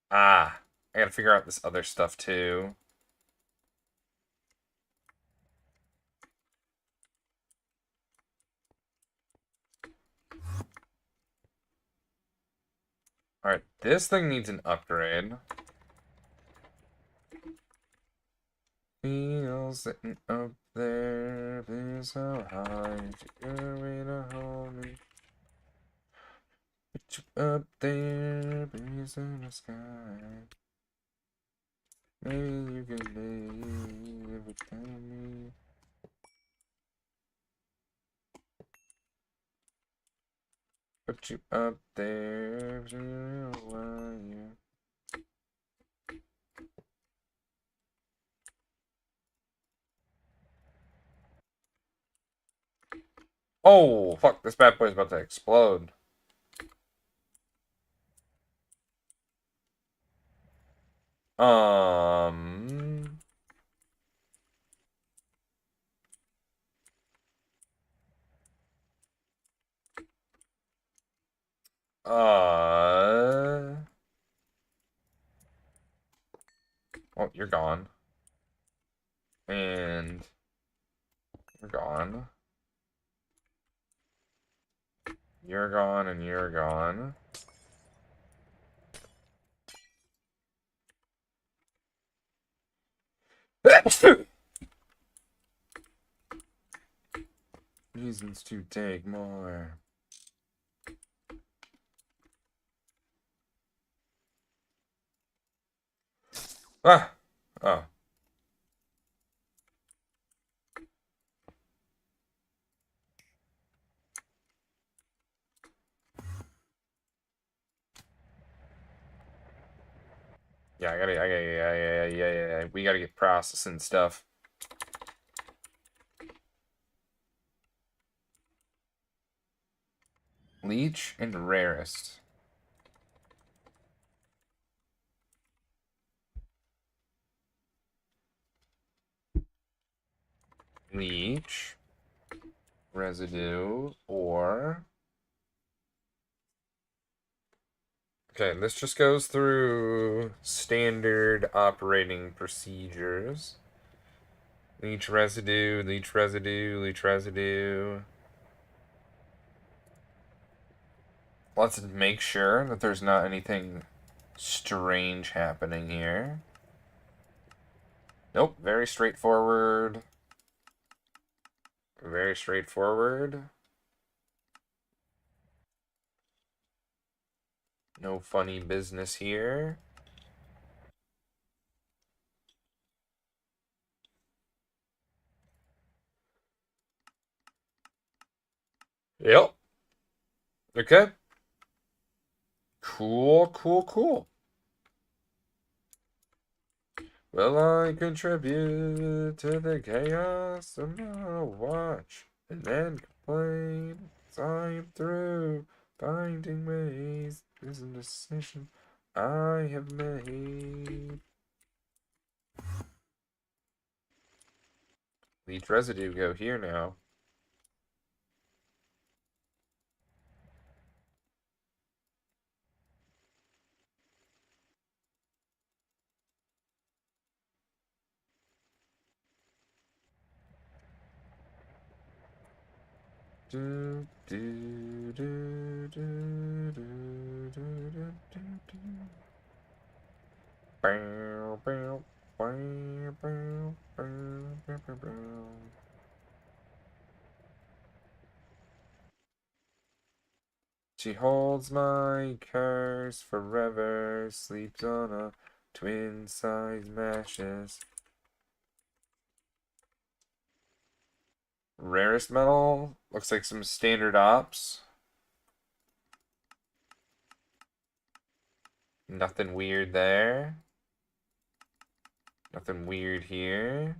Ah, I gotta figure out this other stuff too. Alright, This thing needs an upgrade. Feel sitting up there, please so high, you're way to hold me. Put you up there, please in the sky. Maybe you can live without me. Put you up there, why you? Oh, fuck, this bad boy's about to explode. Um... Uh... Oh, you're gone. And... You're gone. You're gone and you're gone. Reasons to take more. Ah! Oh. Yeah, yeah. We gotta get processing stuff. Leech and rarest. Leech. Residue. Or... Okay, this just goes through standard operating procedures. Leech residue, leech residue, leech residue. Let's make sure that there's not anything strange happening here. Nope, very straightforward. Very straightforward. No funny business here. Yep. Okay. Cool. Will I contribute to the chaos? I'm gonna watch and then complain. 'Cause I'm through finding ways. This is a decision I have made. Leech residue go here now. Do, do, do, do, do, do, do, do. Bow, bow, bow, bow, bow, bow, bow, bow. She holds my curse forever, sleeps on a twin-size mattress. Rarest metal, looks like some standard ops. Nothing weird there. Nothing weird here.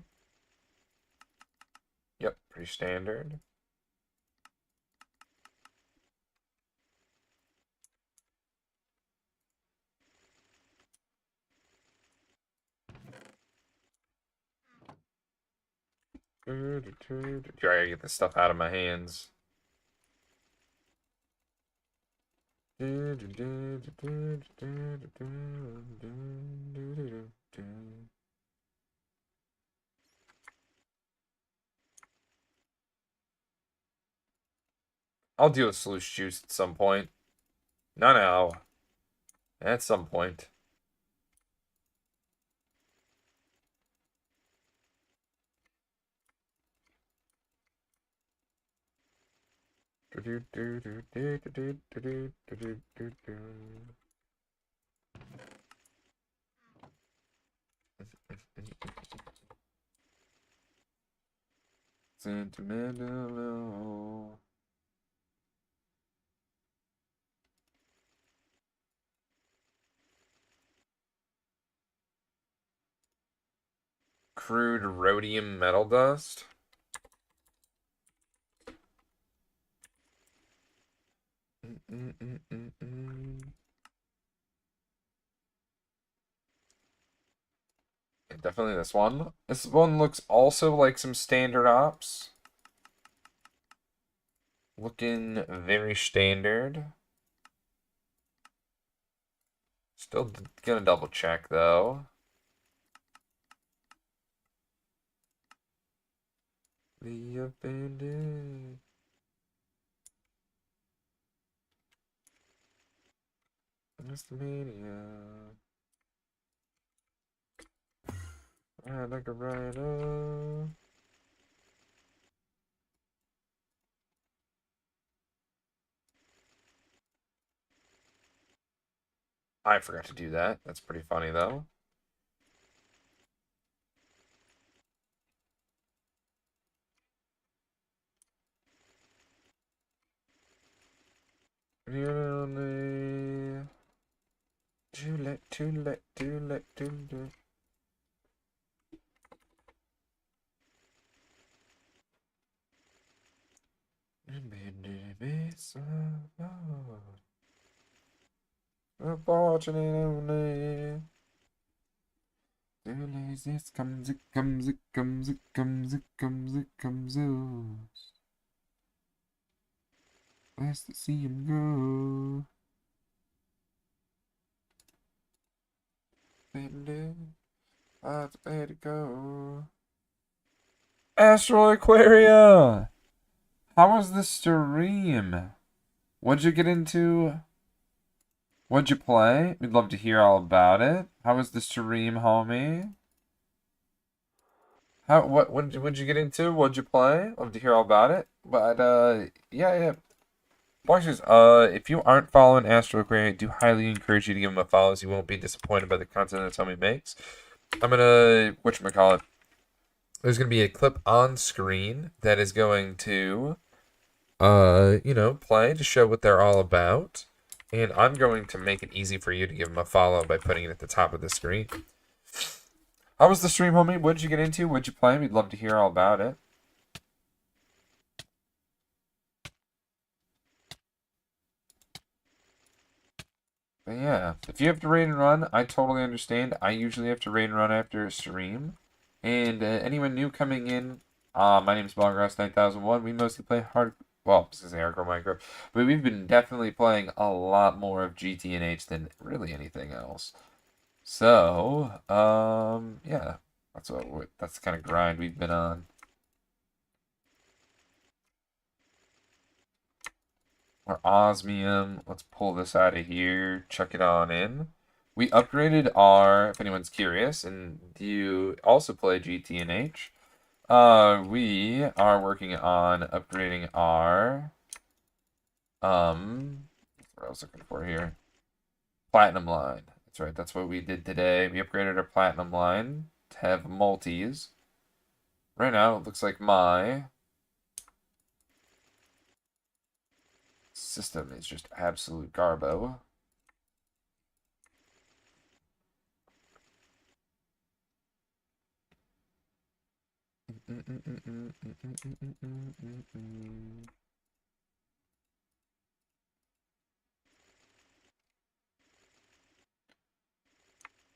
Yep, pretty standard. I gotta get this stuff out of my hands. I'll deal with sluice juice at some point. Not now. At some point. Sentimental. Crude rhodium metal dust. Definitely this one. This one looks also like some standard ops. Looking very standard. Still gonna double check though. The abandoned. Mania. Ride like a rider. I forgot to do that. That's pretty funny though. Too late, too late, too late, too late. Unfortunately, it comes, it comes, it comes, it comes, it comes, it comes. Let's see him go. I'd better go. Astral Aquaria! How was the stream? What'd you get into? What'd you play? We'd love to hear all about it. How was the stream, homie? What'd you get into? What'd you play? Love to hear all about it. But yeah. Boxers, if you aren't following Astro Aquarium, I do highly encourage you to give him a follow, so you won't be disappointed by the content that Tommy makes. I'm gonna whatchamacallit. There's gonna be a clip on screen that is going to play to show what they're all about. And I'm going to make it easy for you to give them a follow by putting it at the top of the screen. How was the stream, homie? What did you get into? What did you play? We'd love to hear all about it. But yeah, if you have to raid and run, I totally understand. I usually have to raid and run after a stream. And anyone new coming in, my name is Ballgrass9001. We mostly play well, I was gonna say hardcore Minecraft, but we've been definitely playing a lot more of GTNH than really anything else. So, yeah, that's the kind of grind we've been on. Our osmium. Let's pull this out of here. Chuck it on in. We upgraded our, if anyone's curious, and you also play GTNH, we are working on upgrading our, what I was looking for here. Platinum line. That's right, that's what we did today. We upgraded our platinum line to have multis. Right now, it looks like my system is just absolute garbo.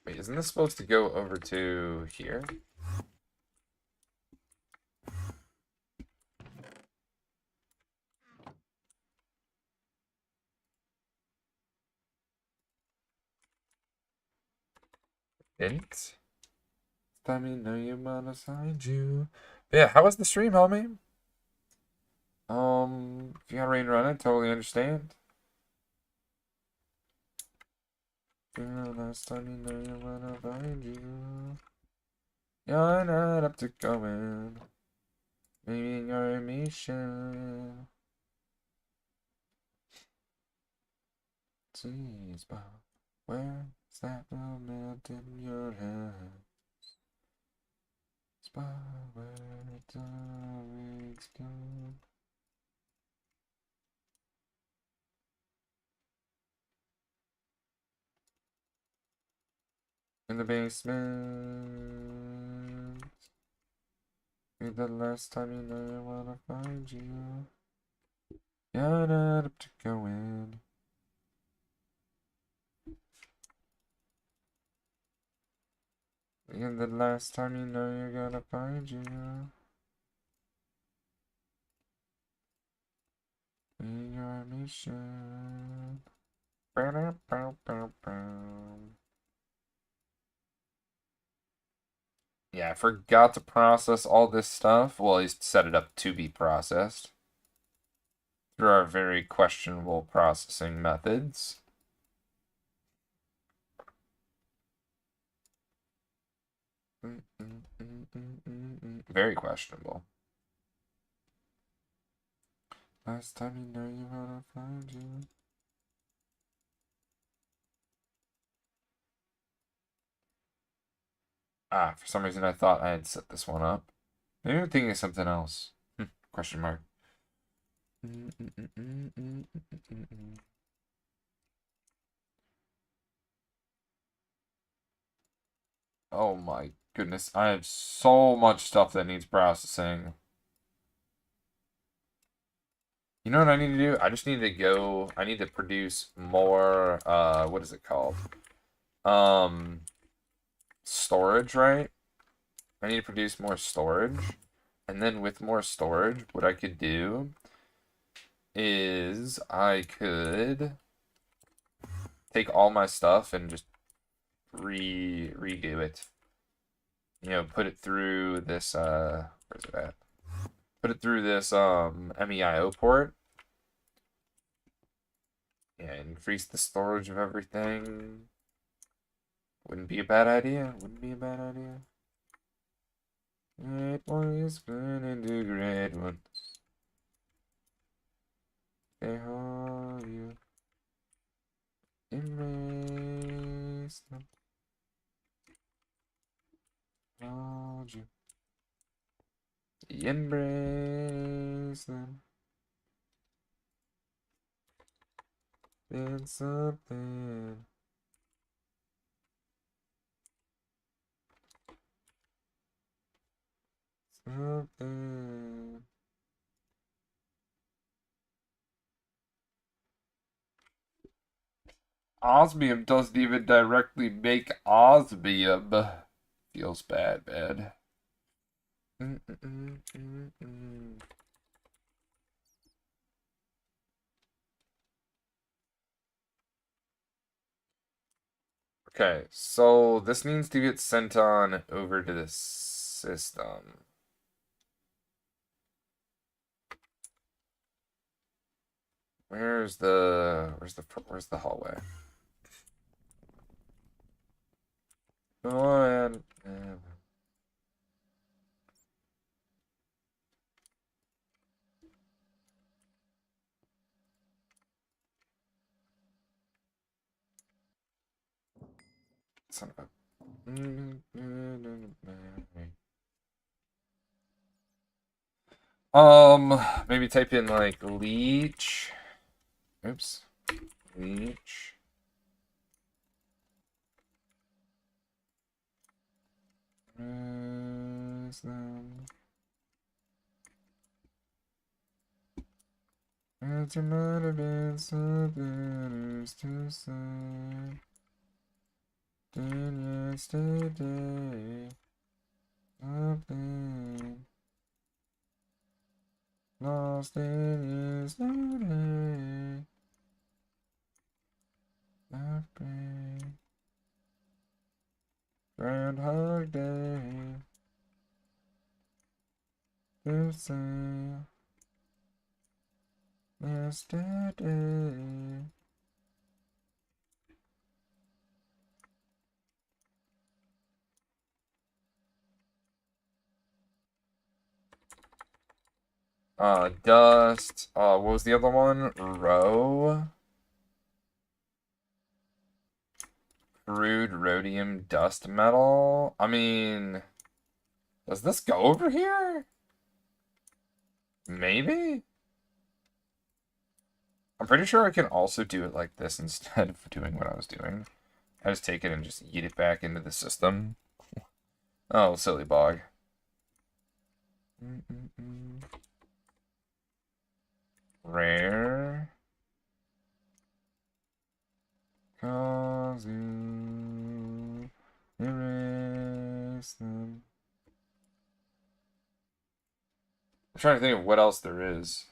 Wait, isn't this supposed to go over to here? Didn't? Let me know you wanna find you. But yeah, how was the stream, homie? If you got rain running, totally understand. Girl, last time you know you wanna find you. You're not up to going. Maybe you're a mission. Jeez, but where's that little melt in your hand? Spot where it's always gone. In the basement. Be the last time you know I wanna find you. You're not up to going. And the last time you know you're gonna find you. In your mission. Yeah, I forgot to process all this stuff. Well, at least set it up to be processed through our very questionable processing methods. Very questionable. Last time you know you wanna find you. Ah, for some reason I thought I had set this one up. Maybe I'm thinking of something else. Question mark. Oh my goodness, I have so much stuff that needs processing. You know what I need to do? I just need to go, I need to produce more, what is it called? Storage, right? I need to produce more storage. And then with more storage, what I could do is I could take all my stuff and just redo it. You know, put it through this, where's it at? Put it through this, MEIO port. Yeah, increase the storage of everything. Wouldn't be a bad idea. Wouldn't be a bad idea. Great boys burn into great ones. They hold you. Embrace them. Hold you. Embrace them. It's something. Something. Osmium doesn't even directly make osmium. Feels bad, man. Okay, so this needs to get sent on over to the system. Where's the hallway? Oh, and son of a. Maybe type in like leech. Oops, leech. There might have been something to say. Then yesterday, something lost in yesterday. Nothing. Groundhog Day. The same. Yesterday. Dust. What was the other one? Row. Crude rhodium dust metal. I mean, does this go over here? Maybe? I'm pretty sure I can also do it like this instead of doing what I was doing. I just take it and just eat it back into the system. Oh, silly bog. Rare. Cause you erase them. I'm trying to think of what else there is.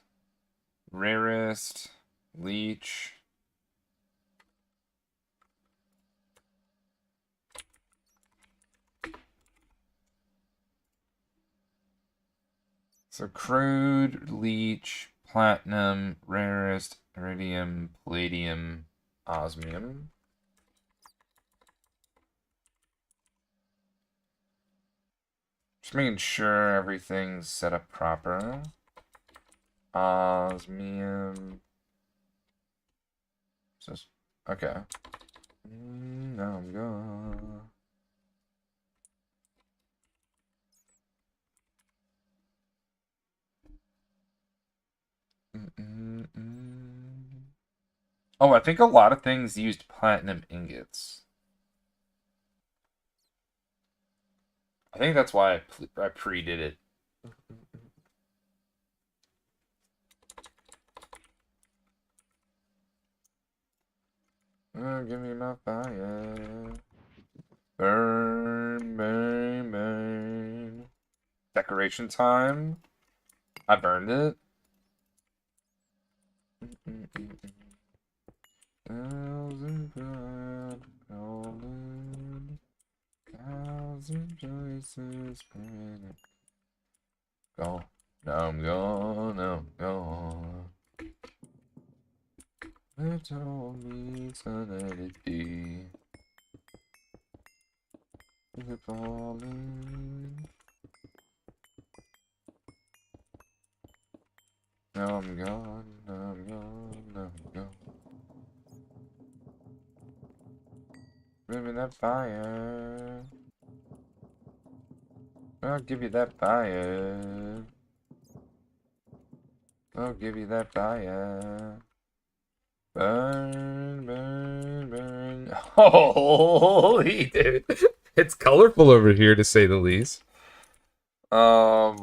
Rarest, leech. So crude, leech, platinum, rarest, iridium, palladium, osmium. Just making sure everything's set up proper. Osmium. Okay. Now I'm gone. Oh, I think a lot of things used platinum ingots. I think that's why I pre-did it. Oh, give me my fire. Burn, burn, burn. Decoration time. I burned it. Thousand blood, golden, thousand choices, burning. Go. Now I'm gone, now I'm gone. They told me to let it be. You're falling. Now I'm gone, now I'm gone, now I'm gone. Give me that fire. I'll give you that fire. I'll give you that fire. Burn, burn, burn. Holy dude. It's colorful over here to say the least. Oh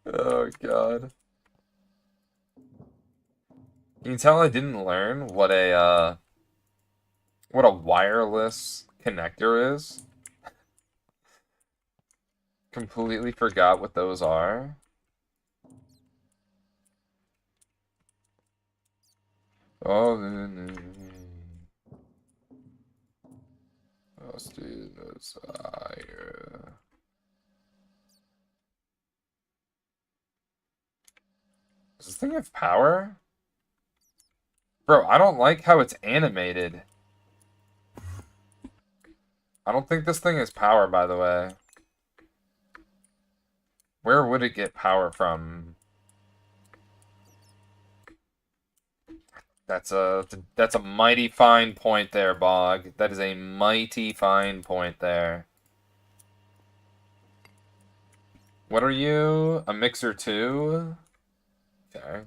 god. You can tell I didn't learn what a wireless connector is. Completely forgot what those are. Oh, let's do this higher. Does this thing have power? Bro, I don't like how it's animated. I don't think this thing has power, by the way. Where would it get power from? That's a mighty fine point there, Bog. That is a mighty fine point there. What are you? A mixer too? Okay.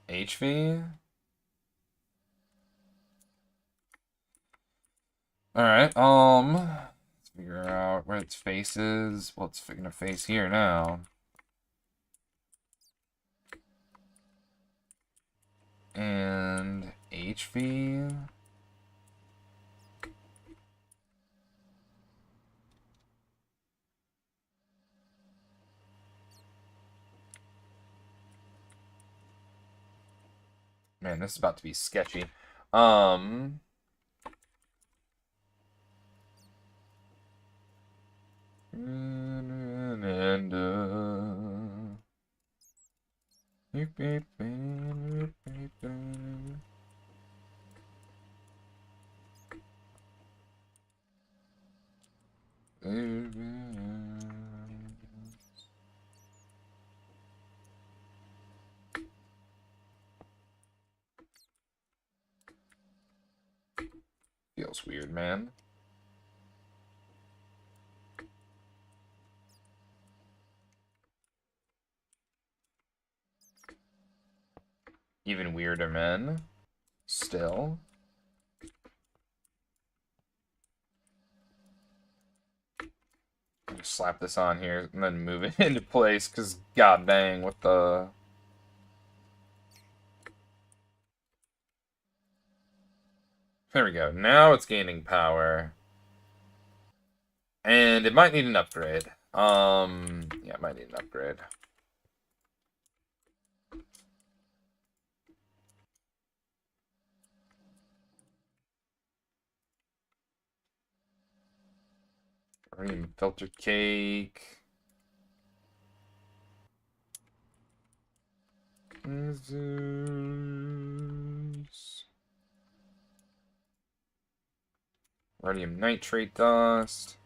HV? Alright, let's figure out where its face is. Well, it's gonna face here now. And HV? Man, this is about to be sketchy. Feels weird, man. Even weirder, man. Still. Just slap this on here and then move it into place, because god dang, what the... There we go. Now it's gaining power. And it might need an upgrade. Yeah, it might need an upgrade. Cream filter cake. Rhodium nitrate dust.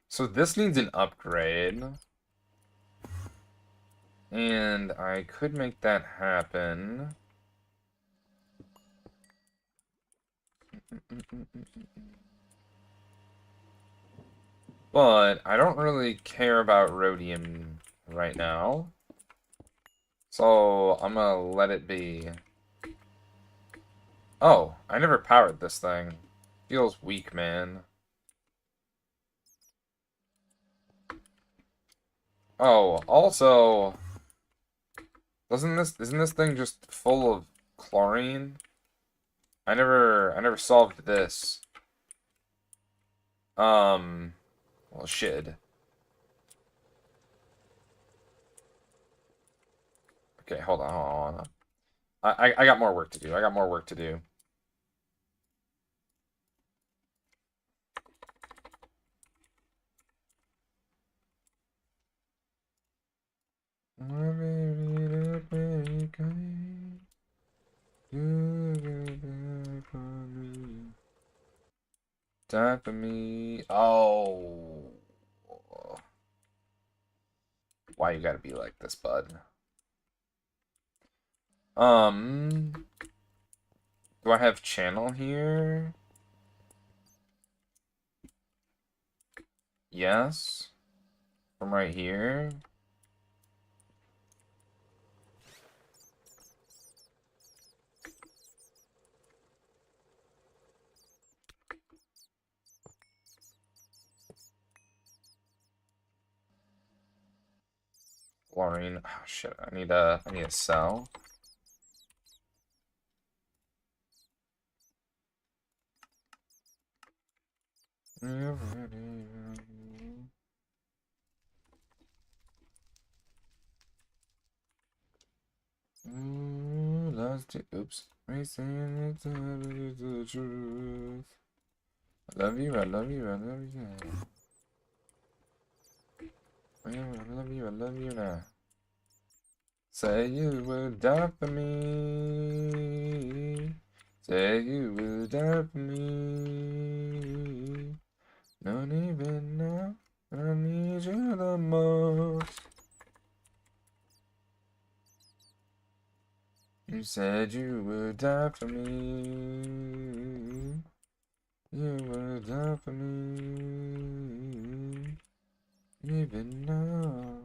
So this needs an upgrade. And I could make that happen. But I don't really care about rhodium right now. So I'm gonna let it be. Oh, I never powered this thing. Feels weak, man. Oh, also, isn't this thing just full of chlorine? I never solved this. Well, shit. Okay, hold on. I got more work to do. I got more work to do. Die for me. Oh. Why you gotta be like this, bud? Do I have channel here? Yes. From right here. Chlorine. Oh shit, I need a cell. Oops. Racing the truth. I love you, I love you, I love you. I love you now. Say you would die for me. Say you would die for me. Don't even know I need you the most. You said you would die for me. You would die for me. Even now,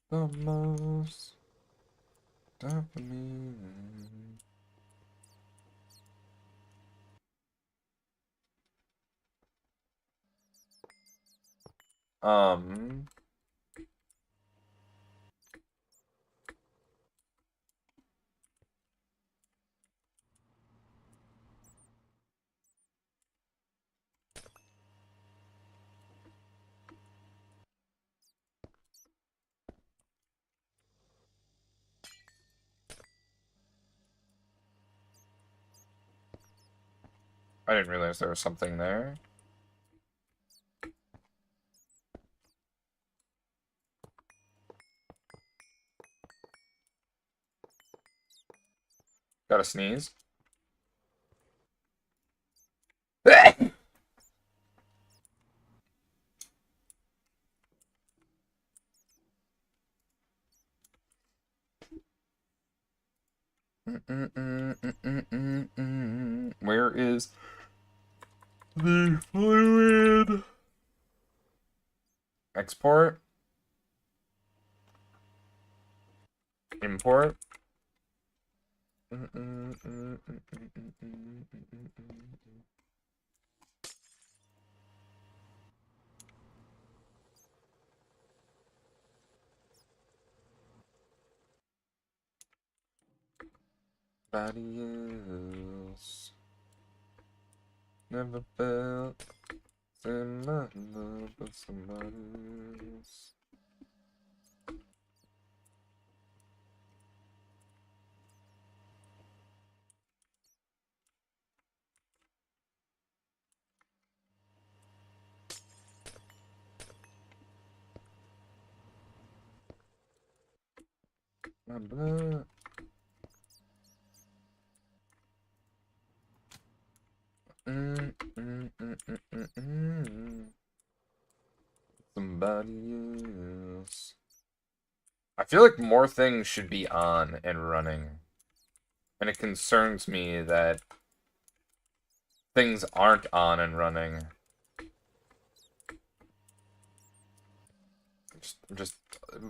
the most. Die for me. Um, I didn't realize there was something there. Gotta sneeze. Where is the fluid? Export? Import? Somebody else never felt in my love with somebody else. My blood. Somebody else. I feel like more things should be on and running. And it concerns me that things aren't on and running. I'm just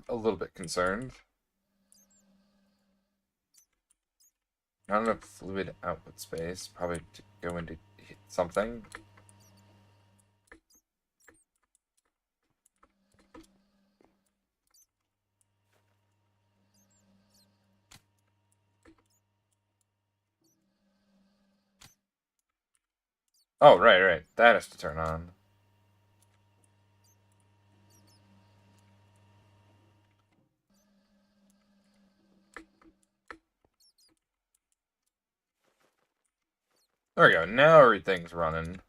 a little bit concerned. Not enough fluid output space. Probably to go into something. Oh, right. That has to turn on. There we go. Now everything's running.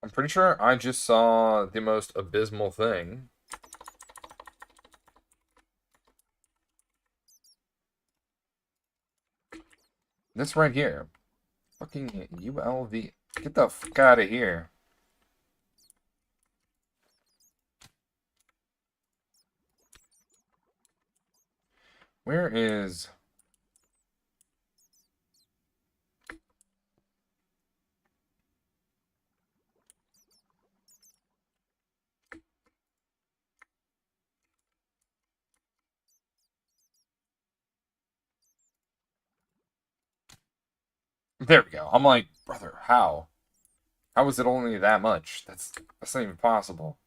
I'm pretty sure I just saw the most abysmal thing. This right here. Fucking ULV. Get the fuck out of here. Where is... There we go. I'm like, brother, how? How is it only that much? That's not even possible.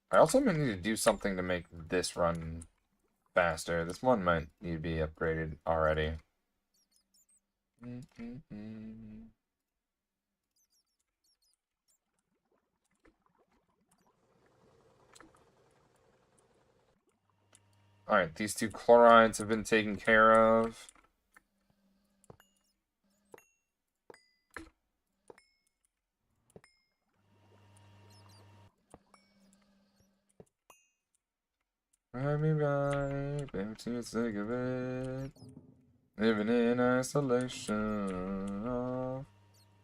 I also might need to do something to make this run faster. This one might need to be upgraded already. Alright, these two chlorides have been taken care of. Ride me right back to the sick of it. Living in isolation. Oh,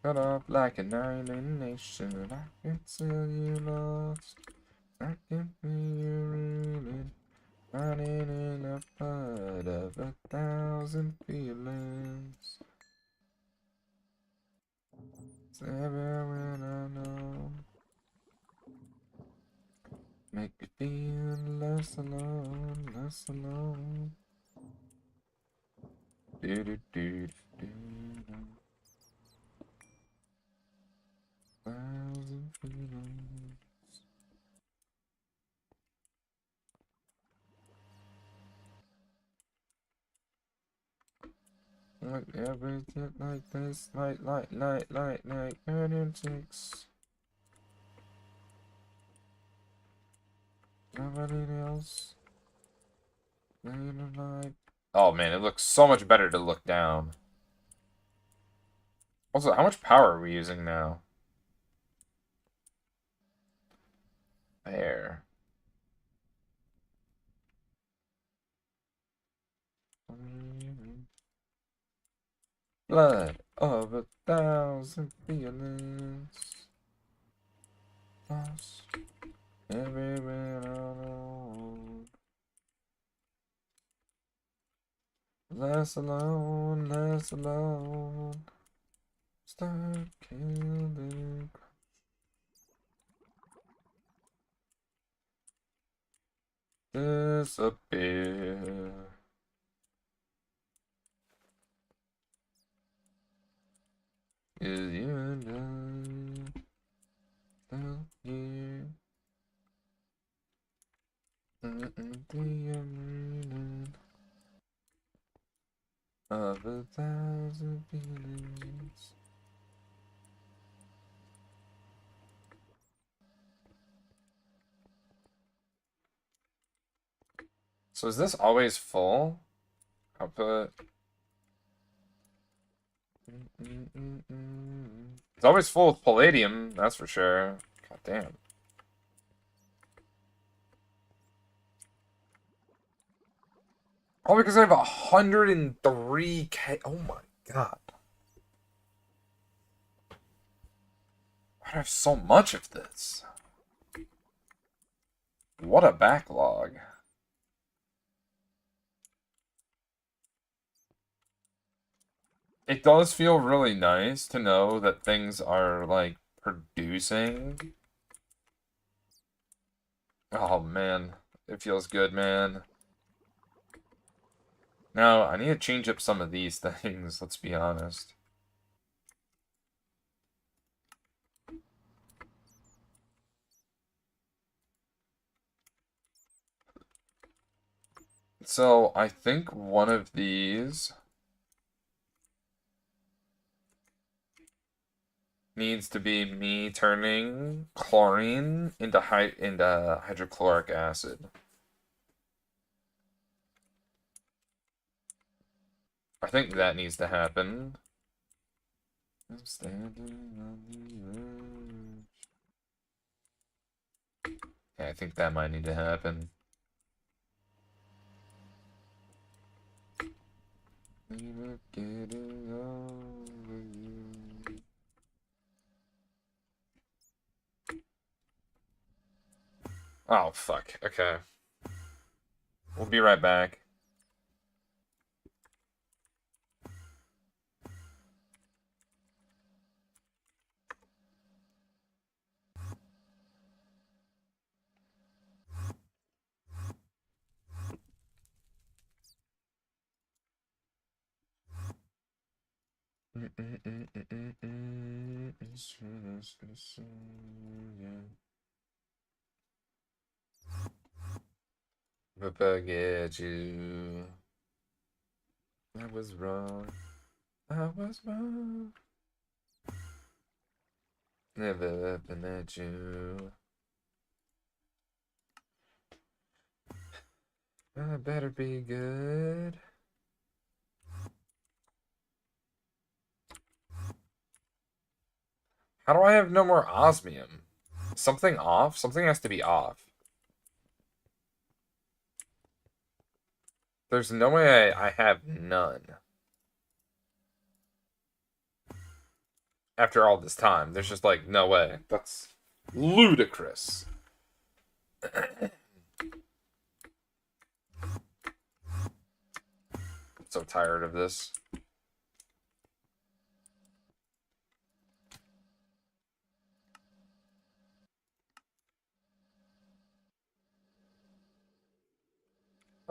cut off like an island nation. I can tell you lost. I can feel you reeling. Running in a flood of 1,000 feelings. It's everywhere I know. Make me feel less alone, less alone. Do do do do do. 1,000 feelings. Like everything like this, like burning chicks. Nobody else. Like. Oh man, it looks so much better to look down. Also, how much power are we using now? There. Blood of 1,000 feelings. Lost everywhere alone. Less alone, less alone. Start killing. Disappear. Is you and I still here? Of 1,000 feelings. So is this always full? Output. It's always full with palladium, that's for sure. God damn. All because I have 103K. Oh my god. Why do I have so much of this? What a backlog. It does feel really nice to know that things are, like, producing. Oh, man. It feels good, man. Now, I need to change up some of these things, let's be honest. So, I think one of these needs to be me turning chlorine into hydrochloric acid. I think that needs to happen. I'm standing on the edge. Yeah, I think that might need to happen. Never getting over you. Oh, fuck. Okay. We'll be right back. Forget you. I was wrong. I was wrong. Never been at you. I better be good. How do I have no more osmium? Something off? Something has to be off. There's no way I have none. After all this time, there's just like no way. That's ludicrous. So tired of this.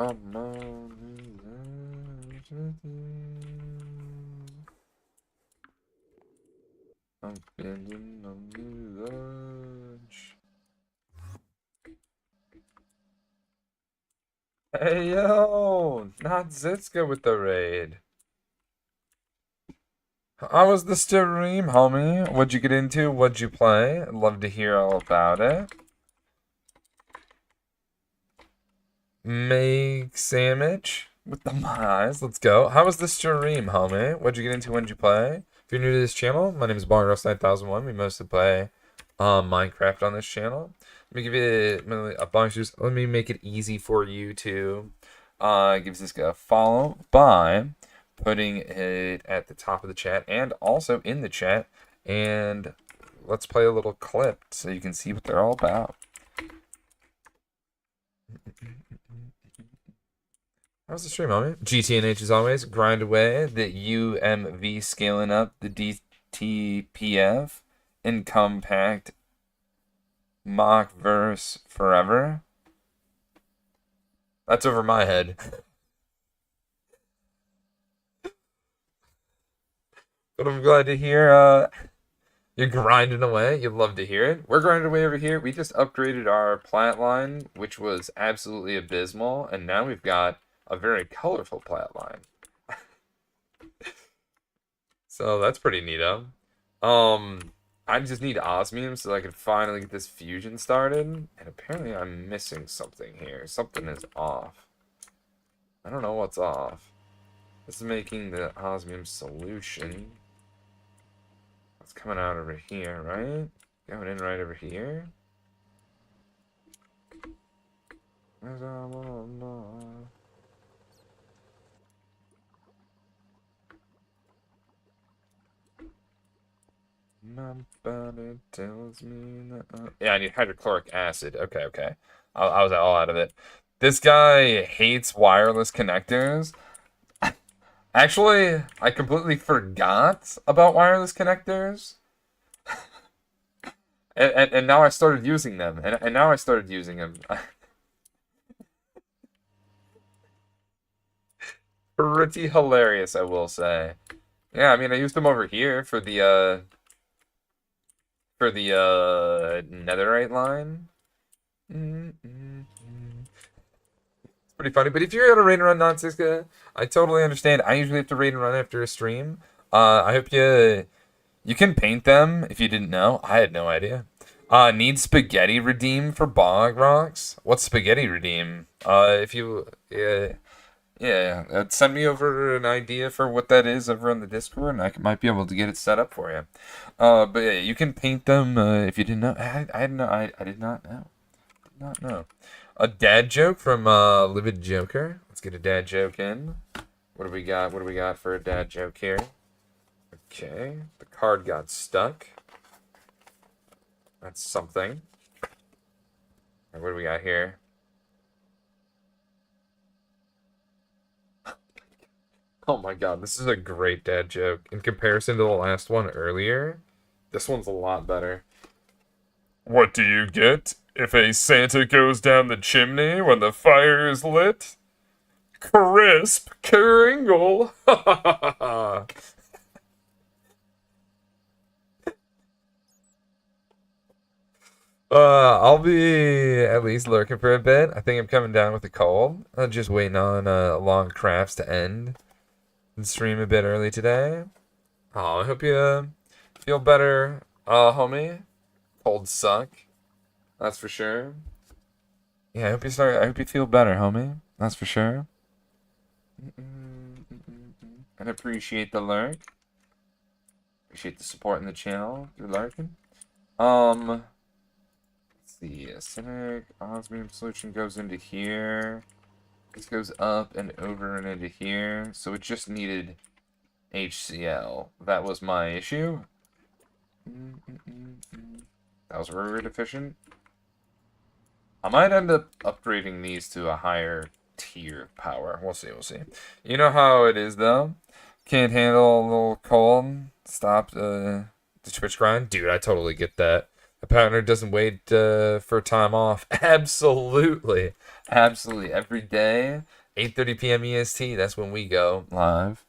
I'm feeling on the edge. Hey yo, not Zitska with the raid. How was the stream, homie? What'd you get into? What'd you play? I'd love to hear all about it. Make sandwich with the eyes. Let's go. How was the stream, homie? What'd you get into? When'd you play? If you're new to this channel, my name is Bongross9001. We mostly play Minecraft on this channel. Let me give you a bunch of. Let me make it easy for you to give this guy a follow by putting it at the top of the chat and also in the chat. And let's play a little clip so you can see what they're all about. How's the stream, homie? GTNH as always. Grind away. The UMV scaling up. The DTPF. In compact. Mock verse forever. That's over my head. But I'm glad to hear you're grinding away. You'd love to hear it. We're grinding away over here. We just upgraded our plant line, which was absolutely abysmal. And now we've got a very colorful plant line. So that's pretty neato. I just need osmium so I can finally get this fusion started. And apparently I'm missing something here. Something is off. I don't know what's off. This is making the osmium solution. It's coming out over here, right? Going in right over here. My body tells me that yeah, I need hydrochloric acid. Okay, okay. I was all out of it. This guy hates wireless connectors. Actually, I completely forgot about wireless connectors. And now I started using them. And now I started using them. Pretty hilarious, I will say. Yeah, I mean, I used them over here for the netherite line. It's pretty funny, but if you're at a raid and run non-Siska, I totally understand. I usually have to raid and run after a stream. I hope you can paint them if you didn't know. I had no idea. Need spaghetti redeem for bog rocks? What's spaghetti redeem? If you send me over an idea for what that is over on the Discord, and I might be able to get it set up for you. But yeah, you can paint them if you didn't know. I did not know. Did not know. A dad joke from Livid Joker. Let's get a dad joke in. What do we got? What do we got for a dad joke here? Okay, the card got stuck. That's something. What do we got here? Oh my god, this is a great dad joke. In comparison to the last one earlier, this one's a lot better. What do you get if a Santa goes down the chimney when the fire is lit? Crisp Kringle! I'll be at least lurking for a bit. I think I'm coming down with a cold. I'm just waiting on long crafts to end and stream a bit early today. Oh, I hope you feel better, homie. Colds suck. That's for sure. Yeah, I hope you feel better, homie. That's for sure. And appreciate the lurk. Appreciate the support in the channel. You're lurking. The acidic osmium solution goes into here. This goes up and over and into here. So it just needed HCl. That was my issue. That was very deficient. I might end up upgrading these to a higher tier of power. We'll see, we'll see. You know how it is, though. Can't handle a little cold. Stop the Twitch grind. Dude, I totally get that. A partner doesn't wait for time off. Absolutely. Absolutely. Every day, 8:30 p.m. EST, that's when we go live.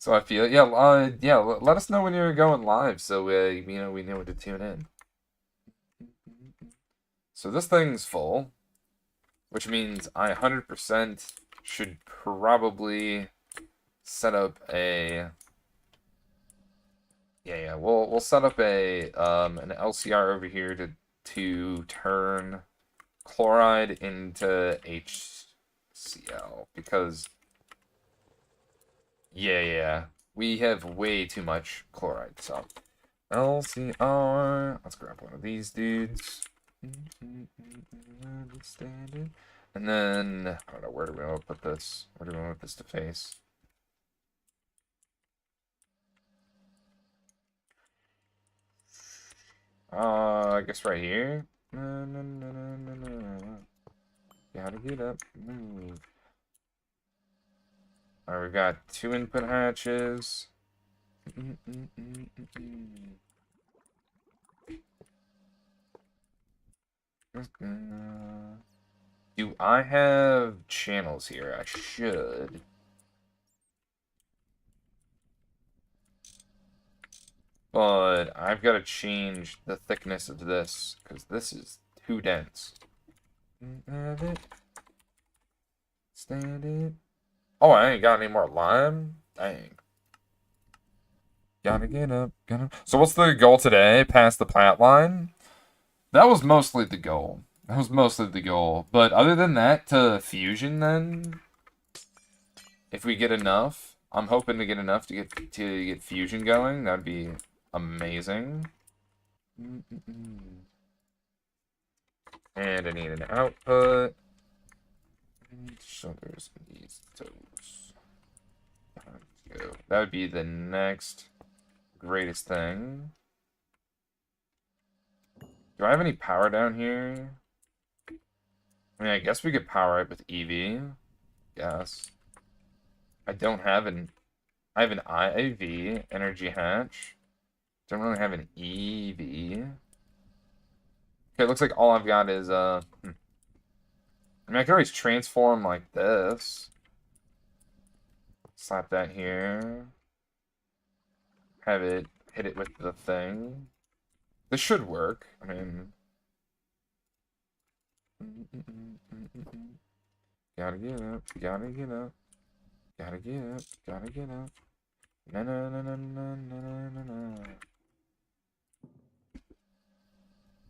So I feel, let us know when you're going live so we know when to tune in. So this thing's full, which means I 100% should probably set up a we'll set up a an LCR over here to turn chloride into HCl because we have way too much chloride. So LCR, let's grab one of these dudes. And then, I don't know, where do we want to put this? Where do we want this to face? I guess right here. No, no, no, no, no, no. Gotta get up, move. Alright, we've got 2 input hatches. Do I have channels here? I should. But I've got to change the thickness of this, because this is too dense. Have it. Stand it. Oh, I ain't got any more lime? Dang. Gotta get up. So what's the goal today? Past the plat line? That was mostly the goal. But other than that, to fusion then, if we get enough, I'm hoping to get enough to get fusion going. That'd be amazing. And I need an output. Shoulders, knees, toes. That would be the next greatest thing. Do I have any power down here? I mean, I guess we could power it with EV. Yes. I don't have an... I have an IV, energy hatch. Don't really have an EV. Okay, it looks like all I've got is, I mean, I can always transform like this. Slap that here. Have it hit it with the thing. This should work. I mean... Gotta get up, gotta get up. Gotta get up, gotta get up. Na na na na na na na na.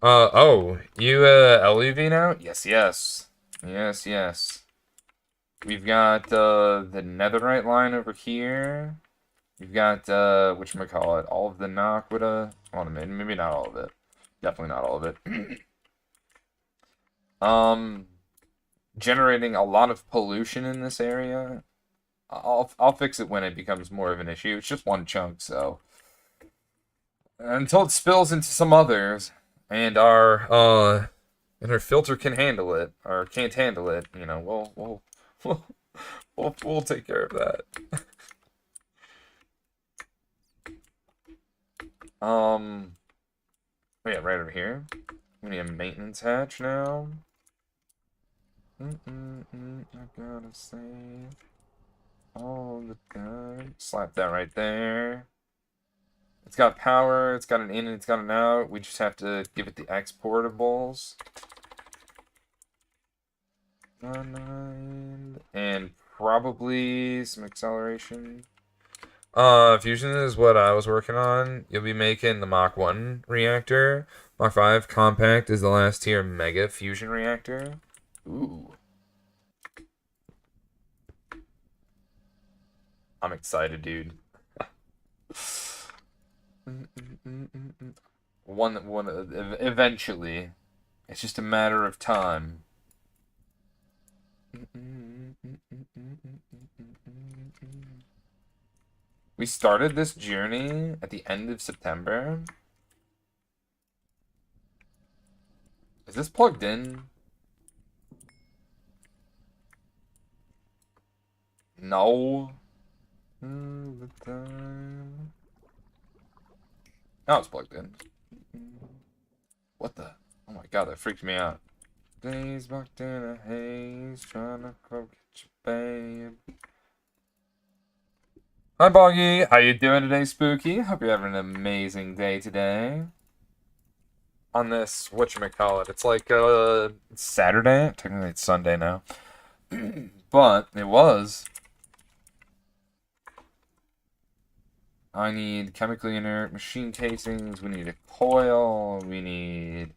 Oh, you LEV now? Yes, yes. Yes, yes. We've got the Netherite line over here. We've got whatchamacallit, all of the Naquita. Hold on a minute, maybe not all of it. Definitely not all of it. Generating a lot of pollution in this area. I'll fix it when it becomes more of an issue. It's just one chunk, so until it spills into some others, and our filter can handle it or can't handle it, you know, we'll take care of that. Oh yeah, right over here. We need a maintenance hatch now. I gotta save all the time. Slap that right there. It's got power, it's got an in, and it's got an out. We just have to give it the exportables. And probably some acceleration. Fusion is what I was working on. You'll be making the Mach 1 reactor. Mach 5 compact is the last tier mega fusion reactor. Ooh. I'm excited, dude. Eventually. It's just a matter of time. We started this journey at the end of September. Is this plugged in? No. The time. Now it's plugged in. What the? Oh my god, that freaked me out. Days locked in a haze, trying to go get your babe. Hi Boggy, how you doing today, Spooky? Hope you're having an amazing day today. On this, whatchamacallit, it's like Saturday? Technically it's Sunday now. But it was. I need chemically inert machine casings, we need a coil, we need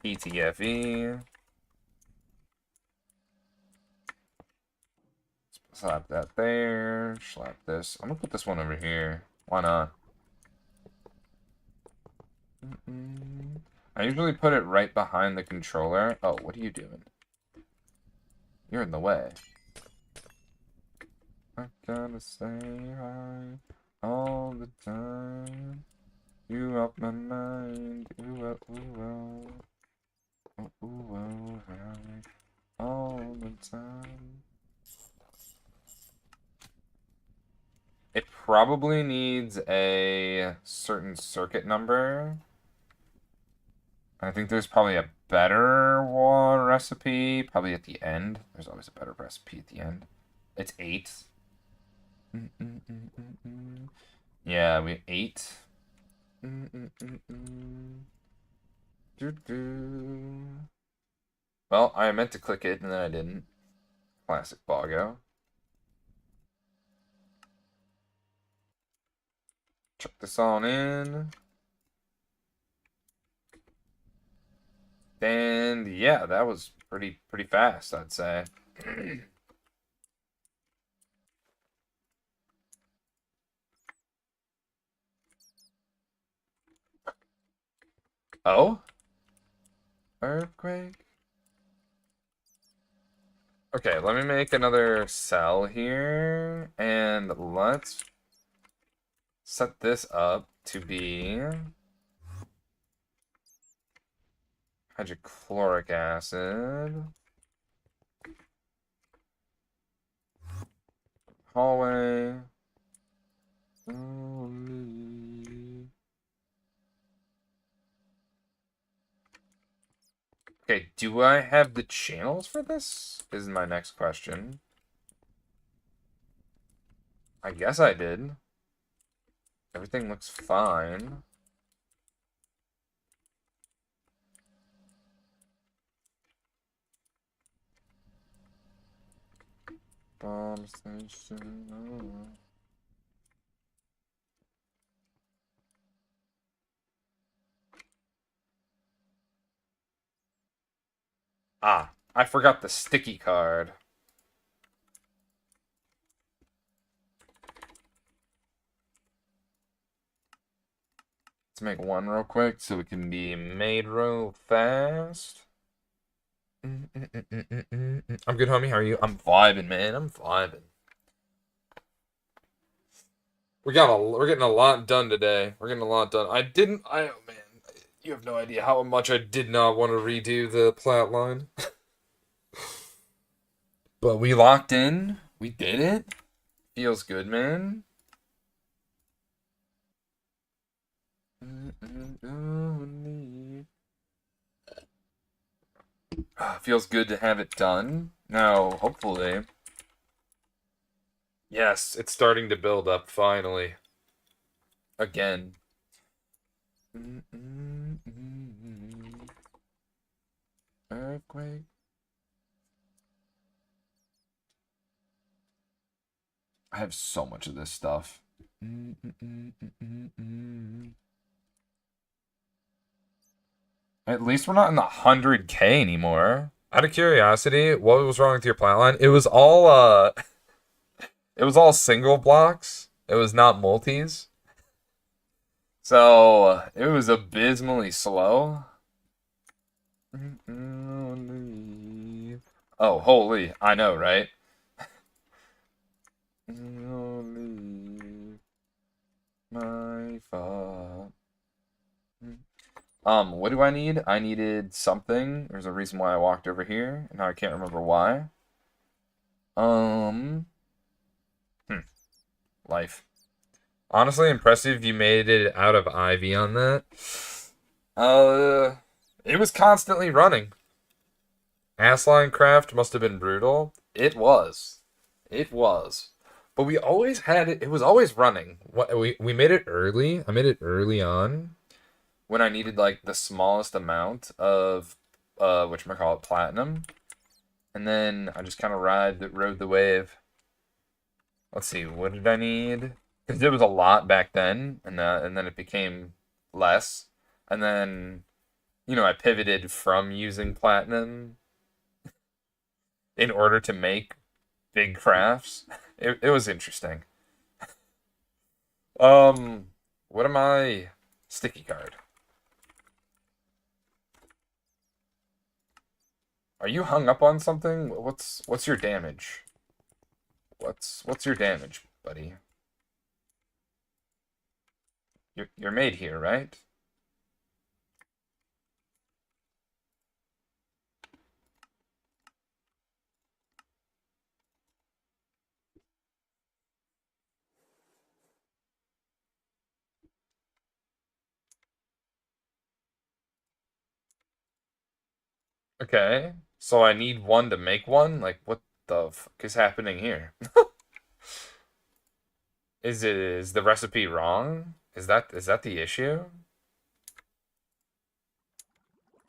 ETFE. Slap that there, slap this. I'm gonna put this one over here. Why not? I usually put it right behind the controller. Oh, what are you doing? You're in the way. I gotta stay high all the time. You up my mind. Ooh, ooh, ooh, ooh, high all the time. It probably needs a certain circuit number. I think there's probably a better one recipe, probably at the end. There's always a better recipe at the end. It's 8. Yeah, we 8. Well, I meant to click it and then I didn't. Classic Boggo. Chuck this on in. And yeah, that was pretty fast, I'd say. Oh? Earthquake? Okay, let me make another cell here, and let's set this up to be hydrochloric acid. Hallway. Okay, do I have the channels for this? Is my next question. I guess I did. Everything looks fine. Bomb station. Oh. Ah, I forgot the sticky card. Let's make one real quick so it can be made real fast. I'm good, homie. How are you? I'm vibing, man. I'm vibing. We're getting a lot done today. We're getting a lot done. Oh man, you have no idea how much I did not want to redo the plat line. But we locked in. We did it. Feels good, man. Feels good to have it done. Now, hopefully. Yes, it's starting to build up finally. Again. Earthquake. I have so much of this stuff. At least we're not in the 100K anymore. Out of curiosity, what was wrong with your plant line? It was all it was all single blocks. It was not multis. So it was abysmally slow. Oh, holy. I know, right? My fault. What do I need? I needed something. There's a reason why I walked over here, and now I can't remember why. Life. Honestly, impressive you made it out of ivy on that. It was constantly running. Assline craft must have been brutal. It was. It was. But we always had it. It was always running. We made it early. I made it early on when I needed like the smallest amount of whatchamacallit, platinum. And then I just kind of rode the wave. Let's see, what did I need? Because it was a lot back then, and then it became less. And then, I pivoted from using platinum in order to make big crafts. It was interesting. What am I? Sticky card. Are you hung up on something? What's your damage? What's your damage, buddy? You're made here, right? Okay. So I need one to make one? Like, what the fuck is happening here? Is the recipe wrong? Is that the issue?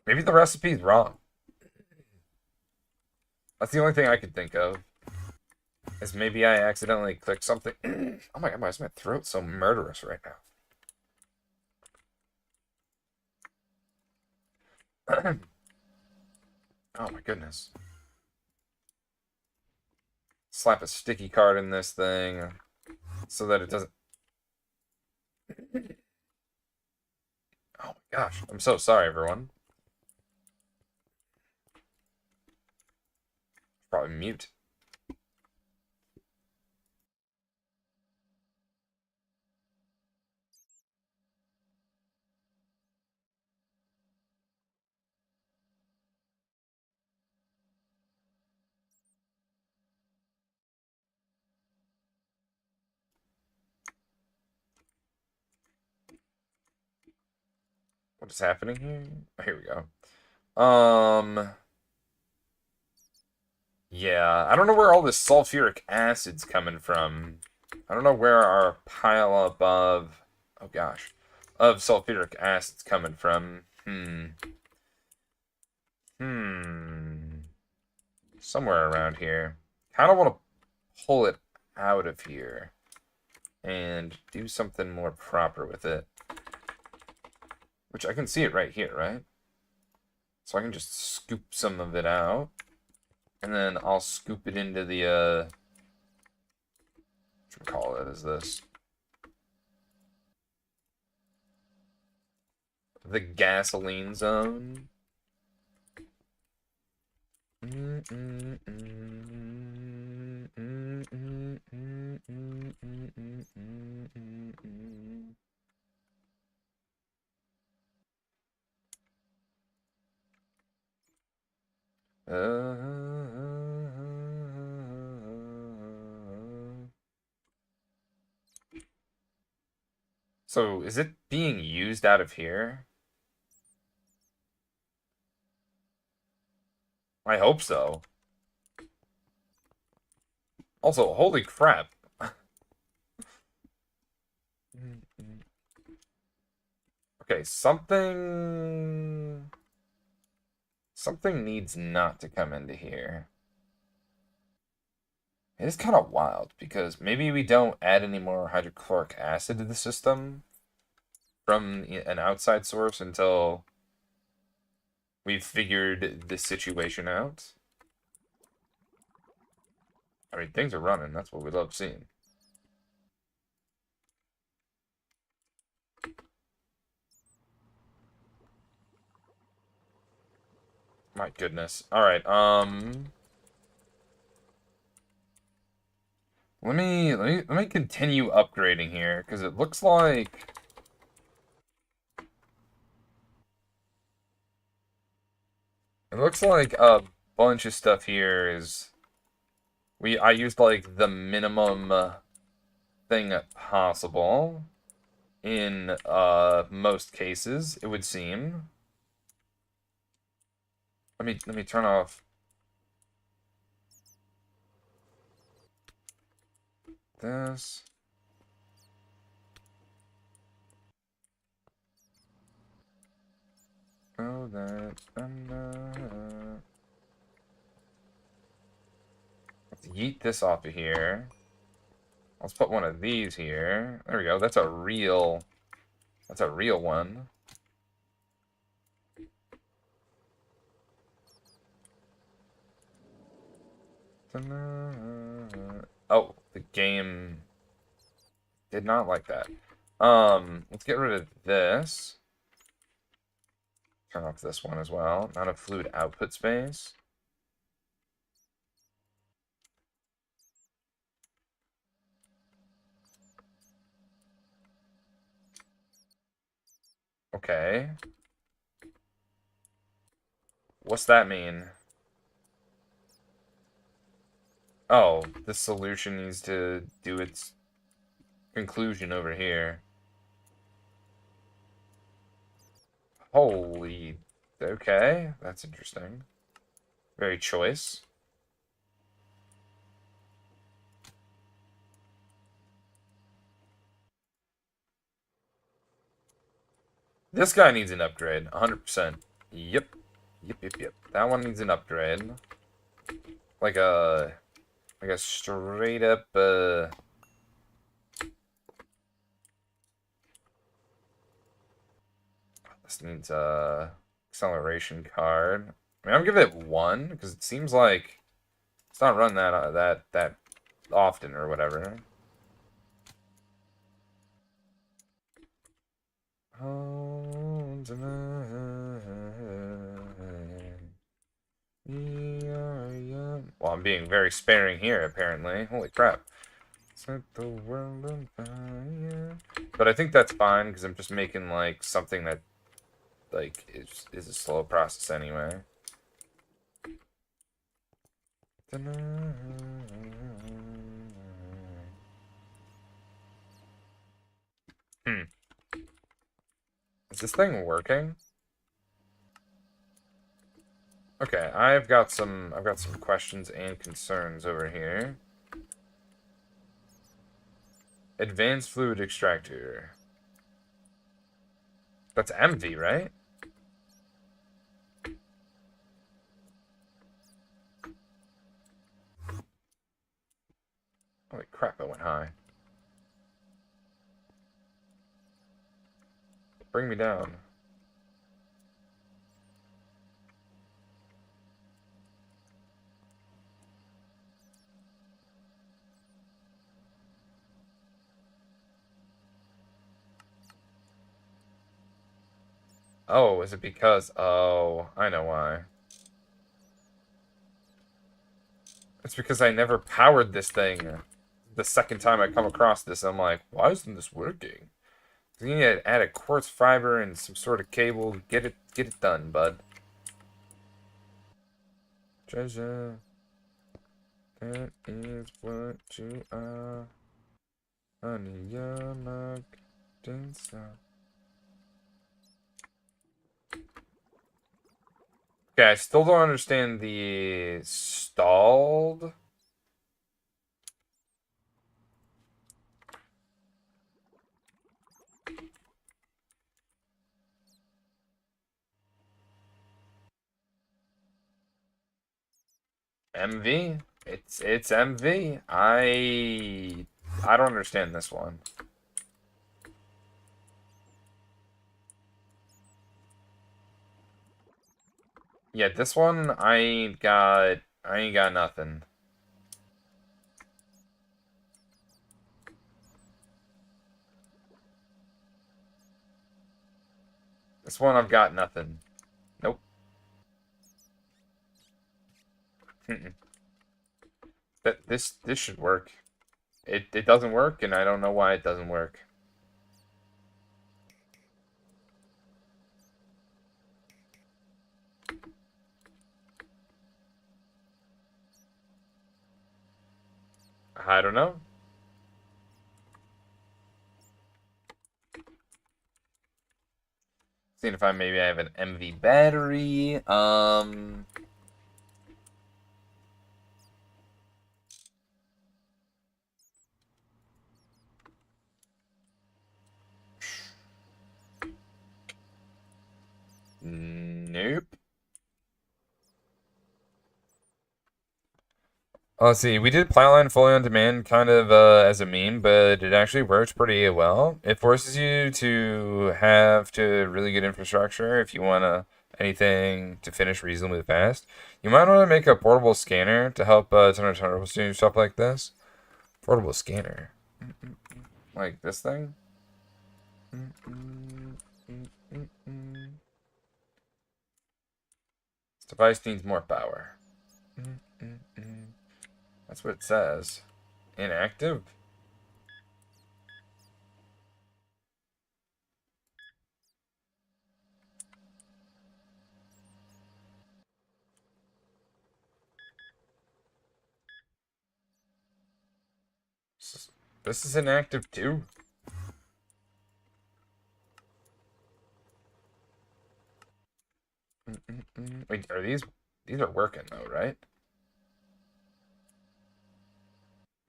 Maybe the recipe's wrong. That's the only thing I could think of. Is maybe I accidentally clicked something. Oh my god, why is my throat so murderous right now? Oh my goodness. Slap a sticky card in this thing so that it doesn't. Oh my gosh. I'm so sorry, everyone. Probably mute. What is happening here? Oh, here we go. Yeah, I don't know where all this sulfuric acid's coming from. I don't know where our pile up of, oh gosh, of sulfuric acid's coming from. Somewhere around here. Kind of want to pull it out of here and do something more proper with it. Which I can see it right here, right? So I can just scoop some of it out. And then I'll scoop it into the, what should we call it? Is this? The gasoline zone. So is it being used out of here? I hope so. Also, holy crap. Okay, something needs not to come into here. It is kind of wild because maybe we don't add any more hydrochloric acid to the system from an outside source until we've figured this situation out. I mean, things are running. That's what we love seeing. My goodness. All right. Let me continue upgrading here because it looks like a bunch of stuff here is I used like the minimum thing possible in most cases, it would seem. Let me turn off this. Oh, that. Let's yeet this off of here. Let's put one of these here. There we go. That's a real one. Oh, the game did not like that. Let's get rid of this. Turn off this one as well. Not a fluid output space. Okay. What's that mean? Oh, this solution needs to do its conclusion over here. Holy... Okay, that's interesting. Very choice. This guy needs an upgrade, 100%. Yep. Yep. That one needs an upgrade. Like a... Like a straight up, This needs a acceleration card. I mean, I'm giving it 1, because it seems like it's not run that often or whatever. Home tonight. Well, I'm being very sparing here, apparently. Holy crap. Set the world on fire. But I think that's fine, because I'm just making, like, something that, like, is a slow process anyway. Hmm. Is this thing working? Okay, I've got some questions and concerns over here. Advanced fluid extractor. That's MV, right? Holy crap, I went high. Bring me down. Oh, is it because... Oh, I know why. It's because I never powered this thing. The second time I come across this, I'm like, why isn't this working? You need to add a quartz fiber and some sort of cable. Get it done, bud. Treasure. That is what you are. Honey, you're locked inside. Okay, I still don't understand the stalled. MV? It's MV. I don't understand this one. Yeah, this one I ain't got nothing. This one I've got nothing. Nope. This should work. It doesn't work, and I don't know why it doesn't work. I don't know. Seeing if maybe I have an MV battery. Nope. Let's see. We did Plotline fully on demand kind of as a meme, but it actually works pretty well. It forces you to have to really good infrastructure if you want anything to finish reasonably fast. You might want to make a portable scanner to help do stuff like this. Portable scanner. Like this thing? This device needs more power. That's what it says. Inactive? This is inactive too. Wait, are these are working though, right?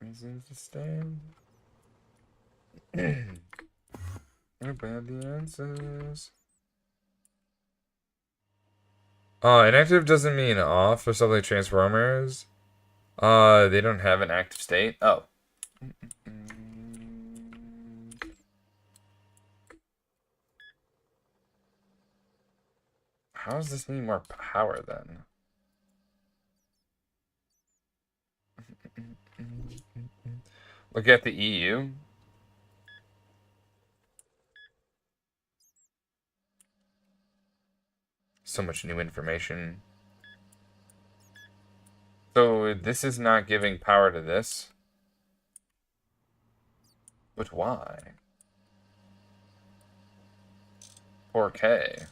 Reasons to stay. What about the answers? Inactive doesn't mean off for stuff like Transformers. They don't have an active state. Oh. How does this need more power then? Look at the EU. So much new information. So this is not giving power to this. But why? 4K.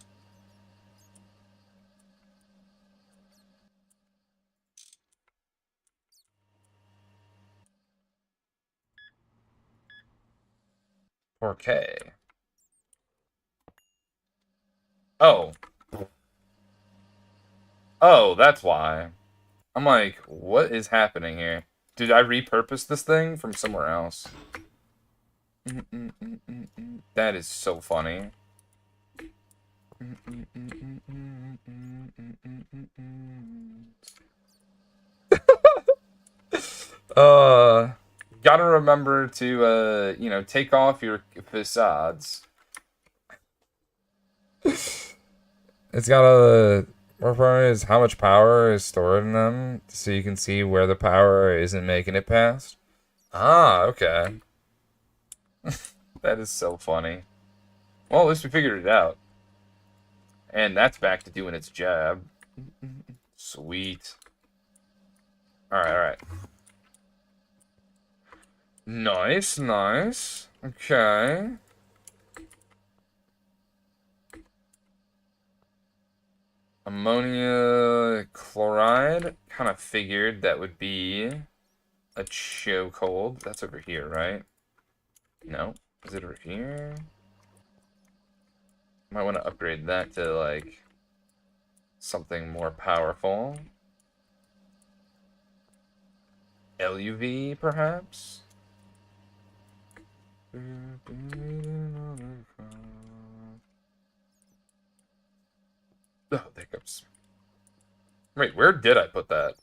Oh. Oh, that's why. I'm like, what is happening here? Did I repurpose this thing from somewhere else? That is so funny. Gotta remember to, take off your facades. It's got a... More part is how much power is stored in them, so you can see where the power isn't making it past. Ah, okay. That is so funny. Well, at least we figured it out. And that's back to doing its job. Sweet. Alright, alright. Nice, nice. Okay. Ammonia chloride. Kind of figured that would be a chokehold. That's over here, right? No. Is it over here? Might want to upgrade that to, like, something more powerful. LUV, perhaps? Oh, there goes. Wait, where did I put that?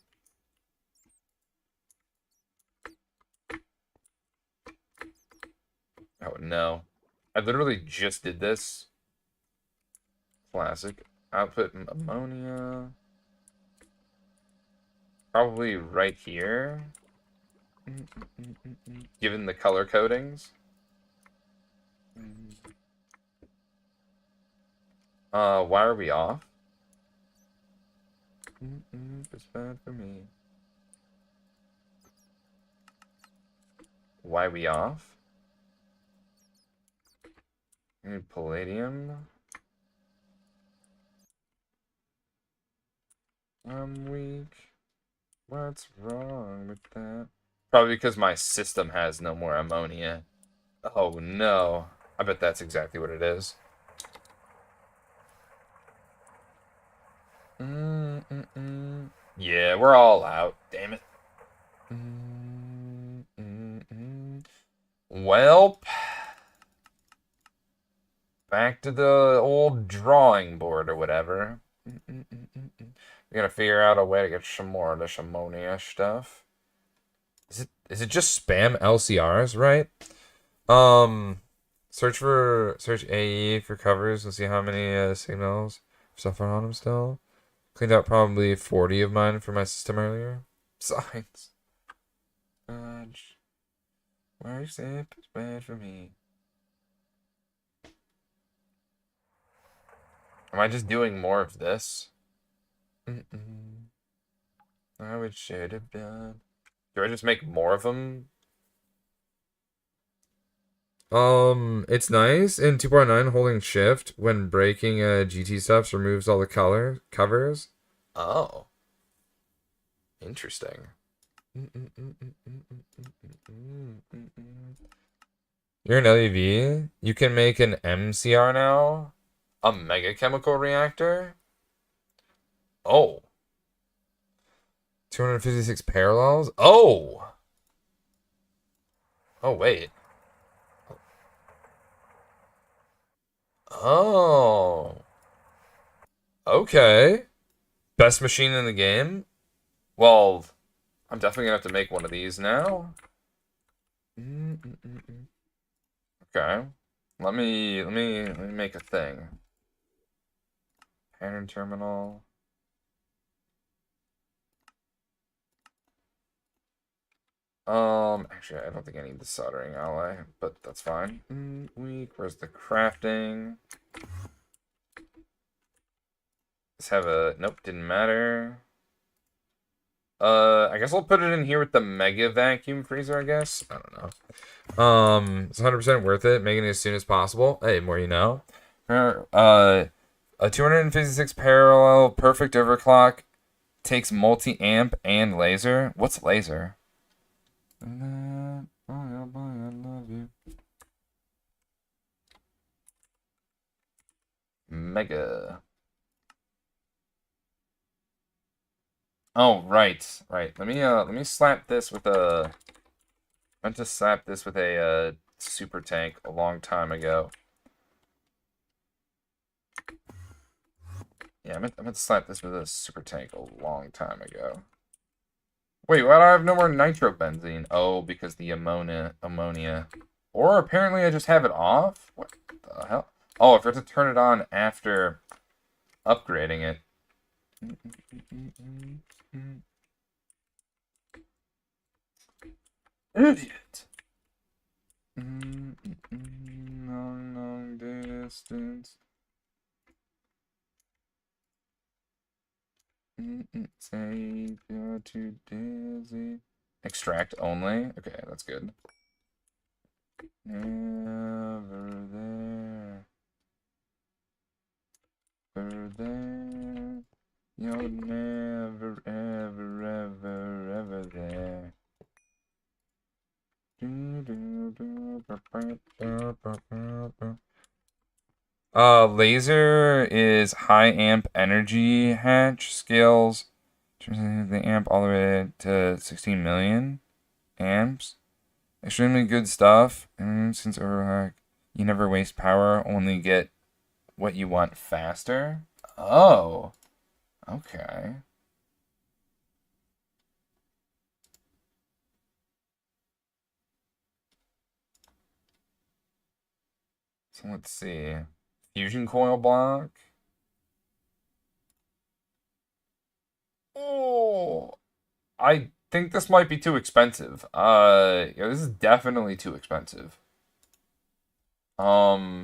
Oh, no. I literally just did this. Classic. Output ammonia. Probably right here. Given the color codings. Why are we off? It's bad for me. Why we off? Palladium. I'm weak. What's wrong with that? Probably because my system has no more ammonia. Oh no. I bet that's exactly what it is. Yeah, we're all out. Damn it. Well, back to the old drawing board or whatever. We gotta figure out a way to get some more of this ammonia stuff. Is it just spam LCRs, right? Search AE for covers. We'll see how many signals suffer on them still. Cleaned out probably 40 of mine for my system earlier. Signs. Why you say it's bad for me? Am I just doing more of this? I would should have done. Do I just make more of them? It's nice. In 2.9, holding shift when breaking GT steps removes all the covers. Oh. Interesting. You're an LEV. You can make an MCR now. A mega chemical reactor. Oh. 256 parallels. Oh. Oh, wait. Oh. Okay. Best machine in the game? Well, I'm definitely gonna have to make one of these now. Okay. Let me make a thing. Pattern terminal. Actually, I don't think I need the soldering ally, but that's fine. Weak. Where's the crafting? Let's have a. Nope, didn't matter. I guess I'll put it in here with the mega vacuum freezer. I guess I don't know. It's 100% worth it. Making it as soon as possible. Hey, more you know. A 256 parallel perfect overclock takes multi-amp and laser. What's laser? Mega. Oh, right, right. Let me slap this with a. I meant to slap this with a super tank a long time ago. Yeah, I meant to slap this with a super tank a long time ago. Wait, why do I have no more nitrobenzene? Oh, because the ammonia. Or apparently I just have it off? What the hell? Oh, I forgot to turn it on after upgrading it. Idiot. Long distance. Say you're too dizzy. Extract only? Okay, that's good. Never there. Never there. You're never, ever, ever, ever there. Laser is high amp energy hatch scales. The amp all the way to 16 million amps. Extremely good stuff. And since overhack, you never waste power, only get what you want faster. Oh, okay. So let's see. Fusion coil block. Oh, I think this might be too expensive. Yeah, this is definitely too expensive. Costa.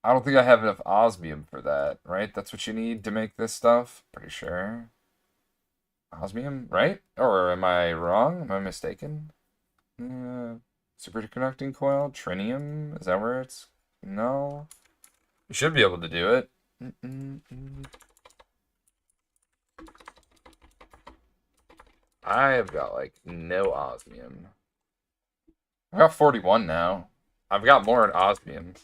I don't think I have enough osmium for that, right? That's what you need to make this stuff? Pretty sure. Osmium, right? Or am I wrong? Am I mistaken? Superconducting coil? Trinium? Is that where it's... No? You should be able to do it. I have got, like, no osmium. I've got 41 now. I've got more osmium.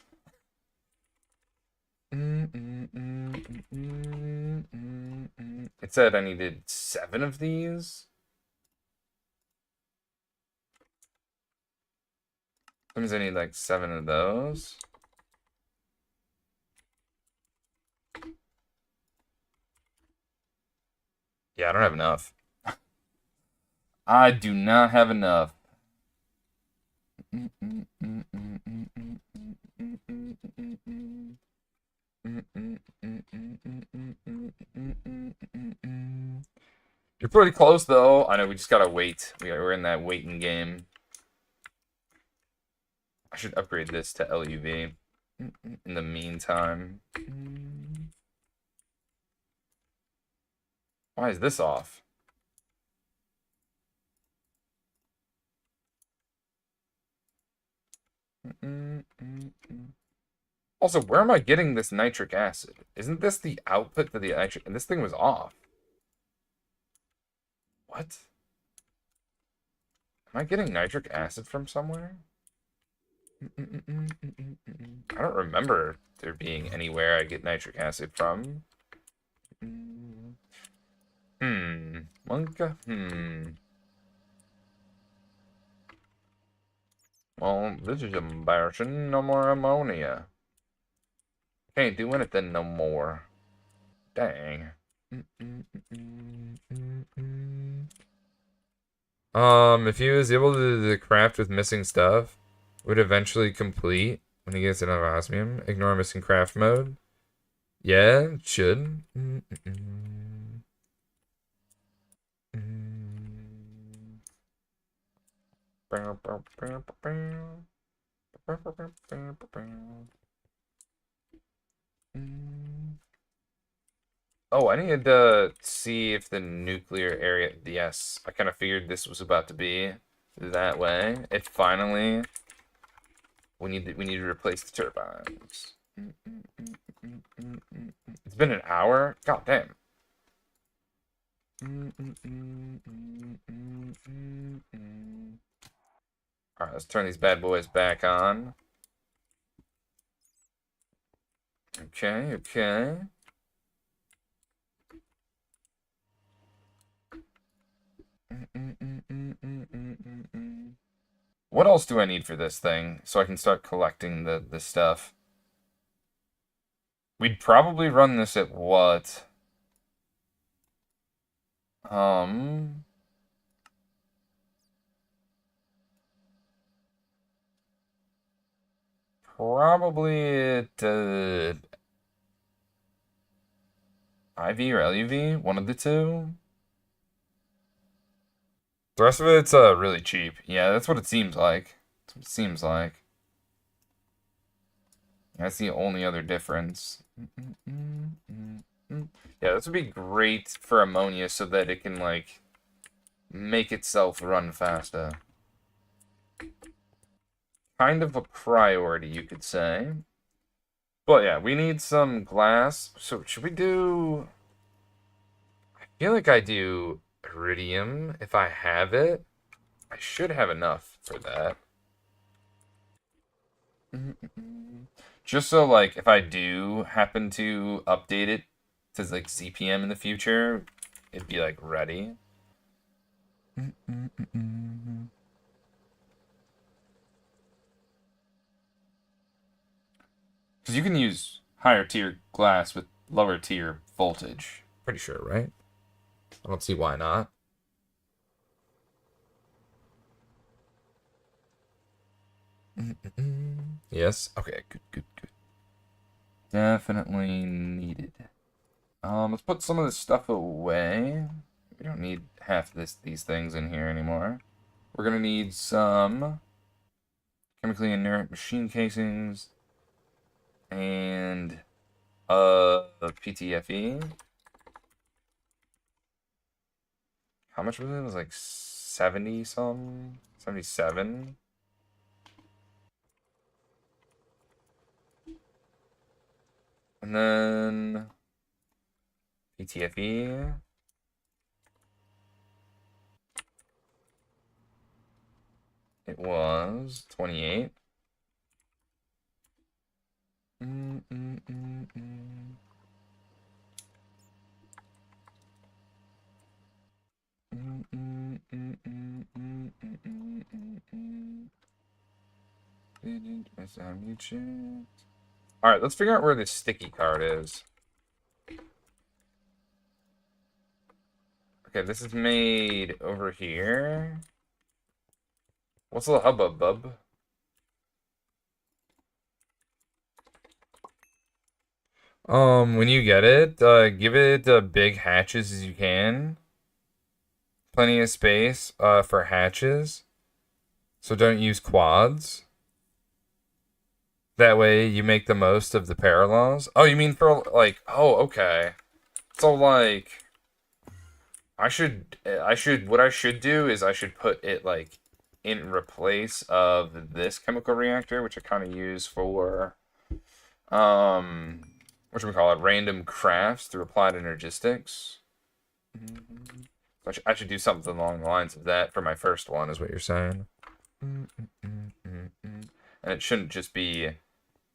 It said I needed 7 of these. That means I need like 7 of those. Yeah, I don't have enough. I do not have enough. You're pretty close though. I know we just gotta wait. We're in that waiting game. I should upgrade this to LUV in the meantime. Why is this off? Also, where am I getting this nitric acid? Isn't this the output to the nitric? And this thing was off. What? Am I getting nitric acid from somewhere? I don't remember there being anywhere I get nitric acid from. Monka? Well, this is embarrassing. No more ammonia. Can't do anything no more. Dang. If he was able to craft with missing stuff, would eventually complete when he gets another osmium. Ignore missing craft mode. Yeah, it should. Oh, I need to see if the nuclear area. Yes, I kind of figured this was about to be that way. It finally. We need to replace the turbines. It's been an hour. God damn. All right, let's turn these bad boys back on. Okay, okay. What else do I need for this thing so I can start collecting the stuff? We'd probably run this at what? Probably at IV or LUV, one of the two. The rest of it's really cheap. Yeah, that's what it seems like. That's what it seems like. That's the only other difference. Yeah, this would be great for ammonia so that it can, like, make itself run faster. Kind of a priority, you could say. But yeah, we need some glass. So should we do... I feel like I do iridium if I have it. I should have enough for that. Just so, like, if I do happen to update it to, like, CPM in the future, it'd be, like, ready. Because you can use higher tier glass with lower tier voltage. Pretty sure, right? I don't see why not. Yes. Okay, good, good, good. Definitely needed. Let's put some of this stuff away. We don't need half these things in here anymore. We're gonna need some chemically inert machine casings and PTFE. How much was it? It was like 70 some, 77. And then PTFE. It was 28. Alright, let's figure out where this sticky card is. Okay, this is made over here. What's the hubbub bub? When you get it, give it big hatches as you can. Plenty of space, for hatches. So don't use quads. That way you make the most of the parallels. Oh, you mean for, like, oh, okay. So, like, what I should do is I should put it, like, in replace of this chemical reactor, which I kind of use for, what should we call it? Random crafts through applied energistics. I should do something along the lines of that for my first one, is what you're saying. And it shouldn't just be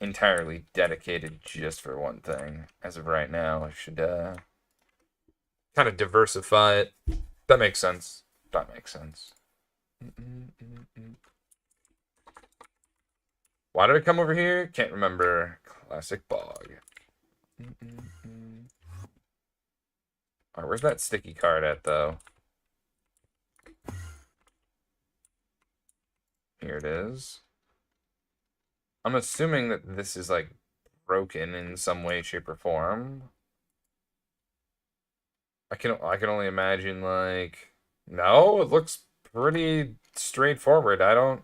entirely dedicated just for one thing. As of right now, I should kind of diversify it. That makes sense. That makes sense. Why did I come over here? Can't remember. Classic bog. Alright, where's that sticky card at, though? Here it is. I'm assuming that this is, like, broken in some way, shape, or form. I can only imagine, like... No, it looks pretty straightforward. I don't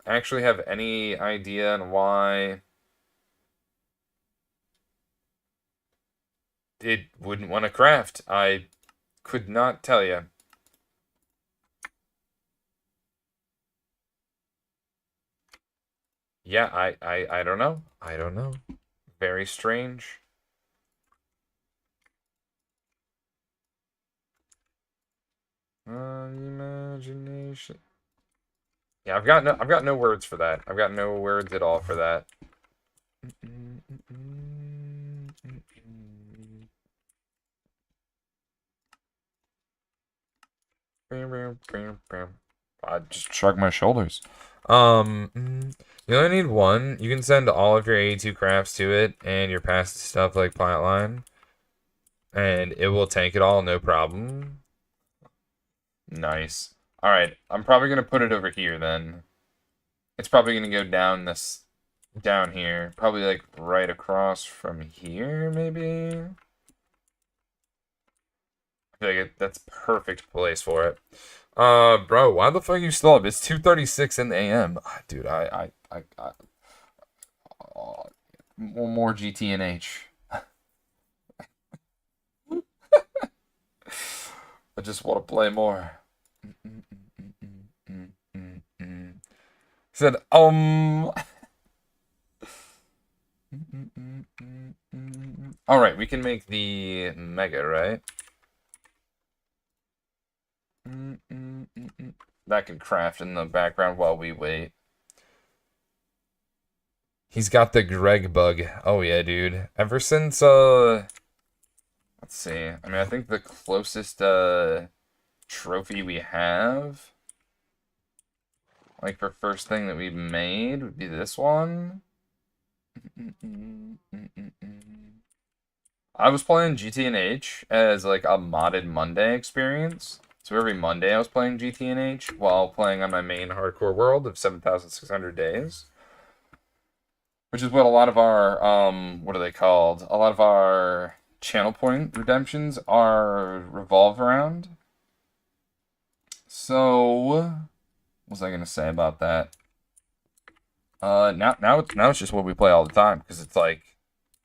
actually have any idea on why it wouldn't want to craft. I could not tell you. Yeah, I don't know. I don't know. Very strange. Imagination. Yeah, I've got no words for that. I've got no words at all for that. I just shrug my shoulders. You only need one. You can send all of your 82 crafts to it and your past stuff like Platline, and it will tank it all, no problem. Nice. All right, I'm probably gonna put it over here then. It's probably gonna go down here, probably like right across from here, maybe. I feel like that's perfect place for it. Bro, why the fuck are you still up? It's 2:36 in the AM. Dude, more GTNH. I just want to play more. Said, All right, we can make the mega, right? That can craft in the background while we wait. He's got the Greg bug. Oh yeah, dude. Ever since let's see. I mean, I think the closest trophy we have, like for first thing that we've made, would be this one. I was playing GTNH as like a modded Monday experience. So every Monday I was playing GTNH while playing on my main hardcore world of 7,600 days. Which is what a lot of our, what are they called? A lot of our channel point redemptions revolve around. So, what was I gonna say about that? Now it's just what we play all the time, because it's like,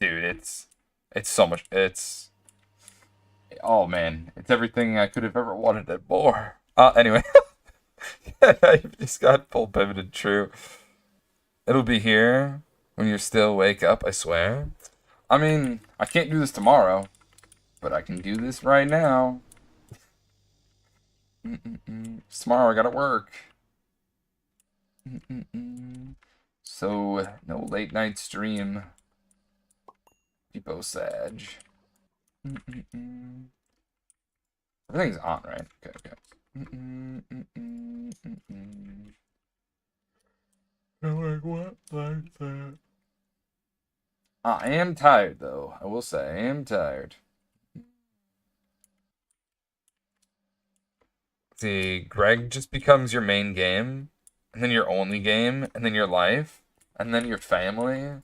dude, it's so much, oh man, it's everything I could have ever wanted and more. Anyway, I just got full pivoted true. It'll be here when you still wake up, I swear. I mean, I can't do this tomorrow, but I can do this right now. Tomorrow I gotta work. So, no late night stream. Depot Sag. Everything's on, right? Okay, okay. Like what? Like that? I am tired, though. I will say, I am tired. See, Greg just becomes your main game, and then your only game, and then your life, and then your family.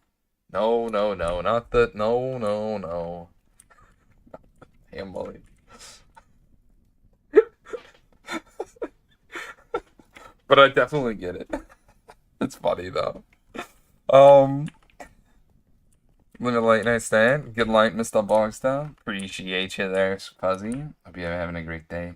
No, no, no, not the, no, no, no. Family. But I definitely get it. It's funny, though. Living a late night stand. Good night, Mr. Bogstown. Appreciate you there, Fuzzy. Hope you're having a great day.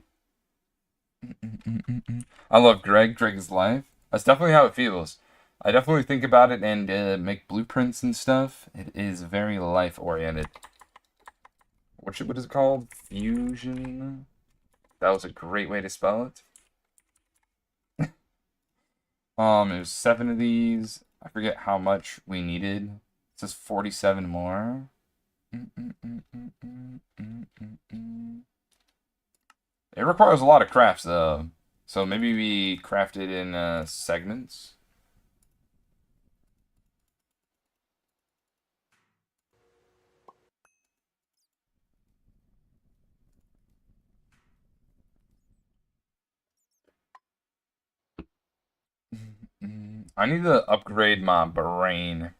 I love Greg. Greg is life. That's definitely how it feels. I definitely think about it and make blueprints and stuff. It is very life-oriented. What is it called? Fusion? That was a great way to spell it. It was 7 of these. I forget how much we needed. It says 47 more. It requires a lot of crafts, though. So maybe we craft it in segments. I need to upgrade my brain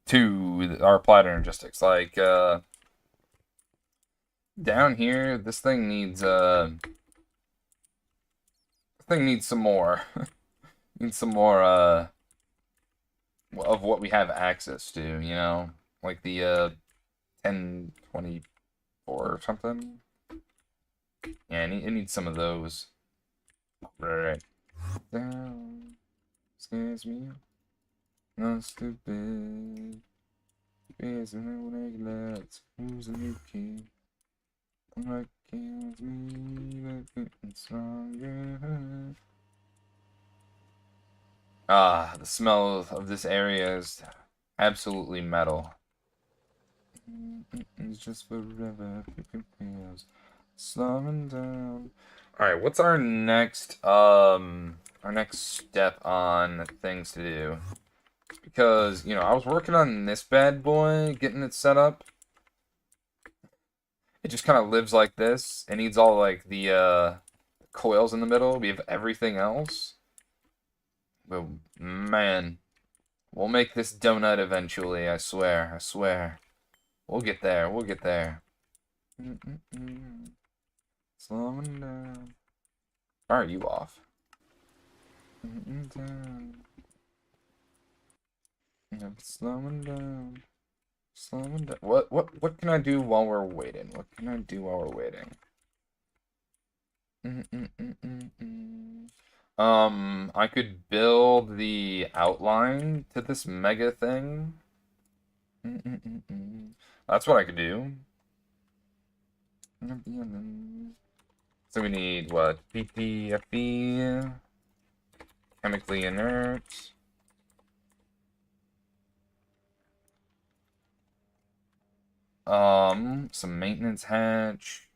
to our applied energistics. Like, down here, this thing needs some more. Needs some more, of what we have access to, you know? Like the, 1024 or something. Yeah, it needs some of those. Right. Down. Scares me. Not stupid. Bears and neglects. Who's a new king? What kills me, but getting stronger. Ah, the smell of this area is absolutely metal. It's just forever. Feels slowing down. All right, what's our next step on things to do? Because, I was working on this bad boy, getting it set up. It just kind of lives like this. It needs all like the coils in the middle. We have everything else. But man, we'll make this donut eventually, I swear. I swear. We'll get there. We'll get there. Slowing down. Are you off? Slowing down. Slowing down. What can I do while we're waiting? What can I do while we're waiting? I could build the outline to this mega thing. That's what I could do. So we need what? PPFE, chemically inert. Some maintenance hatch.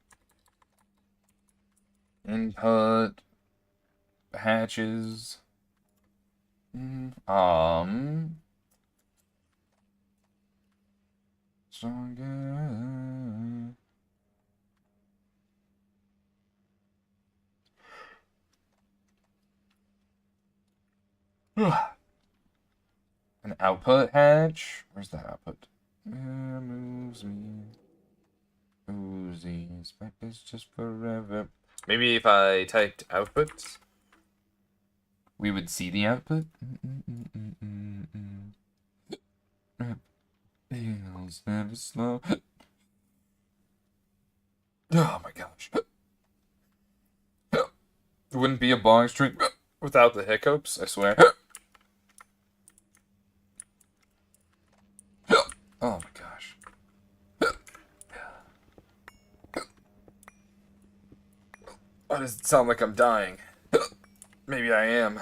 Input. Hatches. Stronger. An output hatch? Where's that output? Moves me. Oozy. Spec is just forever. Maybe if I typed output, we would see the output. Feels never slow. Oh my gosh. It wouldn't be a bong stream without the hiccups, I swear. Oh my gosh. Why does it sound like I'm dying? Maybe I am.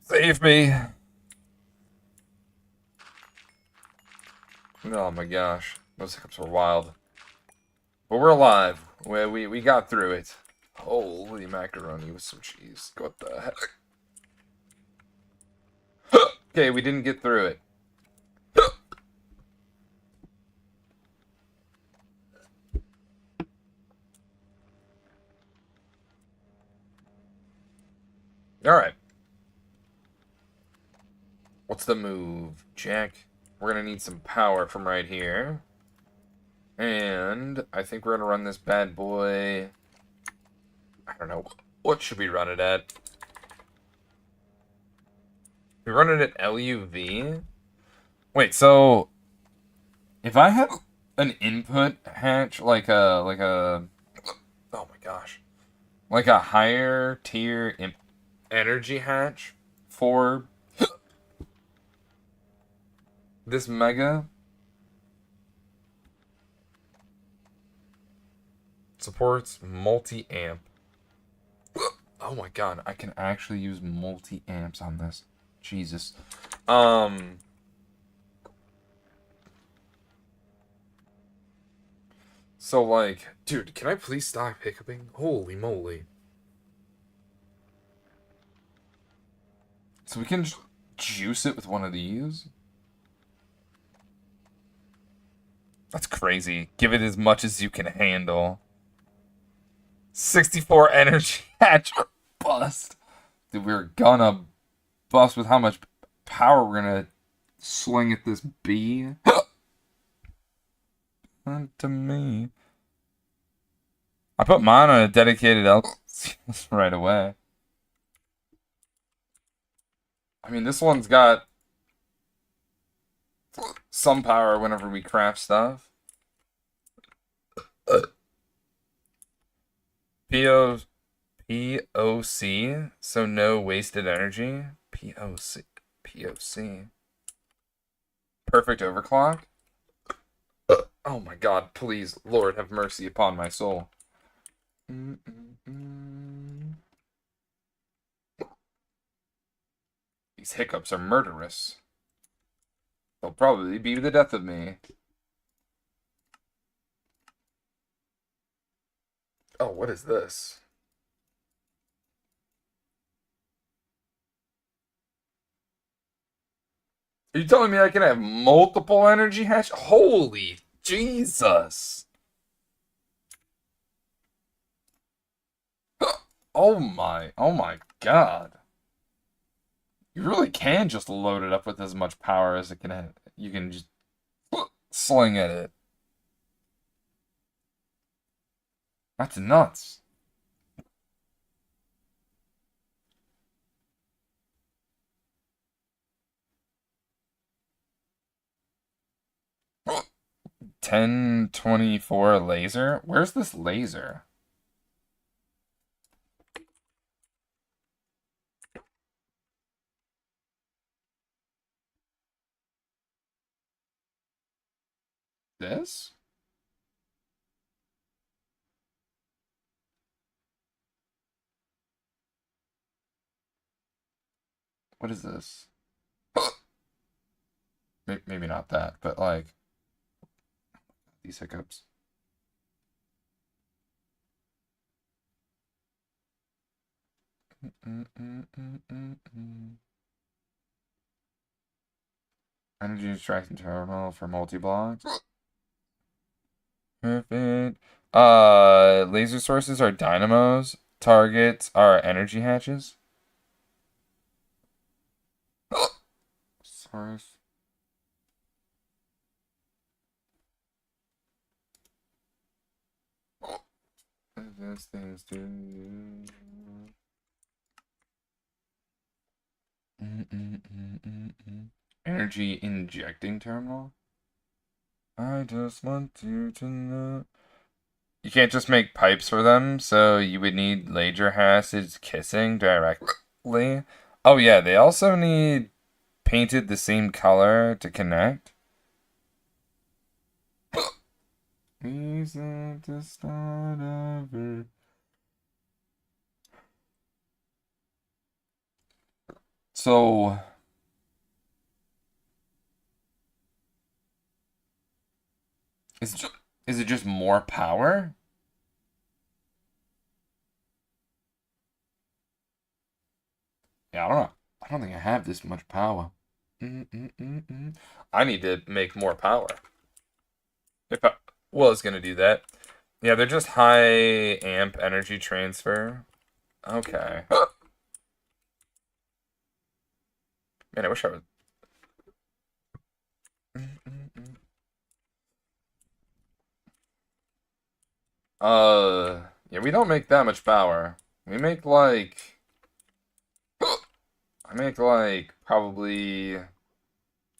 Save me. Oh my gosh. Those hiccups were wild. But we're alive. We got through it. Holy macaroni with some cheese. What the heck? Okay, we didn't get through it. Alright. What's the move, Jack? We're gonna need some power from right here. And I think we're gonna run this bad boy. I don't know. What should we run it at? We run it at LUV? Wait, so if I have an input hatch like a oh my gosh. Like a higher tier energy hatch for this mega. Supports multi-amp. Oh my god, I can actually use multi-amps on this. Jesus. So like, dude, can I please stop hiccuping? Holy moly. So we can juice it with one of these? That's crazy. Give it as much as you can handle. 64 energy hatch bust. Dude, we're gonna bust with how much power we're gonna sling at this bee. Not to me. I put mine on a dedicated right away. I mean, this one's got some power whenever we craft stuff. PO, POC, so no wasted energy. POC, POC. Perfect overclock. Oh my god, please, Lord, have mercy upon my soul. These hiccups are murderous. They'll probably be the death of me. Oh, what is this? Are you telling me I can have multiple energy hatch? Holy Jesus! Oh my god. You really can just load it up with as much power as it can have. You can just sling at it. That's nuts. $10.24 laser? Where's this laser? This? What is this? Maybe not that, but like these hiccups. Energy extraction terminal for multi-blocks. Perfect. Laser sources are dynamos. Targets are energy hatches. Source. Those things do. Energy injecting terminal. I just want you to know. You can't just make pipes for them, so you would need laser acid kissing directly. Oh yeah, they also need painted the same color to connect. He's at the start of it. So, is it just more power? Yeah, I don't know. I don't think I have this much power. I need to make more power. If I was gonna do that. Yeah, they're just high amp energy transfer. Okay. Man, I wish I would. Yeah, we don't make that much power. We make like, I make like probably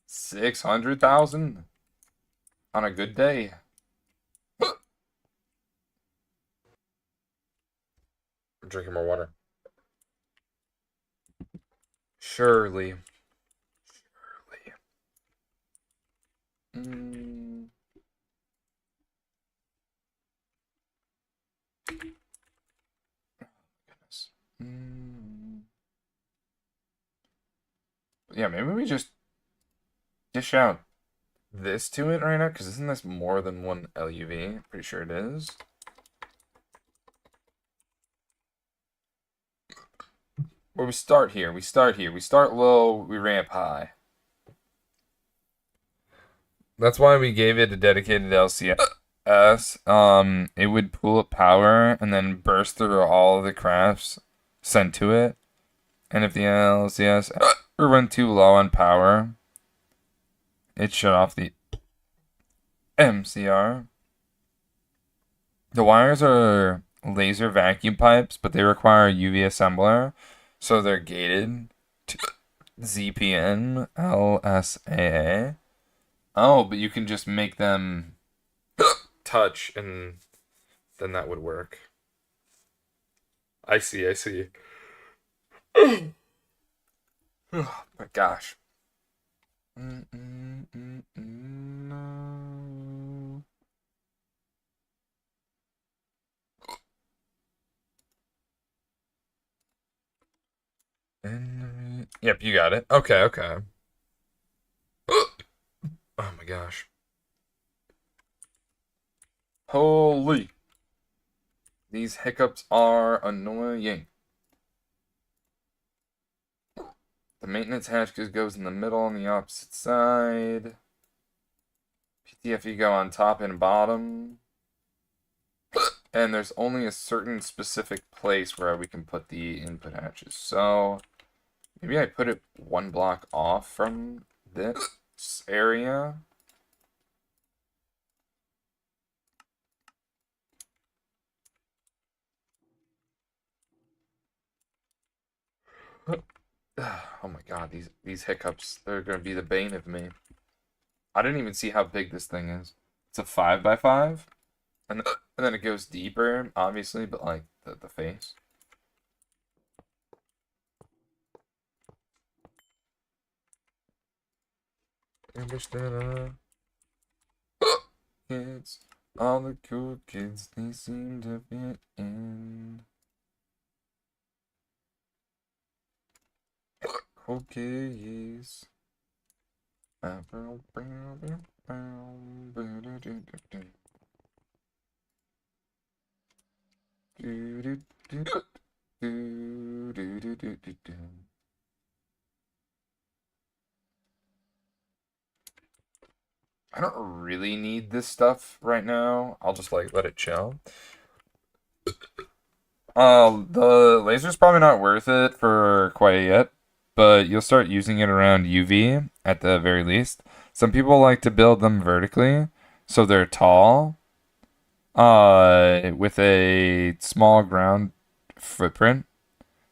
600,000 on a good day. I'm drinking more water. Surely. Surely. Yeah, maybe we just dish out this to it right now, because isn't this more than one LUV? Pretty sure it is. Where we start here, we start here. We start low, we ramp high. That's why we gave it a dedicated LCS. It would pull up power and then burst through all the crafts sent to it. And if the LCS went too low on power, it shut off the MCR. The wires are laser vacuum pipes, but they require a UV assembler, so they're gated to ZPN LSAA. Oh, but you can just make them touch, and then that would work. I see, I see. Oh my gosh. No. Yep, you got it. Okay, okay. Oh my gosh. Holy. These hiccups are annoying. The maintenance hatch goes in the middle on the opposite side. PTFE go on top and bottom. And there's only a certain specific place where we can put the input hatches. So maybe I put it one block off from this area. Oh my god, these hiccups, they're gonna be the bane of me. I didn't even see how big this thing is. It's a 5x5, and then it goes deeper, obviously, but like the face. Kids, all the cool kids, they seem to fit in. Cool kids. I don't really need this stuff right now. I'll just like let it chill. The laser's probably not worth it for quite yet, but you'll start using it around UV at the very least. Some people like to build them vertically, so they're tall, with a small ground footprint.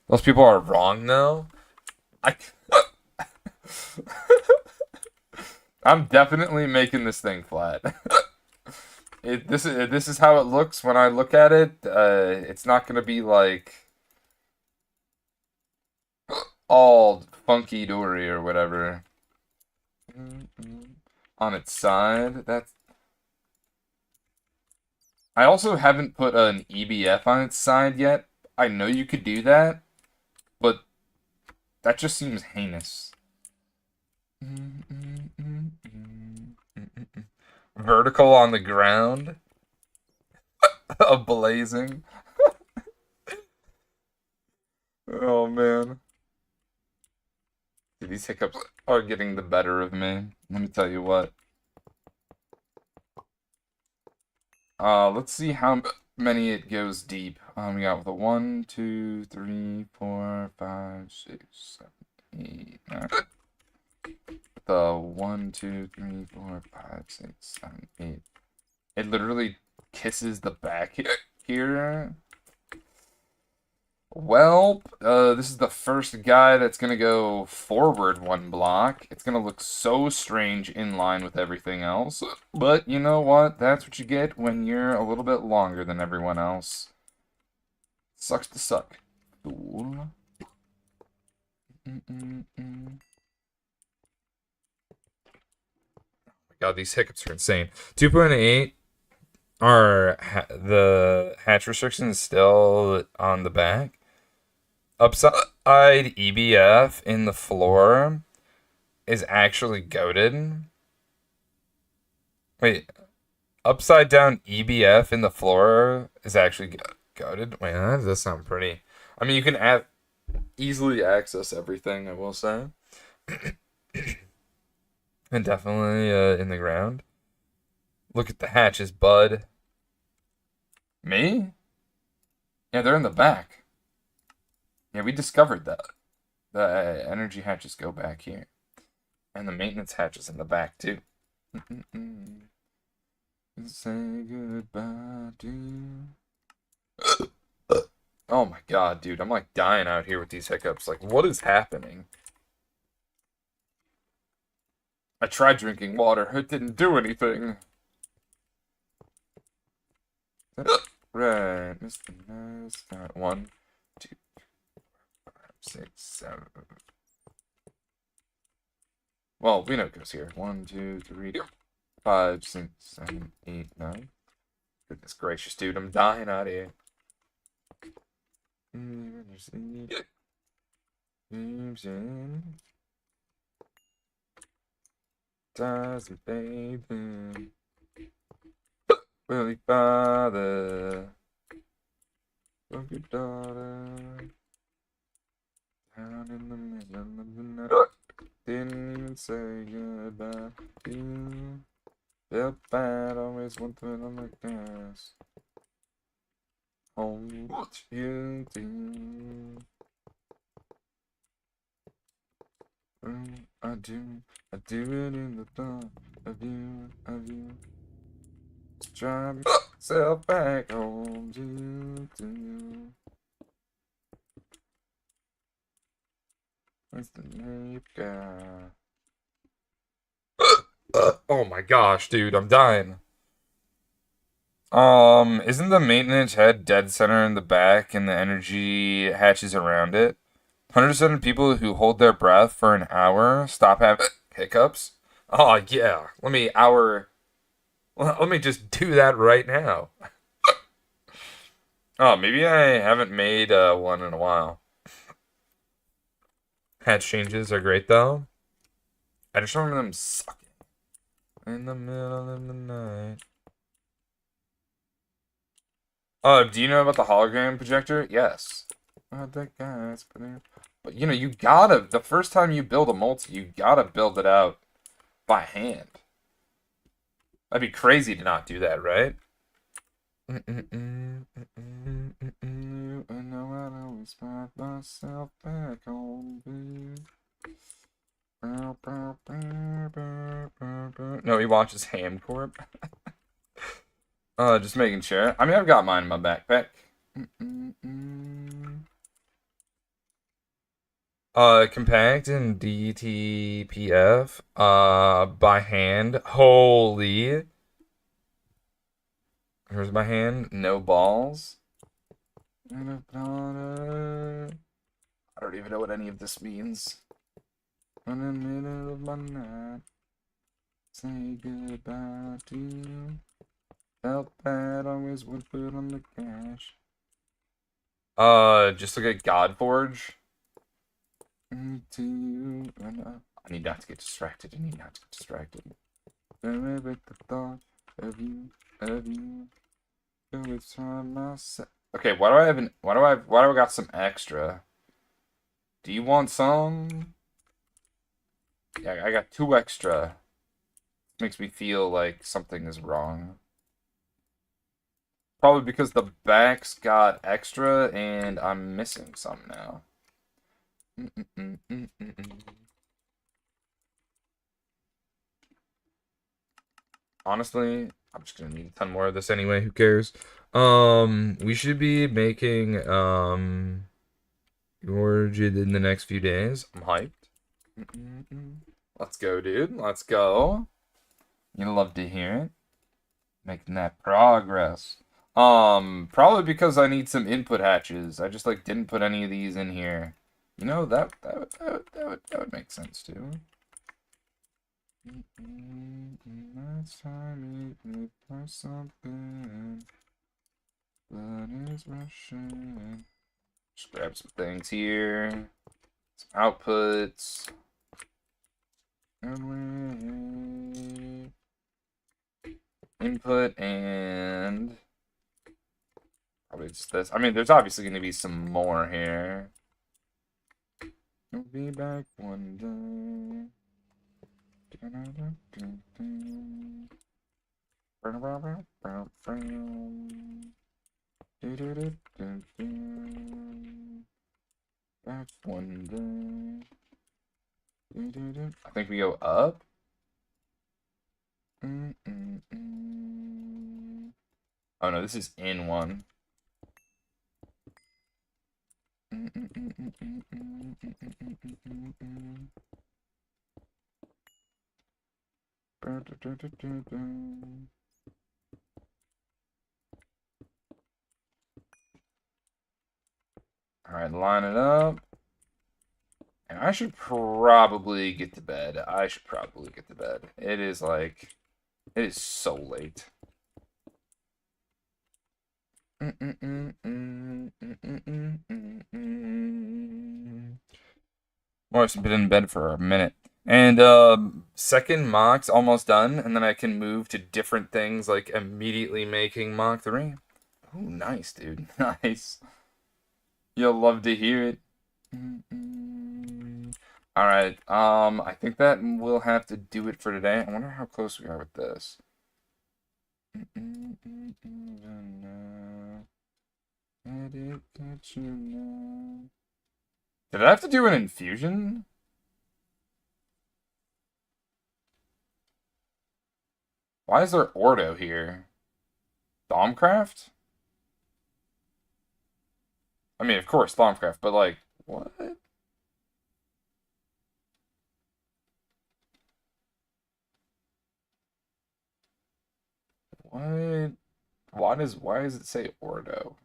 Those people are wrong though. I I'm definitely making this thing flat. This is how it looks when I look at it. It's not gonna be like all funky dory or whatever. On its side, that's. I also haven't put an EBF on its side yet. I know you could do that, but that just seems heinous. Vertical on the ground. Ablazing. Oh man. Dude, these hiccups are getting the better of me. Let me tell you what. Let's see how many it goes deep. We got the 1, 2, 3, 4, 5, 6, 7, 8, 9. The 1, 2, 3, 4, 5, 6, 7, 8. It literally kisses the back here. Well, this is the first guy that's gonna go forward one block. It's gonna look so strange in line with everything else. But you know what? That's what you get when you're a little bit longer than everyone else. Sucks to suck. Ooh. God, these hiccups are insane. 2.8 are the hatch restrictions still on the back. Upside EBF in the floor. is actually goated. Wait, upside down EBF in the floor is actually goated. Wait, that does sound pretty. I mean, you can easily access everything, I will say. And definitely in the ground. Look at the hatches, bud. Me? Yeah, they're in the back. Yeah, we discovered that. The energy hatches go back here. And the maintenance hatches in the back, too. Say goodbye to... Oh my god, dude. I'm like dying out here with these hiccups. Like, what is happening? I tried drinking water. It didn't do anything. Right, Mr. Nice. Got 1, 2, 5, 6, 7. Well, we know it goes here. 1, 2, 3, 5, 6, 7, 8, 9. Goodness gracious, dude. I'm dying out here. Does it, baby? Willie father, look your daughter, down in the middle of the night, didn't even say goodbye to you, felt bad, always one foot on the gas, hold you do, I do it in the thought of you. Drive myself back home to What's the name you got? Oh my gosh, dude, I'm dying. Isn't the maintenance head dead center in the back and the energy hatches around it? 100% of people who hold their breath for an hour stop having hiccups. Oh yeah, let me just do that right now. Oh, maybe I haven't made one in a while. Hatch changes are great though. I just remember them sucking. In the middle of the night. Do you know about the hologram projector? Yes. But you know, you gotta, the first time you build a multi, you gotta build it out by hand. That'd be crazy to not do that, right? I know I'd always find myself back home. No, he watches Ham Corp. Just making sure. I mean, I've got mine in my backpack. Compact and DTPF. By hand. Holy. Here's my hand. No balls. I don't even know what any of this means. In the middle of my night, say goodbye to you. Felt bad, always would put on the cash. Just look at Godforge. I need not to get distracted. With the thought of you. Every time myself. Okay, why do I have why do I got some extra? Do you want some? Yeah, I got 2 extra. Makes me feel like something is wrong. Probably because the back's got extra and I'm missing some now. Honestly, I'm just gonna need a ton more of this anyway, who cares? We should be making Origin in the next few days. I'm hyped. Let's go, dude. Let's go. You'll love to hear it. Making that progress. Probably because I need some input hatches. I just like didn't put any of these in here. You know, that would make sense too. Last time you for something, blood is rushing. Just grab some things here, some outputs. Input and probably just this. I mean, there's obviously going to be some more here. I'll be back one day. Back one day. I think we go up. Oh no, this is in one. Alright, line it up. And I should probably get to bed. It is like, it is so late. I've been in bed for a minute. And second mock's almost done, and then I can move to different things, like immediately making Mach 3. Oh, nice, dude. Nice. You'll love to hear it. Alright, I think that will have to do it for today. I wonder how close we are with this. Did I have to do an infusion? Why is there Ordo here? Thaumcraft? I mean, of course, Thaumcraft, but like, what? What? Why does it say Ordo?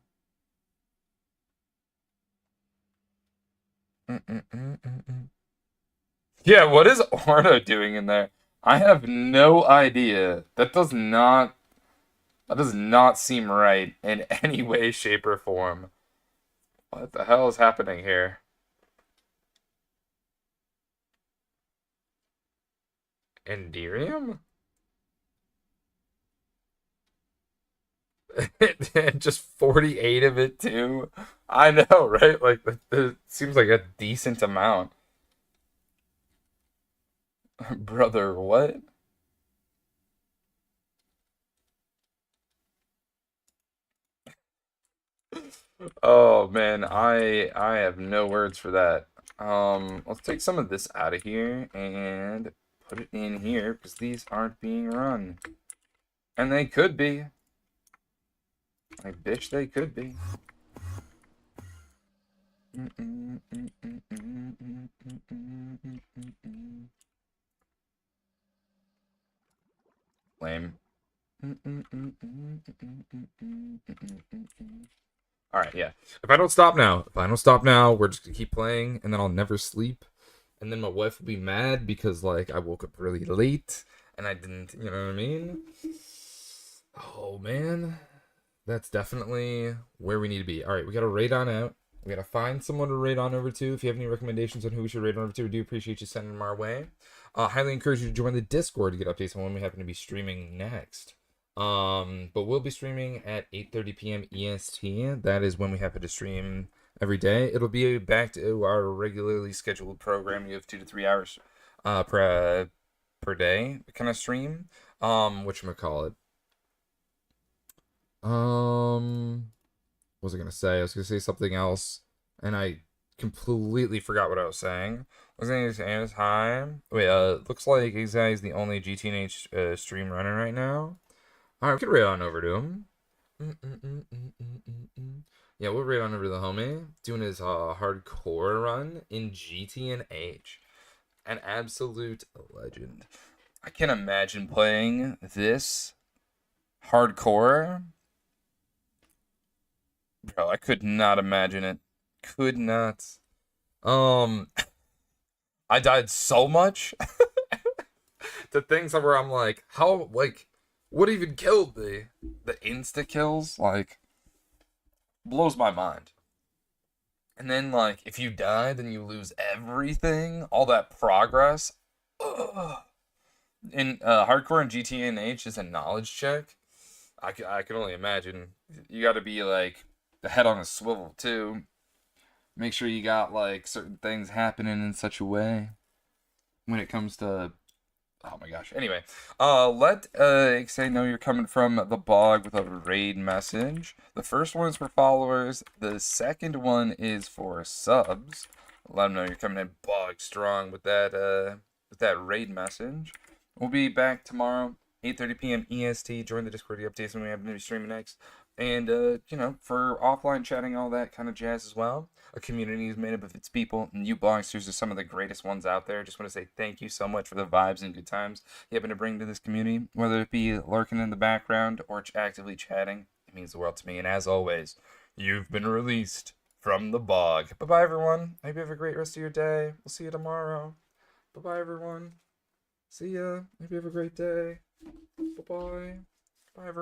Yeah, what is Ordo doing in there? I have no idea. That does not seem right in any way, shape, or form. What the hell is happening here? Enderium? And just 48 of it too. I know, right? Like it seems like a decent amount. Brother, what? Oh man, I have no words for that. Let's take some of this out of here and put it in here because these aren't being run. And they could be. I bitch they could be. Lame. Alright, yeah. If I don't stop now, we're just gonna keep playing, and then I'll never sleep. And then my wife will be mad because, like, I woke up really late, and I didn't, you know what I mean? Oh, man. That's definitely where we need to be. Alright, we gotta raid on out. We gotta find someone to raid on over to. If you have any recommendations on who we should raid on over to, we do appreciate you sending them our way. Highly encourage you to join the Discord to get updates on when we happen to be streaming next. But we'll be streaming at 8:30 p.m. EST. That is when we happen to stream every day. It'll be back to our regularly scheduled programming of 2 to 3 hours per day kind of stream. Whatchamacallit? What was I gonna say? I was gonna say something else, and I completely forgot what I was saying. I was gonna say hi. Wait, looks like Exai is the only GTNH stream running right now. Alright, we can raid on over to him. Yeah, we'll raid on over to the homie. Doing his hardcore run in GTNH. An absolute legend. I can't imagine playing this hardcore. Bro, I could not imagine it. Could not. I died so much to things where I'm like, how, like, what even killed me? The insta kills, like, blows my mind. And then, like, if you die, then you lose everything, all that progress. In hardcore and GTNH is a knowledge check. I can only imagine. You got to be like the head on a swivel too. Make sure you got like certain things happening in such a way when it comes to. Oh my gosh. Anyway, let Xay know you're coming from the bog with a raid message. The first one is for followers. The second one is for subs. Let them know you're coming in bog strong with that raid message. We'll be back tomorrow, 8:30 p.m. EST. Join the Discord updates when we have new streaming next. And for offline chatting, all that kind of jazz as well. A community is made up of its people, and you blogsters are some of the greatest ones out there. Just want to say thank you so much for the vibes and good times you happen to bring to this community, whether it be lurking in the background or actively chatting. It means the world to me. And as always, you've been released from the bog. Bye-bye, everyone. I hope you have a great rest of your day. We'll see you tomorrow. Bye-bye, everyone. See ya. Hope you have a great day. Bye-bye. Bye, everyone.